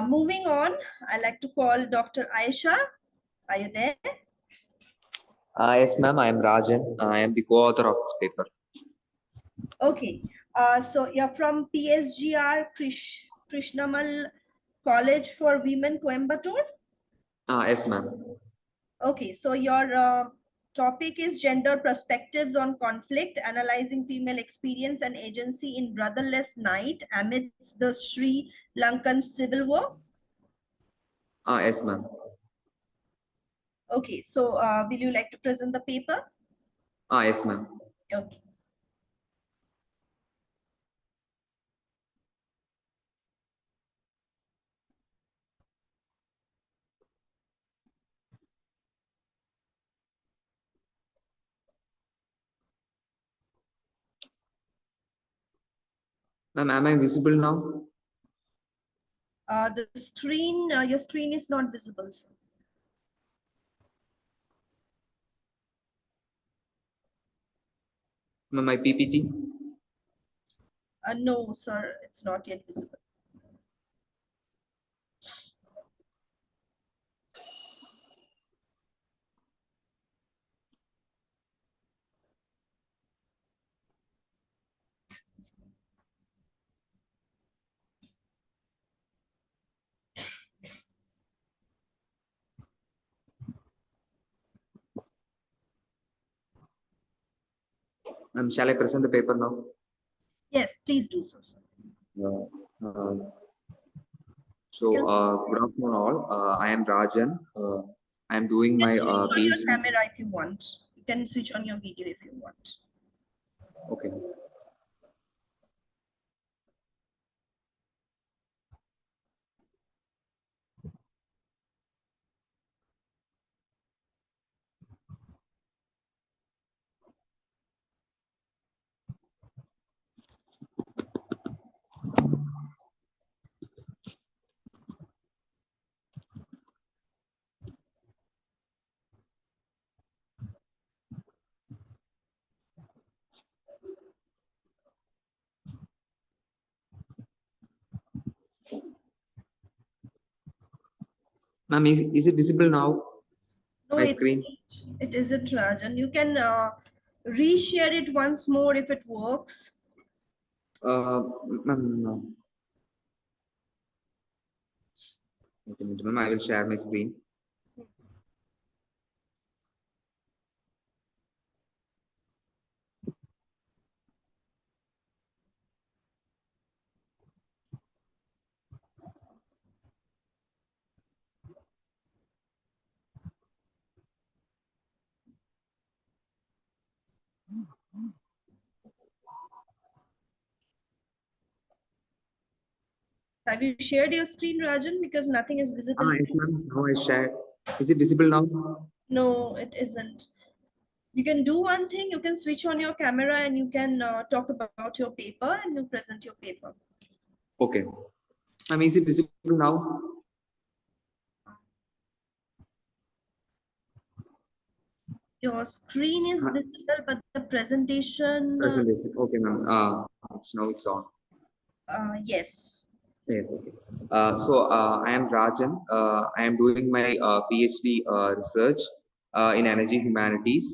Moving on, I'd like to call Dr. AIESR. Are you there? Yes, ma'am. I am Rajan. I am the co-author of this paper. Okay. So you're from PSGR Krishnamal College for Women, Coimbatore? Yes, ma'am. Okay. So your topic is gender perspectives on conflict, analyzing female experience and agency in brotherless night amidst the Sri Lankan civil war. Yes, ma'am. Okay. So will you like to present the paper? Yes, ma'am. Okay. Ma'am, am I visible now? The screen, your screen is not visible, sir. Ma'am, my PPT? No, sir, it's not yet visible. Ma'am, shall I present the paper now? Yes, please do so, sir. Good afternoon all. I am Rajan. I am doing You my can switch on PhD. your camera if you want. You can switch on your video if you want. Okay. Ma'am, is it visible now? No, My screen? it isn't, Rajan. You can reshare it once more if it works. Ma'am, no. Okay, ma'am, I will share my screen. Have you shared your screen, Rajan? Because nothing is visible. Yes, ma'am. Now I share. Is it visible now? No, it isn't. You can do one thing. You can switch on your camera and you can talk about your paper and you present your paper. Okay. Ma'am, is it visible now? Your screen is visible, but the presentation. Presentation. Okay, ma'am. Now it's on. Yes. Yes, okay. I am Rajan. I am doing my PhD research in energy humanities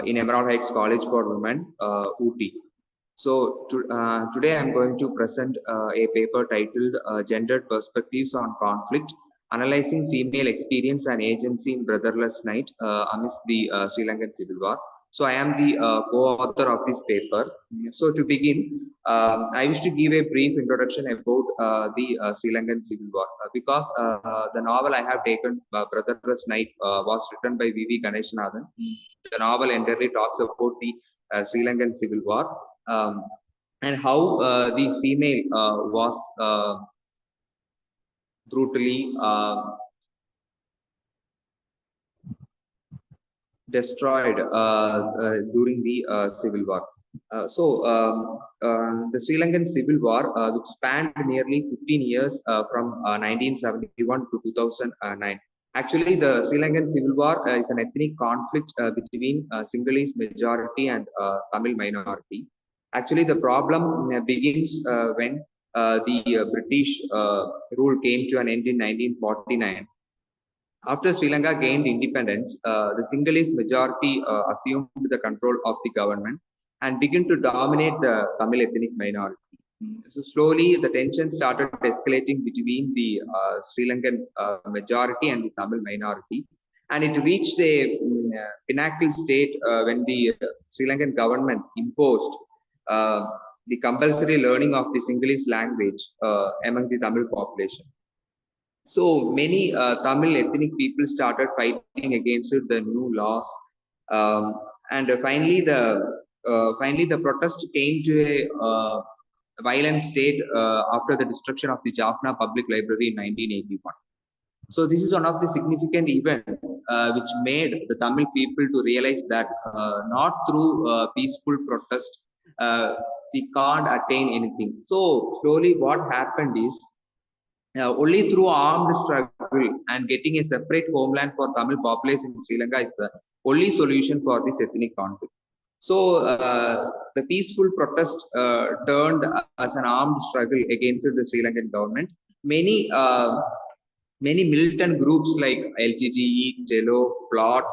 in Emerald Heights College for Women, Ooty. Today I'm going to present a paper titled Gendered Perspectives on Conflict, Analyzing Female Experience and Agency in Brotherless Night Amidst the Sri Lankan Civil War. So I am the co-author of this paper. So to begin, I wish to give a brief introduction about the Sri Lankan Civil War because the novel I have taken, Brotherless Night, was written by V.V. Ganeshanathan. The novel entirely talks about the Sri Lankan Civil War and how the female was brutally destroyed during the Civil War. The Sri Lankan Civil War, which spanned nearly 15 years from 1971 to 2009. Actually, the Sri Lankan Civil War is an ethnic conflict between Sinhalese majority and Tamil minority. Actually, the problem begins when the British rule came to an end in 1949. After Sri Lanka gained independence, the Sinhalese majority assumed the control of the government and began to dominate the Tamil ethnic minority. So slowly, the tension started escalating between the Sri Lankan majority and the Tamil minority, and it reached a pinnacle state when the Sri Lankan government imposed the compulsory learning of the Sinhalese language among the Tamil population. So many Tamil ethnic people started fighting against the new laws, and finally the protest came to a violent state after the destruction of the Jaffna Public Library in 1981. So this is one of the significant events which made the Tamil people to realize that not through peaceful protest we can't attain anything. So slowly what happened is only through armed struggle and getting a separate homeland for Tamil population in Sri Lanka is the only solution for this ethnic conflict. So the peaceful protest turned as an armed struggle against the Sri Lankan government. Many militant groups like LTTE, TELO, Plot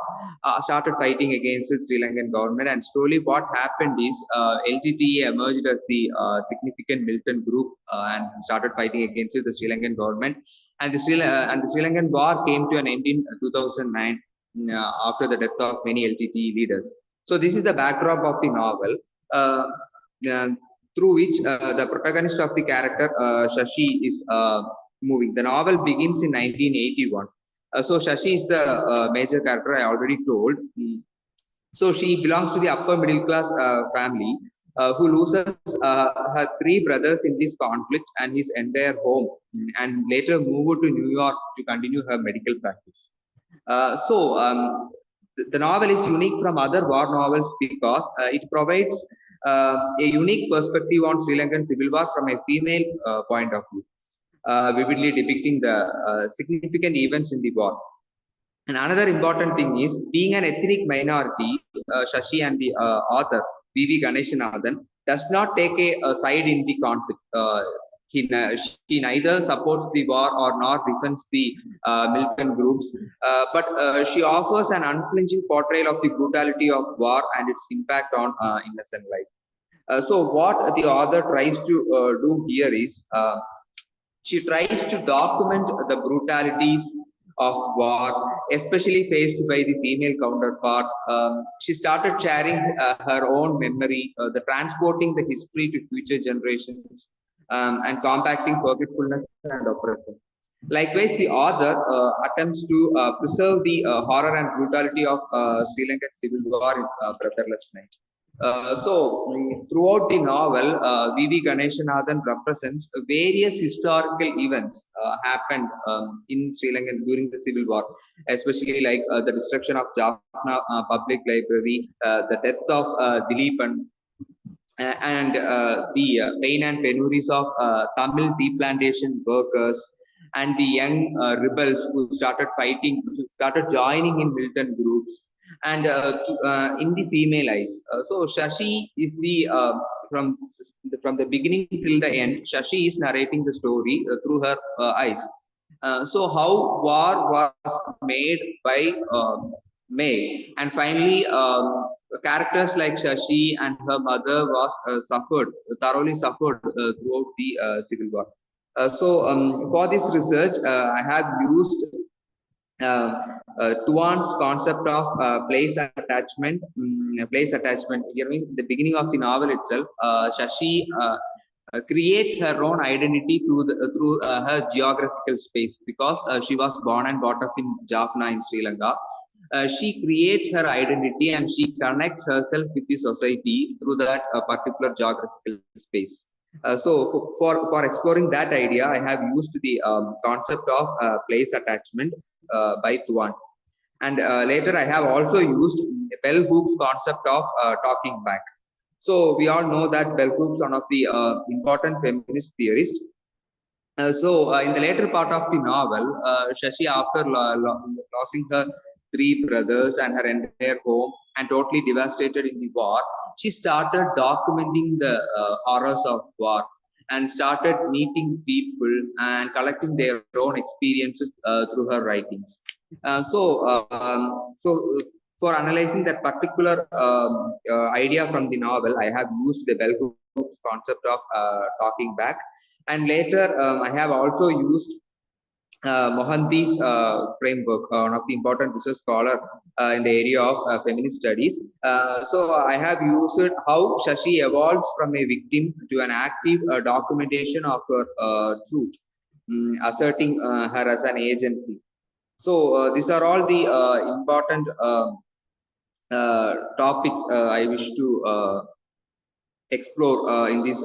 started fighting against the Sri Lankan government, and slowly what happened is LTTE emerged as the significant militant group and started fighting against the Sri Lankan government, and the Sri Lankan war came to an end in 2009 after the death of many LTTE leaders. So this is the backdrop of the novel. Through which the protagonist of the character Shashi is moving. The novel begins in 1981. So Shashi is the major character I already told. So she belongs to the upper middle class family who loses her three brothers in this conflict and his entire home, and later moved to New York to continue her medical practice. The novel is unique from other war novels because it provides a unique perspective on Sri Lankan Civil War from a female point of view, vividly depicting the significant events in the war. And another important thing is, being an ethnic minority, Shashi and the author, V.V. Ganeshanathan, does not take a side in the conflict. She neither supports the war or nor defends the militant groups, but she offers an unflinching portrayal of the brutality of war and its impact on innocent life. So what the author tries to do here is She tries to document the brutalities of war, especially faced by the female counterpart. She started sharing her own memory, the transporting the history to future generations, and compacting forgetfulness and oppression. Likewise, the author attempts to preserve the horror and brutality of Sri Lankan civil war in Brotherless Night. Throughout the novel, V.V. Ganeshanathan represents various historical events happened in Sri Lanka during the civil war, especially like the destruction of Jaffna Public Library, the death of Dileepan, and the pain and penuries of Tamil tea plantation workers and the young rebels who started fighting, who started joining in militant groups, and in the female eyes. So Shashi is the from the beginning till the end. Shashi is narrating the story through her eyes. So how war was made by May, and finally characters like Shashi and her mother was thoroughly suffered throughout the civil war. For this research, I have used Tuan's concept of place attachment. Place attachment. Here, in the beginning of the novel itself, Shashi creates her own identity through her geographical space, because she was born and brought up in Jaffna in Sri Lanka. She creates her identity and she connects herself with the society through that particular geographical space. For exploring that idea, I have used the concept of place attachment by Tuan. And later I have also used Bell Hooks concept of talking back. So we all know that Bell Hooks, one of the important feminist theorists. In the later part of the novel, Shashi, after losing her 3 brothers and her entire home and totally devastated in the war, she started documenting the horrors of war and started meeting people and collecting their own experiences through her writings. For analyzing that particular idea from the novel, I have used the Bell Hooks concept of talking back. And later, I have also used Mohanty's framework, one of the important research scholar in the area of feminist studies. So I have used how Shashi evolves from a victim to an active documentation of her truth, asserting her as an agency. So these are all the important topics I wish to explore in this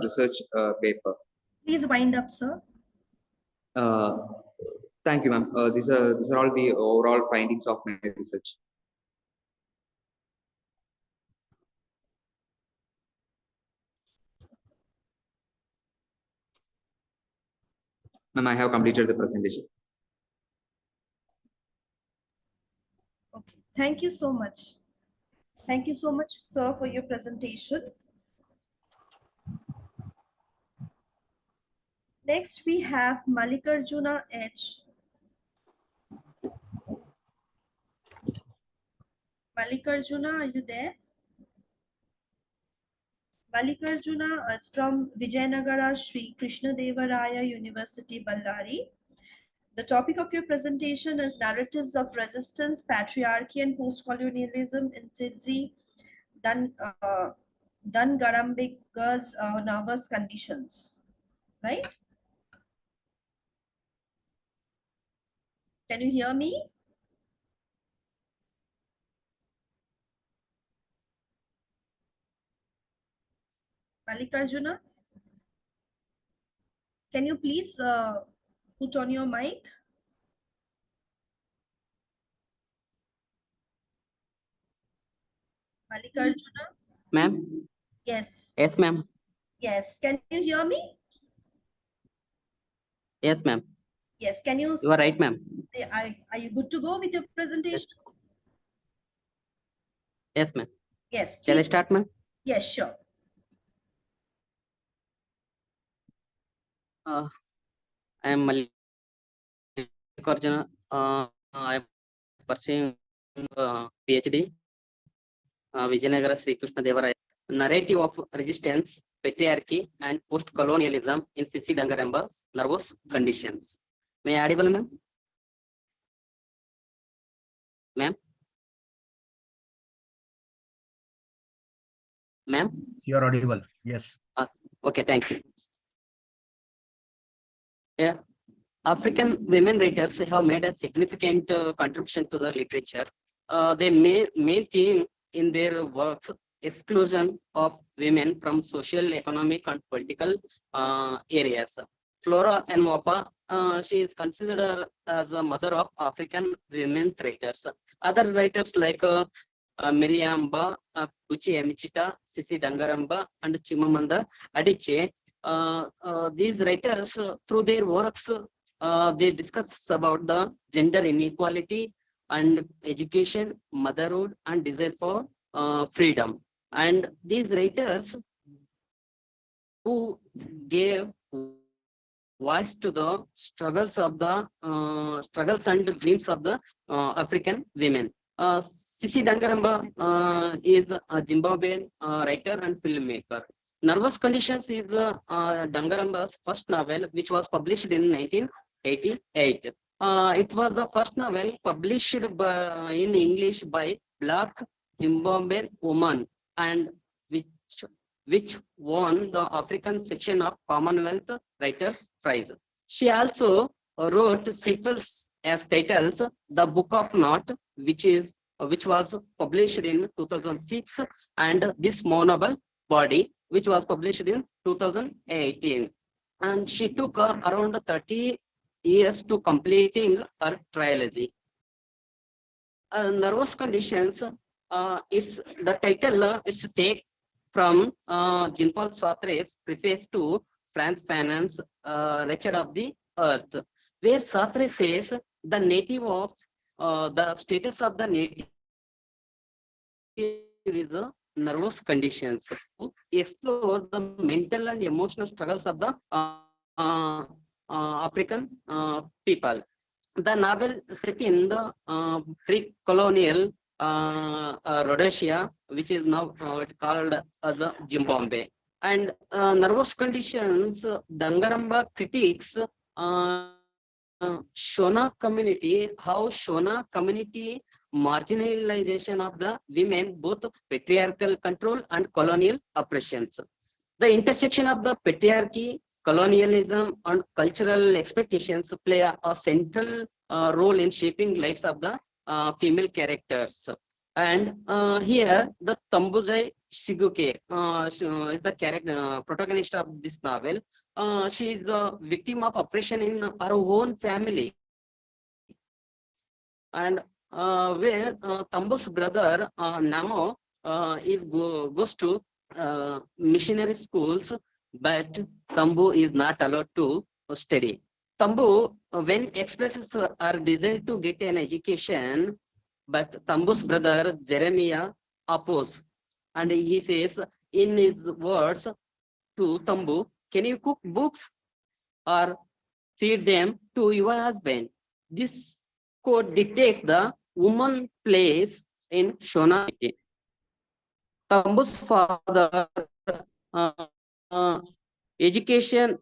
research paper. Please wind up, sir. Thank you, ma'am. These are all the overall findings of my research. Ma'am, I have completed the presentation. Okay, thank you so much. Thank you so much, sir, for your presentation. Next, we have Malikarjuna H. Malikarjuna, are you there? Malikarjuna is from Vijayanagara Sri Krishna Deva Raya University, Ballari. The topic of your presentation is Narratives of Resistance, Patriarchy and Post-Colonialism in Tidzi Dangarambika's nervous conditions, right? Can you hear me? Malikarjuna, can you please put on your mic? Malikarjuna? Ma'am? Yes. Yes, ma'am. Yes. Can you hear me? Yes, ma'am. Yes. Can you? You are right, ma'am. Are you good to go with your presentation? Yes, ma'am. Yes. Shall I Please. start, ma'am? Yes, sure. I am Malikarjuna. I am pursuing PhD. Vijayanagara Sri Krishna Deva Raya. Narrative of resistance, patriarchy, and post-colonialism in Sisi Dangaremba's nervous conditions. May I audible, ma'am? Ma'am? Ma'am? You are audible. Yes. Okay, thank you. Yeah. African women writers have made a significant contribution to the literature. They main theme in their works exclusion of women from social, economic, and political areas. Flora and Moppa, she is considered as a mother of African women's writers. Other writers like Miriamba, Puchi Emichita, Sisi Dangaramba, and Chimamanda Adichie. These writers, through their works, they discuss about the gender inequality and education, motherhood, and desire for freedom. And these writers who gave voice to the struggles and dreams of the African women. Sisi Dangaramba is a Zimbabwean writer and filmmaker. Nervous Conditions is Dangaramba's first novel, which was published in 1988. It was the first novel published in English by Black Zimbabwean woman, and which won the African section of Commonwealth Writers' Prize. She also wrote sequels as titles The Book of Not, which was published in 2006, and This Mournable Body, which was published in 2018. And she took around 30 years to completing her trilogy. Nervous Conditions, it's the title, it's take from Jean-Paul Sartre's preface to Frantz Fanon's Wretched of the Earth, where Sartre says the native of the status of the native is nervous conditions. Explore the mental and emotional struggles of the African people. The novel set in the pre-colonial Rhodesia, which is now called as Zimbabwe. And Nervous Conditions, Dangaramba critiques Shona community, how Shona community marginalization of the women, both patriarchal control and colonial oppressions. The intersection of the patriarchy, colonialism, and cultural expectations play a central role in shaping lives of the female characters. And here, the Tambuzai Shiguke is the character protagonist of this novel. She is a victim of oppression in her own family, and where Tambu's brother Namo goes to missionary schools, but Tambu is not allowed to study. Tambu, when expresses her desire to get an education, but Tambu's brother Jeremiah opposes, and he says in his words to Tambu, "Can you cook books or feed them to your husband?" This code dictates the woman place in Shona. Tambu's father, education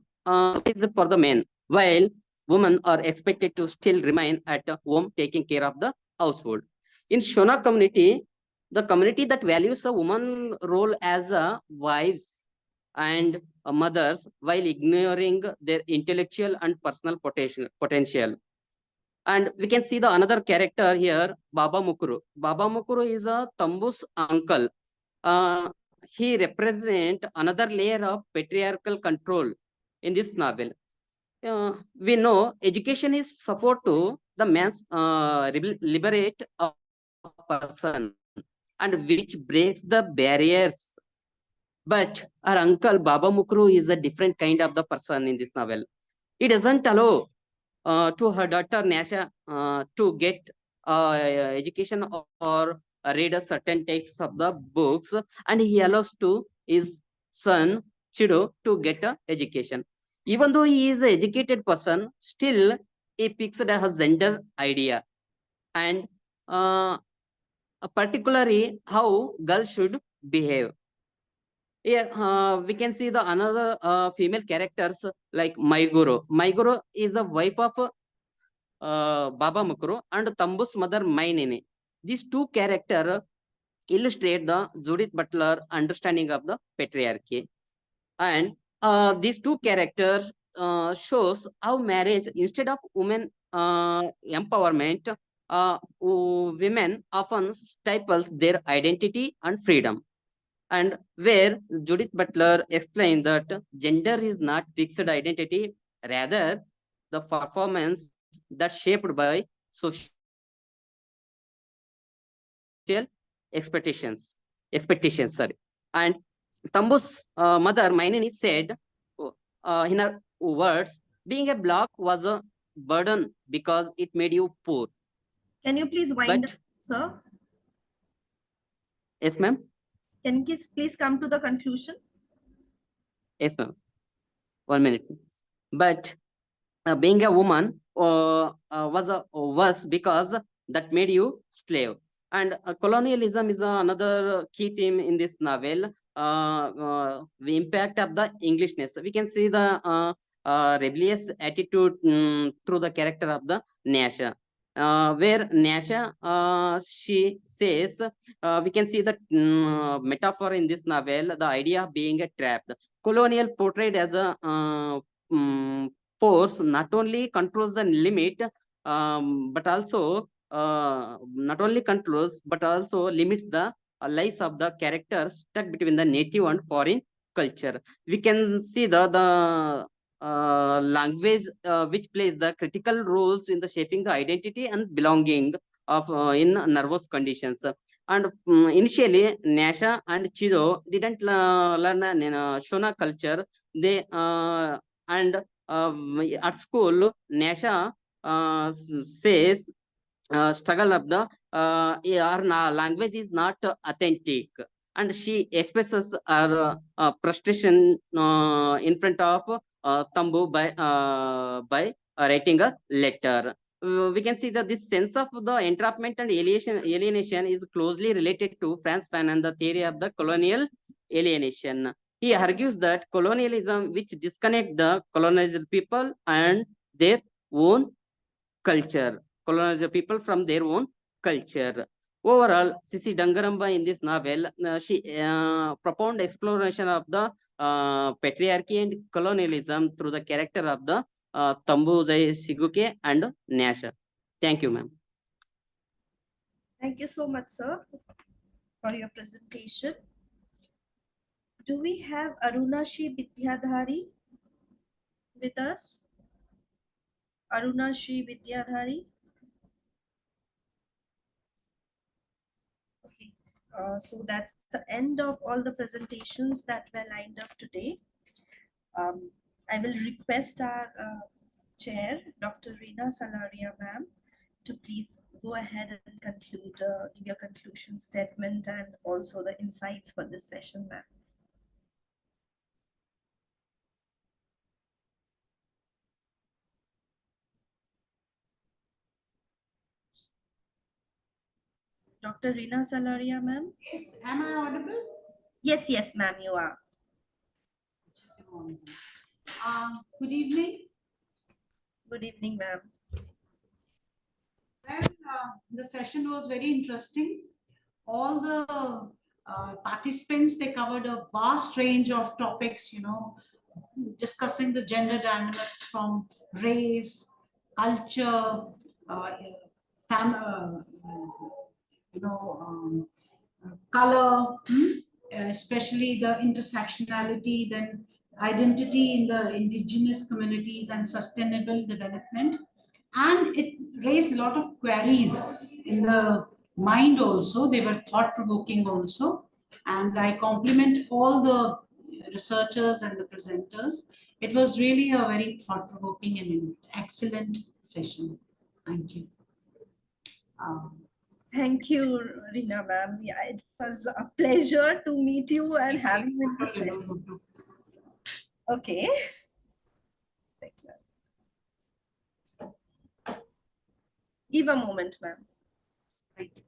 is for the men, while women are expected to still remain at home taking care of the household. In Shona community, the community that values a woman role as a wives and mothers while ignoring their intellectual and personal potential. And we can see the another character here, Baba Mukuru. Baba Mukuru is a Tambu's uncle. He represents another layer of patriarchal control in this novel. We know education is support to the man's liberate a person, and which breaks the barriers. But our uncle Baba Mukuru is a different kind of the person in this novel. He doesn't allow to her daughter Nasha to get education or read a certain types of the books, and he allows to his son Chido to get a education. Even though he is an educated person, still he picks a gender idea, and particularly how girls should behave. Here we can see the another female characters like Maiguru. Maiguru is the wife of Baba Mukuru and Tambu's mother Mainini. These two characters illustrate the Judith Butler understanding of the patriarchy. And these two characters shows how marriage, instead of women empowerment, women often stifles their identity and freedom. And where Judith Butler explained that gender is not fixed identity, rather the performance that shaped by social expectations. Sorry. And Tambu's mother Mainini said, in her words, being a block was a burden because it made you poor. Can you please wind up, sir? Yes, ma'am. Can you please come to the conclusion? Yes, ma'am. 1 minute. But being a woman was worse because that made you slave. And colonialism is another key theme in this novel. The impact of the Englishness. We can see the rebellious attitude through the character of the Nasha. Where Nasha, she says, we can see the metaphor in this novel, the idea of being a trap. Colonial portrayed as a force not only controls the limit, but also not only controls, but also limits the lives of the characters stuck between the native and foreign culture. We can see the language which plays the critical roles in the shaping the identity and belonging of in nervous conditions. And initially, Nasha and Chido didn't learn Shona culture. They and at school, Nasha says struggle of the our language is not authentic, and she expresses her frustration in front of Tambu by writing a letter. We can see that this sense of the entrapment and alienation is closely related to Franz Fanon, the theory of the colonial alienation. He argues that colonialism, which disconnect the colonized people and their own culture, colonize people from their own culture. Overall, Sisi Dangaramba in this novel, she propounded exploration of the patriarchy and colonialism through the character of the Tambu Jai Siguke and Nasha. Thank you, ma'am. Thank you so much, sir, for your presentation. Do we have Arunashi Vidyadhari with us? Arunashi Vidyadhari? Okay, so that's the end of all the presentations that were lined up today. I will request our chair, Dr. Reena Salaria ma'am, to please go ahead and conclude, give your conclusion statement and also the insights for this session, ma'am. Dr. Reena Salaria ma'am? Yes, am I audible? Yes, yes, ma'am, you are. Good evening. Good evening, ma'am. Well, the session was very interesting. All the participants, they covered a vast range of topics, you know, discussing the gender dynamics from race, culture, color, especially the intersectionality, then identity in the indigenous communities and sustainable development. And it raised a lot of queries in the mind also. They were thought-provoking also. And I compliment all the researchers and the presenters. It was really a very thought-provoking and excellent session. Thank you. Thank you, Reena ma'am. Yeah, it was a pleasure to meet you and have you in this session. Okay. Give a moment, ma'am. Thank you.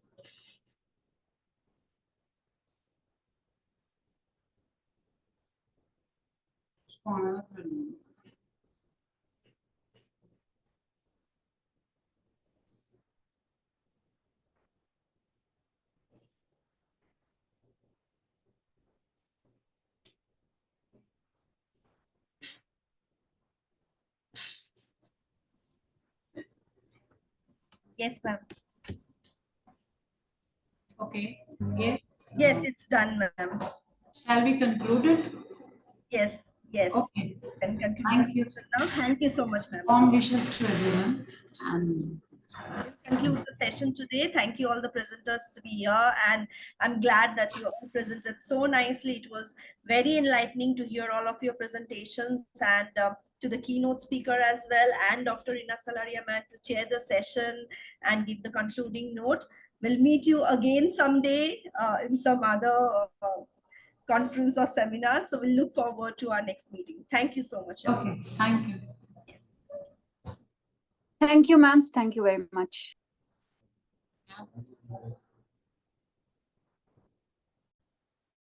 Yes, ma'am. Okay. Yes. Yes, it's done, ma'am. Shall we conclude it? Yes, yes. Okay. Can conclude Thank the you. session now. Thank you so much, ma'am. Warm wishes to everyone. And conclude the session today. Thank you all the presenters to be here, and I'm glad that you all presented so nicely. It was very enlightening to hear all of your presentations, and to the keynote speaker as well, and Dr. Rina Salariaman to chair the session and give the concluding note. We'll meet you again someday in some other conference or seminar. So we'll look forward to our next meeting. Thank you so much. okay, thank you. Yes. Thank you, ma'am. Thank you very much.